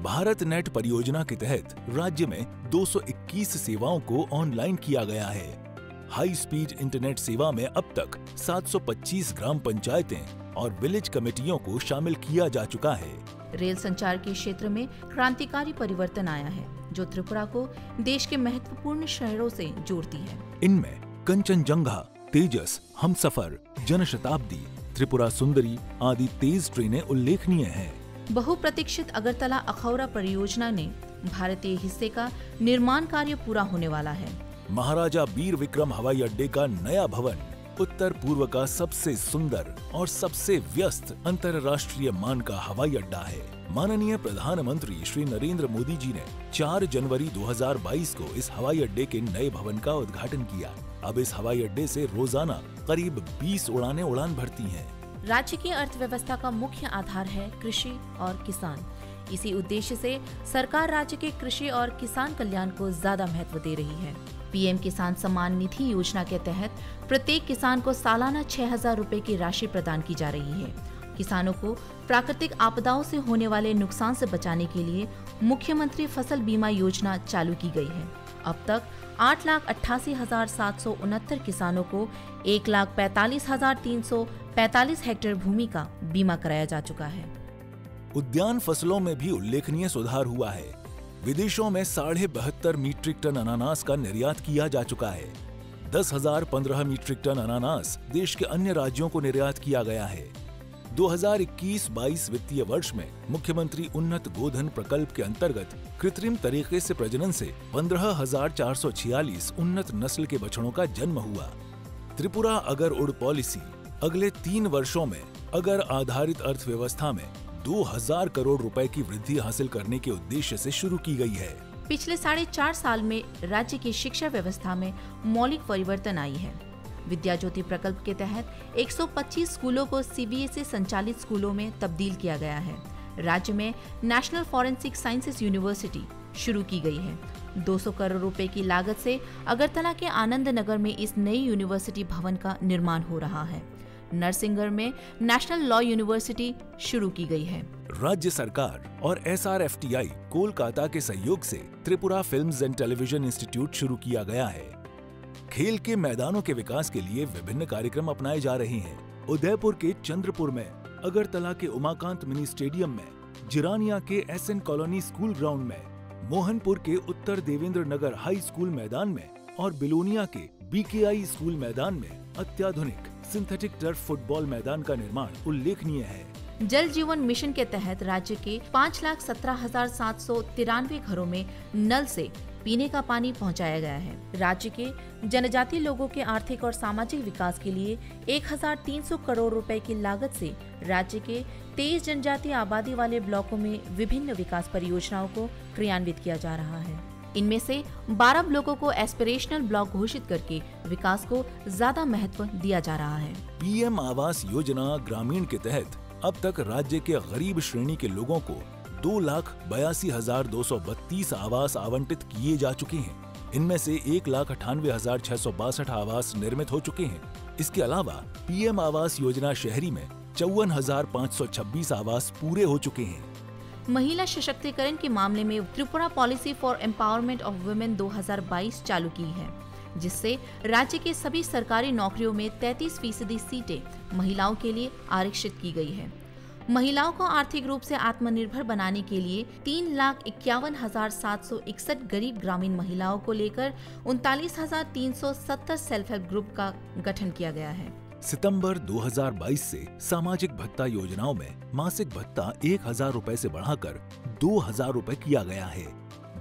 भारत नेट परियोजना के तहत राज्य में 221 सेवाओं को ऑनलाइन किया गया है। हाई स्पीड इंटरनेट सेवा में अब तक 725 ग्राम पंचायतें और विलेज कमेटियों को शामिल किया जा चुका है। रेल संचार के क्षेत्र में क्रांतिकारी परिवर्तन आया है, जो त्रिपुरा को देश के महत्वपूर्ण शहरों से जोड़ती है। इनमें कंचनजंगा, तेजस, हमसफर, जनशताब्दी, त्रिपुरा सुंदरी आदि तेज ट्रेनें उल्लेखनीय हैं। बहुप्रतीक्षित अगरतला अखौरा परियोजना ने भारतीय हिस्से का निर्माण कार्य पूरा होने वाला है। महाराजा वीर विक्रम हवाई अड्डे का नया भवन उत्तर पूर्व का सबसे सुंदर और सबसे व्यस्त अंतर्राष्ट्रीय मान का हवाई अड्डा है। माननीय प्रधानमंत्री श्री नरेंद्र मोदी जी ने 4 जनवरी 2022 को इस हवाई अड्डे के नए भवन का उद्घाटन किया। अब इस हवाई अड्डे से रोजाना करीब 20 उड़ानें उड़ान भरती हैं। राज्य की अर्थव्यवस्था का मुख्य आधार है कृषि और किसान। इसी उद्देश्य से सरकार राज्य के कृषि और किसान कल्याण को ज्यादा महत्व दे रही है। पीएम किसान सम्मान निधि योजना के तहत प्रत्येक किसान को सालाना 6,000 रुपए की राशि प्रदान की जा रही है। किसानों को प्राकृतिक आपदाओं से होने वाले नुकसान से बचाने के लिए मुख्यमंत्री फसल बीमा योजना चालू की गई है। अब तक 8,88,769 किसानों को 1,45,345 हेक्टेयर भूमि का बीमा कराया जा चुका है। उद्यान फसलों में भी उल्लेखनीय सुधार हुआ है। विदेशों में 72.5 मीट्रिक टन अनानास का निर्यात किया जा चुका है। 10,015 मीट्रिक टन अनानास देश के अन्य राज्यों को निर्यात किया गया है। 2021-22 वित्तीय वर्ष में मुख्यमंत्री उन्नत गोधन प्रकल्प के अंतर्गत कृत्रिम तरीके से प्रजनन से 15,446 उन्नत नस्ल के बछड़ों का जन्म हुआ। त्रिपुरा अगर उड़ पॉलिसी अगले 3 वर्षों में अगर आधारित अर्थव्यवस्था में 2,000 करोड़ रुपए की वृद्धि हासिल करने के उद्देश्य से शुरू की गई है। पिछले 4.5 साल में राज्य की शिक्षा व्यवस्था में मौलिक परिवर्तन आई है। विद्या ज्योति प्रकल्प के तहत 125 स्कूलों को सीबीएसई संचालित स्कूलों में तब्दील किया गया है। राज्य में नेशनल फॉरेंसिक साइंसेज यूनिवर्सिटी शुरू की गई है। 200 करोड़ रुपए की लागत से अगरतला के आनंद नगर में इस नई यूनिवर्सिटी भवन का निर्माण हो रहा है। नरसिंहगढ़ में नेशनल लॉ यूनिवर्सिटी शुरू की गई है। राज्य सरकार और SRFTI कोलकाता के सहयोग से Tripura films and television institute शुरू किया गया है। खेल के मैदानों के विकास के लिए विभिन्न कार्यक्रम अपनाए जा रहे हैं। उदयपुर के चंद्रपुर में, अगरतला के उमाकांत मिनी स्टेडियम में, जिरानिया के SN कॉलोनी स्कूल ग्राउंड में, मोहनपुर के उत्तर देवेंद्र नगर हाई स्कूल मैदान में और बिलोनिया के BKI स्कूल मैदान में अत्याधुनिक सिंथेटिक टर्फ फुटबॉल मैदान का निर्माण उल्लेखनीय है। जल जीवन मिशन के तहत राज्य के 5,17,793 घरों में नल से पीने का पानी पहुंचाया गया है। राज्य के जनजातीय लोगों के आर्थिक और सामाजिक विकास के लिए 1,300 करोड़ रुपए की लागत से राज्य के 23 जनजातीय आबादी वाले ब्लॉकों में विभिन्न विकास परियोजनाओं को क्रियान्वित किया जा रहा है। इनमें से 12 ब्लॉकों को एस्पिरेशनल ब्लॉक घोषित करके विकास को ज्यादा महत्व दिया जा रहा है। PM आवास योजना ग्रामीण के तहत अब तक राज्य के गरीब श्रेणी के लोगों को 2,82,232 आवास आवंटित किए जा चुके हैं। इनमें से 1,98,662 आवास निर्मित हो चुके हैं। इसके अलावा PM आवास योजना शहरी में 54,526 आवास पूरे हो चुके हैं। महिला सशक्तिकरण के मामले में Tripura policy for empowerment of women 2022 चालू की है, जिससे राज्य के सभी सरकारी नौकरियों में 33% सीटें महिलाओं के लिए आरक्षित की गई है। महिलाओं को आर्थिक रूप से आत्मनिर्भर बनाने के लिए 3,51,761 गरीब ग्रामीण महिलाओं को लेकर 39,370 सेल्फ हेल्प ग्रुप का गठन किया गया है। सितंबर 2022 से सामाजिक भत्ता योजनाओं में मासिक भत्ता 1,000 रुपए से बढ़ाकर 2,000 रुपए किया गया है।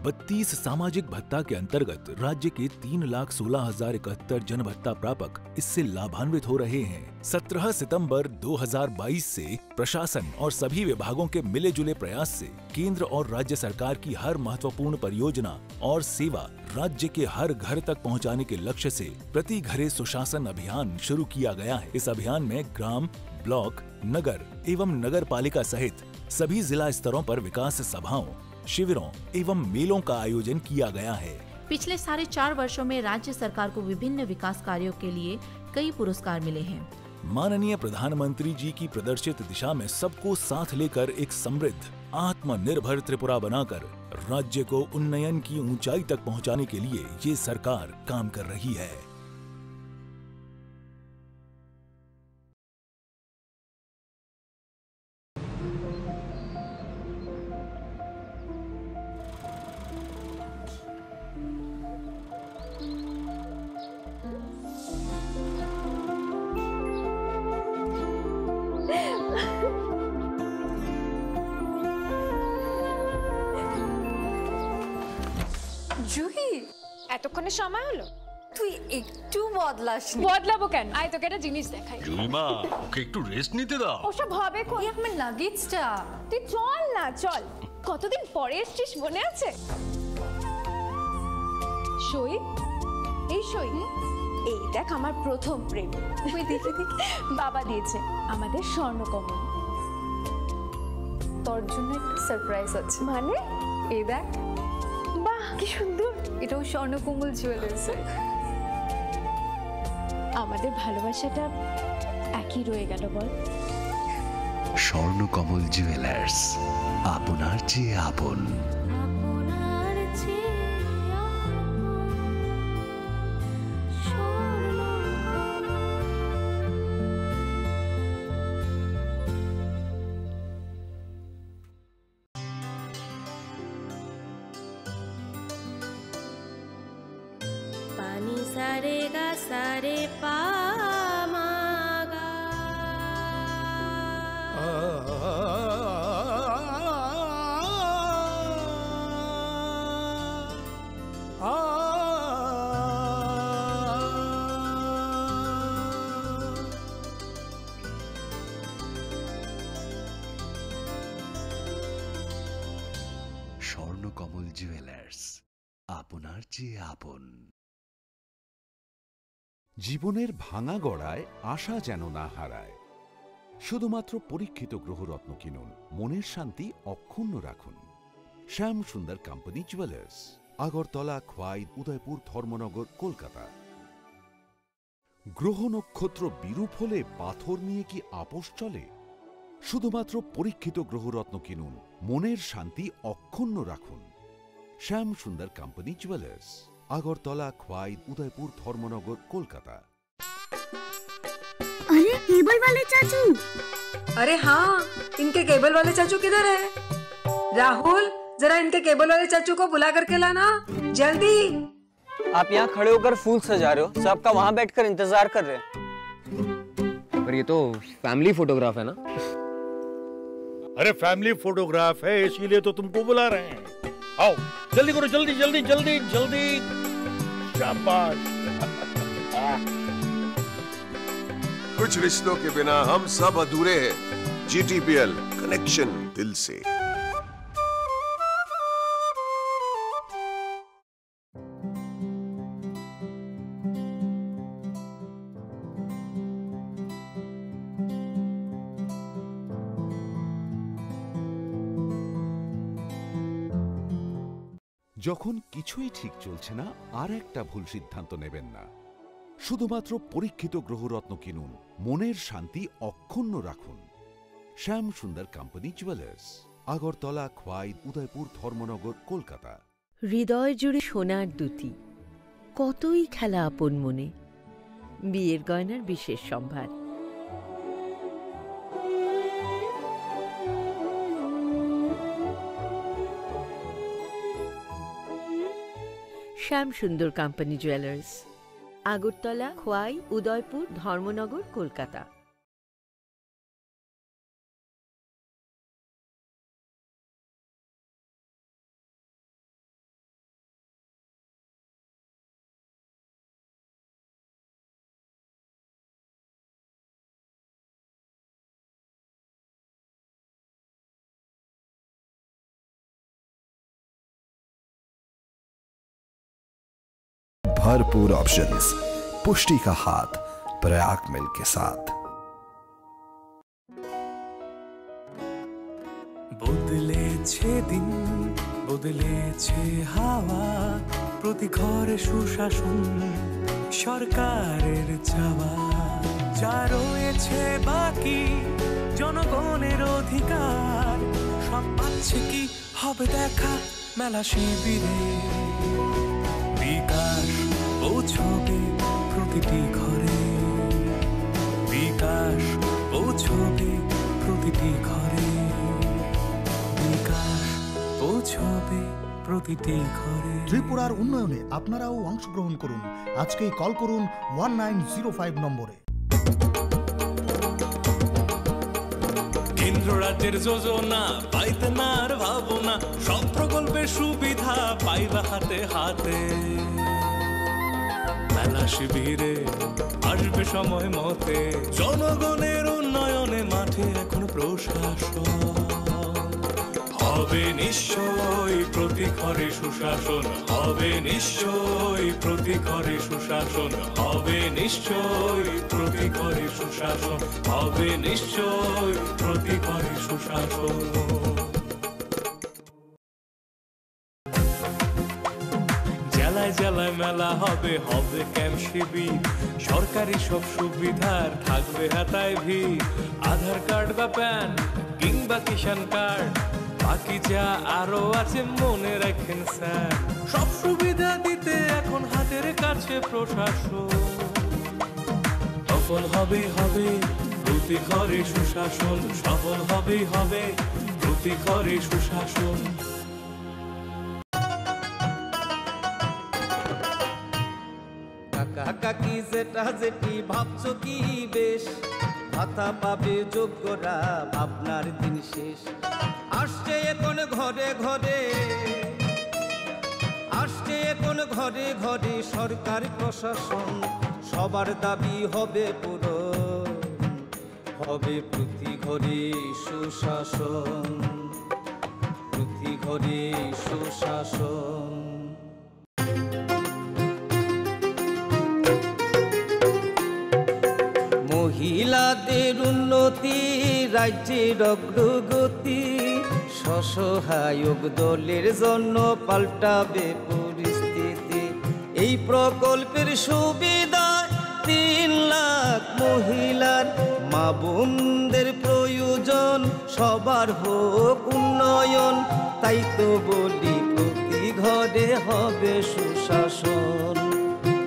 32 सामाजिक भत्ता के अंतर्गत राज्य के 3,16,071 जन भत्ता प्रापक इससे लाभान्वित हो रहे हैं। 17 सितंबर 2022 से प्रशासन और सभी विभागों के मिले जुले प्रयास से केंद्र और राज्य सरकार की हर महत्वपूर्ण परियोजना और सेवा राज्य के हर घर तक पहुंचाने के लक्ष्य से प्रति घरे सुशासन अभियान शुरू किया गया है। इस अभियान में ग्राम, ब्लॉक, नगर एवं नगर पालिका सहित सभी जिला स्तरों पर विकास सभाओं, शिविरों एवं मेलों का आयोजन किया गया है। पिछले 4.5 वर्षों में राज्य सरकार को विभिन्न विकास कार्यों के लिए कई पुरस्कार मिले हैं। माननीय प्रधानमंत्री जी की प्रदर्शित दिशा में सबको साथ लेकर एक समृद्ध, आत्मनिर्भर त्रिपुरा बनाकर राज्य को उन्नयन की ऊंचाई तक पहुंचाने के लिए ये सरकार काम कर रही है। জুহি, এতক্ষণে সময় হলো? তুই একটু বদলাসনি। বদলাবো কেন? আয় তোকে একটা জিনিস দেখাই। জুইমা, ওকে একটু রেস্ট নিতে দাও। ওসব হবে কোন? আমার লাগেজটা। তুই চল না, চল। কতদিন পরে এসেছিস, মনে আছে? সই, এই সই, এই দেখ আমার প্রথম প্রেম। তুই দেখে দেখ, বাবা দিয়েছে আমাদের স্বর্ণকমল। তোর জন্য একটা সারপ্রাইজ আছে। মানে? এই দেখ। বাহ, কি সুন্দর। এটাও স্বর্ণকমল জুয়েলার্সে। আমাদের ভালোবাসাটা একই রয়ে গেল বল। স্বর্ণকমল জুয়েলার্স, আপনার চেয়ে আপন। पानी सारे गा सारे पा मा गा। স্বর্ণকমল জুয়েলার্স, আপনার চেয়ে আপন। জীবনের ভাঙা গড়ায় আশা যেন না হারায়। শুধুমাত্র পরীক্ষিত গ্রহরত্ন কিনুন, মনের শান্তি অক্ষুণ্ণ রাখুন। শ্যাম সুন্দর কোম্পানি জুয়েলার্স, আগরতলা, খোয়াই, উদয়পুর, ধর্মনগর, কলকাতা। গ্রহ নক্ষত্র বিরূপ হলে পাথর নিয়ে কি আপোষ চলে? শুধুমাত্র পরীক্ষিত গ্রহরত্ন কিনুন, মনের শান্তি অক্ষুণ্ণ রাখুন। শ্যাম সুন্দর কোম্পানি জুয়েলার্স, আগরতলা, খোয়াই, उदयपुर, धर्मनगर, कोलकाता। अरे केबल वाले चाचू। अरे हाँ, इनके केबल वाले चाचू किधर है? राहुल, जरा इनके केबल वाले चाचू को बुला करके लाना जल्दी। आप यहाँ खड़े होकर फूल सजा रहे हो, सबका वहाँ बैठकर इंतजार कर रहे हैं। पर ये तो फैमिली फोटोग्राफ है ना? अरे फैमिली फोटोग्राफ है, इसीलिए तो तुमको बुला रहे हैं। आओ जल्दी करो, जल्दी जल्दी जल्दी जल्दी। शाबाश। कुछ रिश्तों के बिना हम सब अधूरे हैं। GTPL, कनेक्शन दिल से। যখন কিছুই ঠিক চলছে না, আর একটা ভুল সিদ্ধান্ত নেবেন না। শুধুমাত্র পরীক্ষিত গ্রহরত্ন কিনুন, মনের শান্তি অক্ষুণ্ণ রাখুন। শ্যাম সুন্দর কোম্পানি জুয়েলার্স, আগরতলা, খোয়াই, উদয়পুর, ধর্মনগর, কলকাতা। হৃদয় জুড়ে সোনার দুটি, কতই খেলা আপন মনে। বিয়ের গয়নার বিশেষ সম্ভার। শ্যাম সুন্দর কোম্পানি জুয়েলার্স, আগরতলা, খোয়াই, উদয়পুর, ধর্মনগর, কলকাতা। भरपूर ऑप्शंस, पुष्टि का हाथ प्रयाग मिल्क के साथ। বদলেছে দিন, বদলেছে হাওয়া, প্রতি ঘরে সুশাসন সরকারের চাওয়া, যা রয়েছে বাকি জনগণের অধিকার, সব পাচ্ছে কি হবে দেখা মেলা শিবিরে। বিকাশ পৌঁছবে প্রতিটি ঘরে, বিকাশ পৌঁছবে প্রতিটি ঘরে, বিকাশ পৌঁছবে প্রতিটি ঘরে। ত্রিপুরার উন্নয়নে আপনারাও অংশগ্রহণ করুন। আজকেই কল করুন 1905 নম্বরে। কেন্দ্র রাজ্যের যোজনা পাইতে না আর ভাবনা, সব প্রকল্পের সুবিধা পাইবা হাতে হাতে। মেলা শিবিরে আসবে সময় মতে, জনগণের উন্নয়নে মাঠে এখন প্রশাসন হবে নিশ্চয়ই প্রতি ঘরে সুশাসন, হবে নিশ্চয়ই প্রতি ঘরে সুশাসন, হবে নিশ্চয়ই প্রতি ঘরে সুশাসন, হবে নিশ্চয়ই প্রতি ঘরে সুশাসন। জেলায় জেলায় মেলা হবে, হবে ক্যাম্প শিবির, সরকারি সব সুবিধার থাকবে হাতায় ভিড়। আধার কার্ড বা প্যান কিংবা কিষাণ কার্ড, বাকি যা আরো আছে মনে রাখেন স্যার, সব সুবিধা দিতে এখন হাতের কাছে প্রশাসন। সফল হবে হবে প্রতি ঘরে সুশাসন, সফল হবে হবে প্রতি ঘরে সুশাসন। কাকা কাকি জেঠা জেঠি ভাবছো কি বেশ, ভাতা পাবে যোগ্যরা আপনার দিন শেষ। আসছে এখন ঘরে ঘরে, আসছে এখন ঘরে ঘরে সরকার প্রশাসন, সবার দাবি হবে পূরণ, হবে প্রতি ঘরে সুশাসন, প্রতি ঘরে সুশাসন। মহিলাদের উন্নতি রাজ্যের অগ্রগতি, স্বসহায়ক দলের জন্য পাল্টাবে পরিস্থিতি। এই প্রকল্পের সুবিধা 3 লাখ মহিলার, মা বোনদের প্রয়োজন সবার হোক উন্নয়ন, তাই তো বলি প্রতি ঘরে হবে সুশাসন,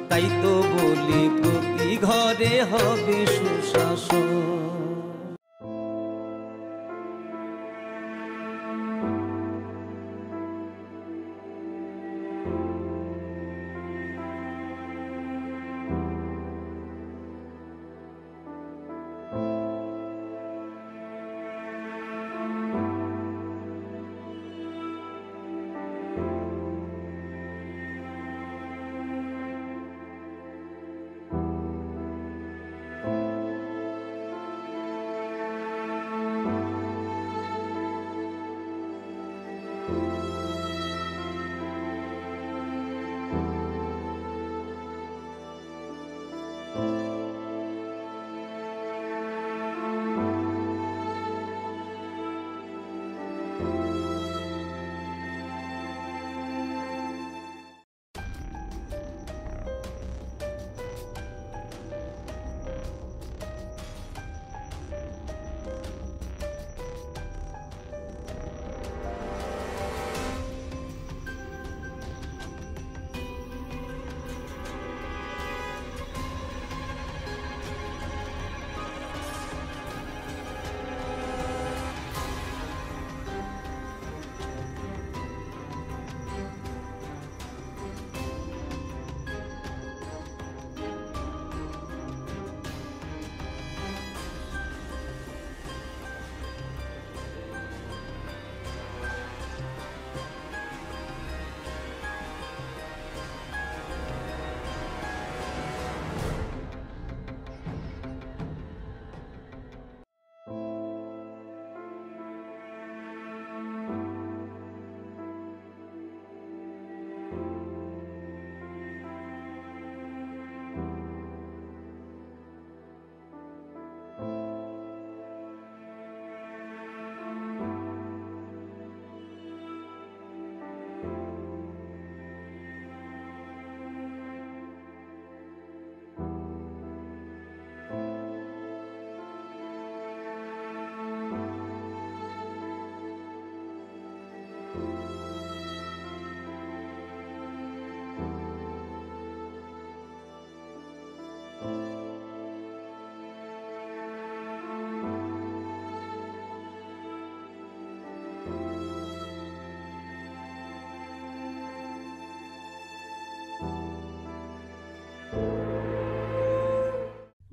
তাই তো বলি প্রতি ঘরে হবে সুশাসন।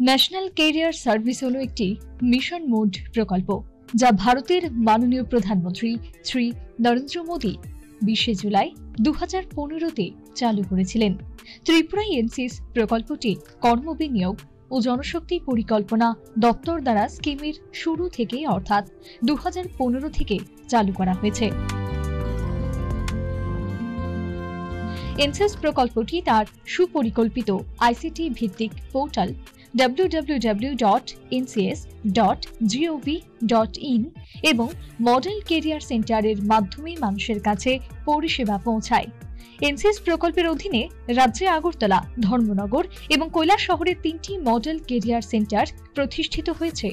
ন্যাশনাল ক্যারিয়ার সার্ভিস হলো একটি মিশন মোড প্রকল্প যা ভারতের মাননীয় প্রধানমন্ত্রী শ্রী নরেন্দ্র মোদী 20 জুলাই 2015-তে চালু করেছিলেন। ত্রিপুরায় এনসিএস প্রকল্পটি কর্মবিনিয়োগ ও জনশক্তি পরিকল্পনা দপ্তর দ্বারা স্কিমের শুরু থেকে অর্থাৎ 2015 থেকে চালু করা হয়েছে। এনসিএস প্রকল্পটি তার সুপরিকল্পিত আইসিটি ভিত্তিক পোর্টাল www.ncs.gov.in এবং মডেল ক্যারিয়ার সেন্টারের মাধ্যমে মানুষের কাছে পরিষেবা পৌঁছায়। এনসিএস প্রকল্পের অধীনে রাজ্যে আগরতলা, ধর্মনগর এবং কৈলাস শহরের 3টি মডেল ক্যারিয়ার সেন্টার প্রতিষ্ঠিত হয়েছে।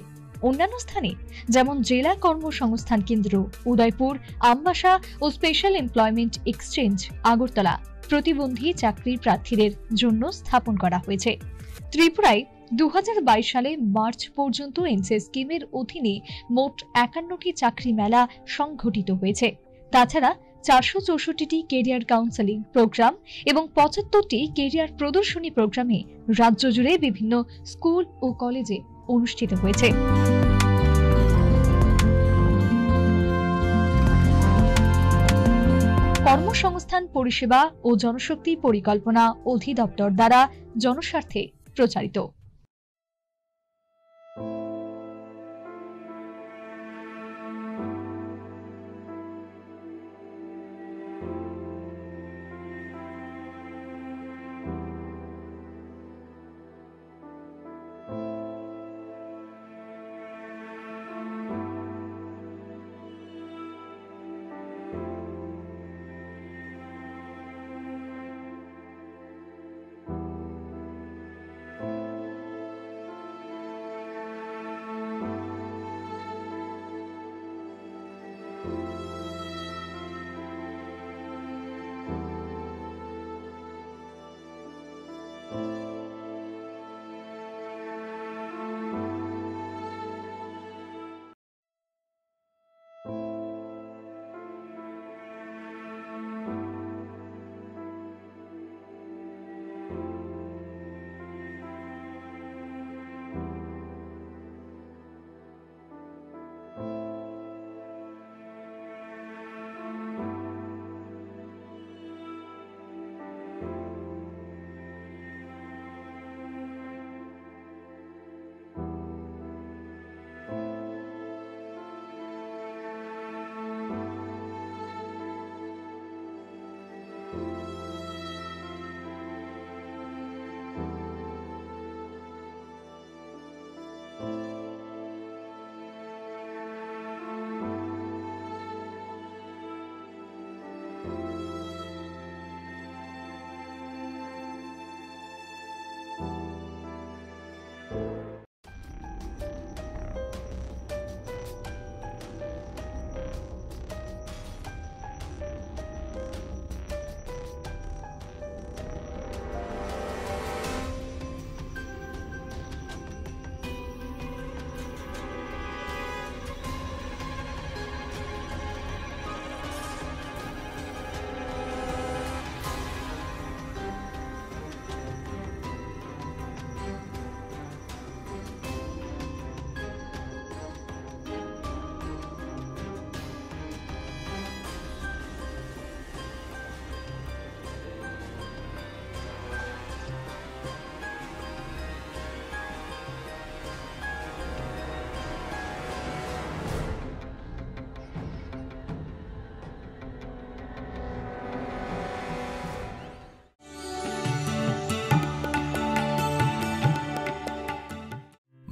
অন্যান্য স্থানে যেমন জেলা কর্মসংস্থান কেন্দ্র উদয়পুর, আমবাসা ও স্পেশাল এমপ্লয়মেন্ট এক্সচেঞ্জ আগরতলা প্রতিবন্ধী চাকরি প্রার্থীদের জন্য স্থাপন করা হয়েছে। ত্রিপুরায় 2022 সালে মার্চ পর্যন্ত এনসিএস স্কিমের অধীনে মোট 51টি চাকরি মেলা সংঘটিত হয়েছে। তাছাড়া 464টি ক্যারিয়ার কাউন্সেলিং প্রোগ্রাম এবং 75টি ক্যারিয়ার প্রদর্শনী প্রোগ্রামে রাজ্য জুড়ে বিভিন্ন স্কুল ও কলেজে অনুষ্ঠিত হয়েছে। কর্মসংস্থান পরিষেবা ও জনশক্তি পরিকল্পনা অধিদপ্তর দ্বারা জনস্বার্থে প্রচারিত।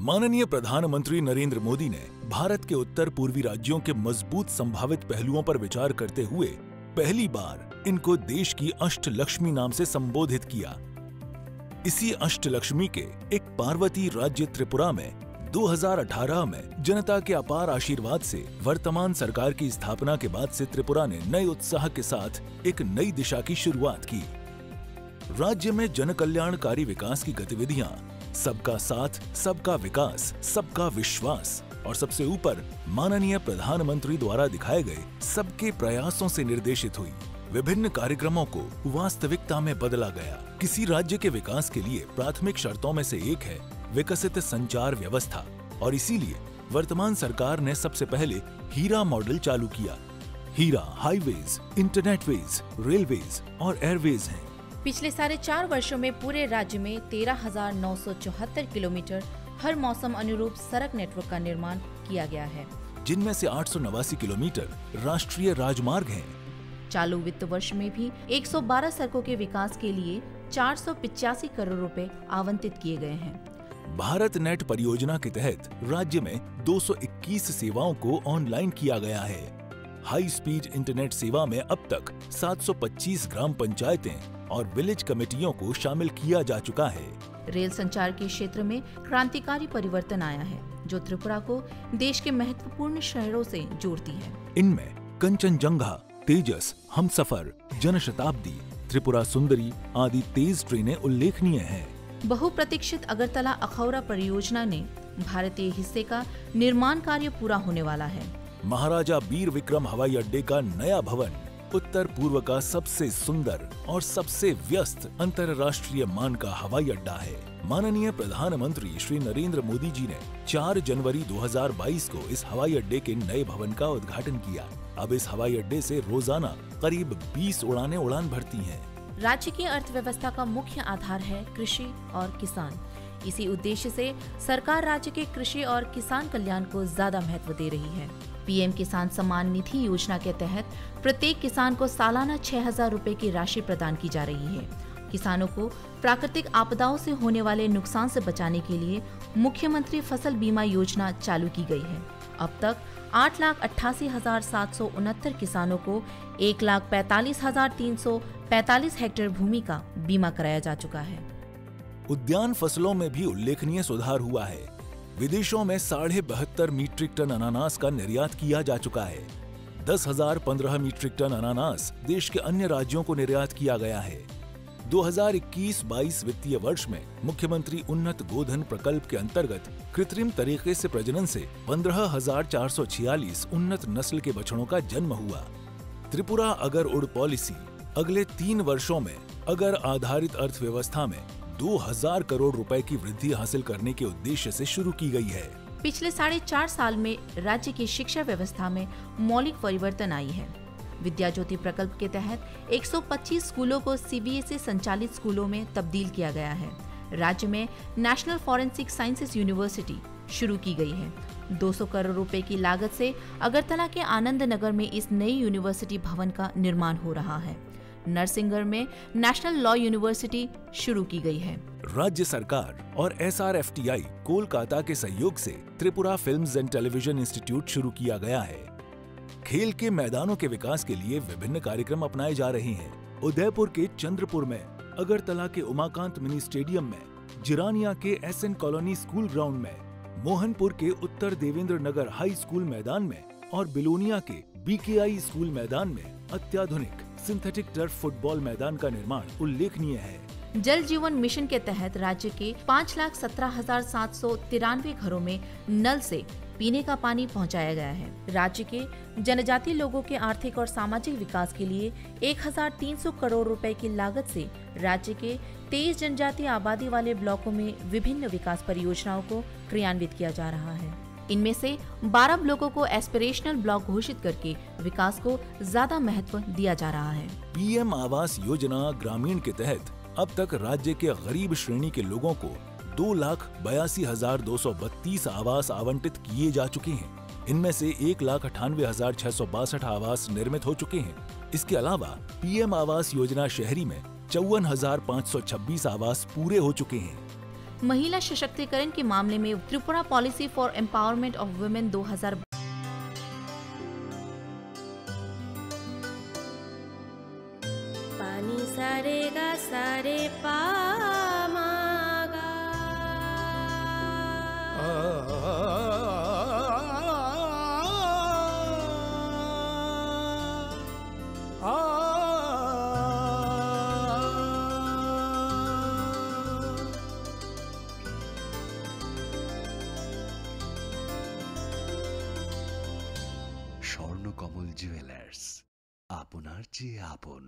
माननीय प्रधानमंत्री नरेंद्र मोदी ने भारत के उत्तर पूर्वी राज्यों के मजबूत संभावित पहलुओं पर विचार करते हुए पहली बार इनको देश की अष्टलक्ष्मी नाम से संबोधित किया। इसी अष्टलक्ष्मी के एक पार्वती राज्य त्रिपुरा में 2018 में जनता के अपार आशीर्वाद से वर्तमान सरकार की स्थापना के बाद से त्रिपुरा ने नए उत्साह के साथ एक नई दिशा की शुरुआत की। राज्य में जनकल्याणकारी विकास की गतिविधियां सबका साथ, सबका विकास, सबका विश्वास और सबसे ऊपर माननीय प्रधानमंत्री द्वारा दिखाए गए सबके प्रयासों से निर्देशित हुई। विभिन्न कार्यक्रमों को वास्तविकता में बदला गया। किसी राज्य के विकास के लिए प्राथमिक शर्तों में से एक है विकसित संचार व्यवस्था और इसीलिए वर्तमान सरकार ने सबसे पहले हीरा मॉडल चालू किया। हीरा हाईवेज, इंटरनेटवेज, रेलवेज और एयरवेज हैं। पिछले 4.5 वर्षों में पूरे राज्य में 13,974 किलोमीटर हर मौसम अनुरूप सड़क नेटवर्क का निर्माण किया गया है, जिनमें से 889 किलोमीटर राष्ट्रीय राजमार्ग हैं। चालू वित्त वर्ष में भी 112 सड़कों के विकास के लिए 485 करोड़ रुपए आवंटित किए गए हैं। भारत नेट परियोजना के तहत राज्य में 221 सेवाओं को ऑनलाइन किया गया है। हाई स्पीड इंटरनेट सेवा में अब तक 725 ग्राम पंचायतें और विलेज कमेटियों को शामिल किया जा चुका है। रेल संचार के क्षेत्र में क्रांतिकारी परिवर्तन आया है, जो त्रिपुरा को देश के महत्वपूर्ण शहरों से जोड़ती है। इनमें कंचनजंगा, तेजस, हमसफर, जनशताब्दी, त्रिपुरा सुंदरी आदि तेज ट्रेनें उल्लेखनीय हैं। बहुप्रतीक्षित अगरतला अखौरा परियोजना ने भारतीय हिस्से का निर्माण कार्य पूरा होने वाला है। महाराजा वीर विक्रम हवाई अड्डे का नया भवन उत्तर पूर्व का सबसे सुंदर और सबसे व्यस्त अंतर्राष्ट्रीय मान का हवाई अड्डा है। माननीय प्रधानमंत्री श्री नरेंद्र मोदी जी ने 4 जनवरी 2022 को इस हवाई अड्डे के नए भवन का उद्घाटन किया। अब इस हवाई अड्डे से रोजाना करीब 20 उड़ानें उड़ान भरती हैं। राज्य की अर्थव्यवस्था का मुख्य आधार है कृषि और किसान। इसी उद्देश्य से सरकार राज्य के कृषि और किसान कल्याण को ज्यादा महत्व दे रही है। पीएम किसान सम्मान निधि योजना के तहत प्रत्येक किसान को सालाना 6,000 रुपए की राशि प्रदान की जा रही है। किसानों को प्राकृतिक आपदाओं से होने वाले नुकसान से बचाने के लिए मुख्यमंत्री फसल बीमा योजना चालू की गई है। अब तक 8,88,769 किसानों को 1,45,345 हेक्टेयर भूमि का बीमा कराया जा चुका है। उद्यान फसलों में भी उल्लेखनीय सुधार हुआ है। विदेशों में 72.5 मीट्रिक टन अनानास का निर्यात किया जा चुका है। 10,015 मीट्रिक टन अनानास देश के अन्य राज्यों को निर्यात किया गया है। 2021-22 वित्तीय वर्ष में मुख्यमंत्री उन्नत गोधन प्रकल्प के अंतर्गत कृत्रिम तरीके से प्रजनन से 15,446 उन्नत नस्ल के बछड़ों का जन्म हुआ। त्रिपुरा अगर उड़ पॉलिसी अगले 3 वर्षों में अगर आधारित अर्थव्यवस्था में 2,000 करोड़ रुपए की वृद्धि हासिल करने के उद्देश्य से शुरू की गई है। पिछले 4.5 साल में राज्य की शिक्षा व्यवस्था में मौलिक परिवर्तन आई है। विद्या ज्योति प्रकल्प के तहत 125 स्कूलों को सीबीएसई संचालित स्कूलों में तब्दील किया गया है। राज्य में नेशनल फॉरेंसिक साइंसेज यूनिवर्सिटी शुरू की गई है। 200 करोड़ रुपए की लागत से अगरतला के आनंद नगर में इस नई यूनिवर्सिटी भवन का निर्माण हो रहा है। नरसिंहगढ़ में नेशनल लॉ यूनिवर्सिटी शुरू की गई है। राज्य सरकार और SRFTI कोलकाता के सहयोग से Tripura films and television institute शुरू किया गया है। खेल के मैदानों के विकास के लिए विभिन्न कार्यक्रम अपनाए जा रहे हैं। उदयपुर के चंद्रपुर में, अगरतला के उमाकांत मिनी स्टेडियम में, जिरानिया के SN कॉलोनी स्कूल ग्राउंड में, मोहनपुर के उत्तर देवेंद्र नगर हाई स्कूल मैदान में और बिलोनिया के BKI स्कूल मैदान में अत्याधुनिक सिंथेटिक टर्फ फुटबॉल मैदान का निर्माण उल्लेखनीय है। जल जीवन मिशन के तहत राज्य के 5,17,793 घरों में नल से पीने का पानी पहुंचाया गया है। राज्य के जनजातीय लोगों के आर्थिक और सामाजिक विकास के लिए 1,300 करोड़ रुपए की लागत से राज्य के 23 जनजातीय आबादी वाले ब्लॉकों में विभिन्न विकास परियोजनाओं को क्रियान्वित किया जा रहा है। इनमें से 12 ब्लॉकों को एस्पिरेशनल ब्लॉक घोषित करके विकास को ज्यादा महत्व दिया जा रहा है। PM आवास योजना ग्रामीण के तहत अब तक राज्य के गरीब श्रेणी के लोगों को 2,82,232 आवास आवंटित किए जा चुके हैं। इनमें से 1,98,662 आवास निर्मित हो चुके हैं। इसके अलावा PM आवास योजना शहरी में 54,526 आवास पूरे हो चुके हैं। महिला सशक्तिकरण के मामले में Tripura policy for empowerment of women 2000 पानी सारे गा सारे पामागा স্বর্ণকমল জুয়েলার্স, আপনার চেয়ে আপন।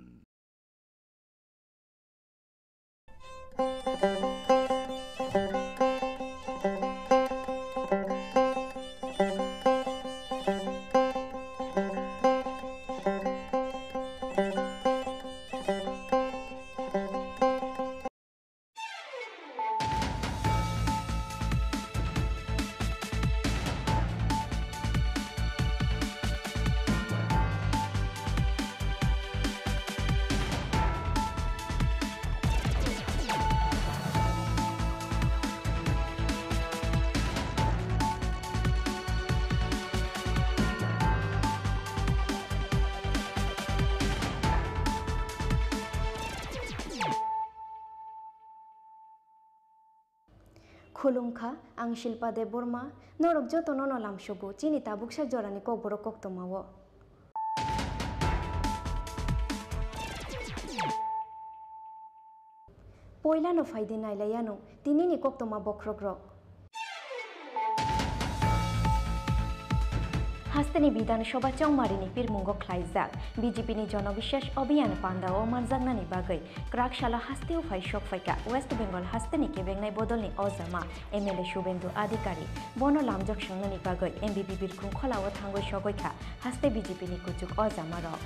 खुलुमखा आं शिल्पा देब बर्मा नरक जतन नलामसबो चिनि ताबुकसा जरानि कबर कक्तमावो पयला नो फायदे नायलायानो तिनिनि कक्तमा बख्रग्रक हास्तेनि विधानसभा चौमारिनि पिरमुंग ख्लाइजाक बीजेपीनि जनविश्वास अभियान पान्दाओ मारजागनानि बागै क्राकशाला हास्तेव फाय शक फायका वेस्ट बेंगल हास्तेनि केबेंनाय बदलनि अजामा एमएलए शुभेन्दु अधिकारी बनो लामजक संनानि बागै एमबीपी बिरखुं खलाव थांगै सगैखा हास्ते बीजेपीनि कुचुक अजामा रक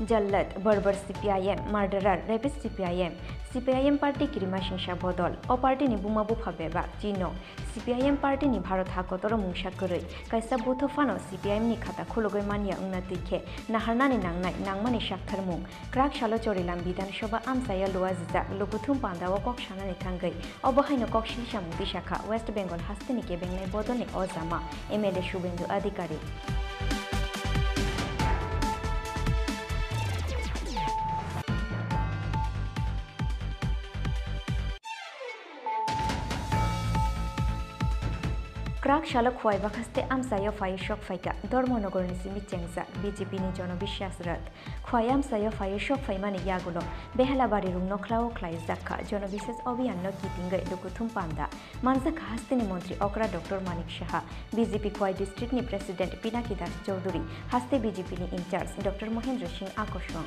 जल्लत बर्बर सीपीआईएम मार्डरार रेपिस्ट सीपीआईएम पार्टी किरिमा सिंसा बदल अ पार्टी बुमा बुफा बेबा चिनो सीपीआईएम पार्टी भारत हाकतर मुंसा करै कायसा बुथफानो सीपीआईएम नि खाता खुलगै मानिया उंना तिखे नाहारनानि नांनाय नांमानि साक्थार मुं क्राक सालो चोरिलाम विधानसभा आमसाया लुआजिजा लुकुथुम पान्दाव कक्षानानि थांगै अबहायनो कक्षिलिसा मुक्ति शाखा वेस्ट बेंगल हास्तेनि केबेंनाय बदलनि अजामा एमएलए शुभेन्दु अधिकारी क्राक शालक खुआइबा खस्ते आमसायो फाय शक फायका धर्मनगरनि सिमि चेंगजा बीजेपीनि जनविश्वास रथ खुआइ आमसायो फाय शक फायमानि यागुलो बेहलाबारि रुं नखलाओ ख्लाइजाखा जनविश्वास अभियान न कितिंगै लुकुथुम पान्दा मानजाखा हास्तेनि मंत्री अकरा डॉक्टर मानिक शाह बीजेपी खुआइ डिस्ट्रिक्टनि प्रेसिडेंट पिनाकी दास चौधुरी हास्ते बीजेपीनि इंचार्ज डॉक्टर महेंद्र सिंह आकर्षण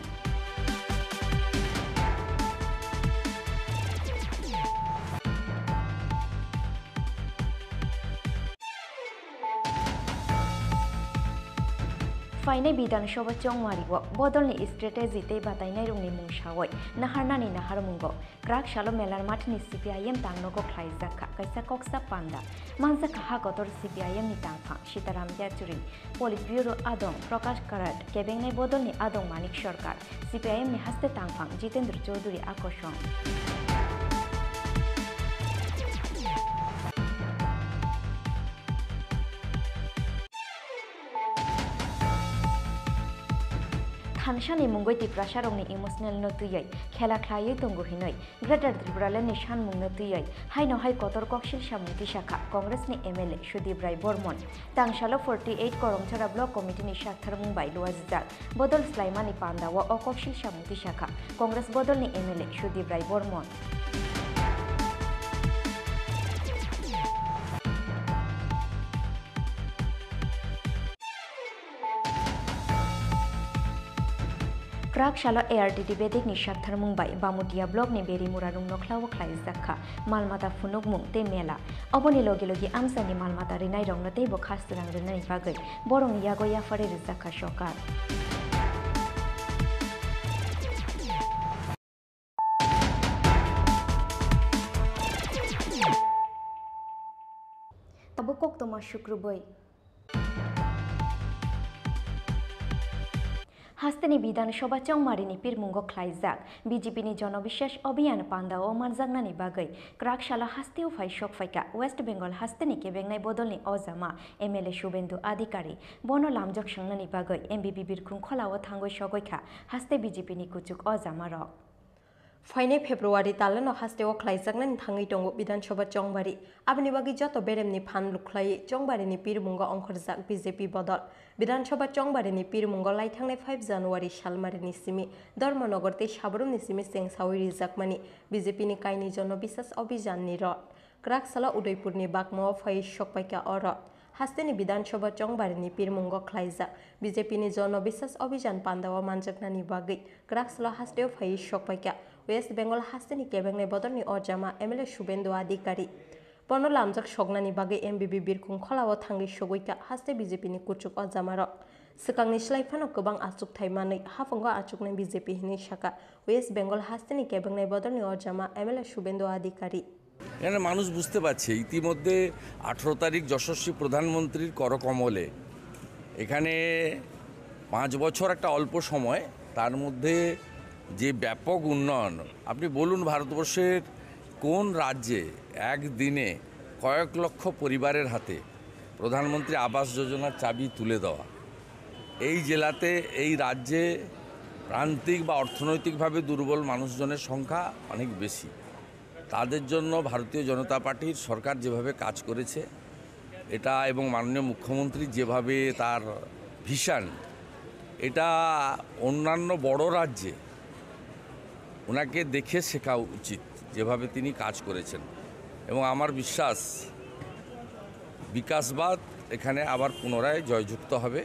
फाइने विधानसभा चौमारिव बदलनि स्ट्रेटेजी ते बातायनाय रुंनि मुंसावै नाहारनानि नाहार मुंगो क्राक शालो मेलार माठनि सीपीआईएम तांनगो ख्लाइजाखा कैसा कक्सा पान्दा मानजाखा हाकतर सीपीआईएम नि तांफा सीताराम याचुरी पोलिट ब्यूरो आदम प्रकाश कराट केबेंनाय बदलनि आदम मानिक सरकार सीपीआईएम नि हास्ते तांफा जितेंद्र चौधुरी आकर्षण थानसानि मुंगै तिप्रासारंनि इमोशनल नतुयै खेला ख्लायै तंगुहिनै ग्रेटर त्रिपुरालेण्डनि सानमुंनो तुयै हायनो हाय कतर कक्षिल सामुंति शाखा कांग्रेसनि एमएलए सुदीप राय बर्मन तांसालो 48 करमछरा ब्लक कमिटिनि साक्थार मुंबाय लुआजिजाक बदल स्लाइमानि पान्दाव अ कक्षिल सामुंति शाखा कांग्रेस बदलनि एमएलए सुदीप राय बर्मन क्राक शालो एआरटीटी बेदिक नि साक्थार मुंबाय बामुटिया ब्लक नि बेरिमुरा रुं नखलाओ ख्लाइजाखा मालमाता फुनुक मुं ते मेला अबनि लगे लगे आमसानि मालमाता रिनाय रंनो तेबो खासरां रिनाय बागै बरं यागो याफारे रिजाखा सरकार तब कक्तमा शुक्रबै हास्तेनि विधानसभा चौमारिनि पिरमुंग ख्लाइजाक बीजेपीनि जनविश्वास अभियान पान्दाओ मारजागनानि बागै क्राकशाला हास्तेव फाय शक फायका वेस्ट बेंगल हास्तेनि केबेंनाय बदलनि अजामा एमएलए शुभेन्दु अधिकारी बनो लामजक संनानि बागै एमबीपी बिरखुं खलाव थांगै सगैखा हास्ते बीजेपीनि कुचुक अजामा रक फाइने फेब्रुवारि तालनो हास्तेव ख्लाइजागनानि थांगै दङ विधानसभा चौमारि आबनि बागै जत बेरेमनि फान लुख्लायै चौमारिनि पिरमुंग अंखरजाक बीजेपी बदल विधानसभा चौमारिनि पिरमुंग लाइथांनाय 5 जानुवारि सालमारिनि सिमि धर्मनगर ते साबरुमनि सिमि सेंसावि रिजाकमानि बीजेपीनि कायनि जनविश्वास अभियाननि रथ क्राकसाला उदयपुरनि बागमाव फाय सकपाइका अरथ हास्तेनि विधानसभा चौमारिनि पिरमुंग ख्लाइजाक बीजेपीनि जनविश्वास अभियान पान्दाव मानजागनानि बागै क्राकसाला हास्तेव फाय सकपाइका वेस्ट बेंगल हास्तेनि केबेंनाय बदलनि अजामा एमएलए शुभेन्दु अधिकारी पनो लामजाक सगनानि बागै एमबीपी बिरखुं खलाव थांगै सगैका हास्ते बीजेपीनि कुचुक अजामा रक सिगांनि स्लाइफानो गोबां आचुक थाइमानै हाफंग आचुकनाय बीजेपी हिनि शाखा वेस्ट बेंगल हास्तेनि केबेंनाय बदलनि अजामा एमएलए शुभेन्दु अधिकारी এখানে মানুষ বুঝতে পারছে ইতিমধ্যে 18 তারিখ যশস্বী প্রধানমন্ত্রীর করকমলে এখানে 5 বছর একটা অল্প সময় তার মধ্যে যে ব্যাপক উন্নয়ন আপনি বলুন ভারতবর্ষের কোন রাজ্যে একদিনে কয়েক লক্ষ পরিবারের হাতে প্রধানমন্ত্রী আবাস যোজনার চাবি তুলে দেওয়া। এই জেলাতে, এই রাজ্যে প্রান্তিক বা অর্থনৈতিকভাবে দুর্বল মানুষজনের সংখ্যা অনেক বেশি। তাদের জন্য ভারতীয় জনতা পার্টির সরকার যেভাবে কাজ করেছে এটা, এবং মাননীয় মুখ্যমন্ত্রী যেভাবে তার ভিশন, এটা অন্যান্য বড় রাজ্যে ওনাকে দেখে শেখা উচিত, যেভাবে তিনি কাজ করেছেন। এবং আমার বিশ্বাস বিকাশবাদ এখানে আবার পুনরায় জয়যুক্ত হবে।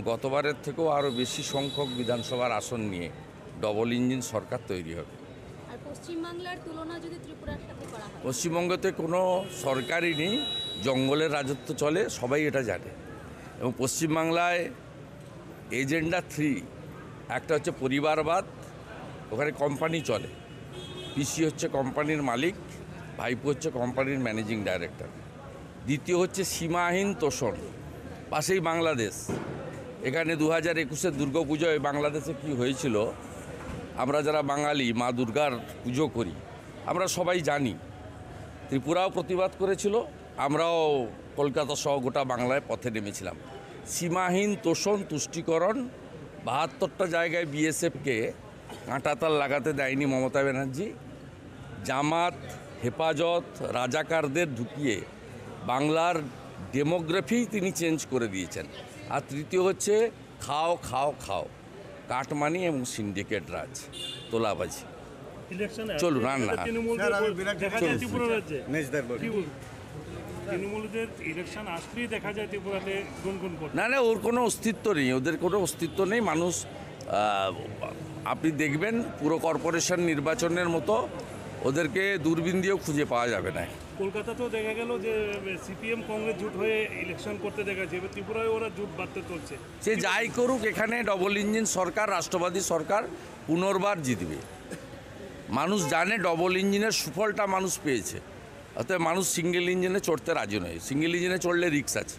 গতবারের থেকেও আরও বেশি সংখ্যক বিধানসভার আসন নিয়ে ডবল ইঞ্জিন সরকার তৈরি হবে। আর পশ্চিমবাংলার তুলনা যদি ত্রিপুরার সাথে করা হয়, পশ্চিমবঙ্গতে কোনো সরকারই নেই, জঙ্গলের রাজত্ব চলে, সবাই এটা জানে। এবং পশ্চিমবাংলায় এজেন্ডা 3, একটা হচ্ছে পরিবারবাদ, ওখানে কোম্পানি চলে, পিসি হচ্ছে কোম্পানির মালিক, ভাইপো হচ্ছে কোম্পানির ম্যানেজিং ডাইরেক্টর। দ্বিতীয় হচ্ছে সীমাহীন তোষণ, পাশেই বাংলাদেশ। এখানে 2021-এর দুর্গাপুজোয় বাংলাদেশে কি হয়েছিল, আমরা যারা বাঙালি মা দুর্গার পুজো করি আমরা সবাই জানি। ত্রিপুরাও প্রতিবাদ করেছিল, আমরাও কলকাতা সহ গোটা বাংলায় পথে নেমেছিলাম। সীমাহীন তোষণ, তুষ্টিকরণ, 72টা জায়গায় বিএসএফকে কাঁটাতাল লাগাতে দেয়নি মমতা ব্যানার্জি। জামাত, হেফাজত, রাজাকারদের ঢুকিয়ে বাংলার ডেমোগ্রাফি তিনি চেঞ্জ করে দিয়েছেন। আর তৃতীয় হচ্ছে খাও খাও খাও, কাটমানি এবং সিন্ডিকেট রাজ, তোলাবাজি। চলুন রান্না না না, ওর কোনো অস্তিত্ব নেই, ওদের কোনো অস্তিত্ব নেই। মানুষ, আপনি দেখবেন পুরো কর্পোরেশন নির্বাচনের মতো ওদেরকে দূরবীন দিয়েও খুঁজে পাওয়া যাবে না। কলকাতাতেও দেখা গেল যে সিপিএম কংগ্রেস জোট হয়ে ইলেকশন করতে দেখা যাচ্ছে, এবার ত্রিপুরায় ওরা জোট বাড়তে চলছে। সে যাই করুক, এখানে ডবল ইঞ্জিন সরকার, রাষ্ট্রবাদী সরকার পুনর্বার জিতবে। মানুষ জানে ডবল ইঞ্জিনের সুফলটা মানুষ পেয়েছে, অতএব মানুষ সিঙ্গেল ইঞ্জিনে চড়তে রাজি নয়। সিঙ্গেল ইঞ্জিনে চড়লে রিস্ক আছে।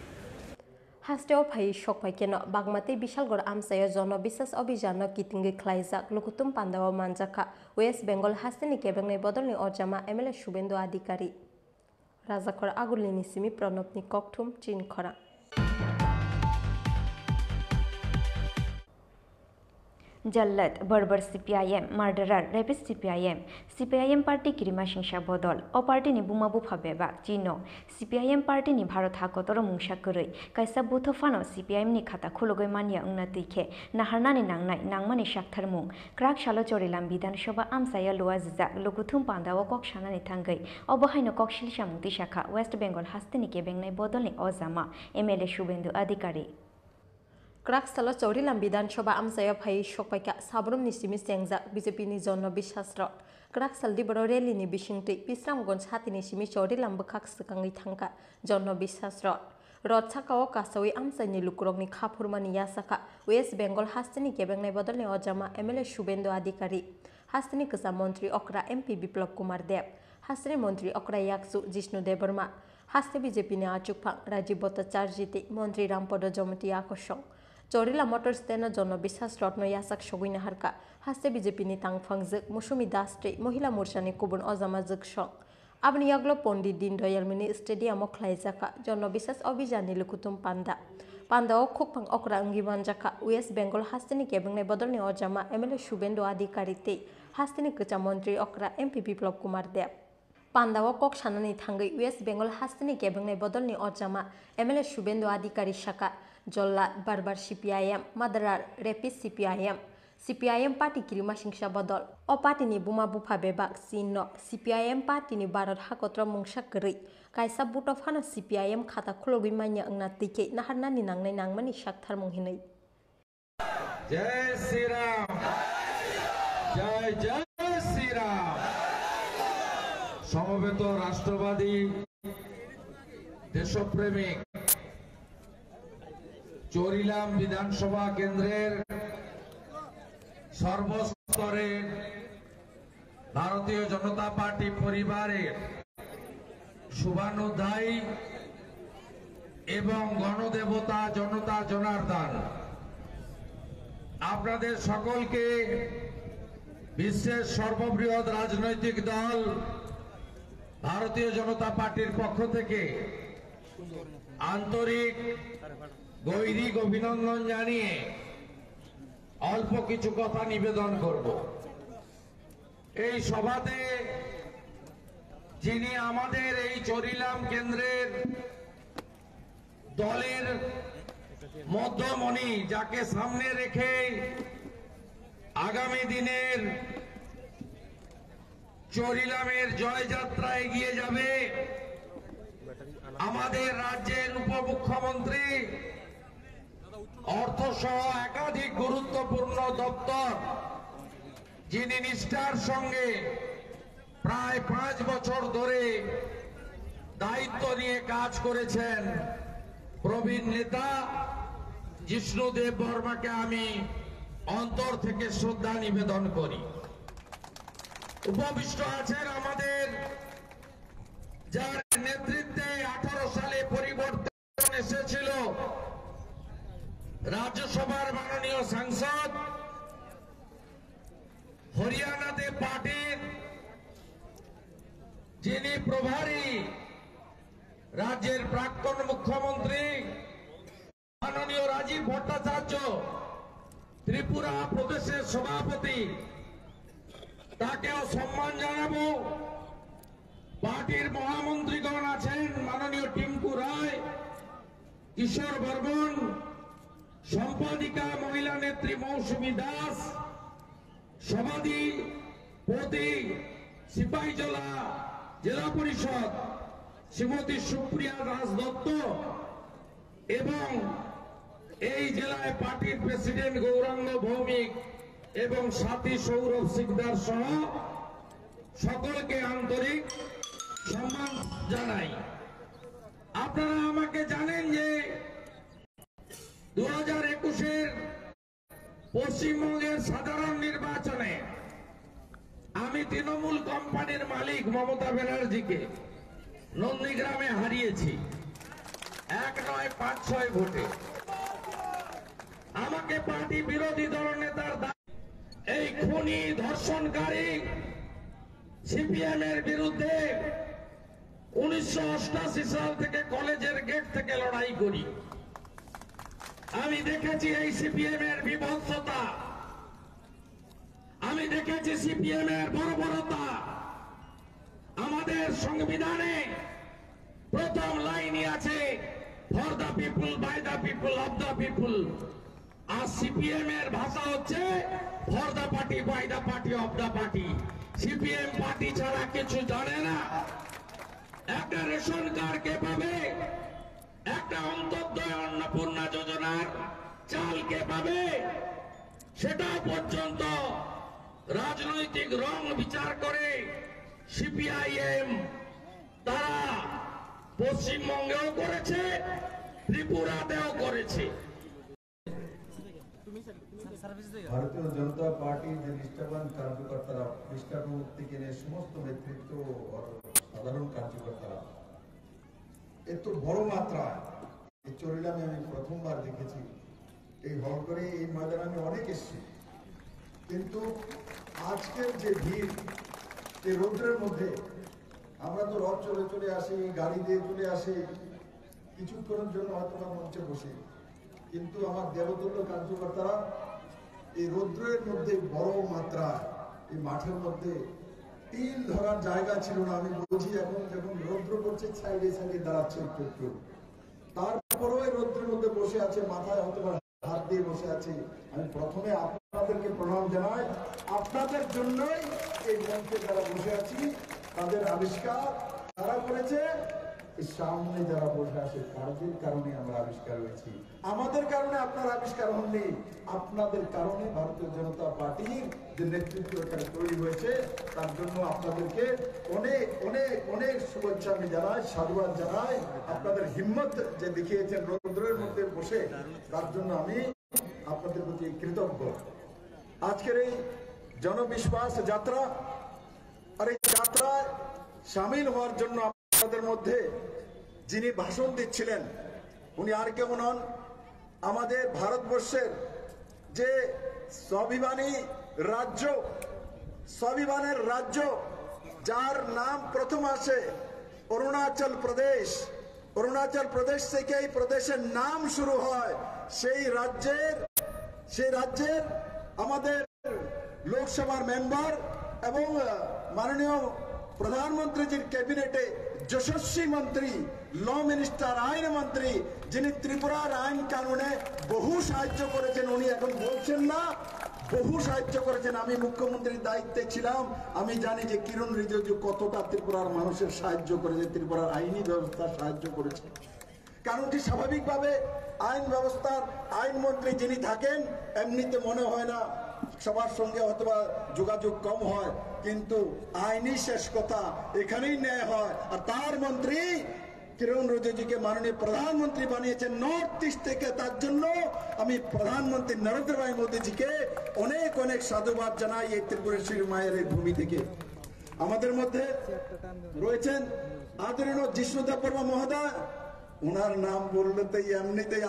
হাস্টেও ফাই সকপাই কেন বাগমাতে বিশালগড় আমসায় জনবিশ্বাস অভিযান কিতিঙ্গি খ্লাইজাক লুকুতুম পান্দাও মানজাখা ওয়েস্ট বেঙ্গল হাস্তেনি কেবেংনাই বদলনি অজামা এমএলএ শুভেন্দু अधिकारी রাজাখর আগুলিনি সিমি প্রণবনি ককথুম চিন খরা। जल्लत बर्बर सीपीआईएम मार्डरार रेपिस्ट सीपीआईएम पार्टी किरिमा सिंसा बदल अ पार्टी नि बुमा बुफा बेबा चिनो सीपीआईएम पार्टी नि भारत हाकतर मुंसा करै कायसा बुथो फानो सीपीआईएम नि खाता खुलगै मानिया उंना तैखे नाहारनानि नांनाय नांमानि साक्थार मुं क्राक सालो चरिलाम विधानसभा आमसाया लोआ जिजा लुकुथुम पान्दाव कक सानानि थांगै अबहायनो ककशिल सामुक्ति शाखा वेस्ट बेंगल हास्तेनि केबेंनाय बदलनि अजामा एमएलए शुभेन्दु अधिकारी क्राकसालो चौरिलाम विधानसभा आमसाया फाइ सकपाइका साब्रम निसिमि सेंगजा बीजेपी नि जन बिश्वास रथ क्राकसाल दिबरो रेली नि बिसिंगति पिस्रामगंज हातिनि सिमि चौरिलाम बखाक सकांगै थांका जन बिश्वास रथ साकाओ कासावै आमसाइनि लुकुरंनि खाफुरमानि यासाका वेस्ट बेंगल हास्तेनि केबेंनाय बदलनि अजामा एमएलए शुभेन्दु अधिकारी हास्तेनि कसा मंत्री अक्रा एमपी बिप्लब कुमार देव हास्तेनि मंत्री अक्रा याक्सु जिष्णु देवर्मा हास्ते बीजेपी नि आचुकफां राजीव भट्टाचार्य मंत्री रामपद जमती आकर्षण चौरिला मोटर स्टैंड जन बिश्वास रत्न यासाक सगैना हारका हास्ते बीजेपी नि तांगफांजक मौसुमी दासट्रे महिला मोर्चानि कुबुन अजामा जगसं आबनि याग्लो पंडित दीनदयाल मिनि स्टेडियाम ख्लाइजाका जन बिश्वास अभियाननि लुकुथुम पान्दाओ खुकफां अक्रा अंगिमानजाका वेस्ट बेंगल हास्तेनि केबेंनाय बदलनि अजामा एमएलए शुभेन्दु अधिकारी ते हास्तेनि कचा मंत्री अक्रा एमपी बिप्लब कुमार देव पान्दाओ कक सानानि थांगै वेस्ट बेंगल हास्तेनि केबेंनाय बदलनि अजामा एमएलए शुभेन्दु अधिकारी शाखा जल्लाद बारबार सीपीआईएम मादारार रेपिड सीपीआईएम पार्टी किरिमा सिंसा बदल अ पार्टीनि बुमा बुफा बेबाक चिन्ह सीपीआईएम पार्टीनि भारत हाकत्र मुंसा करै कायसा बुटो फानो सीपीआईएम खाता खुलगै मान्या अंगना तैखे नाहारनानि नांनाय नांमानि साक्थार मुंहिनै जय श्री राम जय जय श्री राम समवेत राष्ट्रवादी देशप्रेमिक चौरिलाम विधानसभा केंद्रेर सर्वस्तरे भारतीय जनता पार्टी परिवारेर शुभानुध्यायी एवं गणदेवता जनता जनार्दन आपनादेर सकलके विश्वेर सर्वबृहत् राजनैतिक दल भारतीय जनता पार्टीर पक्ष थेके আন্তরিক গৈরিক অভিনন্দন জানিয়ে অল্প কিছু কথা নিবেদন করব। এই সভাতে যিনি আমাদের এই চরিলাম কেন্দ্রের দলের মধ্যমণি, যাকে সামনে রেখে আগামী দিনের চরিলামের জয়যাত্রা এগিয়ে যাবে, আমাদের রাজ্যের উপমুখ্যমন্ত্রী, অর্থসহ একাধিক গুরুত্বপূর্ণ দপ্তর, যিনি নিষ্ঠার সঙ্গে প্রায় 5 বছর ধরে দায়িত্ব নিয়ে কাজ করেছেন, প্রবীণ নেতা জিষ্ণুদেব বর্মাকে আমি অন্তর থেকে শ্রদ্ধা নিবেদন করি। উপবিষ্ট আছেন আমাদের, যার নেতৃত্বে 18 সালে পরিবর্তন এসেছিল, রাজ্যসভার মাননীয় সাংসদ, হরিয়ানাতে পার্টির যিনি প্রভারী, রাজ্যের প্রাক্তন মুখ্যমন্ত্রী মাননীয় রাজীব ভট্টাচার্য, ত্রিপুরা প্রদেশের সভাপতি, তাকেও সম্মান জানাবো। পার্টির মহামন্ত্রীগণ আছেন, মাননীয় টিঙ্কু রায়, কিশোর বর্মন, সম্পাদিকা মহিলা নেত্রী মৌসুমী দাস, সভাধিপতি সিপাহীজলা জেলা পরিষদ শ্রীমতী সুপ্রিয়া দাস দত্ত, এবং এই জেলায় পার্টির প্রেসিডেন্ট গৌরাঙ্গ ভৌমিক এবং সাথী সৌরভ সিকদার সহ সকলকে আন্তরিক সম্মান জানাই। আপনারা আমাকে জানেন যে 2021-এর পশ্চিমবঙ্গের সাধারণ নির্বাচনে আমি তৃণমূল কোম্পানির মালিক মমতা ব্যানার্জিকে নন্দীগ্রামে হারিয়েছি 1-9-5-6 ভোটে। আমাকে পার্টি বিরোধী দলনেতার এই খুনি ধর্ষণকারী সিপিএম এর বিরুদ্ধে 1988 সাল থেকে কলেজের গেট থেকে লড়াই করি। আমি দেখেছি এই সিপিএম এর বিভৎসতা, আমি দেখেছি সিপিএম এর বর্বরতা। আমাদের সংবিধানে প্রথম লাইনই আছে for the people, by the people, of the people. আর সিপিএম এর ভাষা হচ্ছে for the party, by the party, of the party. CPM party ছাড়া কিছু জানে না। একটা রেশন কার্ড কে পাবে, একটা অন্তর্দয় অন্নপূর্ণা যোজনার চাল কে পাবে, সেটা পর্যন্ত রাজনৈতিক রং বিচার করে সিপিআইএম তারা পশ্চিমবঙ্গেও করেছে, ত্রিপুরাতেও করেছে। ভারতীয় জনতা পার্টি যে নিষ্ঠাবান কার্যকর্তারা, নিষ্ঠাবান থেকে নিয়ে সমস্ত নেতৃত্ব সাধারণ কার্যকর্তারা এত বড় মাত্রায় এই চরিলামে আমি প্রথমবার দেখেছি। এই হল করে এই ময়দানে আমি অনেক এসেছি, কিন্তু আজকের যে ভিড়, এই রৌদ্রের মধ্যে আমরা তো রথ চলে চলে আসি, গাড়ি দিয়ে চলে আসি, কিছুক্ষণের জন্য হয়তো বা মঞ্চে বসি, কিন্তু আমার দেবতুল্য কার্যকর্তারা এই রৌদ্রের মধ্যে বড় মাত্রায় এই মাঠের মধ্যে তিল ধরার জায়গা ছিল না। আমি বুঝি এখন যখন রৌদ্র করছে সাইডে সাইডে দাঁড়াচ্ছে একটু একটু, তারপরেও এই রৌদ্রের মধ্যে বসে আছে, মাথায় হয়তো হাত দিয়ে বসে আছি। আমি প্রথমে আপনাদেরকে প্রণাম জানাই, আপনাদের জন্যই এই মঞ্চে যারা বসে আছি তাদের আবিষ্কার তারা করেছে। সামনে যারা বসে আছে তাদের কারণে আমরা আবিষ্কার হয়েছি, আমাদের কারণে আপনারা আবিষ্কার হননি। আপনাদের কারণে ভারতীয় জনতা পার্টির যে নেতৃত্ব এখানে তৈরি হয়েছে, তার জন্য আপনাদেরকে অনেক অনেক অনেক শুভেচ্ছা আমি জানাই, সাধুবাদ জানাই। আপনাদের হিম্মত যে দেখিয়েছেন রৌদ্রের মধ্যে বসে, তার জন্য আমি আপনাদের প্রতি কৃতজ্ঞ। আজকের এই জনবিশ্বাস যাত্রা, আর এই যাত্রায় সামিল হওয়ার জন্য আপনাদের মধ্যে যিনি ভাষণ দিচ্ছিলেন উনি আর কেমন হন, আমাদের ভারতবর্ষের যে স্বাভিমানী রাজ্য, স্বাভিমানের রাজ্য যার নাম প্রথম আসে অরুণাচল প্রদেশ, অরুণাচল প্রদেশ থেকে এই প্রদেশের নাম শুরু হয়, সেই রাজ্যের আমাদের লোকসভার মেম্বার এবং মাননীয় প্রধানমন্ত্রীজির ক্যাবিনেটে যশস্বী মন্ত্রী, ল মিনিস্টার, আইন মন্ত্রী, যিনি ত্রিপুরার আইন কানুনে বহু সাহায্য করেছেন। উনি এখন বলছেন না, বহু সাহায্য করেছেন। আমি মুখ্যমন্ত্রীর দায়িত্বে ছিলাম, আমি জানি যে কিরণ রিজিজু কতটা ত্রিপুরার মানুষের সাহায্য করেছে, ত্রিপুরার আইনি ব্যবস্থা সাহায্য করেছে। কারণটি স্বাভাবিকভাবে আইন ব্যবস্থার আইনমন্ত্রী যিনি থাকেন, এমনিতে মনে হয় না সবার সঙ্গে অথবা যোগাযোগ কম হয়, কিন্তু আইনি শেষ কথা এখানেই ন্যায় হয়। আর তার মন্ত্রী কিরণ রিজিজুকে মাননীয় প্রধানমন্ত্রী বানিয়েছেন নর্থ ইস্ট থেকে। তার জন্য আমি প্রধানমন্ত্রী নরেন্দ্র ভাই মোদীজিকে অনেক অনেক সাধুবাদ জানাই এই ত্রিপুরেশ্বরী মায়ের এই ভূমি থেকে। আমাদের মধ্যে রয়েছেন আদরণীয় জিষ্ণু দেববর্মা মহোদয়। ওনার নাম বললে তো এমনিতেই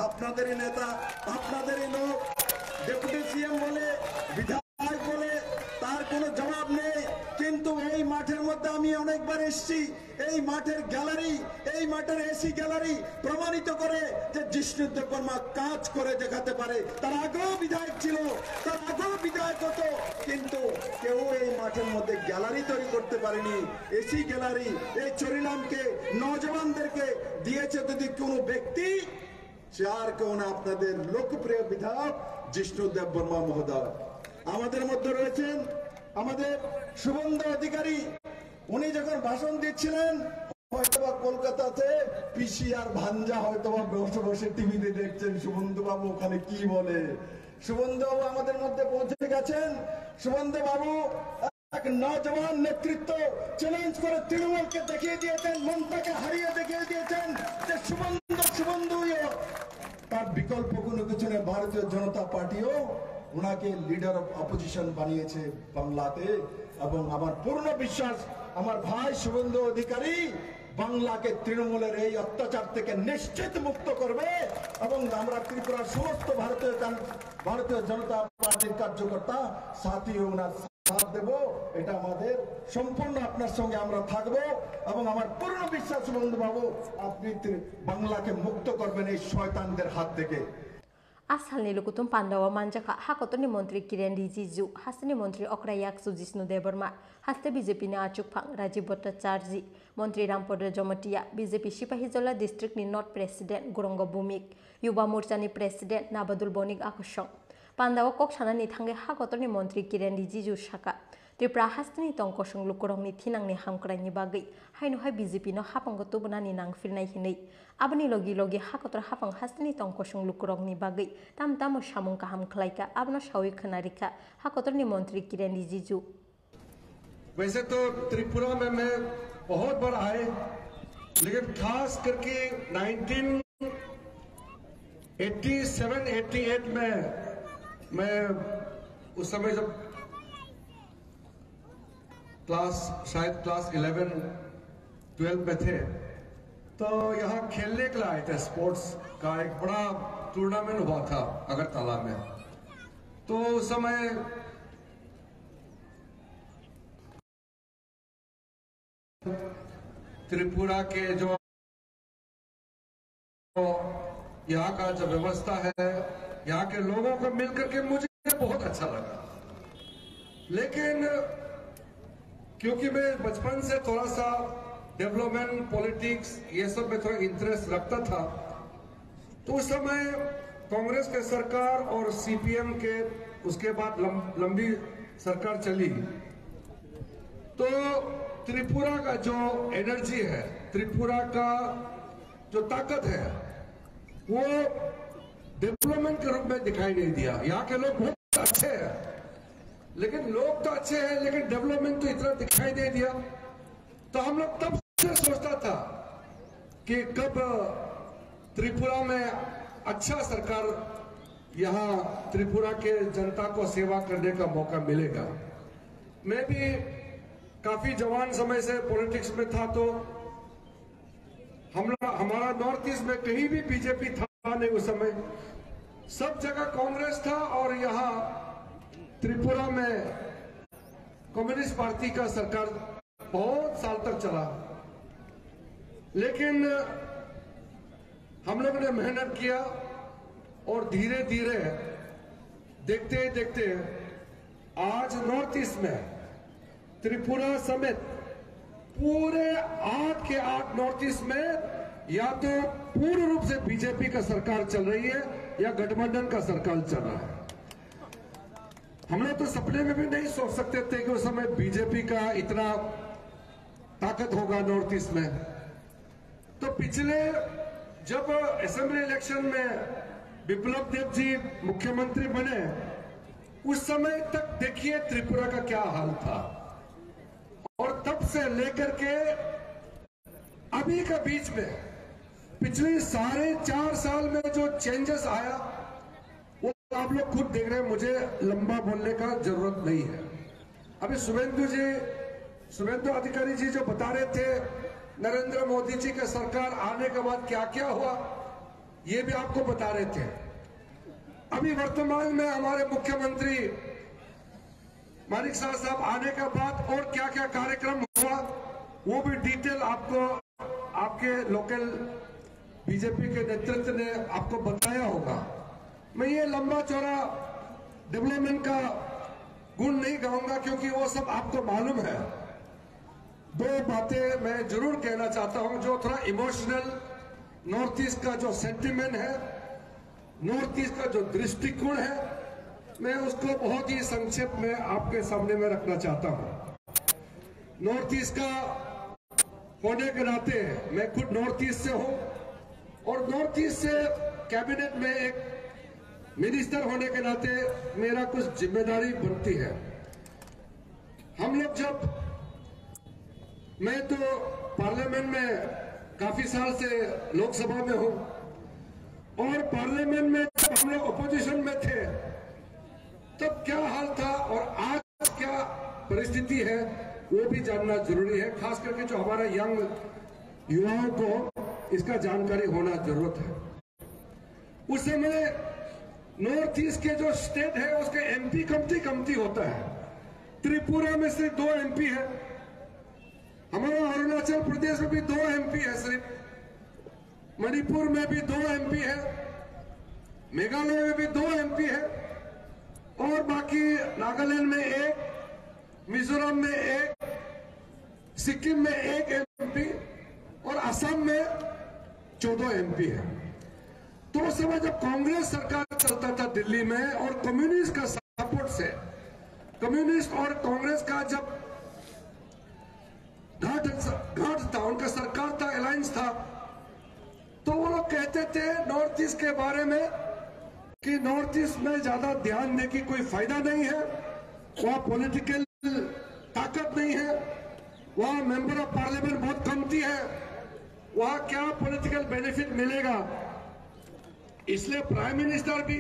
আপনাদেরই নেতা, আপনাদেরই লোক, ডেপুটি সিএম বলে, বিধায়ক বলে, তার কোনো জবাব নেই। কিন্তু এই মাঠের মধ্যে আমি অনেকবার এসেছি, এই মাঠের গ্যালারি, এই মাঠের এসি গ্যালারি প্রমাণিত করে যে জিষ্ণু দেববর্মা কাজ করে দেখাতে পারে। তার আগেও বিধায়ক ছিল, তার আগেও বিধায়ক হতো, কিন্তু কেউ এই মাঠের মধ্যে গ্যালারি তৈরি করতে পারেনি। এসি গ্যালারি এই চরিলামকে, নজওয়ানদেরকে দিয়েছে যদি কোনো ব্যক্তি, সে আর কেউ না, আপনাদের লোকপ্রিয় বিধায়ক জিষ্ণু দেববর্মা মহোদয়। আমাদের মধ্যে রয়েছেন আমাদের শুভেন্দু অধিকারী। উনি যখন ভাষণ দিচ্ছিলেন, হয়তোবা কলকাতাতে পিসি আর ভাঞ্জা হয়তোবা বসে বসে টিভিতে দেখছেন শুভেন্দু বাবু ওখানে কি বলে। শুভেন্দু বাবু আমাদের মধ্যে পৌঁছে গেছেন। শুভেন্দু বাবু এক নজওয়ান নেতৃত্ব চ্যালেঞ্জ করে তৃণমূলকে দেখিয়ে দিয়েছেন, মমতাকে হারিয়ে দেখিয়ে দিয়েছেন যে শুভেন্দু তার বিকল্প কোনো কিছু নেই। ভারতীয় জনতা পার্টিও ওনাকে লিডার অফ অপোজিশন বানিয়েছে বাংলাতে, এবং আমার পূর্ণ বিশ্বাস আমার ভাই শুভেন্দু অধিকারী বাংলাকে তৃণমূলের এই অত্যাচার থেকে নিশ্চিত মুক্ত করবে, এবং আমরা ত্রিপুরার সমস্ত ভারতীয় জনতা পার্টির কার্যকর্তা সাথী ওনার সাথ দেব। এটা আমাদের সম্পূর্ণ আপনার সঙ্গে আমরা থাকবো, এবং আমার পূর্ণ বিশ্বাস শুভেন্দু বাবু আপনি বাংলাকে মুক্ত করবেন এই শয়তানদের হাত থেকে। Asalni lukutum Pandawa manjaka hakotoni mantri Kiren Rijiju, hasni mantri Okrayak Sujisnu Deborma, haste BJP ni Achuk Phang, Rajiv Bhattacharya, mantri Rampodra Jomatia, BJP Sipahijola district ni North President Gurongo Bumik, Yuba Morcha ni President Nabadul Bonik Akushong. Pandawa Kokshana ni thange hakotoni mantri Kiren Rijiju Shaka. Tripura hastini tongkosong lukurong ni thinang ni hamkrai ni bagai, haino hai BJP no hapang gotubuna ni nang filnai hinai. Abani logi hakotor hapang hastini tongkosong lukurong ni bagai, tam samung kaham klaika, abno shawi khanarika, hakotor ni mantri Kiren Rijiju. वैसे तो त्रिपुरा में मैं बहुत बार आए, लेकिन खास करके 1987-88 में मैं उस समय जब शायद क्लास 11-12 में थे, तो यहाँ खेलने के लिए आए थे। स्पोर्ट्स का एक बड़ा टूर्नामेंट हुआ था अगरतला में। तो उस समय त्रिपुरा के जो यहाँ का जो व्यवस्था है, यहाँ के लोगों को मिलकर के मुझे बहुत अच्छा लगा। लेकिन क्योंकि मैं बचपन से थोड़ा सा डेवलपमेंट, पॉलिटिक्स ये सब में थोड़ा इंटरेस्ट रखता था, तो उस समय कांग्रेस के सरकार और सीपीएम के उसके बाद लंबी सरकार चली, तो त्रिपुरा का जो एनर्जी है, त्रिपुरा का जो ताकत है, वो डेवलपमेंट के रूप में दिखाई नहीं दिया। यहाँ के लोग बहुत अच्छे हैं, लेकिन लोग तो अच्छे हैं, लेकिन डेवलपमेंट तो इतना दिखाई नहीं दिया। तो हम लोग तब से सोचता था कि कब त्रिपुरा में अच्छा सरकार, यहाँ त्रिपुरा के जनता को सेवा करने का मौका मिलेगा। मैं भी काफी जवान समय से पॉलिटिक्स में था, तो हमारा नॉर्थ ईस्ट में कहीं भी बीजेपी था नहीं उस समय, सब जगह कांग्रेस था, और यहाँ त्रिपुरा में कम्युनिस्ट पार्टी का सरकार बहुत साल तक चला। लेकिन हम लोगों ने मेहनत किया और धीरे धीरे देखते देखते आज नॉर्थ ईस्ट में त्रिपुरा समेत पूरे 8 के 8 नॉर्थ ईस्ट में या तो पूर्ण रूप से बीजेपी का सरकार चल रही है या गठबंधन का सरकार चल रहा है। हम लोग तो सपने में भी नहीं सोच सकते थे कि उस समय बीजेपी का इतना ताकत होगा नॉर्थ ईस्ट में। तो पिछले जब असेंबली इलेक्शन में बिप्लब देव जी मुख्यमंत्री बने उस समय तक देखिए त्रिपुरा का क्या हाल था और तब से लेकर के अभी का बीच में पिछले 4.5 साल में जो चेंजेस आया वो आप लोग खुद देख रहे हैं, मुझे लंबा बोलने का जरूरत नहीं है। अभी शुभेंदु अधिकारी जी जो बता रहे थे नरेंद्र मोदी जी के सरकार आने के बाद क्या क्या हुआ ये भी आपको बता रहे थे। अभी वर्तमान में हमारे मुख्यमंत्री मानिक साहब आने के बाद और क्या क्या कार्यक्रम हुआ वो भी डिटेल आपको आपके लोकल बीजेपी के नेतृत्व ने आपको बताया होगा। मैं ये लंबा चौड़ा डेवलपमेंट का गुण नहीं गाऊंगा क्योंकि वो सब आपको मालूम है। 2 बातें मैं जरूर कहना चाहता हूं जो थोड़ा इमोशनल नॉर्थ ईस्ट का जो सेंटिमेंट है, नॉर्थ ईस्ट का जो दृष्टिकोण है, मैं उसको बहुत ही संक्षेप में आपके सामने में रखना चाहता हूं। नॉर्थ ईस्ट का होने के नाते मैं खुद नॉर्थ ईस्ट से हूं और नॉर्थ ईस्ट से कैबिनेट में एक मिनिस्टर होने के नाते मेरा कुछ जिम्मेदारी बनती है। हम लोग जब मैं तो पार्लियामेंट में काफी साल से लोकसभा में हूं और पार्लियामेंट में जब हम लोग अपोजिशन में थे तब क्या हाल था और आज क्या परिस्थिति है वो भी जानना जरूरी है। खास करके जो हमारा यंग युवाओं को इसका जानकारी होना जरूरत है। उस समय नॉर्थ ईस्ट के जो स्टेट है उसके एमपी कमती होता है। त्रिपुरा में सिर्फ 2 एमपी है, हमारा अरुणाचल प्रदेश में भी 2 एमपी है, सिर्फ मणिपुर में भी 2 एमपी है, मेघालय में भी 2 एमपी है और बाकी नागालैंड में 1, मिजोरम में 1, सिक्किम में 1 एमपी और असम में 14 एमपी है। तो उस समय जब कांग्रेस सरकार चलता था दिल्ली में और कम्युनिस्ट का सपोर्ट से, कम्युनिस्ट और कांग्रेस का जब घाट था, उनका सरकार था, अलायंस था, तो वो लोग कहते थे नॉर्थ ईस्ट के बारे में कि नॉर्थ ईस्ट में ज्यादा ध्यान देने की कोई फायदा नहीं है, वहां पॉलिटिकल ताकत नहीं है, वहां मेंबर ऑफ पार्लियामेंट बहुत कमती है, वहां क्या पॉलिटिकल बेनिफिट मिलेगा। इसलिए प्राइम मिनिस्टर भी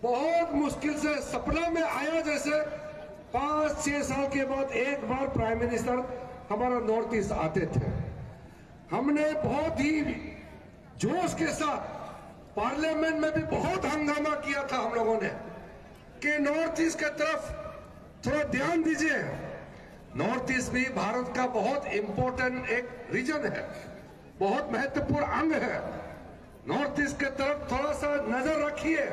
बहुत मुश्किल से सपना में आया जैसे 5-6 साल के बाद एक बार प्राइम मिनिस्टर हमारा नॉर्थ ईस्ट आते थे। हमने बहुत ही जोश के साथ पार्लियामेंट में भी बहुत हंगामा किया था हम लोगों ने कि नॉर्थ ईस्ट की तरफ थोड़ा ध्यान दीजिए। नॉर्थ ईस्ट भी भारत का बहुत इंपॉर्टेंट एक रीजन है, बहुत महत्वपूर्ण अंग है। नॉर्थ ईस्ट की तरफ थोड़ा सा नजर रखिए।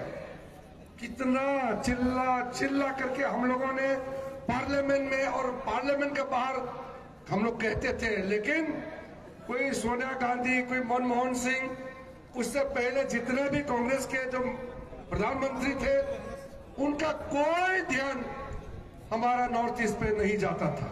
कितना चिल्ला करके हम लोगों ने पार्लियामेंट में और पार्लियामेंट के बाहर हम लोग कहते थे, लेकिन कोई सोनिया गांधी, कोई मनमोहन सिंह, उससे पहले जितने भी कांग्रेस के जो प्रधानमंत्री थे उनका कोई ध्यान हमारा नॉर्थ ईस्ट पे नहीं जाता था।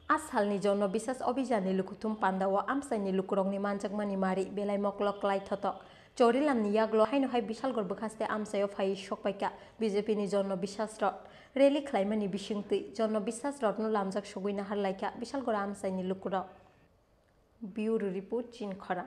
आसालनि जन विशेष अभियाननि लुकुथुम पान्दाव आमसाइनि लुकुरंनि मानजाकमानि मारि बेलाय मक्लक लाइथतक चौरिलामनि याग्ल हाइनहाय बिशालगढ़ बखास्ते आमसायाव फाइ सकपाइका बीजेपीनि जन विश्वास रथ रेली खालायमानि बिसिंति जन विश्वास रथनो लामजाक सगुइना हारलायका बिशालगढ़ आमसाइनि लुकुराव ब्यूरो रिपोर्ट चीन खरा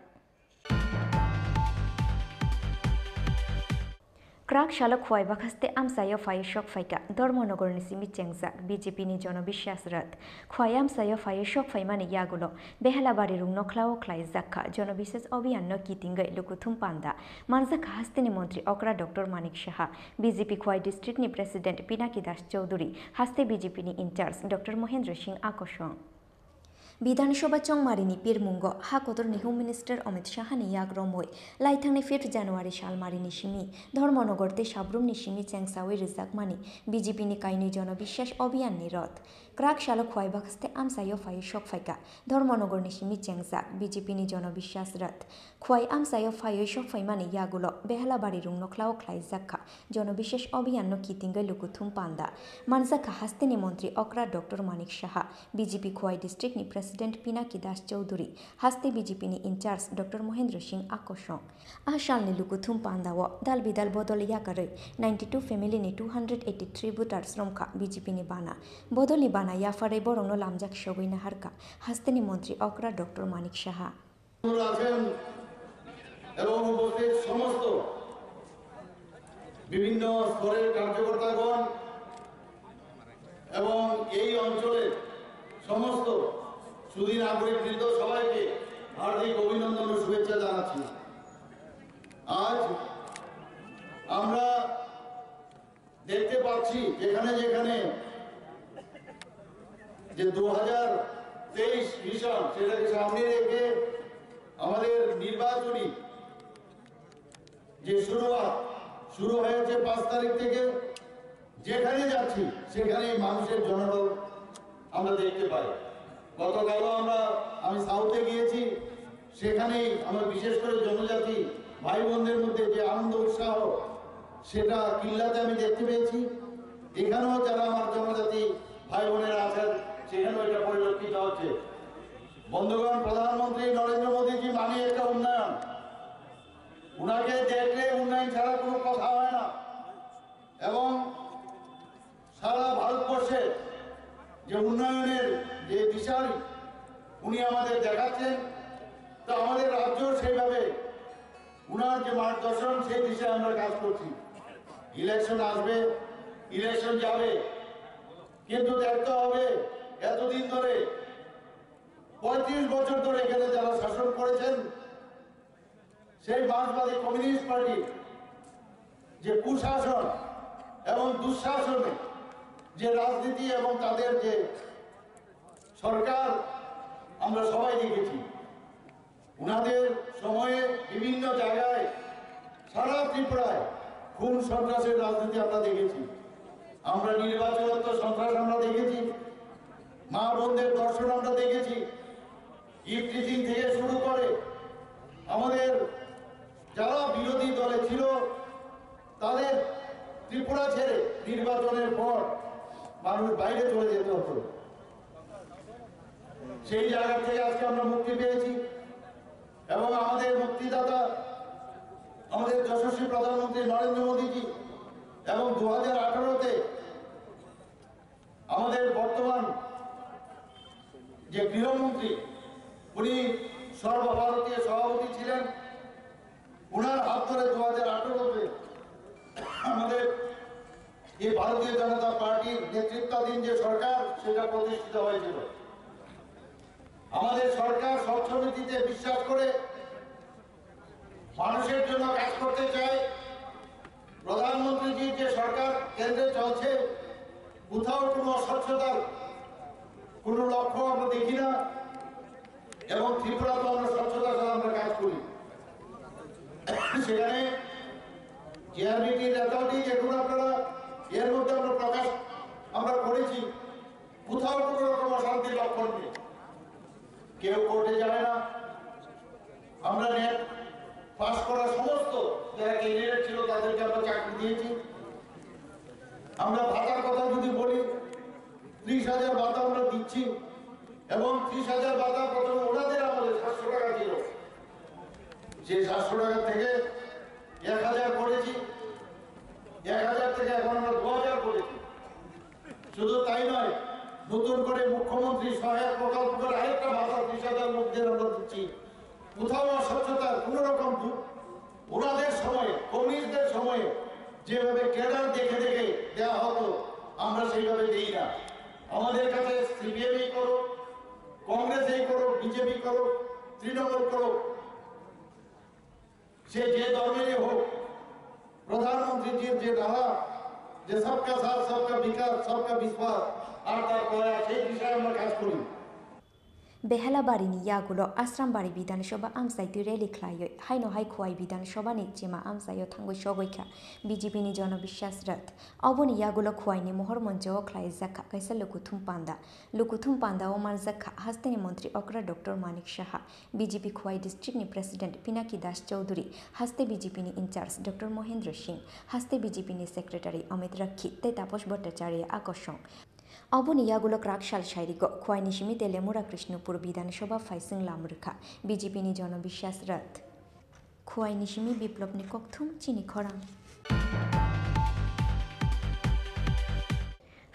क्राक शालक हुआई बखास्ते आमसायाव फाइ सकफाइका धर्मनगरनि सिमि चेंगजाक बीजेपीनि जन विश्वास रथ खुआई आमसायाव फाइ सकफाइमानि यागुलो बेहलाबारि रुंग नखलाओ ख्लाइजाखा जन विशेष अभियान न कितिंगै लुकुथुम पान्दा मानजाखा हास्तेनि मंत्री अकरा डॉक्टर मानिक साहा बीजेपी खुआई डिस्ट्रिक्टनि प्रेसिडेंट पिनाकी दास चौधुरी हास्ते बीजेपीनि इंचार्ज डॉक्टर महेंद्र सिंह आकर्षण বিধানসভা চংমারিনি পিরমুঙ্গ হাকতরনি হোম মিনিস্টার অমিত শাহানি ইয়াক রমই লাইথাंनि 5 জানুয়ারি সালমারিনি সিমি ধর্মনগরতে সাব্রুমনি সিমি চেংসাওই রিজাकमानि বিজেপিনি কাইনি জনবিশ্বাস অভিযাননি রথ ক্রাক শালক খোয়াইবাখাস্তে আমসাইও ফাই শক ফাইকা ধর্মনগরনি সিমি চেংসাক বিজেপিনি জনবিশ্বাস রথ খোয়াই আমসাইও ফাই শক ফাইমানি ইয়াগুলো বেহালাবাড়ি রুংনখলাও খ্লাইজাখা জনবিশ্বাস অভিযান কিতিঙ্গে লুকুথুম পান্দা মানজাখা হাস্তেনি মন্ত্রী অকরা ডক্টর মানিক সাহা বিজেপি খোয়াই ডিস্ট্রিক্টনি প্রেসিডেন্ট পিনাকি দাস চৌধুরী হাস্তে বিজেপিনি ইনচার্জ ডক্টর মহেন্দ্র সিং আকর্ষণ আশালনি লুকুথুম পান্দাও দাল বিদাল বদল ইয়াকারে 92 ফ্যামিলিনি 283 ভোটার শ্রমখা বিজেপিনি বানা বদলনি বানা ইয়াফারে বরং লামজাক সগৈনা হারকা হাস্তেনি মন্ত্রী অকরা ডক্টর মানিক সাহা এবং উপস্থিত সমস্ত বিভিন্ন স্তরের কার্যকর্তাগণ এবং এই অঞ্চলের সমস্ত সুধী নাগরিকবৃন্দ সবাইকে হার্দিক অভিনন্দন ও শুভেচ্ছা জানাচ্ছি। আজ আমরা দেখতে পাচ্ছি যেখানে যেখানে যে 2023 মিশন সেটাকে সামনে রেখে আমাদের নির্বাচনী যে শুরু হয়েছে 5 তারিখ থেকে, যেখানে যাচ্ছি সেখানে মানুষের জনরল আমরা দেখতে পাই। গতকালও আমি সাউথে গিয়েছি, সেখানেই আমার বিশেষ করে জনজাতি ভাই বোনদের মধ্যে যে আনন্দ উৎসাহ সেটা কিল্লাতে আমি দেখতে পেয়েছি। এখানেও যারা আমার জনজাতি ভাই বোনেরা আছেন সেখানেও এটা পরিলক্ষিত হচ্ছে। বন্ধুগণ, প্রধানমন্ত্রী নরেন্দ্র মোদীজি মানে একটা উন্নয়ন, উনাকে দেখলে উন্নয়ন ছাড়া কোনো কথা হয় না। এবং সারা ভারতবর্ষে যে উন্নয়নের যে দিশারি উনি আমাদের দেখাচ্ছেন, তো আমাদের রাজ্য সেইভাবে উনার যে মার্গদর্শন সেই দিশায় আমরা কাজ করছি। ইলেকশন আসবে, ইলেকশন যাবে, কিন্তু দেখতে হবে এতদিন ধরে 35 বছর ধরে এখানে যারা শাসন করেছেন সেই মার্ক্সবাদী কমিউনিস্ট পার্টি যে কুশাসন এবং দুঃশাসনে যে রাজনীতি এবং তাদের যে সরকার আমরা সবাই দেখেছি। উনাদের সময়ে বিভিন্ন জায়গায় সারা ত্রিপুরায় খুন সন্ত্রাসের রাজনীতি আমরা দেখেছি। আমরা নির্বাচনত্ব সন্ত্রাস আমরা দেখেছি, মা বোনদের দর্শন আমরা দেখেছি, ইফটিজিং থেকে শুরু করে আমাদের যারা বিরোধী দলে ছিল তাদের ত্রিপুরা ছেড়ে নির্বাচনের পর মানুষ বাইরে চলে যেতে হতো। সেই জায়গা থেকে আজকে আমরা মুক্তি পেয়েছি এবং আমাদের মুক্তিদাতা আমাদের যশস্বী প্রধানমন্ত্রী নরেন্দ্র মোদীজি এবং 2018-তে আমাদের বর্তমান যে গৃহমন্ত্রী উনি সর্বভারতীয় সভাপতি ছিলেন, উনার হাত ধরে 2018-তে আমাদের এই ভারতীয় জনতা পার্টির নেতৃত্বাধীন যে সরকার সেটা প্রতিষ্ঠিত হয়েছিল। আমাদের সরকার স্বচ্ছনীতিতে বিশ্বাস করে মানুষের জন্য কাজ করতে চায়। প্রধানমন্ত্রীজির যে সরকার কেন্দ্রে চলছে, কোথাও কোনো অস্বচ্ছতার কোনো লক্ষ্য আমরা দেখি না এবং ত্রিপুরা তো আমরা স্বচ্ছতার সাথে আমরা কাজ করি। সেখানে জিআরবিটির রেজাল্টই যেগুলো আপনারা এর মধ্যে আমরা প্রকাশ আমরা করেছি, কোথাও কোনো রকম অশান্তির লক্ষণ নেই। কেউ কোর্টে যায় না। আমরা নেট পাস করা সমস্ত যারা ক্যান্ডিডেট ছিল তাদেরকে আমরা চাকরি দিয়েছি। আমরা ভাতার কথা যদি বলি, 30,000 ভাতা আমরা দিচ্ছি এবং 30,000 ভাতা প্রথমে ওনাদের আমাদের 700 টাকা ছিল, সেই 700 টাকা থেকে 1,000 করেছি, 1,000 থেকে এখন আমরা 2,000 করেছি। শুধু তাই নয়, নতুন করে মুখ্যমন্ত্রী সহায়ক প্রকল্প করে আরেকটা ভাতা 30,000 লোকদের আমরা দিচ্ছি। কোথাও অস্বচ্ছতার কোন রকম ওনাদের সময়ে কমিউনিস্টদের সময়ে যেভাবে কেডার দেখে দেখে দেওয়া হতো আমরা সেইভাবে দিই না। আমাদের কাছে সিপিএমই করো, কংগ্রেসই করো, বিজেপি করো, তৃণমূল করো, সে যে ধর্মেরই হোক, প্রধানমন্ত্রীজির যে ধারা যে সবকা সাথ সবকা বিকাশ সবকা বিশ্বাস আর তার প্রয়াস সেই বিষয়ে আমরা কাজ করি। বেহালাবাড়িনি ইয়াগুলো আশ্রামবাড়ি বিধানসভা আমসাইতি রেলি খ্লাইয় হাইনো হাই খোয়াই বিধানসভানি চিমা আমসাইয় থাঙ্গই সগৈখা বিজেপিনি জনবিশ্বাস রথ অবনি ইয়াগুলো খোয়াইনি মোহর মঞ্চও খ্লাই জাখা কাইসা লুকুথুম পান্দা ও মার জাখা হাস্তেনি মন্ত্রী অকরা ডক্টর মানিক সাহা বিজেপি খোয়াই ডিস্ট্রিক্টনি প্রেসিডেন্ট পিনাকি দাস চৌধুরী হাস্তে বিজেপিনি ইনচার্জ ডক্টর মহেন্দ্র সিং হাস্তে বিজেপিনি সেক্রেটারি অমিত রাক্ষী তে তাপস ভট্টাচার্য আকর্ষণ অবনি ইয়াগুলো ক্রাকশাল সাইরিগ খোয়াইনি সিমিতে লেমুরা কৃষ্ণপুর বিধানসভা ফাইসিং লামরুখা বিজেপিনি জনবিশ্বাস রথ খোয়াইনি সিমি বিপ্লবনি ককথুম চিনি খরাং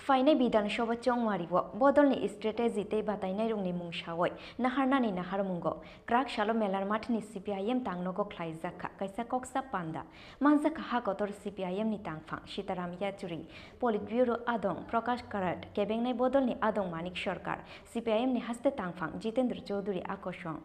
ফাইনে বিধানসভা চংমারিব বদলনি স্ট্র্যাটেজিতে বাতাইনাই রংনি মুংসাওয় নাহারনানি নাহারমুঙ্গ ক্রাক সালো মেলার মাঠনি সিপিআইএম তাংনগো খ্লাই জাখা কাইসা কক্সা পান্দা মানজাখা হাকতর সিপিআইএম নি তাংফাং সীতারাম ইয়াচুরি পলিট ব্যুরো আদং প্রকাশ কারাট কেবেংনাই বদলনি আদং মানিক সরকার সিপিআইএম নি হাস্তে তাংফাং জিতেন্দ্র চৌধুরী আকর্ষণ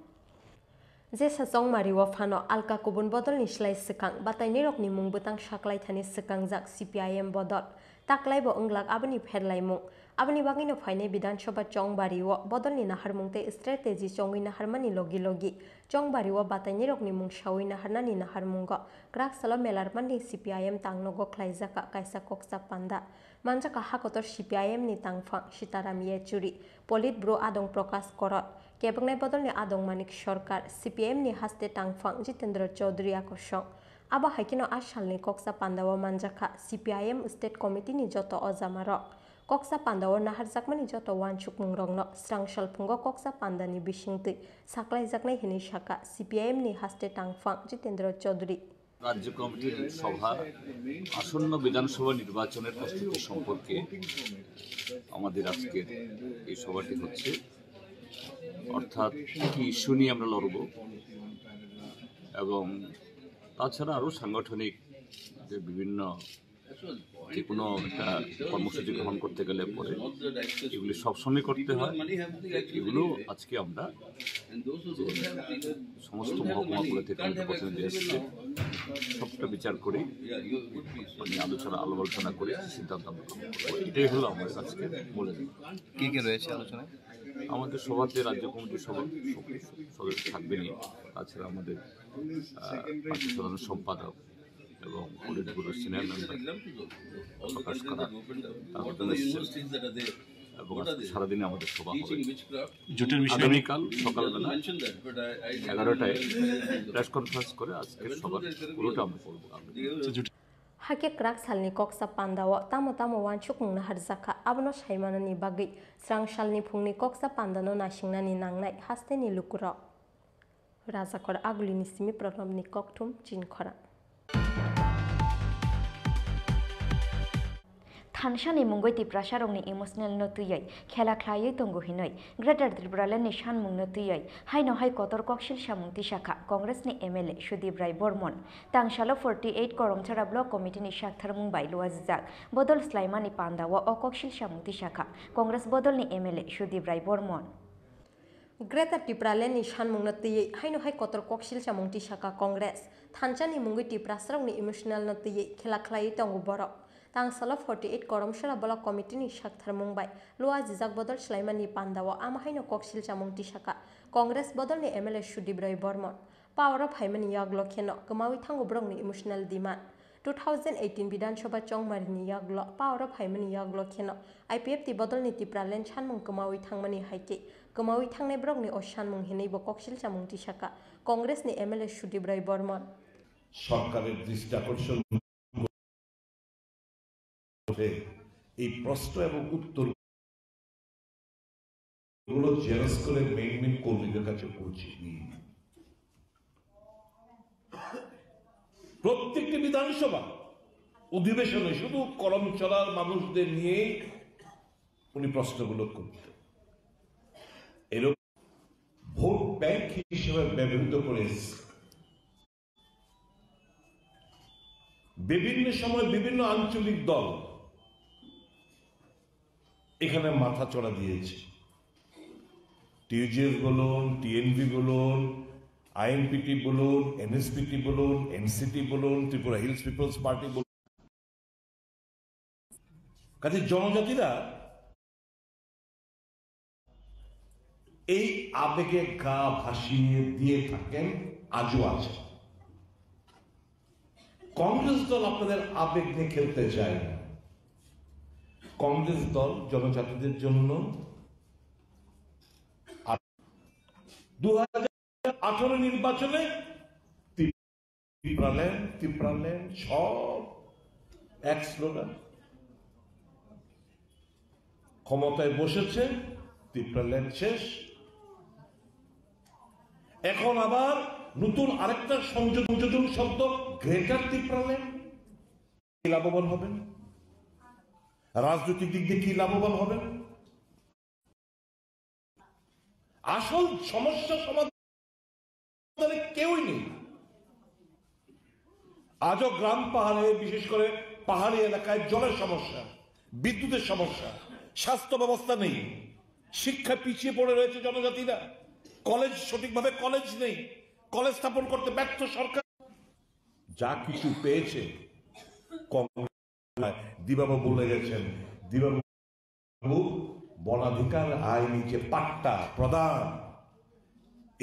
যে সাচং মারিও ফানো আলকা কুবুন বদল নিসলাই সিকাং বাতাইনি রকনি মুংবুতাং সাকলাই থানি সিকাং জাক সিপিআইএম বদল তাকলাইবো अंगलाक आबनि फेरलाइमुं आबनि बागिनो फाइने विधानसभा चंगबारिओ बदलनि नाहारमुंते स्ट्रेटेजी चंगि नाहारमानि लगी लगी चंगबारिओ बाताइनि रकनि मुं सावि नाहारनानि नाहारमुंगो क्राक सालो मेलारमानि सीपीआईएम तांगनगो ख्लाइजाका काइसा कक्सा पान्दा मानजाका हाकतर सीपीआईएम नि तांफां सीताराम येचुरी पलिट ब्रो आदं प्रकाश करत केबंनाय बदलनि आदं मानिक सरकार सीपीआईएम नि हास्ते तांफां जितेंद्र चौधरी आकर्षण आबा हाइकिनो आसालनि कक्सा पान्दाओ मानजाखा सीपीआईएम स्टेट कमिटिनि जत अजामारक कक्सा पान्दाओ नाहारजाकमानि जत वानसुक मुंरंनो स्रांसाल फुंगो कक्सा पान्दानि बिसिंतै साक्लाइजाकनाय हिनि शाखा सीपीआईएम नि हास्ते तांफां जितेंद्र चौधरी राज्य कमिटिर सभा आसन्न विधानसभा निर्वाचনের প্রস্তুতি সম্পর্কে আমাদের আজকের এই সভাটি হচ্ছে অর্থাৎ কি ইস্যু নিয়ে আমরা লড়ব এবং তাছাড়া আরও সাংগঠনিক যে বিভিন্ন যে কোনো একটা কর্মসূচি গ্রহণ করতে গেলে পরে এগুলি সবসময় করতে হয় এগুলো আজকে আমরা সমস্ত মহকুমাগুলো থেকে প্রতিনিধি এসেছে সবটা বিচার করে আলোচনা করে সিদ্ধান্ত আমরা এটাই হলো আমাদের আজকে বলে দেব কী কী রয়েছে আলোচনায় আমাদের সভাতে রাজ্য কমিটির সদস্য থাকবেনই তাছাড়া আমাদের সাধারণ সম্পাদক এবং পলিট ব্যুরোর সিনিয়র মেম্বার প্রকাশ করা এবং সারাদিনে আমাদের সভা হবে আগামীকাল সকালবেলা 11টায় প্রেস কনফারেন্স করে আজকের সভা পুরোটা আমরা করবো हाके क्राक सालनि कक्सा पान्दाओ तामो तामो वानसुक मुंना हारजाखा आबनो साइमानानि बागै स्रांसालनि फुंनि कक्सा पान्दानो नासिंनानि नांनाय हास्तेनि लुकुर राजाकर आगुलिनि सिमि प्रथमनि ककथुम चिनखरा थानसानि मुंगै तिप्रासारंनि इमोशनल नतुयै खेला ख्लायै तंगुहिनै ग्रेटर त्रिपुरालेण्डनि सानमुं नतुयै हाइनो हाइ कतर कक्सिल सामुंति शाखा कांग्रेसनि एमएलए सुदीप राय बर्मन तांसालो 48 करमचारा ब्लक कमिटिनि साकथार मुंबाइ लुवाजिजाक बदल स्लाइमानि पान्दाओ अ कक्सिल सामुंति शाखा कांग्रेस बदलनि एमएलए सुदीप राय बर्मन ग्रेटर त्रिपुरालेण्डनि सानमुं नतुयै हाइनो हाइ कतर कक्सिल सामुंति शाखा कांग्रेस थानसानि मुंगै तिप्रासारंनि इमोशनल नतुयै खेला ख्लायै तंगु बरक तांसालो 48 करमसारा ब्लक कमिटिनि साकथार मुंबाइ लुआ जिजाक बदल स्लाइमानि पान्दाओ आमाहाइनो कक्सिल सामुंति शाखा कांग्रेस बदलनि MLA Sudip Roy Barman power of हाइमानि याग्लो खेनो गमावि थांगु ब्रंनि इमोशनल डिमान्ड 2018 विधानसभा चंगमारिनि याग्लो पावर अफ हाइमानि याग्लो खेनो आईपीएफटी बदलनि त्रिपुरालेण्ड सानमुं गमावि थांमानि हाइके गमावि थांनाय ब्रंनि अ सानमुं हिनैबो कक्सिल सामुंति शाखा कांग्रेसनि एमएलए सुदीप राय बर्मन সরকারের দৃষ্টি আকর্ষণ এই প্রশ্ন এবং উত্তর গুলো জেরাস করে মেইন কর্মীদের কাছে পৌঁছে দিন প্রত্যেকটি বিধানসভা অধিবেশনে শুধু কলম চলার মানুষদের নিয়ে উনি প্রশ্নগুলো করতেন এরকম ভোট ব্যাংক হিসেবে ব্যবহৃত করে বিভিন্ন সময় বিভিন্ন আঞ্চলিক দল এখানে মাথা চড়া দিয়েছে টিউজিএস বলুন টিএনভি বলুন আইএনপিটি বলুন এনএসপিটি বলুন এনসিটি বলুন ত্রিপুরা হিলস পিপলস পার্টি বলুন কাজে জনজাতিরা এই আবেগে গা ভাসিয়ে দিয়ে থাকেন, আজও আছে। কংগ্রেস দল আপনাদের আবেগ নিয়ে খেলতে চায় না। কংগ্রেস দল জনজাতিদের জন্য 2018 নির্বাচনে ত্রিপ্রাল্যান্ড সব এক স্লোগান। ক্ষমতায় বসেছে, ত্রিপ্রাল্যান্ড শেষ। এখন আবার নতুন আরেকটা সংযোজন শব্দ, গ্রেটার ত্রিপ্রাল্যান্ড। কি লাভবান হবেন? রাজনৈতিক দিক দিয়ে কি লাভবান হবেন? আসল সমস্যা সমাধানে কেউই নেই। আজও গ্রাম পাহাড়ে, বিশেষ করে পাহাড়ি এলাকায় জলের সমস্যা, বিদ্যুতের সমস্যা, স্বাস্থ্য ব্যবস্থা নেই, শিক্ষা পিছিয়ে পড়ে রয়েছে জনজাতিরা, কলেজ সঠিকভাবে কলেজ নেই, কলেজ স্থাপন করতে ব্যর্থ সরকার। যা কিছু পেয়েছে দিবাবু বলে গেছেন, দিবাবু বনাধিকার আইন যে পাট্টা প্রদান,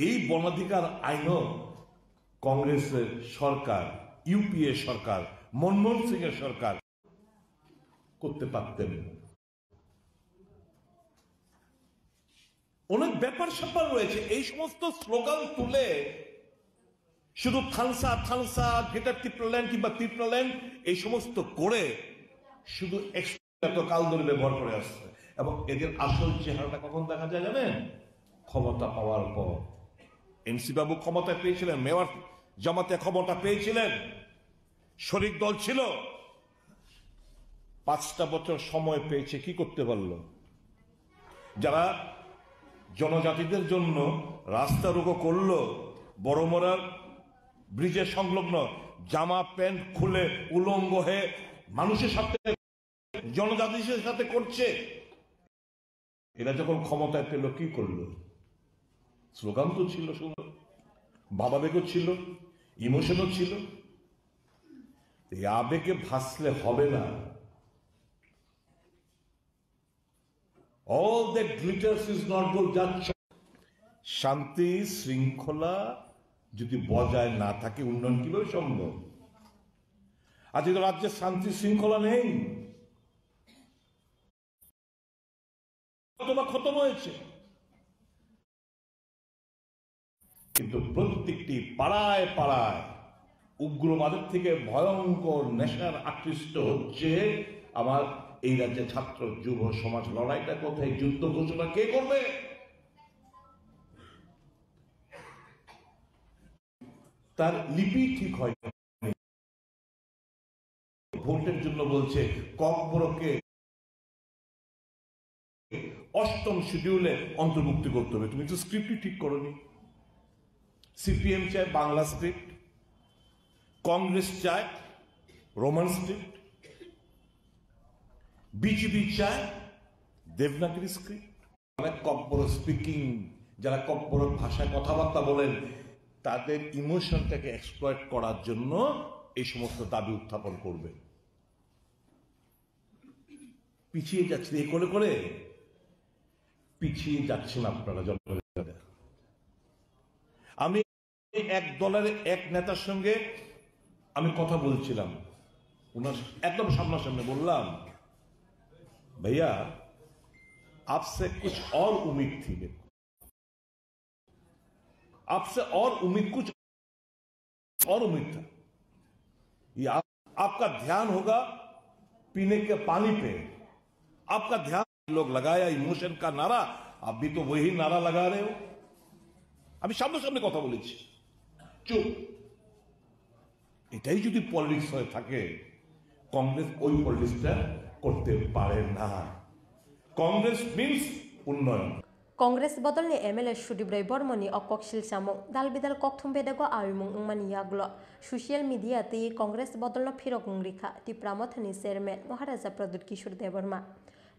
এই বনাধিকার আইনও কংগ্রেসের সরকার, ইউপিএ সরকার, মনমোহন সিং এর সরকার করতে পারতেন। অনেক ব্যাপার স্যাপার রয়েছে। এই সমস্ত স্লোগান তুলে শুধু থানসা গ্রেটার ত্রিপ্রাল্যান্ড কিংবা ত্রিপ্রাল্যান্ড এই সমস্ত করে শুধু এত কাল ধরে ব্যবহার করে আসছে। এবং এদের আসল চেহারাটা কখন দেখা যায় জানেন? ক্ষমতা পাওয়ার পর। এনসি বাবু ক্ষমতা পেয়েছিলেন, মেয়র জামাতে ক্ষমতা পেয়েছিলেন, শরিক দল ছিল, 5টা বছর সময় পেয়েছে, কি করতে পারলো? যারা জনজাতিদের জন্য রাস্তা রোকো করলো, বড়মরার ব্রিজের সংলগ্ন জামা প্যান্ট খুলে উলঙ্গ হয়ে মানুষের সাথে, জনজাতিদের সাথে করছে, এরা যখন ক্ষমতায় পেল কি করলো? স্লোগান তো ছিল, ভাবাবেগও ছিল, ইমোশনও ছিল। এই আবেগে ভাসলে হবে না। All that glitters is not gold. শান্তি শৃঙ্খলা যদি বজায় না থাকে, উন্নয়ন কিভাবে সম্ভব? আজকে তো রাজ্যে শান্তি শৃঙ্খলা নেই, খতম হয়েছে। কিন্তু প্রত্যেকটি পাড়ায় পাড়ায় উগ্রবাদের থেকে ভয়ঙ্কর নেশার আকৃষ্ট হচ্ছে আমার এই রাজ্যে ছাত্র যুব সমাজ। লড়াইটা কোথায়? যুদ্ধ ঘোষণা কে করবে? তার লিপি ঠিক হয়। ভোটের জন্য বলছে ককবরকে 8ম শিডিউলে অন্তর্ভুক্তি করতে হবে। তুমি তো স্ক্রিপ্টই ঠিক করনি। সিপিএম চায় বাংলা স্ক্রিপ্ট, কংগ্রেস চায় রোমান স্ক্রিপ্ট, বিজেপি চায় দেবনাগরী স্ক্রিপ্ট। ককবর স্পিকিং, যারা ককবর ভাষায় কথাবার্তা বলেন, তাদের ইমোশনটাকে এক্সপ্লয়েট করার জন্য এই সমস্ত দাবি উত্থাপন করবে। পিছিয়ে যাচ্ছে, এই করে করে পিছিয়ে যাচ্ছেন আপনারা জনগণের। আমি এক দলের এক নেতার সঙ্গে আমি কথা বলছিলাম, ওনার একদম সামনাসামনি বললাম, भैया आपसे कुछ और उम्मीद थी, आपसे और उम्मीद, कुछ और उम्मीद था। ये आपका ध्यान होगा पीने के पानी पे, आपका ध्यान लोग लगाया इमोशन का नारा, आप भी तो वही नारा लगा रहे हो। আমি সামনে কথা বলেছি, চুপ। এটাই যদি পলিটিক্স হয়ে থাকে, কংগ্রেস ওই পলিটিক্সটা করতে পারে না। কংগ্রেস মিন্স উন্নয়ন। কংগ্রেস বদলনি এমএলএ সুদীপ্রায় বর্মনি অককশিল সামুং দালবিদাল ককথুম বেদাগো আইমুং উংমানি ইয়াগলো সোশ্যাল মিডিয়া তে কংগ্রেস বদলনো ফিরক রেখা টি প্রামথনি চেয়ারম্যান মহারাজা প্রদ্যুৎ কিশোর দেববর্মা।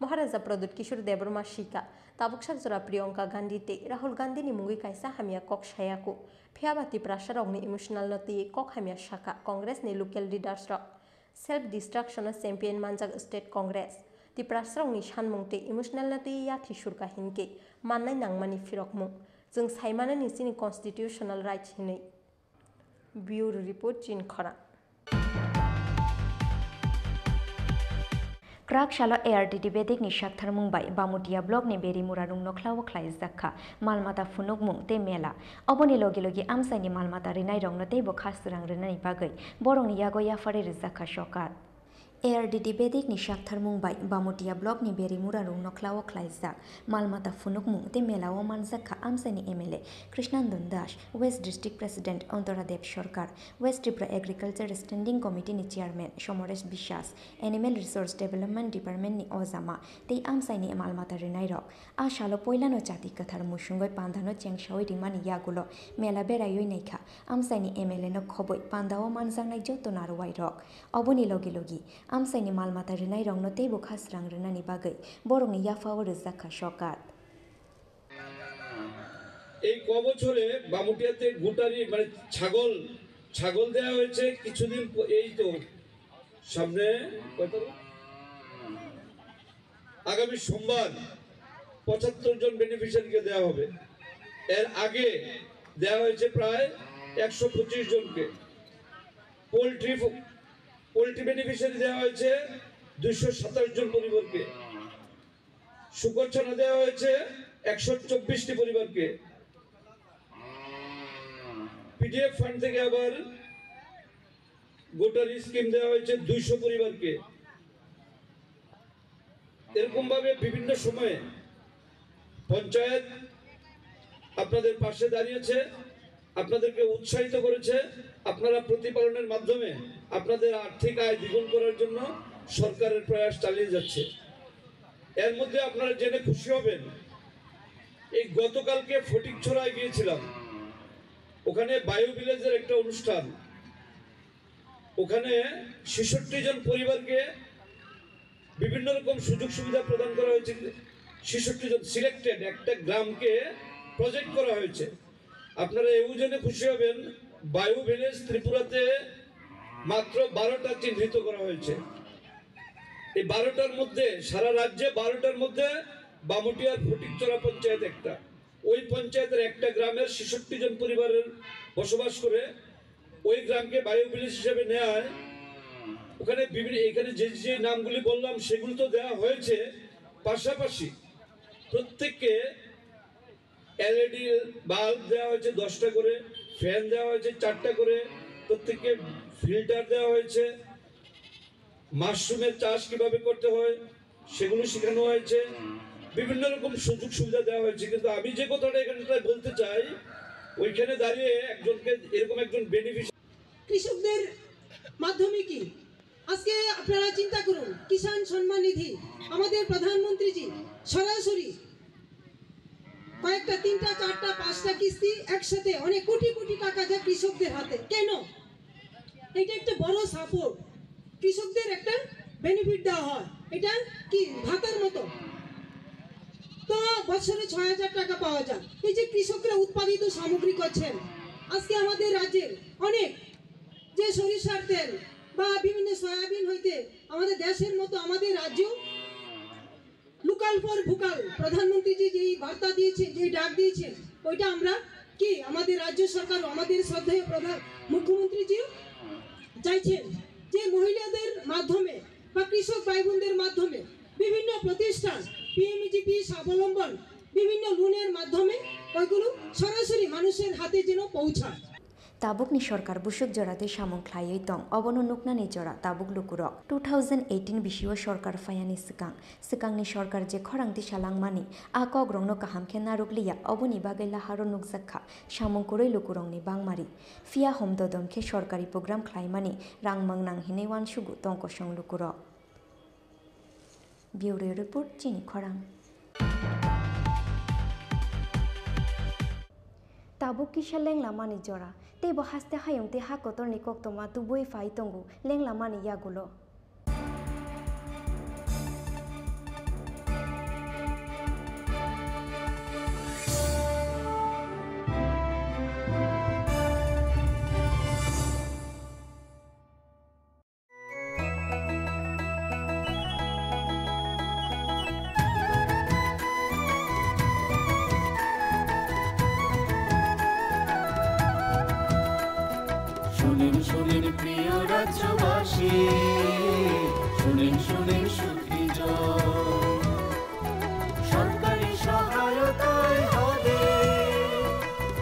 মহারাজা প্রদ্যুৎ কিশোর দেববর্মা শিকা তাবুকসাক জোড়া প্রিয়ঙ্কা গান্ধী তে রাহুল গান্ধীনি মুঙ্গি কাইসা হামিয়া কক সায়াকু ফিয়াবাতি প্রাসারকনি ইমোশনাল নতি কক হামিয়া শাখা কংগ্রেস नि लोकल लिडार्स रक सेल्फ डिस्ट्रक्शन चैंपियन मानजाग स्टेट कांग्रेस तिप्रास्रांनि सानमुंते इमोशनल नाते याथि सुरका हिनके माननाय नांमानि फिरकमुं जों साइमाना निसिनि कन्स्टिट्यूशनल राइट्स हिनै ब्यूरो रिपोर्ट चीन खरा क्राकशाला ARTD बेदिक नि शाक्थार मुंबाई बामुटिया ब्लॉक नि बेरी मुरारुं नखलाव खलाय जाखा मालमाता फुनुक मुं ते मेला अबनि लगे लगे आमसाइनि मालमाता रिनाय रंनो ते बो खासुरां रिनाय बागै बरंनि यागो याफारे रिजाखा शकात ARTD बेदिक नि शाक्थार मुंबाई बामुटिया ब्लॉक नि बेरी मुरारुं नखलाव खलाय जाक मालमाता फुनुक मुं ते मेलाव मानजाखा आमसाइनि MLA Krishnanandan Das west district president Antaradev Sarkar west Tripura agriculture standing committee नि chairman Samaresh Biswas animal resource development department नि अजामा ते आमसाइनि मालमाता रिनाय रक आशालो पयलानो जाति कथार मुसुंगै पान्दानो चेंगसावै रिमानि यागुलो मेला बेरायै नायखा आमसाइनि MLA नो खबै पान्दाव मानजांनाय जतो नारवाय रक अबनि लगे लगे आमसाइनि मालमाता रिनाय रंनो ते बुखासरां रिनानि बागै बरंनि याफाव रिजाखा शकात এই কবছরে বামুটিয়াতে গোটারি মানে ছাগল দেওয়া হয়েছে কিছুদিন এই তো সামনে আগামী সোমবার 75 জন বেনিফিশিয়ারিকে দেওয়া হবে এর আগে দেওয়া হয়েছে প্রায় 125 জনকে পোল্ট্রি বেনিফিশিয়ারি দেওয়া হয়েছে 227 জন পরিবারকে শুকরছানা দেওয়া হয়েছে 124টি পরিবারকে পিডিএফ ফান্ড থেকে আবার গোটারি স্কিম দেওয়া হয়েছে 200 পরিবারকে এরকম ভাবে বিভিন্ন সময়ে পঞ্চায়েত আপনাদের পাশে দাঁড়িয়েছে আপনাদেরকে উৎসাহিত করেছে আপনারা প্রতিপালনের মাধ্যমে আপনাদের আর্থিক আয় দ্বিগুণ করার জন্য সরকারের প্রয়াস চালিয়ে যাচ্ছে এর মধ্যে আপনারা জেনে খুশি হবেন এই গতকালকে ফটিকছড়ায় গিয়েছিলাম ওখানে বায়ু ভিলেজের একটা অনুষ্ঠান ওখানে 66 জন পরিবারকে বিভিন্ন রকম সুযোগ সুবিধা প্রদান করা হয়েছে 66 জন সিলেক্টেড একটা গ্রামকে প্রজেক্ট করা হয়েছে আপনারা এই জেনে খুশি হবেন বায়ু ভিলেজ ত্রিপুরাতে মাত্র 12টা চিহ্নিত করা হয়েছে এই 12টার মধ্যে সারা রাজ্যে 12টার মধ্যে বামুটিয়ার ফটিকছড়া পঞ্চায়েত একটা ওই পঞ্চায়েতের একটা গ্রামের 66 জন পরিবারের বসবাস করে ওই গ্রামকে বায়ু ভিলেজ হিসেবে নেয় ওখানে এখানে যে নামগুলি বললাম সেগুলো তো দেওয়া হয়েছে পাশাপাশি প্রত্যেককে LED বাল্ব দেওয়া হয়েছে 10টা করে ফ্যান দেওয়া হয়েছে 4টা করে প্রত্যেককে ফিল্টার দেওয়া হয়েছে মাশরুমের চাষ কিভাবে করতে হয় সেগুলো শেখানো হয়েছে বিভিন্ন রকম সুযোগ সুবিধা দেওয়া হয়েছে কিন্তু আমি যে কথাটা এখানে বলতে চাই ওইখানে দাঁড়িয়ে একজনকে এরকম একজন বেনিফিশিয়ারি কৃষকদের মাধ্যমে কি আজকে আপনারা চিন্তা করুন কিষাণ সম্মান নিধি আমাদের প্রধানমন্ত্রীজি সরাসরি কয়েকটা 3টা 4টা 5টা কিস্তি একসাথে অনেক কোটি কোটি টাকা যায় কৃষকদের হাতে কেন এটা একটা বড় সাপোর্ট কৃষকদের একটা বেনিফিট দেওয়া হয় এটা কি ভাতার মতো তো বছরে 6000 টাকা পাওয়া যায় এই যে কৃষকরা উৎপাদিত সামগ্রী করছেন আজকে আমাদের রাজ্যের অনেক যে সরিষার তেল বা বিভিন্ন সয়াবিন হইতে আমাদের দেশের মতো আমাদের রাজ্য লোকাল ফর ভোকাল প্রধানমন্ত্রীজি যেই বার্তা দিয়েছে যে ডাক দিয়েছেন ওইটা আমরা কি আমাদের রাজ্য সরকার আমাদের শ্রদ্ধেয় প্রধান মুখ্যমন্ত্রীজিও চাইছেন যে মহিলাদের মাধ্যমে বা কৃষক ভাই বোনদের মাধ্যমে বিভিন্ন প্রতিষ্ঠান পিএমজিপি স্বাবলম্বন বিভিন্ন লোনের মাধ্যমে ওইগুলো সরাসরি মানুষের হাতে যেন পৌঁছায় ताबुकनि सरकार बुसुक जराते सामुं ख्लायै दं अबनो नुकनानि जरा ताबुक लुकुरक 2018 बिसिओ सरकार फायानि सिकांनि सरकार जे खरांति सालांगमानि आकग रंनो काहामखे नारुकलिया अबनि बागै लाहारो नुकजाखा सामुं कुरै लुकुरंनि बांमारि फिया हमददमखे सरकारि प्रग्राम ख्लायमानि रांमां नांहिनै वानसुगु तंकसं लुकुरक ब्यूरो रिपोर्ट चिनि खरां ताबुक किसा लेंलामानि जरा तेबो हास्ते हायंते हा कतरनि कक्तमा तुबुई फाइ तंगु लेंलामानि यागुलो রাজ্যবাসী শুনেন শুনেন সুখীজন সরকারি সহায়তায় হবে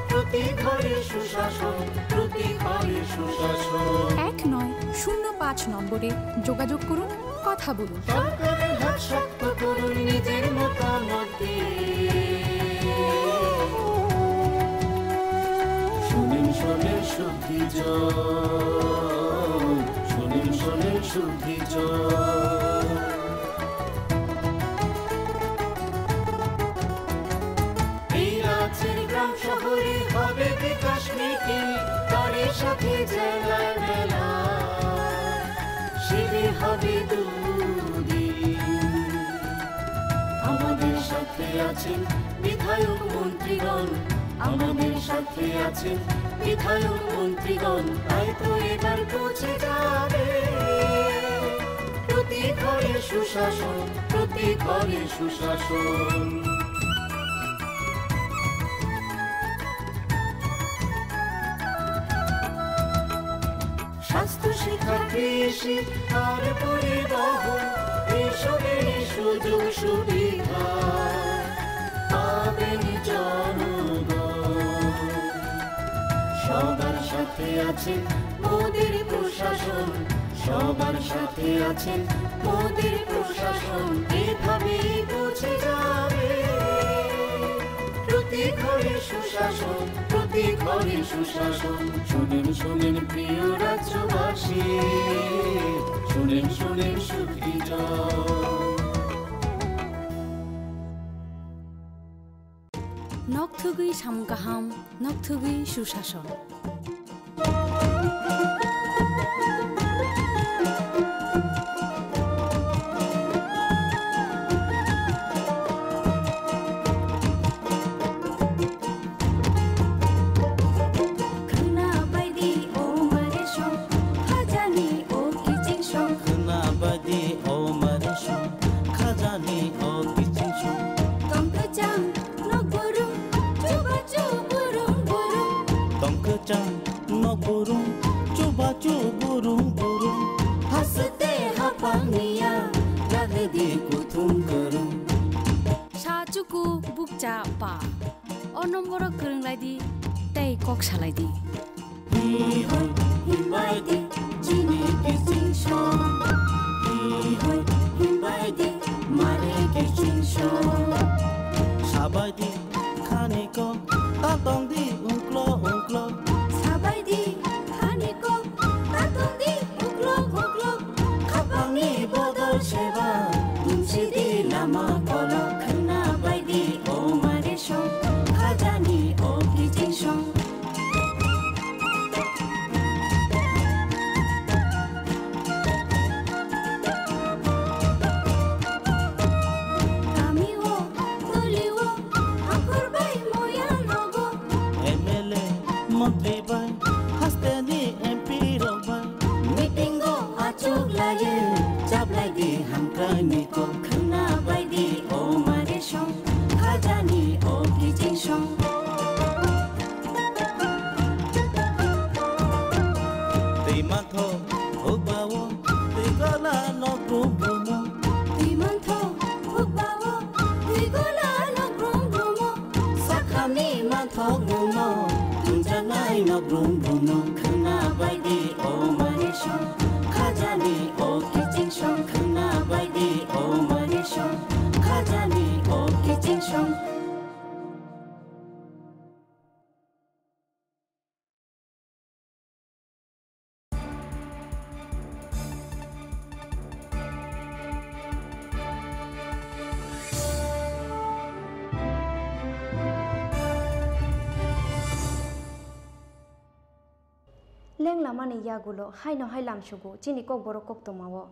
প্রতি ঘরে সুশাসন প্রতি ঘরে সুশাসন 1-9-0-5 নম্বরে যোগাযোগ করুন কথা বলুন সরকারের হাত শক্ত করুন নিজের মতামত শুনেন শুনেন সুখীজন শুনেন শুনেন সুখীজন এই রাজ্যের গ্রাম শহরে হবে বিকাশ নীতি তারই সাথে জেলায় মেলা শিবির হবে দুদিন আমাদের সাথে আছেন বিধায়ক মন্ত্রীগণ আমাদের সাথে আছেন বিধায়ক মন্ত্রীগণ তাই তো এবার পৌঁছে যাবে প্রতি ঘরে সুশাসন প্রতি ঘরে সুশাসন স্বাস্থ্য শিক্ষা কৃষি আর পরিবহন এসবের সুযোগ সুবিধা পাবেন জনগণ সবার সাথে আছেন মোদের প্রশাসন সবার সাথে আছেন মোদের প্রশাসন এভাবেই পৌঁছে যাবে প্রতি ঘরে সুশাসন প্রতি ঘরে সুশাসন শুনেন শুনেন প্রিয় রাজ্যবাসী শুনেন শুনেন সুখীজন নকথুগুই সামগাহাম নকথুগুই সুশাসন Sacuku bukca pa, onomoro kereng lagi, tei kok saladi. Hihoi himbaidi, jini kisingshon. Hihoi himbaidi, mare kisingshon. Sabaidi, kaniko, tatongdi unklo unklo. Sabaidi, kaniko, tatongdi unklo unklo. Kapangi bodol sheba, dumsidi lama kolo. Kena baidi o maresho, kajani o kisingshon. Niko kena baidi o maresho kajani o kijinshon Timanto hugbawo tigola no grumbumo Timanto hugbawo tigola no grumbumo Sakami manto gumo tunjanai no grumbumo Kena baidi o maresho kajani o kijinshon Kena baidi o maresho kajani o kijinshon Leng lama ni yagulo hai no hai lam shugo chini kok boro kok tomawo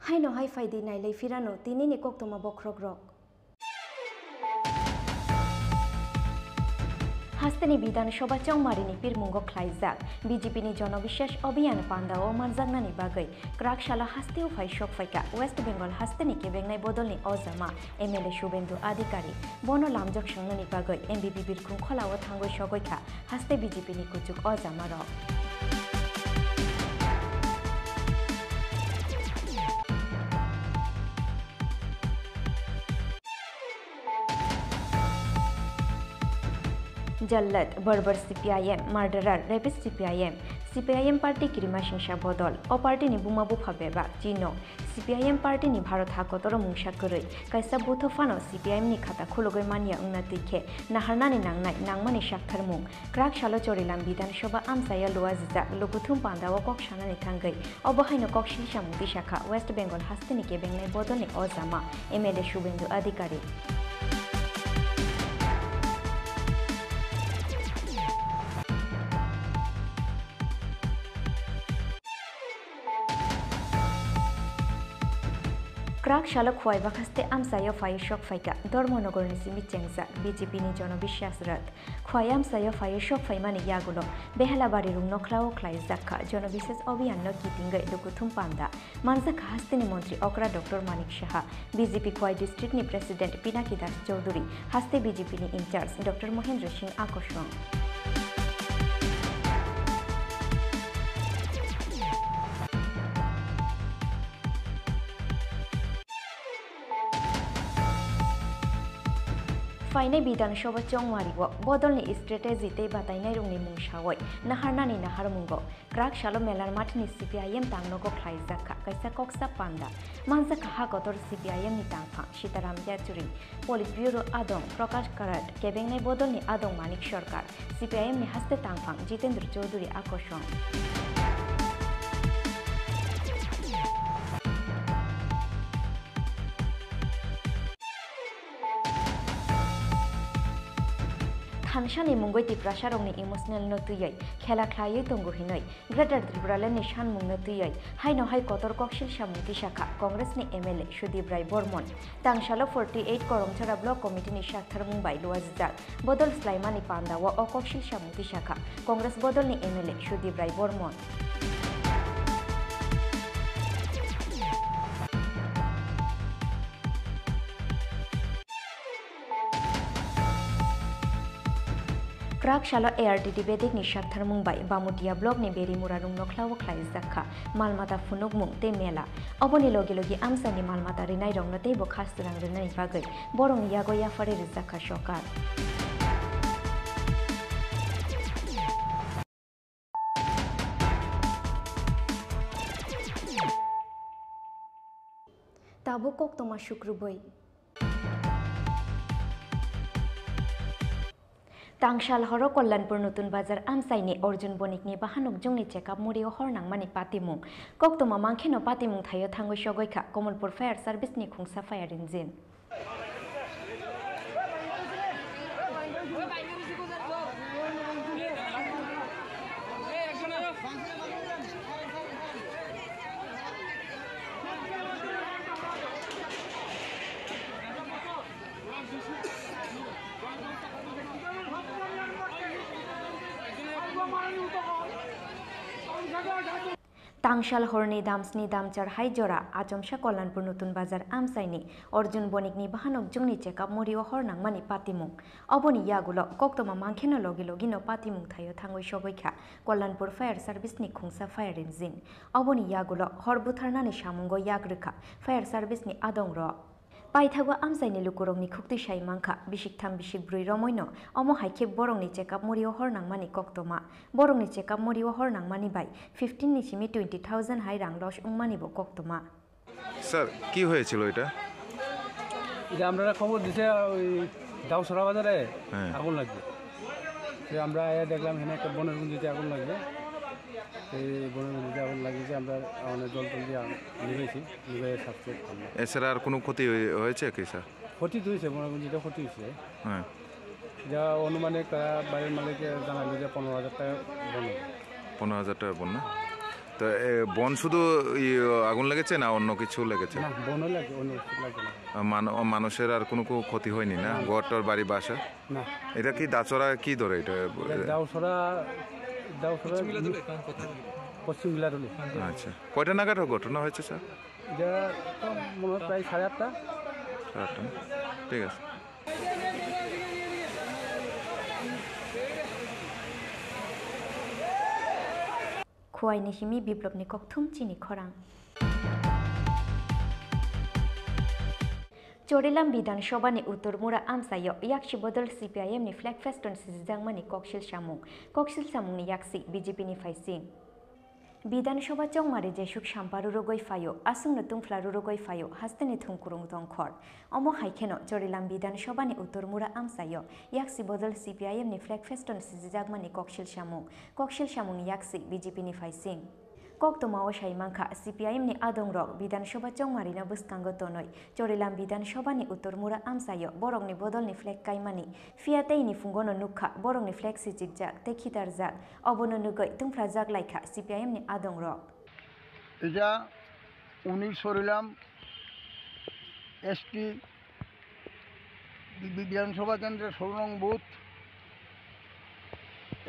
hai no hai faidi nai lei firano tini ni kok toma bokrok rok হাস্তেনি বিধানসভা চংমারিনি পিরমুঙ্গ খ্লাইজাক বিজেপিনি জনবিশ্বাস অভিযান পান্দা ও মারজাগনানি বাগৈ ক্রাকশালা হাস্তেও phi শক ফাইকা West Bengal হাস্তেনি কেবেংনাই বদলনি অজামা MLA Suvendu আধিকারী বনো লামজক সংনানি বাগৈ MBP বিরখুং খলাও থাঙ্গৈ সগৈখা হাস্তে বিজেপিনি কুচুক অজামা rock जल्लत बर्बर CPIM मार्डरार rapist CPIM party किरिमा सिंसा बदल a party नि बुमा बुफा बेबा चिनो सीपीआईएम पार्टी नि भारत हाकतर मुंसा करै कायसा बुथफानो सीपीआईएम नि खाता खुलगै मानिया उंना तिखे नाहारनानि नांनाय नांमानि साक्थार मुं क्राक सालो चरिलाम विधानसभा आमसाया लुआजिजा लुगुथुम पान्दाव कक्षानानि थांगै अबहायनो कक्षिलिसा मुक्ति शाखा वेस्ट बेंगल हास्तिनि केबेंनाय बदलनि अजामा एमएलए शुभेन्दु अधिकारी क्राक शालक खुआइबा खास्ते आमसायो फायो शक फाइका धर्मनगरनि सिमि चेंगजा बीजेपीनि जनबिश्वास रथ खुआइ आमसायो फायो शक फाइमानि यागुलो बेहलाबारि रुं नख्लाओ ख्लाइजाखा जनबिश्वास अभियान न कितिंगै दुकुथुम पान्दा मानजाखा हास्तेनि मंत्री अकरा डॉक्टर मानिक साहा बीजेपी खुआइ डिस्ट्रिक्टनि प्रेसिडेंट पिनाकी दास चौधुरी हास्ते बीजेपीनि इंचार्ज डॉक्टर महेंद्र सिंह आकर्षण फाइनाय विधानसभा चंमारिओ बदलनि स्ट्रेटेजी ते बातायनाय रुंनि मुंसावै नाहारनानि नाहार मुंगो क्राक शालो मेलार माठनि सीपीआईएम तांनगो ख्लाइजाखा कायसा कक्सा पान्दा मानजाखा हाकतर सीपीआईएम नि तांफा सीताराम याचुरी पोलिट ब्यूरो आदं प्रकाश कराट केबेंनाय बदलनि आदं मानिक सरकार सीपीआईएम नि हास्ते तांफा जितेंद्र चौधुरी आकर्षण थानसानि मुंगै तिप्रासारंनि इमोशनल नतुयै खेला ख्लायै तंगुहिनै ग्रेटर त्रिपुरालेण्डनि सानमुं नतुयै हाइनो हाइ कतर कक्सिल सामुंति शाखा कांग्रेसनि एमएलए सुदीप राय बर्मन तांसालो 48 करमछारा ब्लक कमिटिनि साक्थार मुंबाय लुआजिजाक बदल स्लाइमानि पान्दाव अ कक्सिल सामुंति शाखा कांग्रेस बदलनि एमएलए सुदीप राय बर्मन क्राक शालो एआरटीटी बेदिक नि साक्थार मुंबाय बामुटिया ब्लक नि बेरिमुरा रुं नख्लाओ ख्लाइजाखा मालमाता फुनुक मुं ते मेला अबनि लगे लगे आमसानि मालमाता रिनाय रंनो ते बो खासरां रिनाय बागै बरं यागो याफारे रिजाखा सरकार ताबो कक्तमा शुक्रबै तांशाल हरो कल्याणपुर नतुन बाजार आमसाइनि अर्जुन बनिकनि बाहानुक जोंनि चेकआप मुरियो हरनांमानि पातिमुं कक्तमा मांखेनो पातिमुं थायो थांगै सगैखा कमलपुर फायार सार्भिसनि खुंसा फायार इन्जिन तांशाल हरनि दामस्नि दामचार हाइजरा आचमसा कल्याणपुर नतुन बाजार आमसाइनि अर्जुन बनिकनि बाहानक जोंनि चेकआप मुरियो हरनांमानि पातिमुं अबनि यागुलो कक्तमा मांखेनो लगे लगिनो पातिमुं थायो थांगै सगैखा कल्याणपुर फायार सार्भिसनि खुंसा फायार इन्जिन अबनि यागुलो हर बुथारनानि सामुंगो याग्रोखा फायार सार्भिसनि आदं र पाइथागो आमसाइनि लुकुरंनि खुक्ति साइ मांखा बिसिक 3 बिसिक 4 रमयनो अमो हाइखे बरंनि चेकआप मुरियो हरनांमानि कक्तमा बरंनि चेकआप मुरियो हरनांमानि बाय 15 निसिमि 20,000 हाइ रां लस उंमानिबो कक्तमा স্যার কি হয়েছিল এটা এটা আমরা খবর দিছে ওই দাউসরা বাজারে আগুন লাগবে যে আমরা দেখলাম এখানে একটা বনের গুঞ্জিতে আগুন লাগবে এই বনের গুঞ্জিতে আগুন লাগিয়েছে আমরা অনেক জল টল দিয়ে নিভেছি নিভে সাথে এছাড়া আর কোনো ক্ষতি হয়েছে কি স্যার ক্ষতি হয়েছে বনের গুঞ্জিতে ক্ষতি হয়েছে হ্যাঁ যা অনুমানিক বাড়ির মালিককে জানালো যে 15,000 টাকা বন্যা 15,000 টাকা বন্যা তো বন শুধু আগুন লেগেছে না অন্য কিছু লেগেছে? বনও লাগে, অন্য কিছু লাগে না। মানুষের আর কোনো ক্ষতি হয়নি না? ঘরটার বাড়ি বাসা? না। এটা কি দাচড়া কি ধরে? এটা দাউসরা পশ্চিম বিলারুলি। আচ্ছা, কয়টা নাগাদ ঘটনা হয়েছে স্যার? এটা তো মনে হয় প্রায় 8:30। ঠিক আছে। খোয়াইনি হিমি বিপ্লবনি ককথুম চিনি খরাং। চোরেলাম বিধানসভানি উত্তরমুরা আমসায় ইয়াকশি বদল CPIM ni flag feston সিজদাংমানি ককশিল সামুংনি ইয়াকসি BJP ni ফাইসিং বিধানসভা চংমারে জেসুক সাম্পারু রগৈ ফায়ো আসুংনো তুংফ্লারু রগৈ ফায়ো হাস্তেনি থুংকুরুং দংখর অম হাইখেনো চোরেলাম বিধানসভানি উত্তরমুরা আমসায় ইয়াকসি বদল CPIM ni flag feston সিজদাংমানি ককশিল সামুংনি ইয়াকসি BJP ni ফাইসিং কক্তমাও সাইমাংখা CPIM ni adongrok বিধানসভা চংমারিনা বুসকাঙ্গ তনয় চোরেলাম বিধানসভানি উত্তরমুরা আমসায় বরংনি বদলনি ফ্ল্যাগ কাইমানি ফিয়াতেইনি ফুঙ্গনো নুখা বরংনি ফ্ল্যাগ সিচিক জাক তেখিতার জাক অবনো নুগৈ তুংফ্লা জাক লাইখা CPIM ni adongrok এটা উনি চোরেলাম ST বিধানসভা কেন্দ্রের 16 নং বুথ।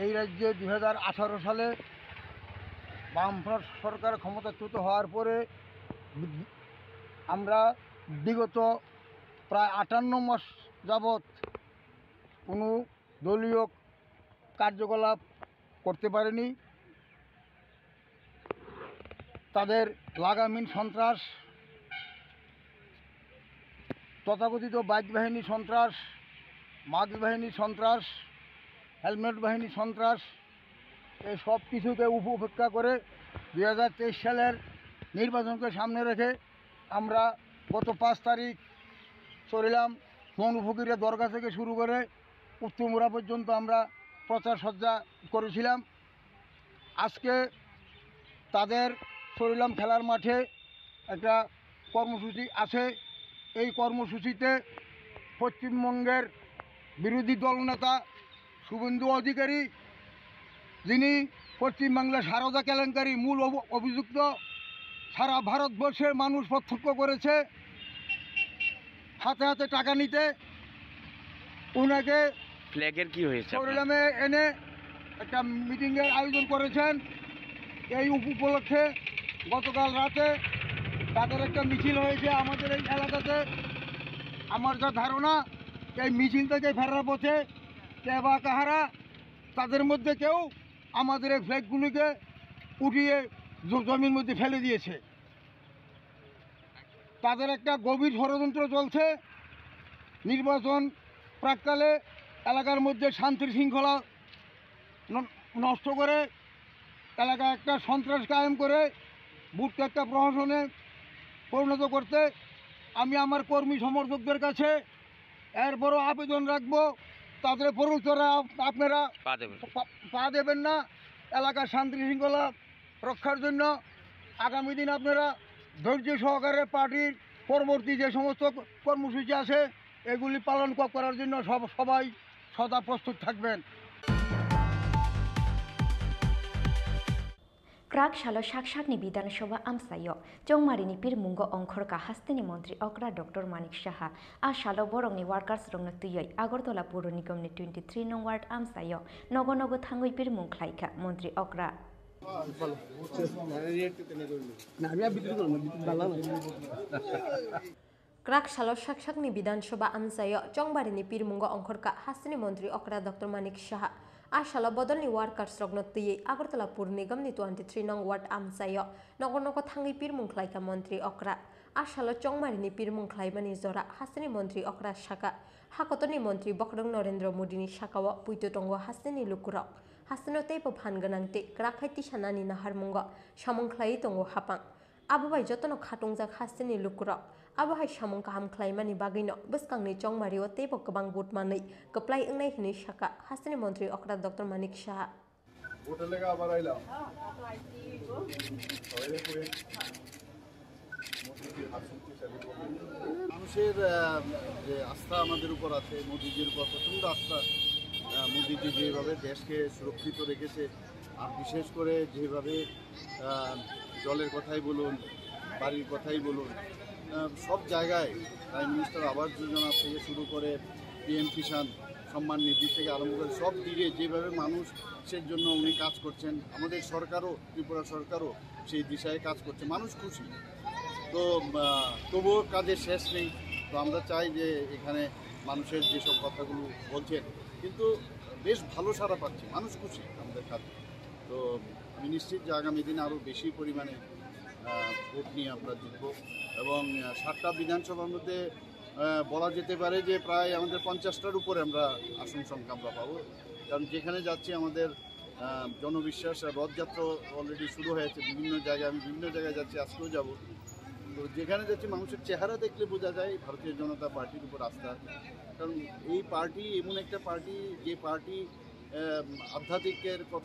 এই রাজ্যে 2018 সালে বামফ্রন্ট সরকার ক্ষমতাচ্যুত হওয়ার পরে আমরা বিগত প্রায় 58 মাস যাবৎ কোনো দলীয় কার্যকলাপ করতে পারেনি। তাদের লাগামহীন সন্ত্রাস, তথাকথিত বাইক বাহিনী সন্ত্রাস, মাস্ক বাহিনী সন্ত্রাস, হেলমেট বাহিনী সন্ত্রাস, এই সব কিছুকে উপেক্ষা করে 2023 সালের নির্বাচনকে সামনে রেখে আমরা গত 5 তারিখ চোরেলাম মৌনফকিরের দরগা থেকে শুরু করে উত্তরমুরা পর্যন্ত আমরা প্রচার সজ্জা করেছিলাম। আজকে তাদের চোরেলাম খেলার মাঠে একটা কর্মসূচি আছে। এই কর্মসূচিতে পশ্চিমবঙ্গের বিরোধী দলনেতা শুভেন্দু অধিকারী, যিনি পশ্চিমবাংলা সারদা কেলেঙ্কারি মূল অভিযুক্ত, সারা ভারতবর্ষের মানুষ প্রত্যক্ষ করেছে হাতে হাতে টাকা নিতে, ওনাকে ফ্ল্যাগের কি হয়েছে চোরেলামে এনে একটা মিটিংয়ের আয়োজন করেছেন। এই উপলক্ষে গতকাল রাতে তাদের একটা মিছিল হয়েছে আমাদের এই এলাকাতে। আমার যা ধারণা এই মিছিল থেকে ফেরার পথে কে বা কাহারা তাদের মধ্যে কেউ আমাদের এই ফ্ল্যাগগুলিকে উঠিয়ে জমির মধ্যে ফেলে দিয়েছে। তাদের একটা গভীর ষড়যন্ত্র চলছে। নির্বাচন প্রাককালে এলাকার মধ্যে শান্তি শৃঙ্খলা নষ্ট করে এলাকায় একটা সন্ত্রাস কায়েম করে বুথকে একটা প্রহসনে পরিণত করতে আমি আমার কর্মী সমর্থকদের কাছে এর বড় আবেদন রাখবো, তাদের পরিচয় আপনারা পা দেবেন না। এলাকার শান্তি শৃঙ্খলা রক্ষার জন্য আগামী দিন আপনারা ধৈর্য সহকারে পার্টির পরবর্তী যে সমস্ত কর্মসূচি আছে এগুলি পালন করার জন্য সবাই সদা প্রস্তুত থাকবেন। ক্রাক সালো শাকসাকনি বিধানসভা আমসায় চৌমারিনি পিরমুঙ্গ অংখরকা হাস্তেনি মন্ত্রী অকরা ডক্টর মানিক সাহা আ সালো বরংনি ওয়ার্কার্স রংনো তুইয় আগরতলা পৌর নিগমনি 23 নং ওয়ার্ড আমসায় নগ নগ থাঙ্গই পিরমুং খাইখা মন্ত্রী অকরা ক্রাক সালো শাকসাকনি বিধানসভা আমসায় চংবারিনি পিরমুঙ্গ অংখরকা হাস্তেনি মন্ত্রী অকরা ডক্টর মানিক সাহা आशाला बदलनि वार्कार्स रगनो तुयै आगरतला पुर निगमनि 23 नং वार्ड आमसाय नगर नगर थांगै पिरमुंख्लाइका मन्त्री अक्रा आशाला चंगमारिनि पिरमुंख्लाइमानि जरा हास्तेनि मन्त्री अक्रा शाखा हाकतनि मन्त्री बखरं नरेन्द्र मोदीनि शाखाव पुइतोटंग हास्तेनि लुकुरक हास्तेनो तैपो फानगोनांते ग्राखाइति सानानि नाहारमुंग सामंख्लाइ दंग हापां आबोबाय जतनो खाटंजाक हास्तेनि लुकुरक आबोहाय सामं काहामख्लाइमानि बागैनो बसकांनि चंगमारिव तैपो गोबां बुटमानै गप्लाइ ओंनाय हिनि शाखा हास्तेनि मन्त्री अक्रा डक्टर मानिक साहा মানুষের যে আস্থা আমাদের উপর আছে মোদিজির উপর প্রচণ্ড আস্থা মোদিজি যেভাবে দেশকে সুরক্ষিত রেখেছে আর বিশেষ করে যেভাবে জলের কথাই বলুন, বাড়ির কথাই বলুন, সব জায়গায় প্রাইম মিনিস্টার আবাস যোজনা থেকে শুরু করে পিএম কিষাণ সম্মান নিধি থেকে আরম্ভ করে সব দিকে যেভাবে মানুষের জন্য উনি কাজ করছেন, আমাদের সরকারও, ত্রিপুরা সরকারও সেই দিশায় কাজ করছে। মানুষ খুশি, তো তবুও কাজের শেষ নেই। তো আমরা চাই যে এখানে মানুষের যেসব কথাগুলো বলছেন, কিন্তু বেশ ভালো সাড়া পাচ্ছি, মানুষ খুশি আমাদের কাজে। তো আমি নিশ্চিত যে আগামী দিনে আরও বেশি পরিমাণে ভোট নিয়ে আমরা জিতব এবং 7টা বিধানসভার মধ্যে বলা যেতে পারে যে প্রায় আমাদের 50টার উপরে আমরা আসন সংখ্যা আমরা পাবো। কারণ যেখানে যাচ্ছি আমাদের জনবিশ্বাস, রথযাত্রা অলরেডি শুরু হয়েছে বিভিন্ন জায়গায়, আমি বিভিন্ন জায়গায় যাচ্ছি, আজকেও যাব। তো যেখানে যাচ্ছি মানুষের চেহারা দেখলে বোঝা যায় ভারতীয় জনতা পার্টির উপর আস্থা আছে। কারণ এই পার্টি এমন একটা পার্টি যে পার্টি আধ্যাত্মিকের কথা